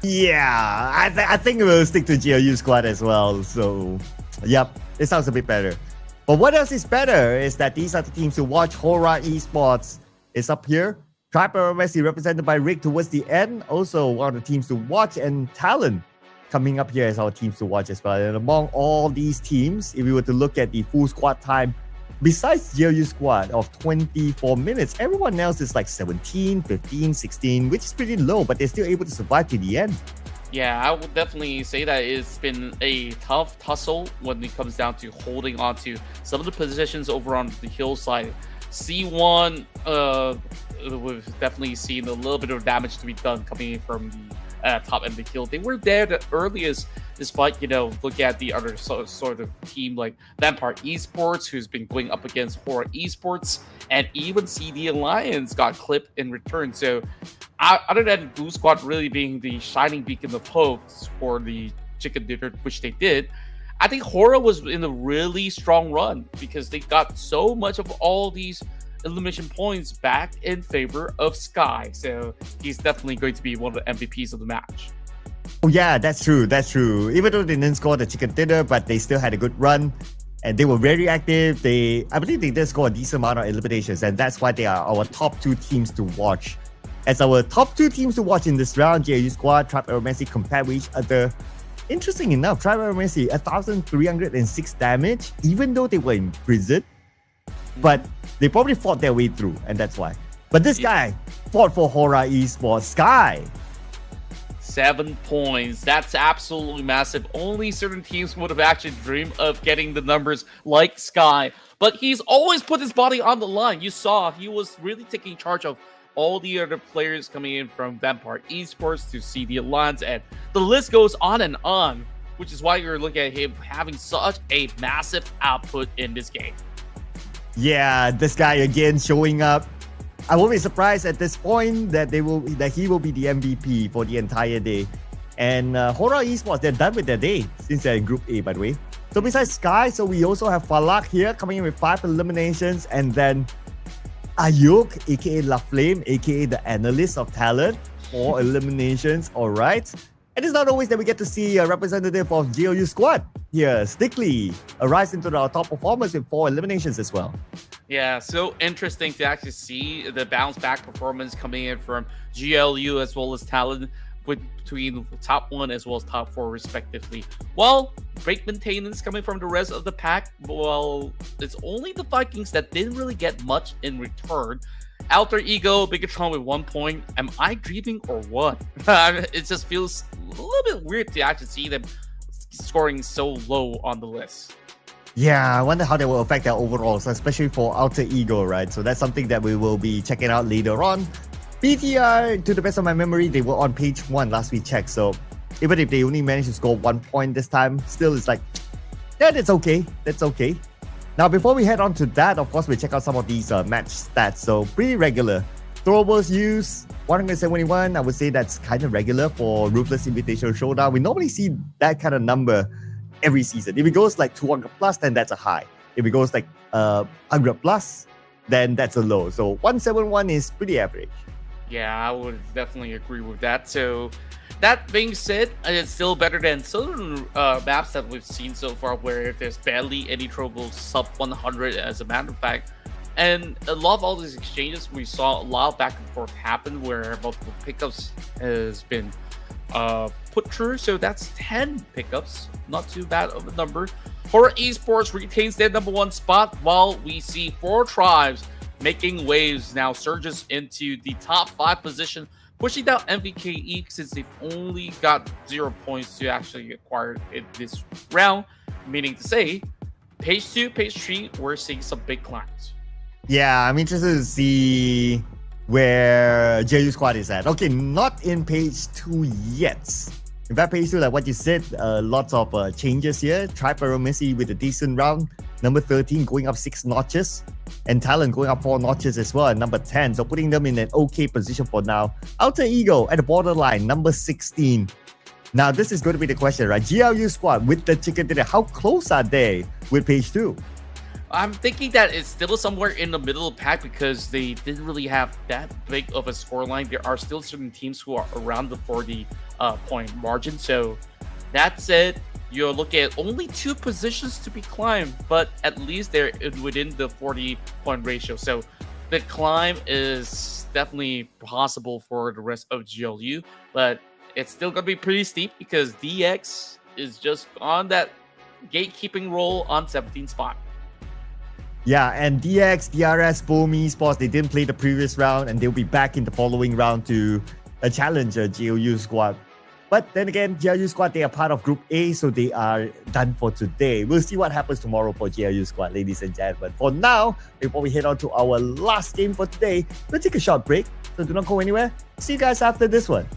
Yeah, I think we'll stick to GLU squad as well. So, yep, it sounds a bit better. But what else is better is that these are the teams to watch. HORAA Esports is up here. Aeromacy represented by Rick towards the end. Also one of the teams to watch, and Talon coming up here as our teams to watch as well. And among all these teams, if we were to look at the full squad time, besides GLU squad of 24 minutes, everyone else is like 17, 15, 16, which is pretty low, but they're still able to survive to the end. Yeah, I would definitely say that it's been a tough tussle when it comes down to holding on to some of the positions over on the hillside. C1, we've definitely seen a little bit of damage to be done coming in from the top end of the hill. They were there the earliest, despite, look at the other sort of team like Vampire Esports, who's been going up against HORAA Esports, and even CD Alliance got clipped in return. So other than Blue Squad really being the shining beacon of hope for the chicken dinner, which they did, I think HORAA was in a really strong run because they got so much of all these elimination points back in favor of Sky. So he's definitely going to be one of the MVPs of the match. Oh yeah, that's true. That's true. Even though they didn't score the chicken dinner, but they still had a good run, and they were very active. I believe they did score a decent amount of eliminations, and that's why they are our top 2 teams to watch. As our top 2 teams to watch in this round, GLU squad, Aeromacy compared with each other. Interesting enough, Aeromacy 1,306 damage, even though they were in prison, but they probably fought their way through, and that's why. But this guy fought for HORAA Esports. Sky, 7 points. That's absolutely massive. Only certain teams would have actually dreamed of getting the numbers like Sky. But he's always put his body on the line. You saw he was really taking charge of all the other players coming in from Vampire Esports to CD Alliance, and the list goes on, which is why you're looking at him having such a massive output in this game. Yeah, this guy again showing up. I won't be surprised at this point that he will be the MVP for the entire day. And HORAA Esports, they're done with their day since they're in Group A, by the way. So besides Sky, so we also have Falak here coming in with 5 eliminations, and then Ayuk, aka La Flame, aka the analyst of talent, 4 eliminations. All right. And it's not always that we get to see a representative of GLU squad here. Stickley rise into our top performers with 4 eliminations as well. Yeah, so interesting to actually see the bounce back performance coming in from GLU as well as Talon, between top 1 as well as top 4 respectively. Well, break maintenance coming from the rest of the pack. Well, it's only the Vikings that didn't really get much in return. Alter Ego, Bigetron with 1 point. Am I dreaming or what? It just feels a little bit weird to actually see them scoring so low on the list. Yeah, I wonder how that will affect their overalls, especially for Alter Ego, right? So that's something that we will be checking out later on. BTR, to the best of my memory, they were on page 1 last we checked. So even if they only managed to score 1 point this time, still it's like, yeah, that's okay. That's okay. Now, before we head on to that, of course, we check out some of these match stats. So pretty regular. Throwables use 171. I would say that's kind of regular for Ruthless Invitational Showdown. We normally see that kind of number every season. If it goes like 200 plus, then that's a high. If it goes like 100 plus, then that's a low. So 171 is pretty average. Yeah, I would definitely agree with that. So that being said, it's still better than certain maps that we've seen so far where there's barely any trouble sub 100 as a matter of fact. And a lot of all these exchanges, we saw a lot of back and forth happen where multiple pickups has been put through. So that's 10 pickups, not too bad of a number. HORAA Esports retains their #1 spot while we see 4 tribes making waves now, surges into the top 5 position, pushing down MVKE since they've only got 0 points to actually acquire in this round. Meaning to say, page 2, page 3, we're seeing some big climbs. Yeah, I'm interested to see where JU Squad is at. Okay, not in page 2 yet. In fact, page 2, like what you said, lots of changes here. Tribe Aeromacy with a decent round. Number 13 going up 6 notches. And Talon going up 4 notches as well at number 10. So putting them in an okay position for now. Alter Ego at the borderline, number 16. Now, this is going to be the question, right? GLU Squad with the chicken dinner, how close are they with page 2? I'm thinking that it's still somewhere in the middle of the pack because they didn't really have that big of a scoreline. There are still certain teams who are around the 40 point margin. So that said, you're looking at only 2 positions to be climbed, but at least they're within the 40 point ratio. So the climb is definitely possible for the rest of GLU, but it's still going to be pretty steep because DX is just on that gatekeeping role on 17th spot. Yeah, and DX, DRS, VOIN Esports, they didn't play the previous round and they'll be back in the following round to challenge GLU Squad. But then again, GLU Squad, they are part of Group A, so they are done for today. We'll see what happens tomorrow for GLU Squad, ladies and gentlemen. For now, before we head on to our last game for today, we'll take a short break, so do not go anywhere. See you guys after this one.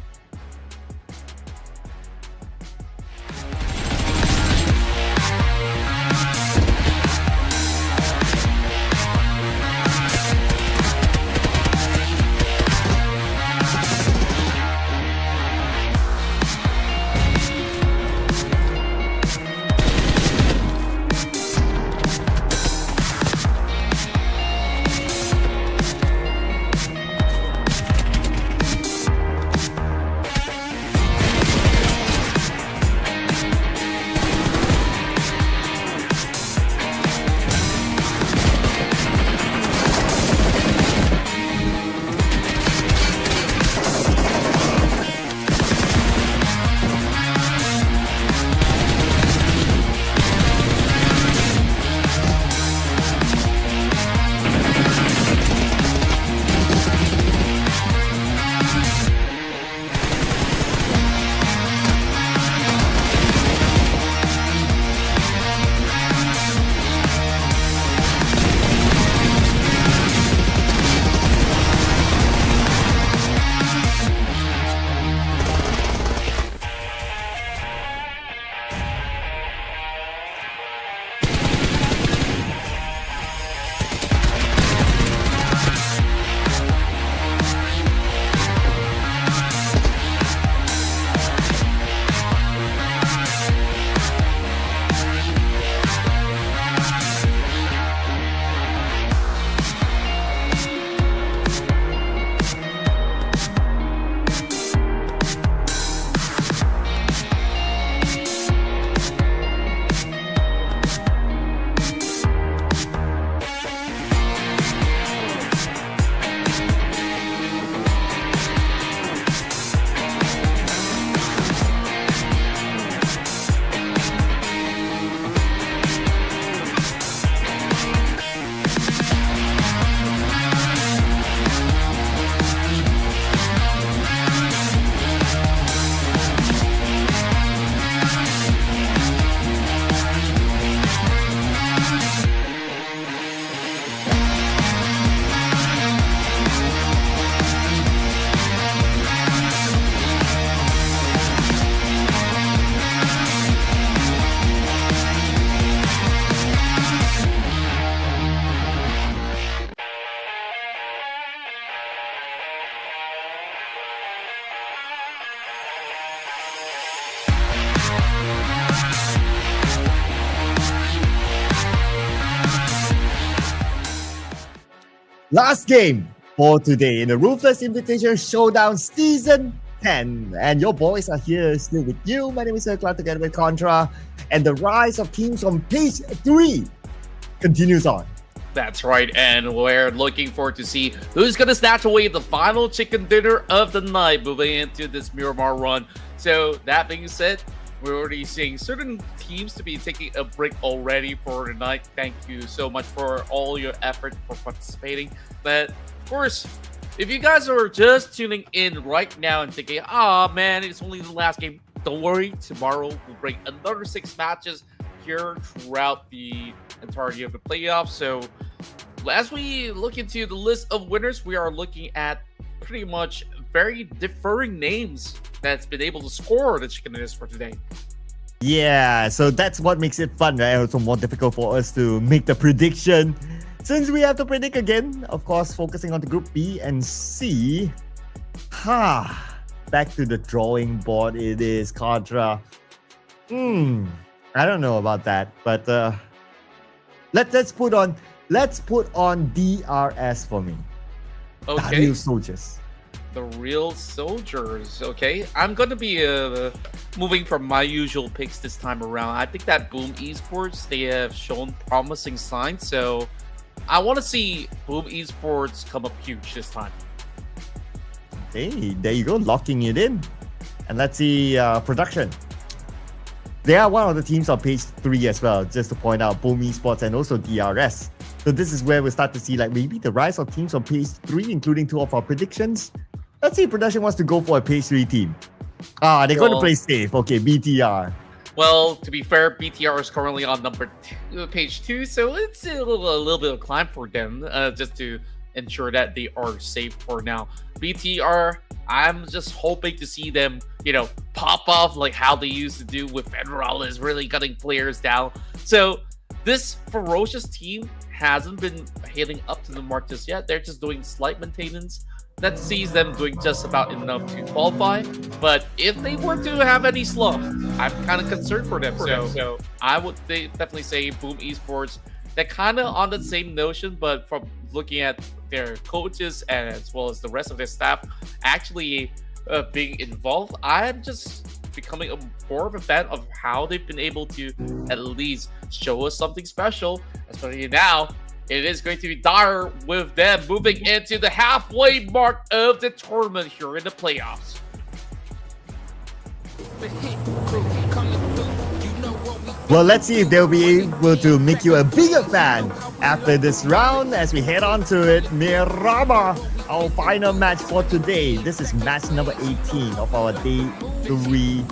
Last game for today in the Ruthless Invitational Showdown Season 10. And your boys are here still with you. My name is CelcomDigi together with Contra. And the rise of teams on page 3 continues on. That's right, and we're looking forward to see who's going to snatch away the final chicken dinner of the night moving into this Miramar run. So that being said, we're already seeing certain teams to be taking a break already for tonight. Thank you so much for all your effort for participating. But of course, if you guys are just tuning in right now and thinking, "Ah, man, it's only the last game," don't worry. Tomorrow we'll bring another 6 matches here throughout the entirety of the playoffs. So as we look into the list of winners, we are looking at pretty much very differing names that's been able to score the chicken dinners for today. Yeah, so that's what makes it fun, right? Also more difficult for us to make the prediction. Since we have to predict again, of course, focusing on the group B and C. Back to the drawing board it is, Contra. I don't know about that, but let's put on DRS for me. Okay. Real soldiers. The real soldiers. Okay, I'm gonna be moving from my usual picks this time around. I think that VOIN Esports, they have shown promising signs, so I want to see VOIN Esports come up huge this time. Hey, there you go, locking it in. And let's see production. They are one of the teams on page 3 as well, just to point out, VOIN Esports and also DRS. So this is where we start to see like maybe the rise of teams on page 3, including 2 of our predictions. Let's see if production wants to go for a page 3 team. They're going to play safe. Okay, BTR. Well, to be fair, BTR is currently on page 2, so it's a little bit of a climb for them, just to ensure that they are safe for now. BTR, I'm just hoping to see them, pop off like how they used to do with Federales, really cutting players down. So this ferocious team hasn't been hitting up to the mark just yet. They're just doing slight maintenance. That sees them doing just about enough to qualify. But if they were to have any slump, I'm kind of concerned for them. So I would definitely say VOIN Esports. They're kind of on the same notion, but from looking at their coaches and as well as the rest of their staff actually being involved, I'm just becoming more of a fan of how they've been able to at least show us something special, especially now. It is going to be dire with them moving into the halfway mark of the tournament here in the playoffs. Well, let's see if they'll be able to make you a bigger fan after this round as we head on to it. Miramar, our final match for today. This is match number 18 of our day 3,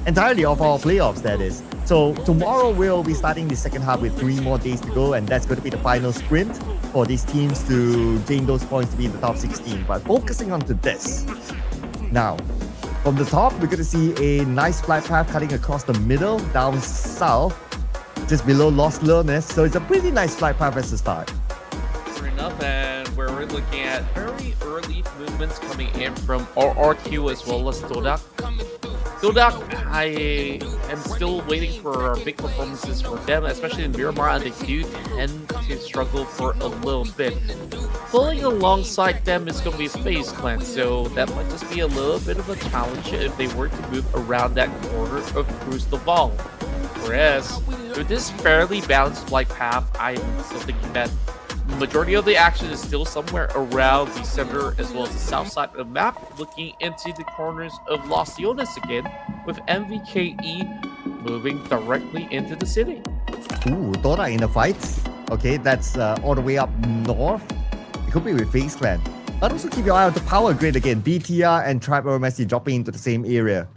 entirely of our playoffs, that is. So tomorrow we'll be starting the second half with 3 more days to go, and that's going to be the final sprint for these teams to gain those points to be in the top 16. But focusing on to this. Now, from the top, we're going to see a nice flight path cutting across the middle, down south, just below Los Leones. So it's a pretty nice flight path as a start. Fair enough, and we're looking at very early movements coming in from RRQ as well as Todak. Todak, I am still waiting for big performances for them, especially in Miramar, and they do tend to struggle for a little bit. Pulling alongside them is going to be FaZe Clan, so that might just be a little bit of a challenge if they were to move around that corner of Cruz del Val. Whereas, with this fairly balanced flight path, I'm still thinking that the majority of the action is still somewhere around the center as well as the south side of the map, looking into the corners of Los Leones again, with MVKE moving directly into the city. Ooh, Todak in the fight. Okay, that's all the way up north. It could be with FaZe Clan. But also keep your eye on the power grid again. BTR and Tribe Aeromacy dropping into the same area.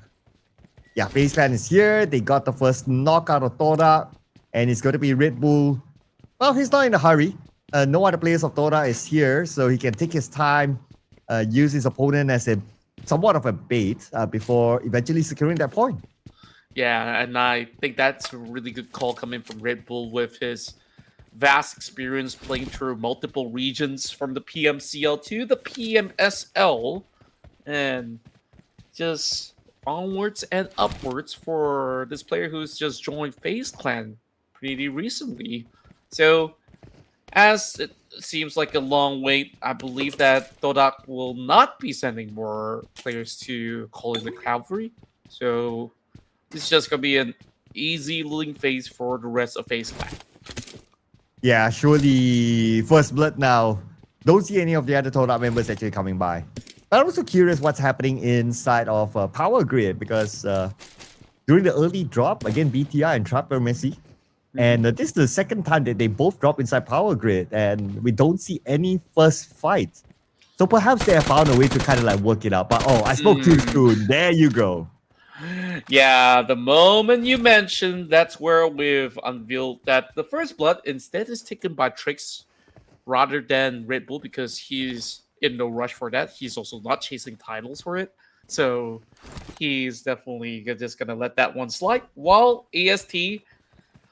Yeah, FaZe Clan is here. They got the first knockout of Todak. And it's going to be Red Bull. Well, he's not in a hurry. No other players of Todak is here, so he can take his time, use his opponent as a somewhat of a bait before eventually securing that point. Yeah, and I think that's a really good call coming from Red Bull with his vast experience playing through multiple regions from the PMCL to the PMSL, and just onwards and upwards for this player who's just joined FaZe Clan pretty recently. So, as it seems like a long wait, I believe that Todak will not be sending more players to call in the cavalry. So, this is just going to be an easy losing phase for the rest of FaZe Clan. Yeah, surely first blood now. Don't see any of the other Todak members actually coming by. But I'm also curious what's happening inside of Power Grid, because during the early drop, again, BTR and Aeromacy, and this is the second time that they both drop inside Power Grid, and we don't see any first fight. So perhaps they have found a way to kind of like work it out. But oh, I spoke too soon. There you go. Yeah, the moment you mentioned, that's where we've unveiled that the first blood instead is taken by Trix rather than Red Bull, because he's in no rush for that. He's also not chasing titles for it. So he's definitely just going to let that one slide. While AST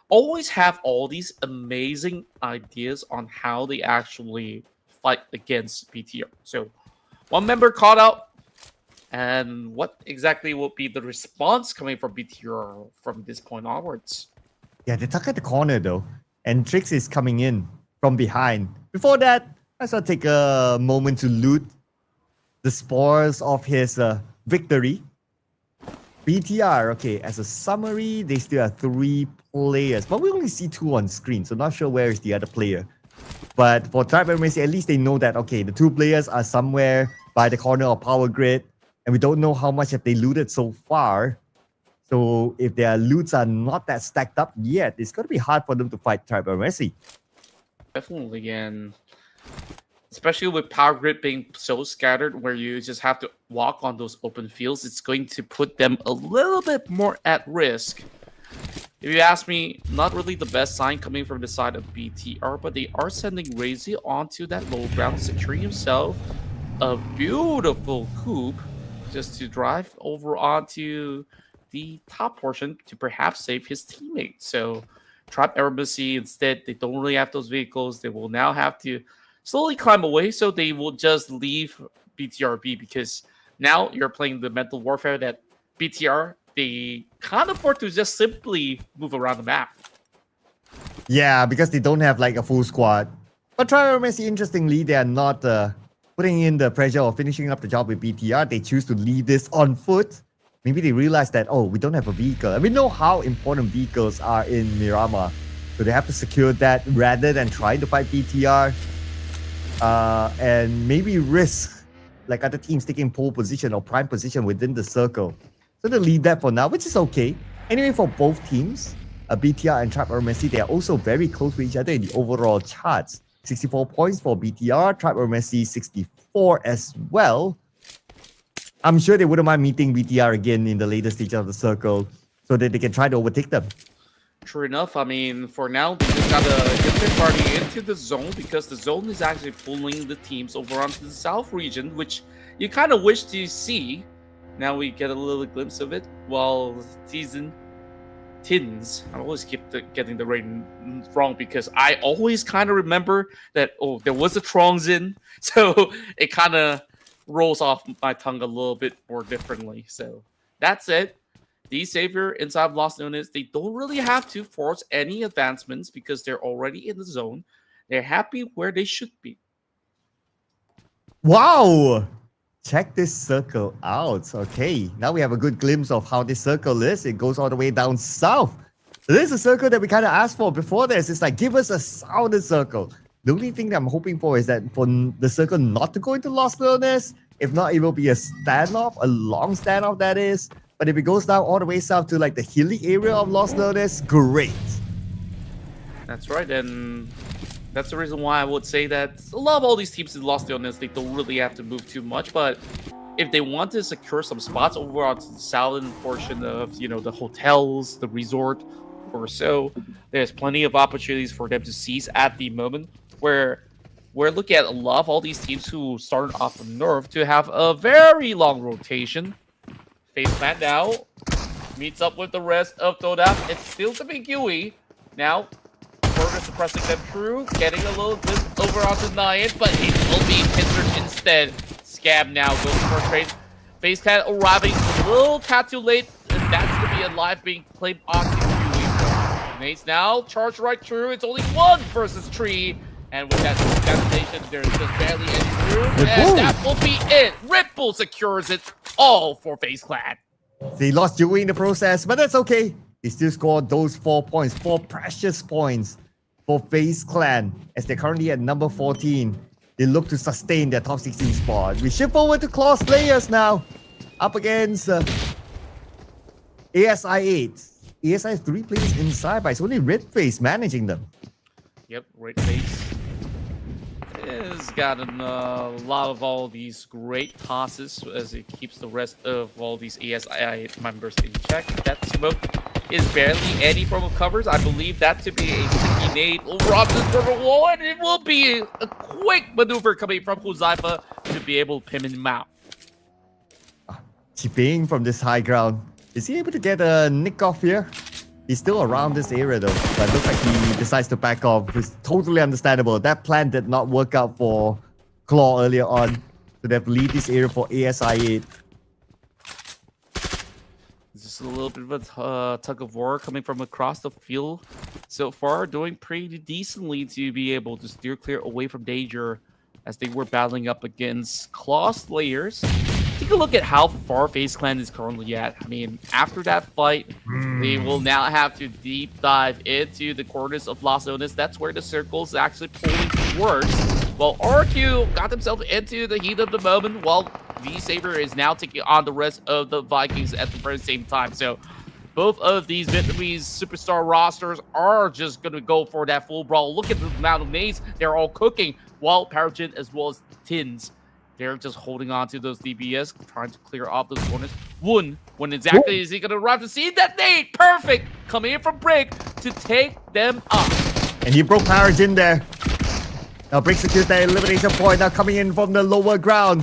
always have all these amazing ideas on how they actually fight against BTR. So one member caught out. And what exactly will be the response coming from BTR from this point onwards? Yeah, they tuck at the corner though. And Trix is coming in from behind. Before that, let's take a moment to loot the spoils of his victory. BTR, okay, as a summary, they still have 3 players, but we only see 2 on screen, so not sure where is the other player. But for Aeromacy, at least they know that, okay, the 2 players are somewhere by the corner of Power Grid, and we don't know how much have they looted so far. So if their loots are not that stacked up yet, it's going to be hard for them to fight Aeromacy. Definitely, and especially with Power Grid being so scattered where you just have to walk on those open fields, it's going to put them a little bit more at risk. If you ask me, not really the best sign coming from the side of BTR, but they are sending REINCE onto that low ground, securing himself a beautiful coup just to drive over onto the top portion to perhaps save his teammate. So Trap Aeromacy, instead, they don't really have those vehicles. They will now have to slowly climb away, so they will just leave BTRB, because now you're playing the mental warfare that BTR, they can't afford to just simply move around the map. Yeah, because they don't have like a full squad. But Aeromacy, interestingly, they are not putting in the pressure of finishing up the job with BTR. They choose to leave this on foot. Maybe they realize that, oh, we don't have a vehicle. And we know how important vehicles are in Miramar. So they have to secure that rather than trying to fight BTR. And maybe risk like other teams taking pole position or prime position within the circle. So they leave that for now, which is okay. Anyway, for both teams, BTR and Aeromacy, they are also very close to each other in the overall charts. 64 points for BTR, Aeromacy 64 as well. I'm sure they wouldn't mind meeting BTR again in the later stage of the circle so that they can try to overtake them. True enough. I mean, for now, they just gotta get their party into the zone, because the zone is actually pulling the teams over onto the south region, which you kind of wish to see. Now we get a little glimpse of it. While Tins, I always keep getting the rating wrong, because I always kind of remember that, oh, there was a Trongzin, so it kind of rolls off my tongue a little bit more differently. So that's it. The Savior inside of Lost Nones, they don't really have to force any advancements because they're already in the zone. They're happy where they should be. Wow! Check this circle out. Okay, now we have a good glimpse of how this circle is. It goes all the way down south. This is a circle that we kind of asked for before this. It's like, give us a southern circle. The only thing that I'm hoping for is that for the circle not to go into Lost Nones. If not, it will be a standoff, a long standoff that is. But if it goes down all the way south to like the hilly area of Lost Nones, great. That's right, and that's the reason why I would say that a lot of all these teams in Lost Nones, they don't really have to move too much. But if they want to secure some spots over on the southern portion of, you know, the hotels, the resort, or so, there's plenty of opportunities for them to seize at the moment, where we're looking at a lot of all these teams who started off the north to have a very long rotation. FaZe Clan now meets up with the rest of Todak. It's still to be Gui. Now, further suppressing them through, getting a little bit over onto Nyan, but it will be hindered instead. Scab now goes for trade. FaZe Clan arriving a little tad too late. And that's going to be a live being played onto Huey. Nate's now charged right through. It's only 1 versus 3. And with that devastation, there's just barely any room. And that will be it. Ripple secures it all for FaZe Clan. They lost Huey in the process, but that's okay. They still scored those 4 points, 4 precious points for FaZe Clan, as they're currently at number 14. They look to sustain their top 16 spot. We shift over to Claw Slayers now, up against ASI8. ASI has 3 players inside, but it's only Redface managing them. Yep, Redface has gotten a lot of all these great tosses as it keeps the rest of all these ASI members in check. That smoke is barely any form of covers. I believe that to be a sticky nade over on this river wall, and it will be a quick maneuver coming from Huzaifa to be able to pin him out. Chipping from this high ground. Is he able to get a nick off here? He's still around this area though, but it looks like he decides to back off. It's totally understandable. That plan did not work out for Claw earlier on, so they have to leave this area for ASI8. Just a little bit of a tug of war coming from across the field so far, doing pretty decently to be able to steer clear away from danger as they were battling up against Claw Slayers. Take a look at how far FaZe Clan is currently at. I mean, after that fight, they will now have to deep dive into the corners of Las Onas. That's where the circle is actually pulling towards. Well, RQ got themselves into the heat of the moment, while D-Saber is now taking on the rest of the Vikings at the very same time. So both of these Vietnamese superstar rosters are just going to go for that full brawl. Look at the amount of nades they're all cooking, while Paragen as well as Tins, they're just holding on to those DBS, trying to clear off those corners. Woon, when exactly is he going to arrive to see that nade? Perfect! Coming in from Brick to take them up. And he broke Paragen there. Now Brick secures that elimination point, now coming in from the lower ground.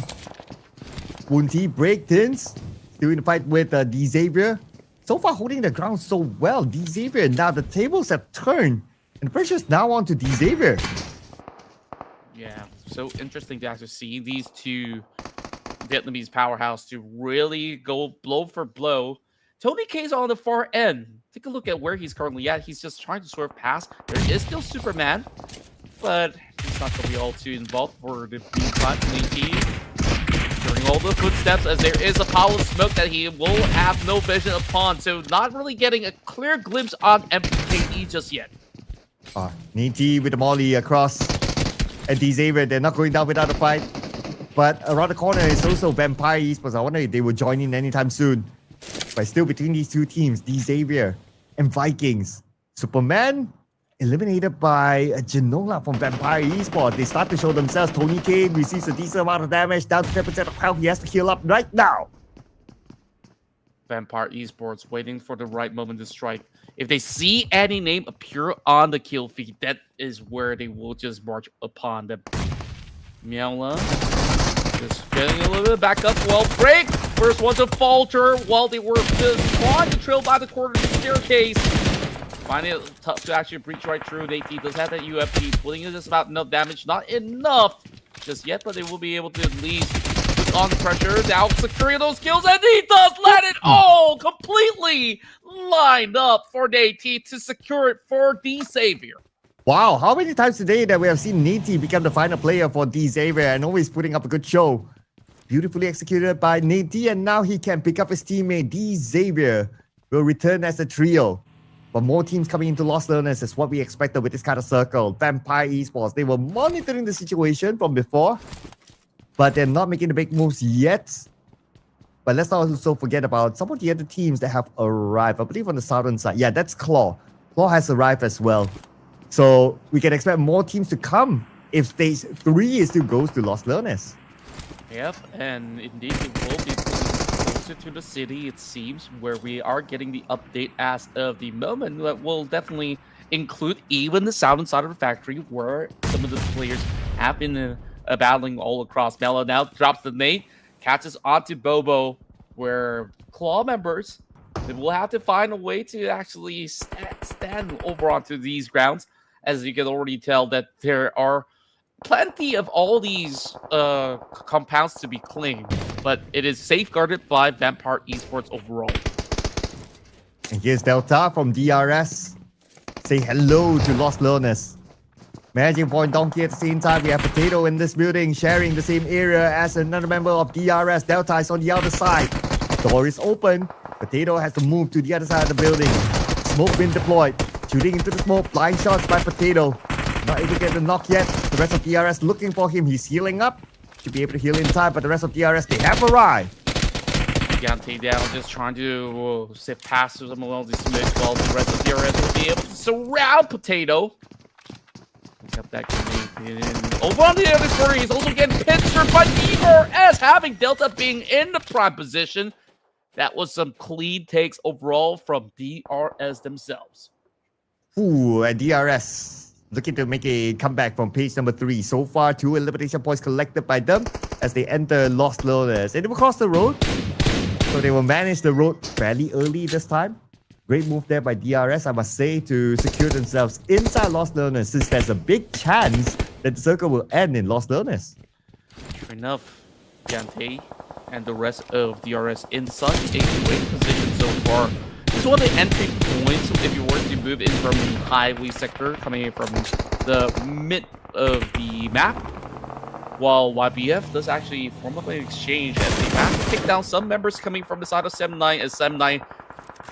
Woonty, Break, Tins, still in the fight with D-Xavier. So far holding the ground so well. D-Xavier, now the tables have turned. And the pressure is now on to D-Xavier. Yeah, so interesting to actually see these two Vietnamese powerhouse to really go blow for blow. Tony K's on the far end. Take a look at where he's currently at. He's just trying to swerve past. There is still Superman, but he's not going to be all too involved for the team. During all the footsteps, as there is a pile of smoke that he will have no vision upon, so not really getting a clear glimpse on MKE just yet. Niti with the molly across. And D-Xavier, they're not going down without a fight. But around the corner is also Vampire Esports. I wonder if they will join in anytime soon. But still between these two teams, D-Xavier and Vikings. Superman eliminated by Genola from Vampire Esports. They start to show themselves. Tony K receives a decent amount of damage, down to 10% of health. He has to heal up right now. Vampire Esports waiting for the right moment to strike. If they see any name appear on the kill feed, that is where they will just march upon them. Miaola just getting a little bit back up. Well, Break, first one to falter while they were just trying to trail by the corner of the staircase. Finding it tough to actually breach right through. AT does have that UFP, putting in just about enough damage. Not enough just yet, but they will be able to at least put on the pressure. Now securing those kills, and he does let it all completely lined up for Nate to secure it for D-Xavier. Wow, how many times today that we have seen Nate become the final player for D-Xavier and always putting up a good show. Beautifully executed by Nate, and now he can pick up his teammate. D-Xavier will return as a trio. But more teams coming into Lost Learners is what we expected with this kind of circle. Vampire Esports, they were monitoring the situation from before, but they're not making the big moves yet. But let's not also forget about some of the other teams that have arrived. I believe on the southern side. Yeah, that's Claw. Claw has arrived as well. So we can expect more teams to come if stage 3 still goes to Lost Learners. Yep, and indeed it will be closer to the city, it seems, where we are getting the update as of the moment that will definitely include even the southern side of the factory, where some of the players have been battling all across. Mello now drops the nade, catches onto Bobo, where Claw members, they will have to find a way to actually stand over onto these grounds. As you can already tell that there are plenty of all these compounds to be claimed, but it is safeguarded by Vampire Esports overall. And here's Delta from DRS. Say hello to Lost Learners. Managing VOIN Donkey at the same time. We have Potato in this building, sharing the same area as another member of DRS. Delta is on the other side. Door is open. Potato has to move to the other side of the building. Smoke been deployed. Shooting into the smoke. Blind shots by Potato. Not able to get the knock yet. The rest of DRS looking for him. He's healing up. Should be able to heal in time, but the rest of DRS, they have arrived. Gigante down, just trying to sift past some of these smoke while the rest of DRS will be able to surround Potato. Pick up that grenade. Over on the other corner, he's also getting pictured by DRS, having Delta being in the prime position. That was some clean takes overall from DRS themselves. Ooh, and DRS looking to make a comeback from page number 3. So far, 2 elimination points collected by them as they enter Lost Learners. And they will cross the road. So they will manage the road fairly early this time. Great move there by DRS, I must say, to secure themselves inside Lost Learners, since there's a big chance that the circle will end in Lost Learners. Sure enough, Gigante and the rest of DRS in such a great position so far. This is one of the entry points if you were to move in from the highway sector, coming in from the mid of the map. While YBF does actually form up an exchange as they have to take down some members coming from the side of 7-9 as 7-9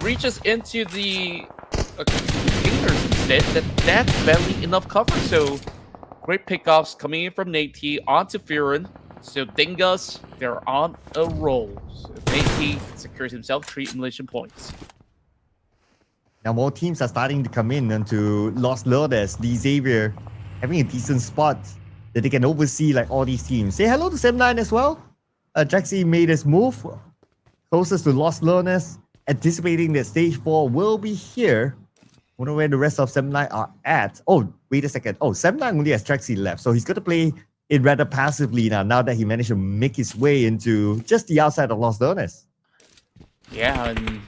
reaches into the containers instead. That's barely enough cover. So great pickoffs coming in from Nate onto Firen. So Dingus, they're on a roll. So Nate secures himself 3 elimination points. Now more teams are starting to come in onto Lost Learners. The Xavier having a decent spot that they can oversee like all these teams. Say hello to 7-9 as well. Jaxi made his move closest to Lost Learners, anticipating that stage 4 will be here. Wonder where the rest of 7-9 are at. Oh, wait a second. Oh, 7-9 only has Jaxi left, so he's going to play it rather passively now that he managed to make his way into just the outside of Lost Learners. Yeah, and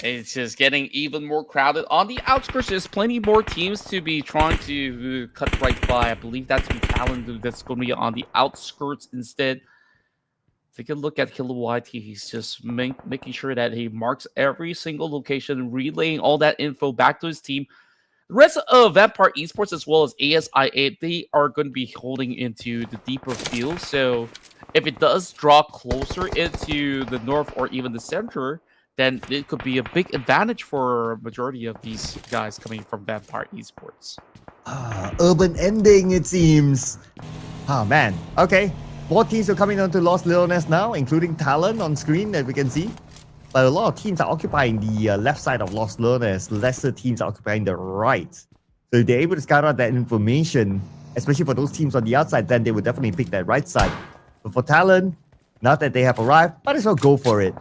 it's just getting even more crowded. On the outskirts, there's plenty more teams to be trying to cut right by. I believe that's Talon that's going to be on the outskirts instead. Take a look at Killer YT. He's just making sure that he marks every single location, relaying all that info back to his team. The rest of Vampire Esports as well as ASI8, they are going to be holding into the deeper field. So if it does draw closer into the north or even the center, then it could be a big advantage for a majority of these guys coming from Vampire Esports. Urban ending, it seems. Oh, man. Okay. More teams are coming onto Lost Learners now, including Talon on screen that we can see. But a lot of teams are occupying the left side of Lost Learners. Lesser teams are occupying the right. So if they're able to scout out that information, especially for those teams on the outside, then they would definitely pick that right side. But for Talon, now that they have arrived, might as well go for it.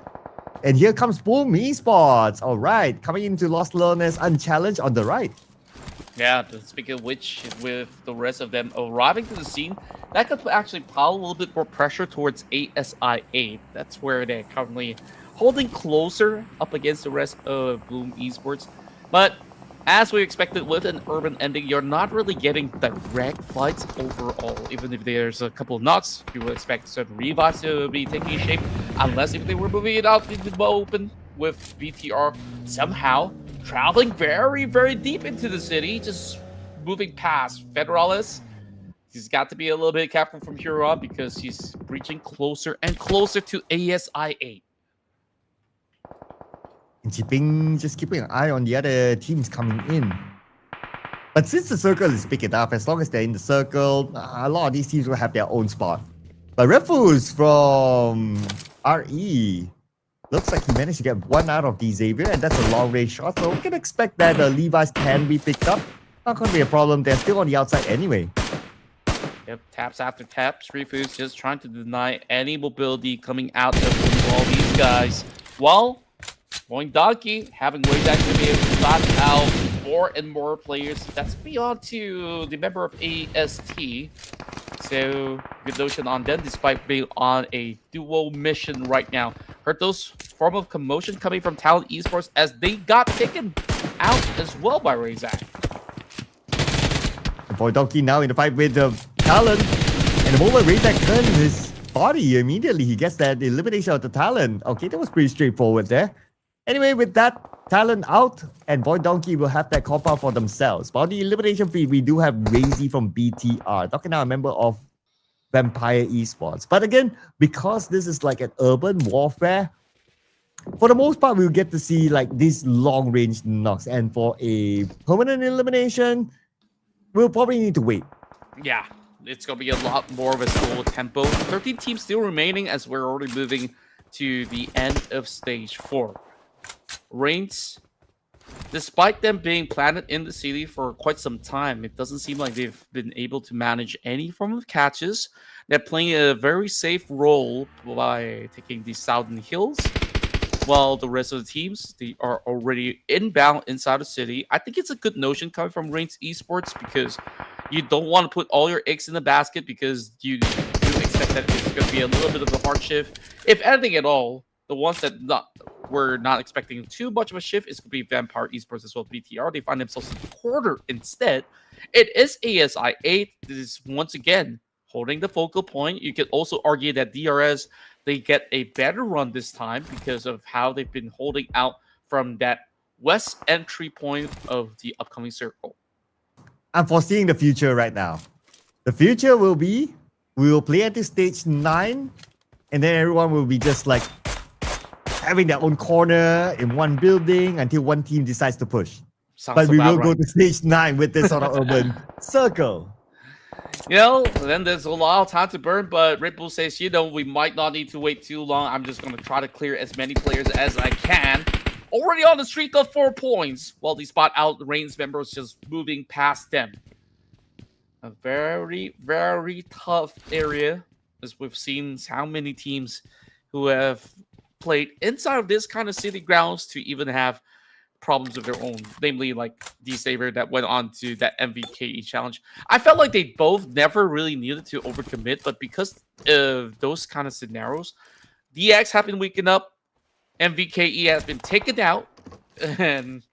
And here comes VOIN Esports. All right, coming into Lost Learners unchallenged on the right. Yeah, speaking of which, with the rest of them arriving to the scene, that could actually pile a little bit more pressure towards ASI8. That's where they're currently holding closer up against the rest of VOIN Esports. But as we expected with an urban ending, you're not really getting direct fights overall. Even if there's a couple of knocks, you would expect certain revives to be taking shape, unless if they were moving it out into the open with BTR somehow traveling very, very deep into the city, just moving past Federalis. He's got to be a little bit careful from here on because he's reaching closer and closer to ASI8. And just keeping an eye on the other teams coming in. But since the circle is big enough, as long as they're in the circle, a lot of these teams will have their own spot. But Ruthless from RE looks like he managed to get one out of the Xavier, and that's a long-range shot, so we can expect that Levi's can be picked up. Not going to be a problem. They're still on the outside anyway. Yep, taps after taps. Refuse just trying to deny any mobility coming out of all these guys. While VOIN Donkey having ways actually to be able to stop out more and more players. That's beyond to the member of AST. So good notion on them despite being on a duo mission right now. Heard those form of commotion coming from Talon Esports as they got taken out as well by Razak. VOIN Donkey now in the fight with Talon. And the moment Razak turns his body immediately. He gets that elimination of the Talon. Okay, that was pretty straightforward there. Anyway, with that, Talon out, and VOIN Donkey will have that compound for themselves. But on the elimination feed, we do have REINCE from BTR. Talking now a member of Vampire Esports. But again, because this is like an urban warfare, for the most part, we'll get to see like these long-range knocks. And for a permanent elimination, we'll probably need to wait. Yeah, it's going to be a lot more of a slow tempo. 13 teams still remaining as we're already moving to the end of stage 4. REINCE, despite them being planted in the city for quite some time, it doesn't seem like they've been able to manage any form of catches. They're playing a very safe role by taking the southern hills, while the rest of the teams, they are already inbound inside the city. I think it's a good notion coming from REINCE Esports because you don't want to put all your eggs in the basket because you do expect that it's going to be a little bit of a hard shift. If anything at all, the ones that we're not expecting too much of a shift is going to be Vampire Esports as well. BTR, they find themselves in the quarter instead. It is ASI8. This is once again holding the focal point. You could also argue that DRS, they get a better run this time because of how they've been holding out from that west entry point of the upcoming circle. I'm foreseeing the future right now. The future will be, we will play at this stage 9, and then everyone will be just like having their own corner in one building until one team decides to push. But we will go to stage 9 with this sort of urban circle. You know, then there's a lot of time to burn, but Red Bull says, you know, we might not need to wait too long. I'm just going to try to clear as many players as I can. Already on the streak of 4 points, while the spot out the REINCE members just moving past them. A very, very tough area, as we've seen how many teams who have played inside of this kind of city grounds to even have problems of their own, namely like D-Saber that went on to that MVKE challenge. I felt like they both never really needed to overcommit, but because of those kind of scenarios, DX have been weakened up, MVKE has been taken out, and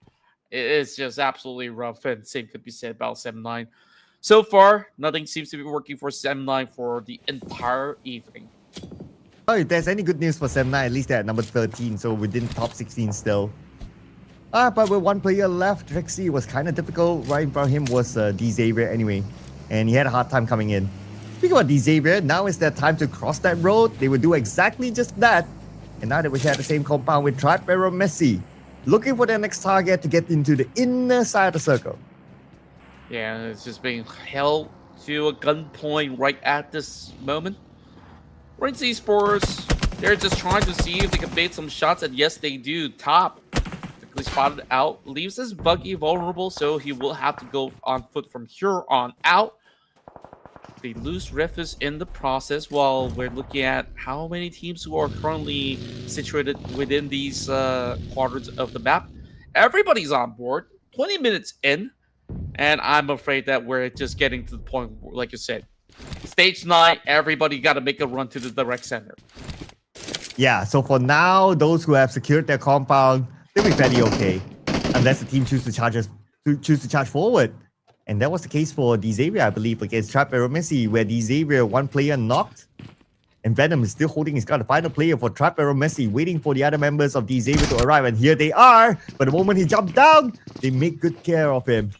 it's just absolutely rough, and same could be said about 7-9. So far, nothing seems to be working for 7-9 for the entire evening. Oh, if there's any good news for 7-9, at least they're at number 13, so within top 16 still. But with one player left, Trixie was kind of difficult. Right in front of him was D-Xavier anyway, and he had a hard time coming in. Speaking about D-Xavier, now is their time to cross that road. They will do exactly just that. And now that we share the same compound with Tribe Aeromacy, looking for their next target to get into the inner side of the circle. Yeah, it's just being held to a gunpoint right at this moment. REINCE Esports, they're just trying to see if they can bait some shots, and yes, they do. Top quickly spotted out, leaves his buggy vulnerable, so he will have to go on foot from here on out. They lose Ruthless in the process while we're looking at how many teams who are currently situated within these quadrants of the map. Everybody's on board, 20 minutes in, and I'm afraid that we're just getting to the point, like you said, stage 9, everybody got to make a run to the direct center. Yeah, so for now, those who have secured their compound, they'll be fairly okay, unless the team choose to charge forward. And that was the case for D-Xavier, I believe, against Trap Aeromacy, where D-Xavier, one player knocked, and Venom is still holding his gun. The final player for Trap Aeromacy, waiting for the other members of D-Xavier to arrive, and here they are. But the moment he jumped down, they make good care of him.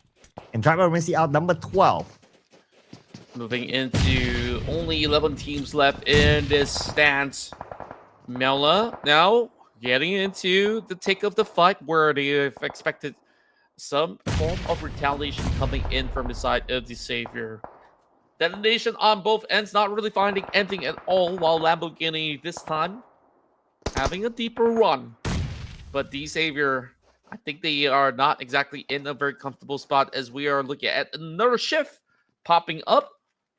And Trap Aeromacy out number 12. Moving into only 11 teams left in this stance. Mela now getting into the thick of the fight where they've expected some form of retaliation coming in from the side of the Savior. Detonation on both ends, not really finding anything at all, while Lamborghini this time having a deeper run. But the Savior, I think they are not exactly in a very comfortable spot as we are looking at another shift popping up.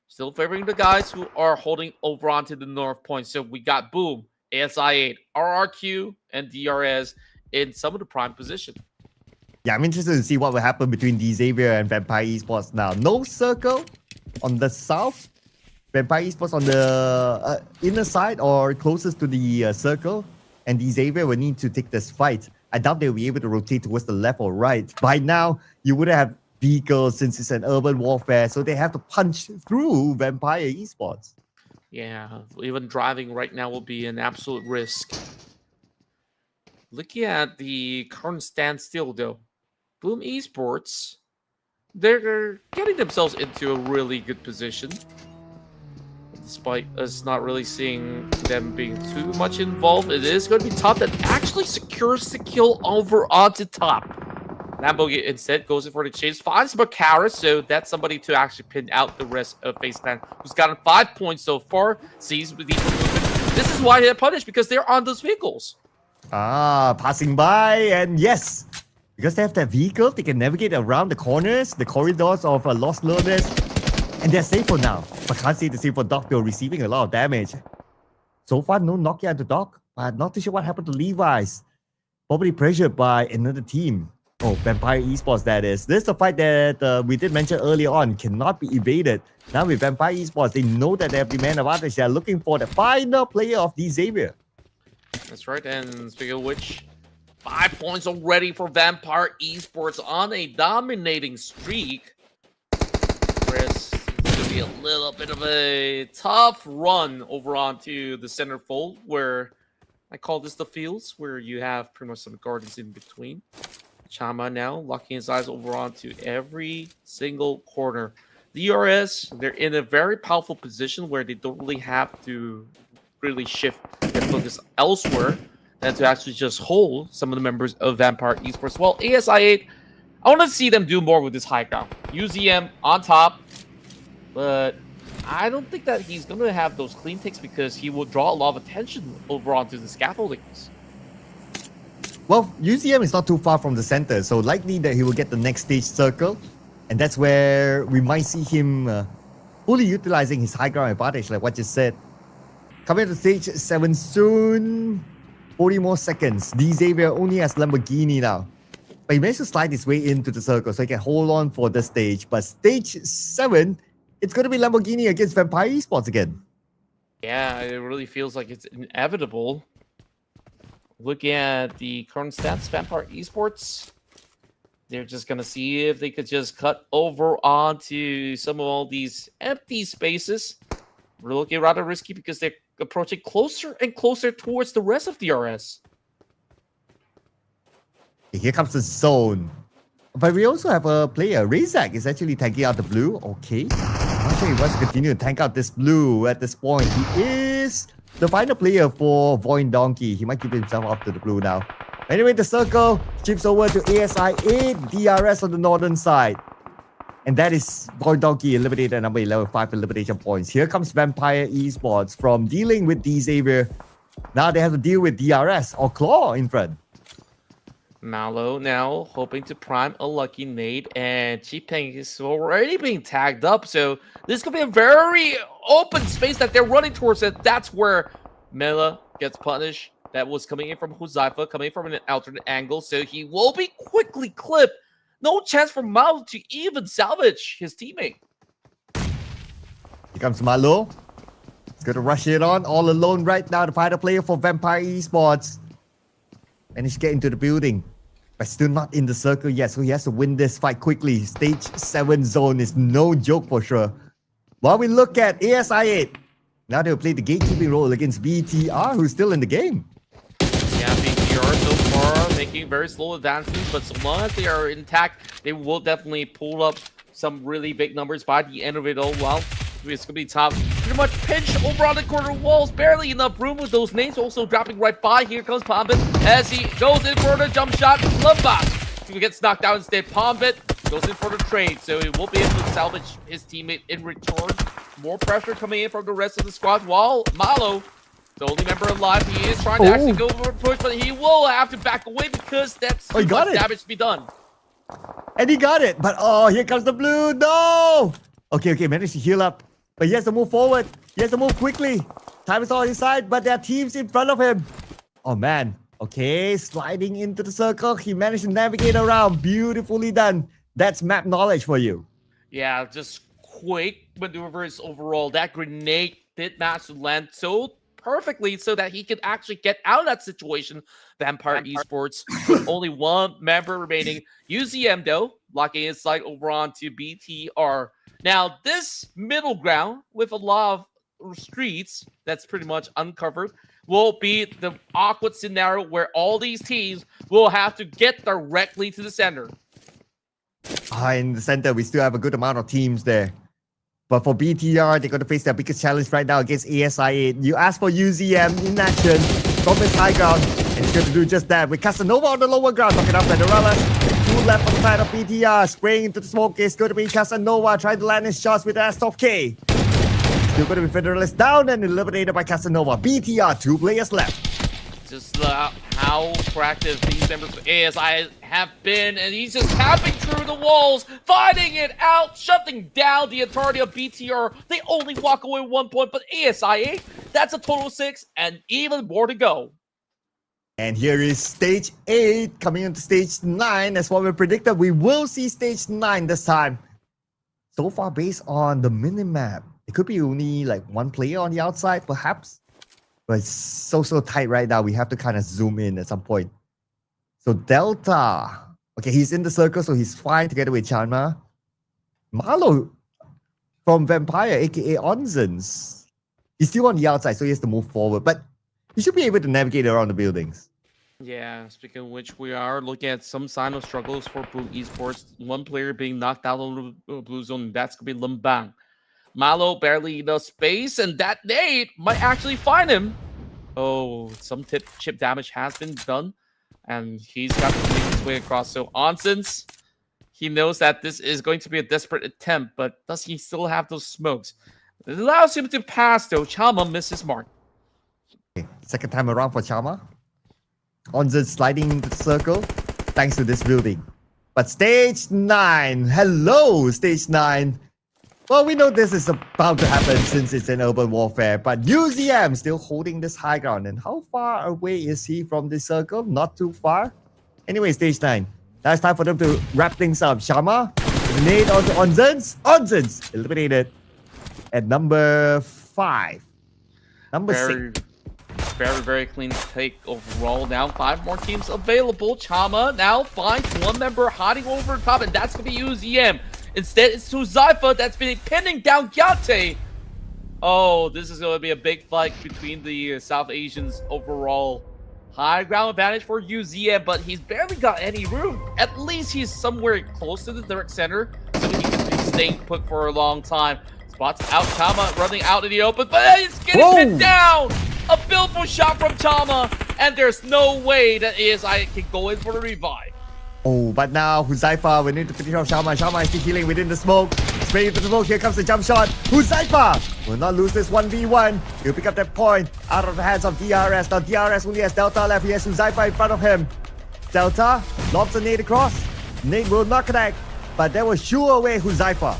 Still favoring the guys who are holding over onto the north point. So we got Boom, ASI8, RRQ, and DRS in some of the prime position. Yeah, I'm interested to see what will happen between D-Xavier and Vampire Esports now. No circle on the south. Vampire Esports on the inner side or closest to the circle. And D-Xavier will need to take this fight. I doubt they'll be able to rotate towards the left or right. By now, you would have vehicles since it's an urban warfare, so they have to punch through Vampire Esports. Yeah, even driving right now will be an absolute risk. Looking at the current standstill, though, Boom Esports, they're getting themselves into a really good position, despite us not really seeing them being too much involved. It is going to be Top that actually secures the kill over onto Top. Lambo instead goes in for the chase, finds Macaris, so that's somebody to actually pin out the rest of FaZe Clan, who's gotten 5 points so far, sees the movement. This is why they're punished, because they're on those vehicles. Passing by, and yes, because they have that vehicle, they can navigate around the corners, the corridors of Lost Learners, and they're safe for now. But can't see the same for Doc, though, receiving a lot of damage. So far, no knockdown to Doc, but not too sure what happened to Levi's. Probably pressured by another team. Oh, Vampire Esports, that is. This is the fight that we did mention earlier on, cannot be evaded. Now with Vampire Esports, they know that they have the man advantage. They are looking for the final player of the Xavier. That's right, and speaking of which, 5 points already for Vampire Esports on a dominating streak. Whereas it's going to be a little bit of a tough run over onto the centerfold, where I call this the fields, where you have pretty much some gardens in between. Chama now locking his eyes over onto every single corner. DRS, they're in a very powerful position where they don't really have to really shift their focus elsewhere than to actually just hold some of the members of Vampire Esports. Well, ASI8, I want to see them do more with this high ground. UZM on top, but I don't think that he's going to have those clean takes because he will draw a lot of attention over onto the scaffoldings. Well, UZM is not too far from the center, so likely that he will get the next stage circle. And that's where we might see him fully utilizing his high ground advantage, like what you said. Coming to stage 7 soon. 40 more seconds. D Xavier only has Lamborghini now. But he managed to slide his way into the circle, so he can hold on for the stage. But stage 7, it's going to be Lamborghini against Vampire Esports again. Yeah, it really feels like it's inevitable. Looking at the current stats, Vampire Esports, they're just going to see if they could just cut over onto some of all these empty spaces. We're looking rather risky because they're approaching closer and closer towards the rest of DRS. Here comes the zone. But we also have a player. Razak is actually tanking out the blue. Okay. Not sure he wants to continue to tank out this blue at this point. He is the final player for VOIN Donkey. He might keep himself up to the blue now. Anyway, the circle shifts over to ASI8 DRS on the northern side. And that is VOIN Donkey eliminated at number 11, 5 elimination points. Here comes Vampire Esports from dealing with D Xavier. Now they have to deal with DRS or Claw in front. Malo now hoping to prime a lucky nade, and Chipeng is already being tagged up, so this could be a very open space that they're running towards it. That's where Mela gets punished. That was coming in from Huzaifa, coming from an alternate angle, so he will be quickly clipped. No chance for Malo to even salvage his teammate. Here comes Malo. He's going to rush it on all alone right now, the final player for Vampire Esports. And he's getting to the building, but still not in the circle yet, so he has to win this fight quickly. Stage 7 zone is no joke for sure. While we look at ASI8, now they'll play the gatekeeping role against BTR, who's still in the game. Yeah, BTR so far making very slow advancements, but so long as they are intact, they will definitely pull up some really big numbers by the end of it all. Well, it's going to be top. Pretty much pinched over on the corner walls. Barely enough room with those names also dropping right by. Here comes Pombit as he goes in for the jump shot. Love box. He gets knocked out instead. Pombit goes in for the trade, so he will be able to salvage his teammate in return. More pressure coming in from the rest of the squad, while Malo, the only member alive, he is trying to actually go for a push, but he will have to back away because that's too much damage to be done. And he got it, but oh, here comes the blue. No! Okay, managed to heal up. But he has to move forward. He has to move quickly. Time is on his side, but there are teams in front of him. Oh, man. Okay, sliding into the circle. He managed to navigate around. Beautifully done. That's map knowledge for you. Yeah, just quick maneuvers overall. That grenade did manage to land so perfectly so that he could actually get out of that situation. Vampire Esports with only one member remaining. UZM, though, locking his sight over onto BTR. Now, this middle ground with a lot of streets that's pretty much uncovered will be the awkward scenario where all these teams will have to get directly to the center. In the center, we still have a good amount of teams there. But for BTR, they're going to face their biggest challenge right now against ASI8. You ask for UZM in action from his high ground, and he's going to do just that with Casanova on the lower ground, knocking up Federellas. Two left on the side of BTR, spraying into the smoke. It's going to be Casanova trying to land his shots with the S10. Still going to be Federellas down and eliminated by Casanova. BTR, 2 players left. Just how proactive these members of ASI have been, and he's just tapping through the walls, fighting it out, shutting down the entirety of BTR. They only walk away 1 point, but ASI8, that's a total of 6, and even more to go. And here is stage 8 coming into stage 9. That's what we predicted. We will see stage 9 this time. So far, based on the minimap, it could be only like 1 player on the outside, perhaps. But it's so tight right now. We have to kind of zoom in at some point. So Delta. Okay, he's in the circle, so he's fine together with Chanma. Marlo from Vampire, aka Onzens. He's still on the outside, so he has to move forward. But he should be able to navigate around the buildings. Yeah, speaking of which, we are looking at some sign of struggles for VOIN Esports. 1 player being knocked out on the blue zone, and that's going to be Lumbang. Malo barely enough space, and that nade might actually find him. Oh, some chip damage has been done, and he's got to make his way across. So Onsens, he knows that this is going to be a desperate attempt, but does he still have those smokes? It allows him to pass, though. Chalma misses mark. Okay, second time around for Chalma. Onsens sliding into the circle, thanks to this building. But stage 9, hello, stage 9. Well, we know this is about to happen since it's an urban warfare, but UZM still holding this high ground. And how far away is he from the circle? Not too far. Anyway, stage 9. Now it's time for them to wrap things up. Shama, nade onto Onzens. Onzens eliminated at number 5. Number 6. Very clean take overall. Now 5 more teams available. Chama now finds 1 member hiding over the top, and that's going to be UZM. Instead, it's Huzaifa that's been pinning down Gyate. Oh, this is going to be a big fight between the South Asians overall. High ground advantage for UZM, but he's barely got any room. At least he's somewhere close to the direct center, so he can be staying put for a long time. Spots out Chama running out in the open, but he's getting pinned down. A beautiful shot from Chama, and there's no way that ASI can go in for the revive. Oh, but now Huzaifa, we need to finish off Shama. Shama is still healing within the smoke. Straight into the smoke. Here comes the jump shot. Huzaifa will not lose this 1v1. He'll pick up that point out of the hands of DRS. Now DRS only has Delta left. He has Huzaifa in front of him. Delta lobs a nade across. Nade will not connect, but that will shoo away Huzaifa.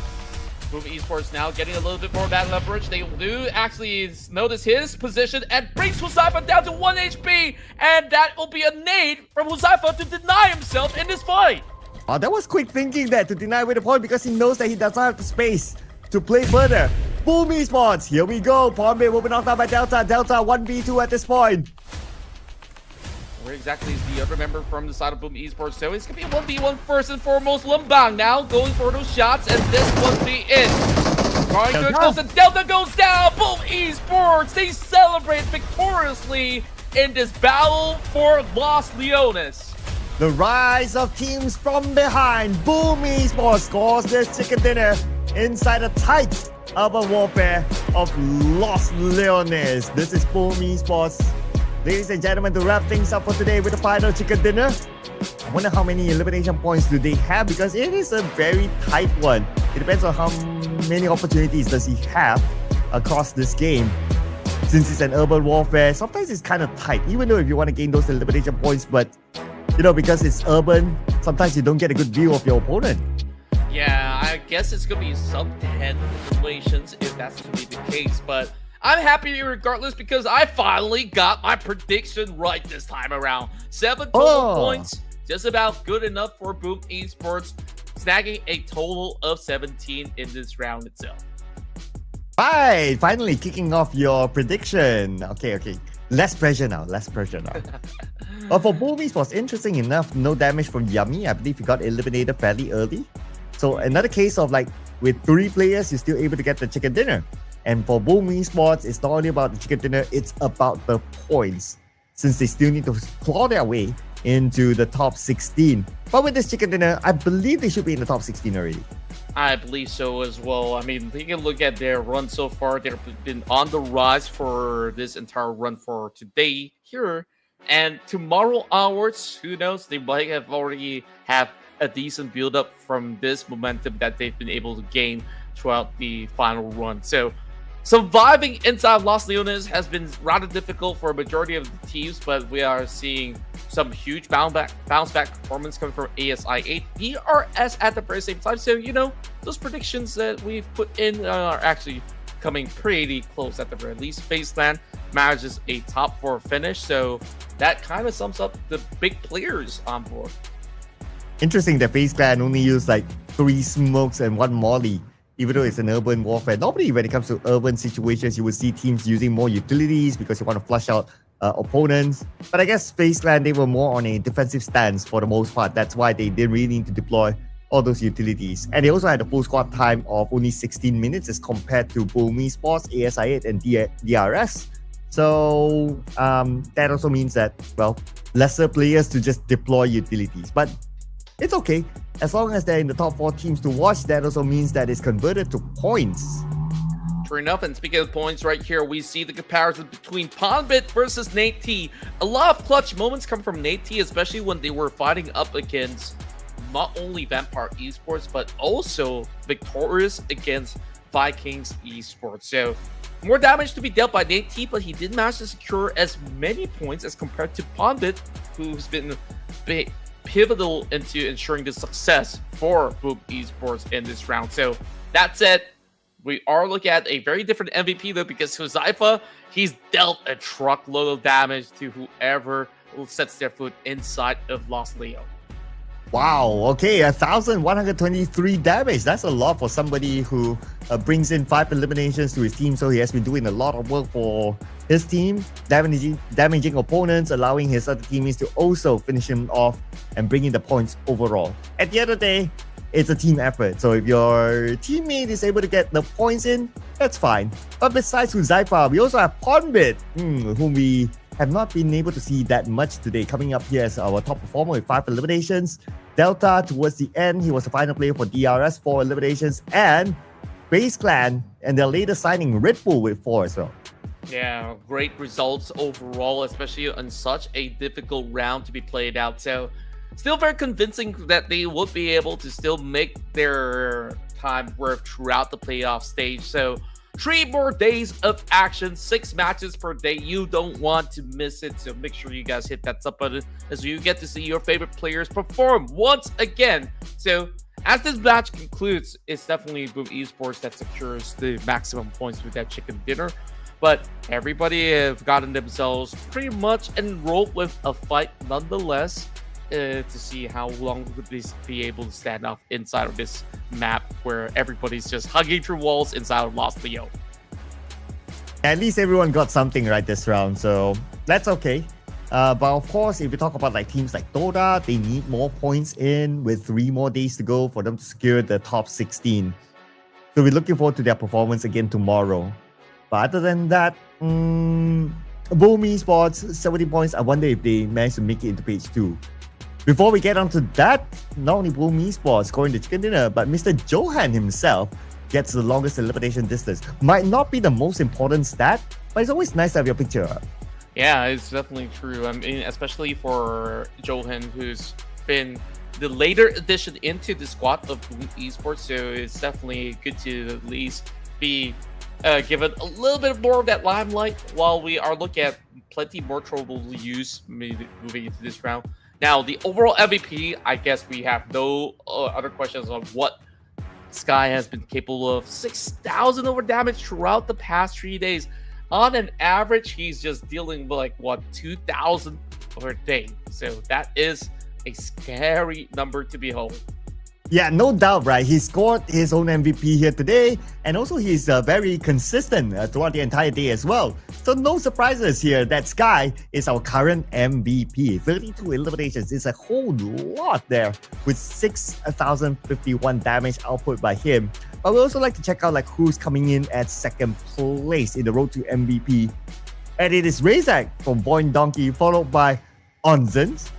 VOIN Esports now getting a little bit more bad leverage. They do actually notice his position and brings Huzaifa down to 1 HP. And that will be a nade from Huzaifa to deny himself in this fight. Oh, that was quick thinking there to deny away the point because he knows that he does not have the space to play further. VOIN Esports, here we go. Pubg will be knocked out by Delta. Delta 1v2 at this point. Where exactly is the other member from the side of VOIN Esports? So it's going to be a 1v1 first and foremost. Lumbang now going for those shots, and this will be it. Trying to close, and Delta goes down. VOIN Esports, they celebrate victoriously in this battle for Los Leones. The rise of teams from behind. VOIN Esports scores their chicken dinner inside a tight urban warfare of Los Leones. This is VOIN Esports. Ladies and gentlemen, to wrap things up for today with the final chicken dinner, I wonder how many elimination points do they have, because it is a very tight one. It depends on how many opportunities does he have across this game. Since it's an urban warfare, sometimes it's kind of tight, even though if you want to gain those elimination points, but you know, because it's urban, sometimes you don't get a good view of your opponent. Yeah, I guess it's going to be sub 10 eliminations if that's to be the case, but I'm happy regardless because I finally got my prediction right this time around. 7 total points, just about good enough for VOIN Esports, snagging a total of 17 in this round itself. Right, finally kicking off your prediction. Okay. Less pressure now. But for VOIN Esports, interesting enough, no damage from Yummy. I believe he got eliminated fairly early. So another case of like with 3 players, you're still able to get the chicken dinner. And for VOIN Esports, it's not only about the chicken dinner, it's about the points, since they still need to claw their way into the top 16. But with this chicken dinner, I believe they should be in the top 16 already. I believe so as well. I mean, take a look at their run so far. They've been on the rise for this entire run for today here. And tomorrow onwards, who knows? They might have already have a decent build-up from this momentum that they've been able to gain throughout the final run. So surviving inside Los Leones has been rather difficult for a majority of the teams, but we are seeing some huge bounce back performance coming from ASI8 DRS at the very same time. So, you know, those predictions that we've put in are actually coming pretty close at the very least. FaZe Clan manages a top 4 finish, so that kind of sums up the big players on board. Interesting that FaZe Clan only used like 3 smokes and 1 molly, even though it's an urban warfare. Normally, when it comes to urban situations, you will see teams using more utilities because you want to flush out opponents. But I guess FaZe Clan, they were more on a defensive stance for the most part. That's why they didn't really need to deploy all those utilities. And they also had a full squad time of only 16 minutes as compared to VOIN Esports, ASI8, and DRS. So that also means that, well, lesser players to just deploy utilities. But it's okay. As long as they're in the top 4 teams to watch, that also means that it's converted to points. True enough, and speaking of points right here, we see the comparison between Pubg versus Nate T. A lot of clutch moments come from Nate T, especially when they were fighting up against not only Vampire Esports, but also victorious against Vikings Esports. So more damage to be dealt by Nate T, but he did manage to secure as many points as compared to Pubg, who's been pivotal into ensuring the success for VOIN Esports in this round. So that said, we are looking at a very different MVP though, because Huzaifa, he's dealt a truckload of damage to whoever sets their foot inside of Los Leo. Wow, okay, 1,123 damage. That's a lot for somebody who brings in 5 eliminations to his team. So he has been doing a lot of work for his team, damaging opponents, allowing his other teammates to also finish him off and bring in the points overall. At the end of the day, it's a team effort. So if your teammate is able to get the points in, that's fine. But besides Huzaifa, we also have Pubg, whom we have not been able to see that much today, coming up here as our top performer with 5 eliminations. Delta, towards the end, he was the final player for DRS, 4 eliminations, and FaZe Clan and their latest signing, Red Bull, with 4 as well. Yeah, great results overall, especially on such a difficult round to be played out. So still very convincing that they would be able to still make their time worth throughout the playoff stage. So 3 more days of action, 6 matches per day. You don't want to miss it, so make sure you guys hit that sub button as you get to see your favorite players perform once again. So as this match concludes, it's definitely VOIN Esports that secures the maximum points with that chicken dinner. But everybody have gotten themselves pretty much enrolled with a fight nonetheless, to see how long would this be able to stand off inside of this map where everybody's just hugging through walls inside of Los Leo. At least everyone got something right this round, so that's okay. But of course, if you talk about like teams like Todak, they need more points in with 3 more days to go for them to secure the top 16. So we're looking forward to their performance again tomorrow. But other than that, VOIN Esports, 70 points. I wonder if they manage to make it into page 2. Before we get onto that, not only VOIN Esports scoring the chicken dinner, but Mr. Johan himself gets the longest elimination distance. Might not be the most important stat, but it's always nice to have your picture up. Yeah, it's definitely true. I mean, especially for Johan, who's been the later addition into the squad of VOIN Esports, so it's definitely good to at least be given a little bit more of that limelight while we are looking at plenty more trouble to use moving into this round. Now, the overall MVP, I guess we have no other questions on what Sky has been capable of. 6,000 over damage throughout the past 3 days. On an average, he's just dealing with like, what, 2,000 per day. So that is a scary number to behold. Yeah, no doubt, right? He scored his own MVP here today, and also he's very consistent throughout the entire day as well. So no surprises here that Sky is our current MVP. 32 eliminations is a whole lot there with 6,051 damage output by him. But we also like to check out like who's coming in at second place in the road to MVP. And it is Razak from VOIN Donkey, followed by Onzens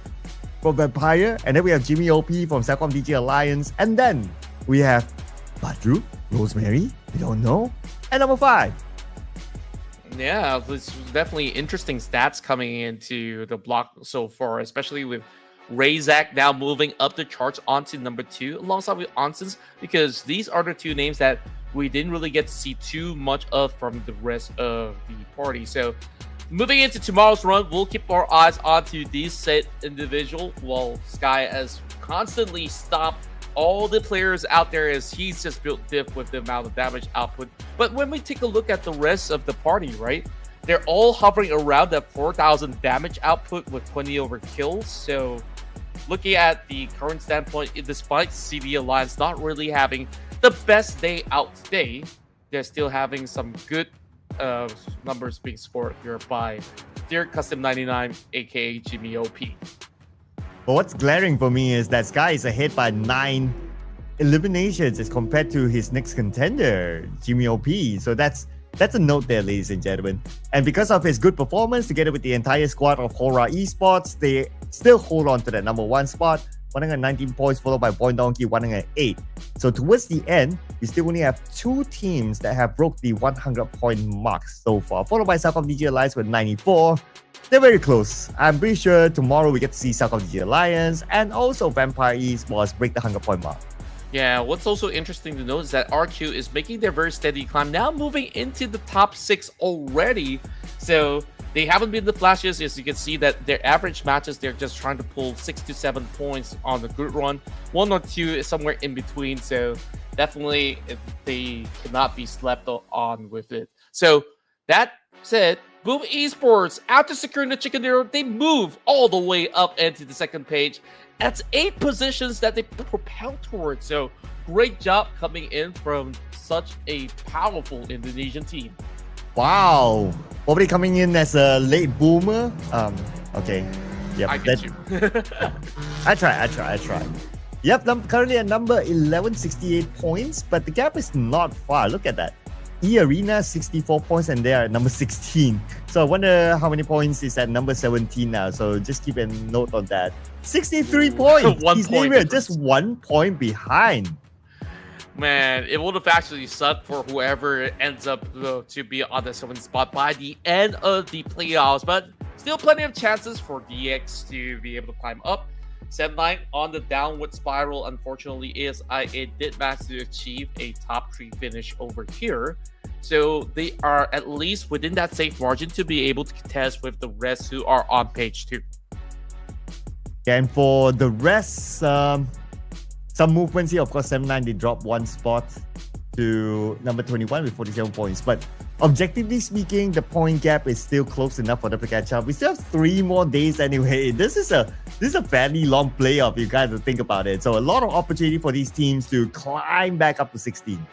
from Vampire, and then we have Jimmy OP from CelcomDigi Alliance, and then we have Badru, Rosemary, we don't know, and number 5. Yeah, there's definitely interesting stats coming into the block so far, especially with Razak now moving up the charts onto number 2 alongside with Onsens, because these are the two names that we didn't really get to see too much of from the rest of the party. So moving into tomorrow's run, we'll keep our eyes onto these set individual, while Sky has constantly stopped all the players out there as he's just built diff with the amount of damage output. But when we take a look at the rest of the party, right, they're all hovering around that 4,000 damage output with 20 over kills. So looking at the current standpoint, despite CLComDigi Alliance not really having the best day out today, they're still having some good numbers being scored here by Dear Custom 99, aka Jimmy OP. But what's glaring for me is that Sky is ahead by 9 eliminations as compared to his next contender, Jimmy OP. So that's a note there, ladies and gentlemen. And because of his good performance, together with the entire squad of HORAA Esports, they still hold on to that number 1 spot. 119 points, followed by VOIN Donkey 108. So towards the end, we still only have 2 teams that have broke the 100-point mark so far, followed by CelcomDigi Alliance with 94. They're very close. I'm pretty sure tomorrow we get to see CelcomDigi Alliance and also Vampire Esports break the 100-point mark. Yeah, what's also interesting to note is that RQ is making their very steady climb, now moving into the top 6 already. So they haven't been the flashes, as you can see that their average matches, they're just trying to pull 6 to 7 points on the good run. 1 or 2 is somewhere in between, so definitely they cannot be slept on with it. So that said, Boom Esports, after securing the Chicken Dinner, they move all the way up into the second page. That's 8 positions that they propel towards. So great job coming in from such a powerful Indonesian team. Wow. Probably coming in as a late boomer. Okay. Yep. I get you. I try. Yep, currently at number 1168 points, but the gap is not far. Look at that. eArena 64 points and they are at number 16. So I wonder how many points is at number 17 now. So just keep a note on that. 63 points. 1 point. Just 1 point behind. Man, it would have actually sucked for whoever ends up to be on the 7th spot by the end of the playoffs, but still plenty of chances for DX to be able to climb up. 7-9 on the downward spiral. Unfortunately, ASI8 did manage to achieve a top 3 finish over here. So they are at least within that safe margin to be able to contest with the rest who are on page 2. And for the rest, some movements here. Of course, 7-9, they dropped 1 spot to number 21 with 47 points. But objectively speaking, the point gap is still close enough for them to catch up. We still have 3 more days anyway. This is a fairly long playoff, you guys to think about it. So a lot of opportunity for these teams to climb back up to 16.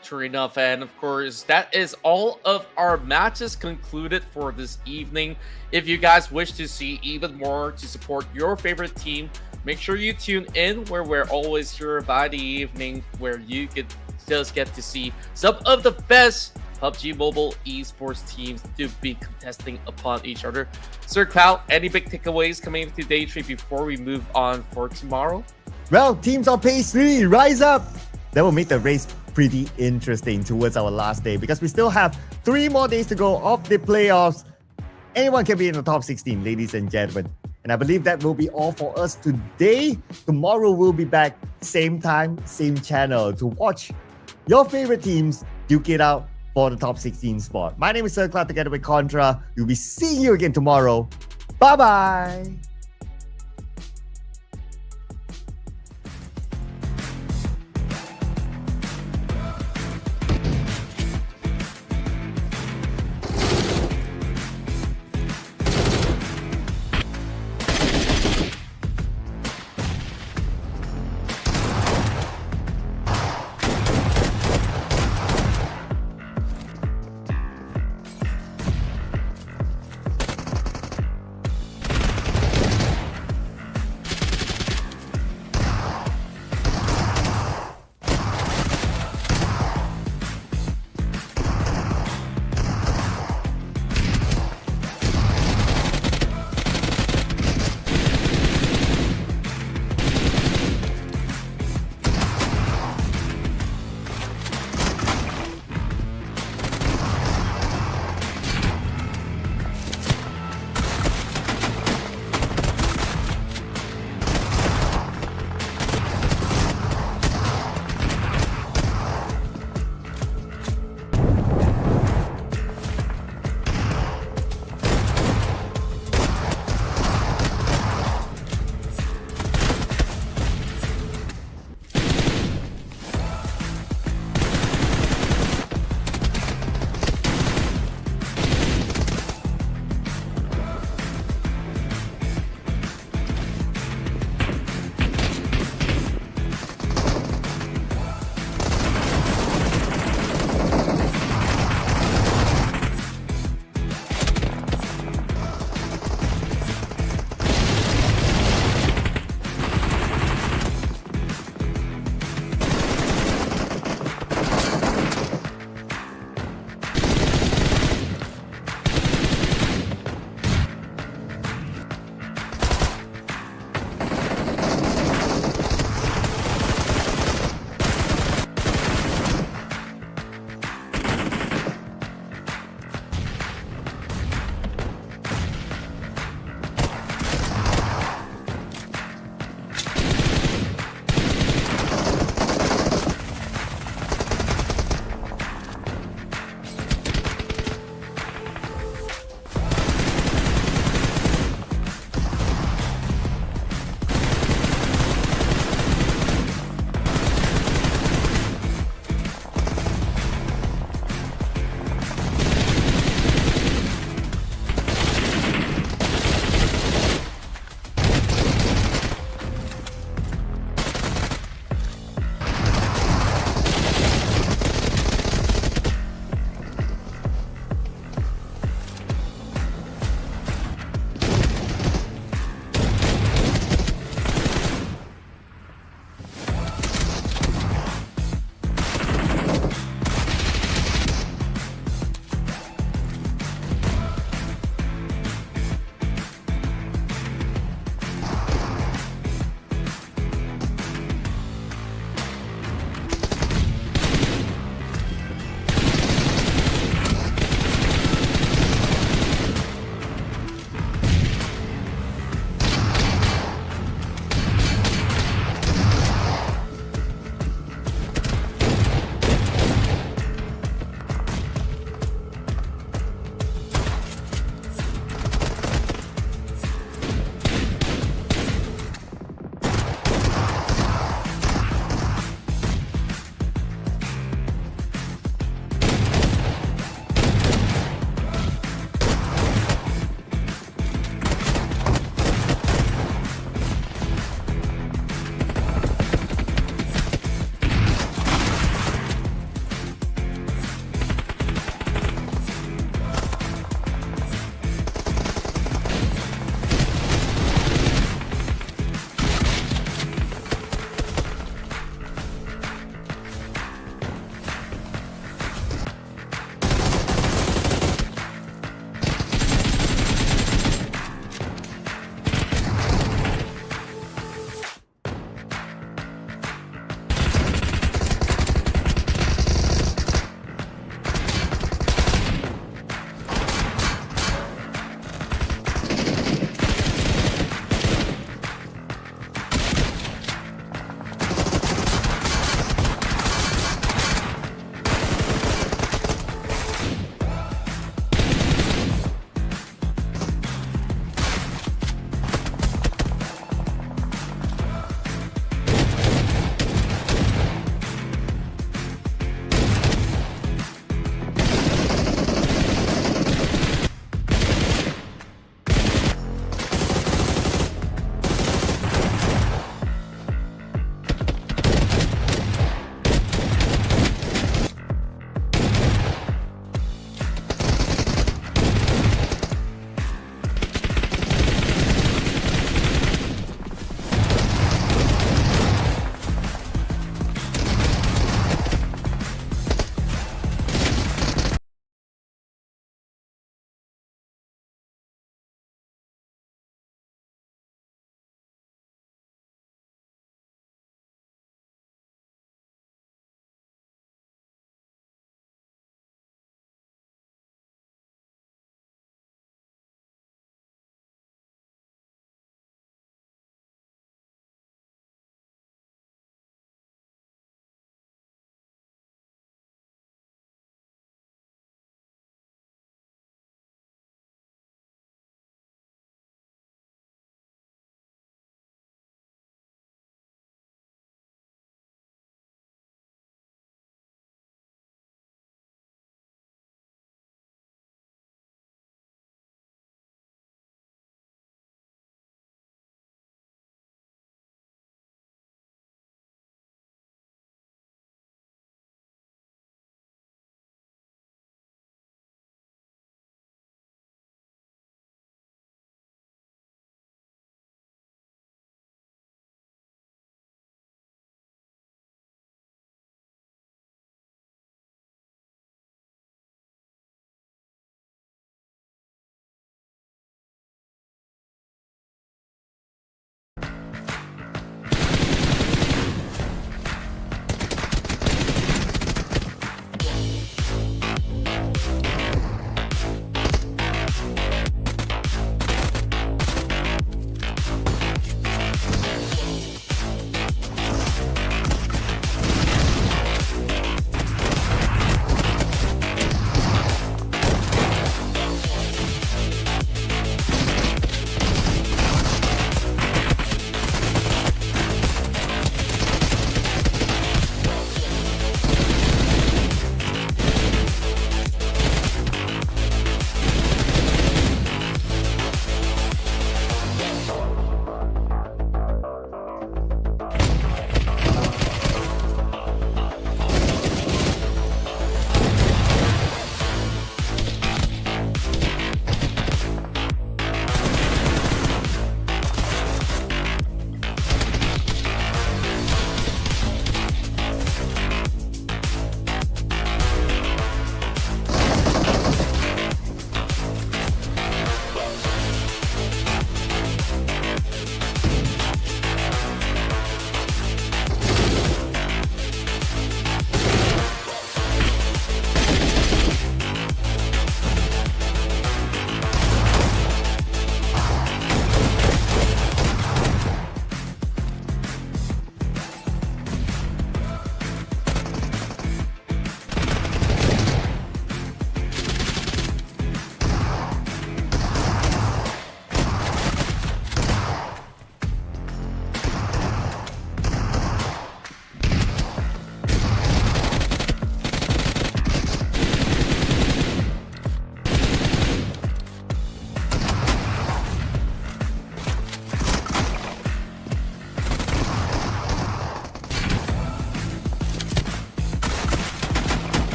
True enough, and of course, that is all of our matches concluded for this evening. If you guys wish to see even more to support your favorite team, make sure you tune in where we're always here by the evening, where you could just get to see some of the best PUBG Mobile esports teams to be contesting upon each other. Sir Cloud, any big takeaways coming into day 3 before we move on for tomorrow? Well, teams on page 3, rise up! That will make the race pretty interesting towards our last day, because we still have 3 more days to go of the playoffs. Anyone can be in the top 16, ladies and gentlemen. And I believe that will be all for us today. Tomorrow we'll be back, same time, same channel, to watch your favorite teams duke it out for the top 16 spot. My name is Sir Cloud together with Contra. We'll be seeing you again tomorrow. Bye-bye!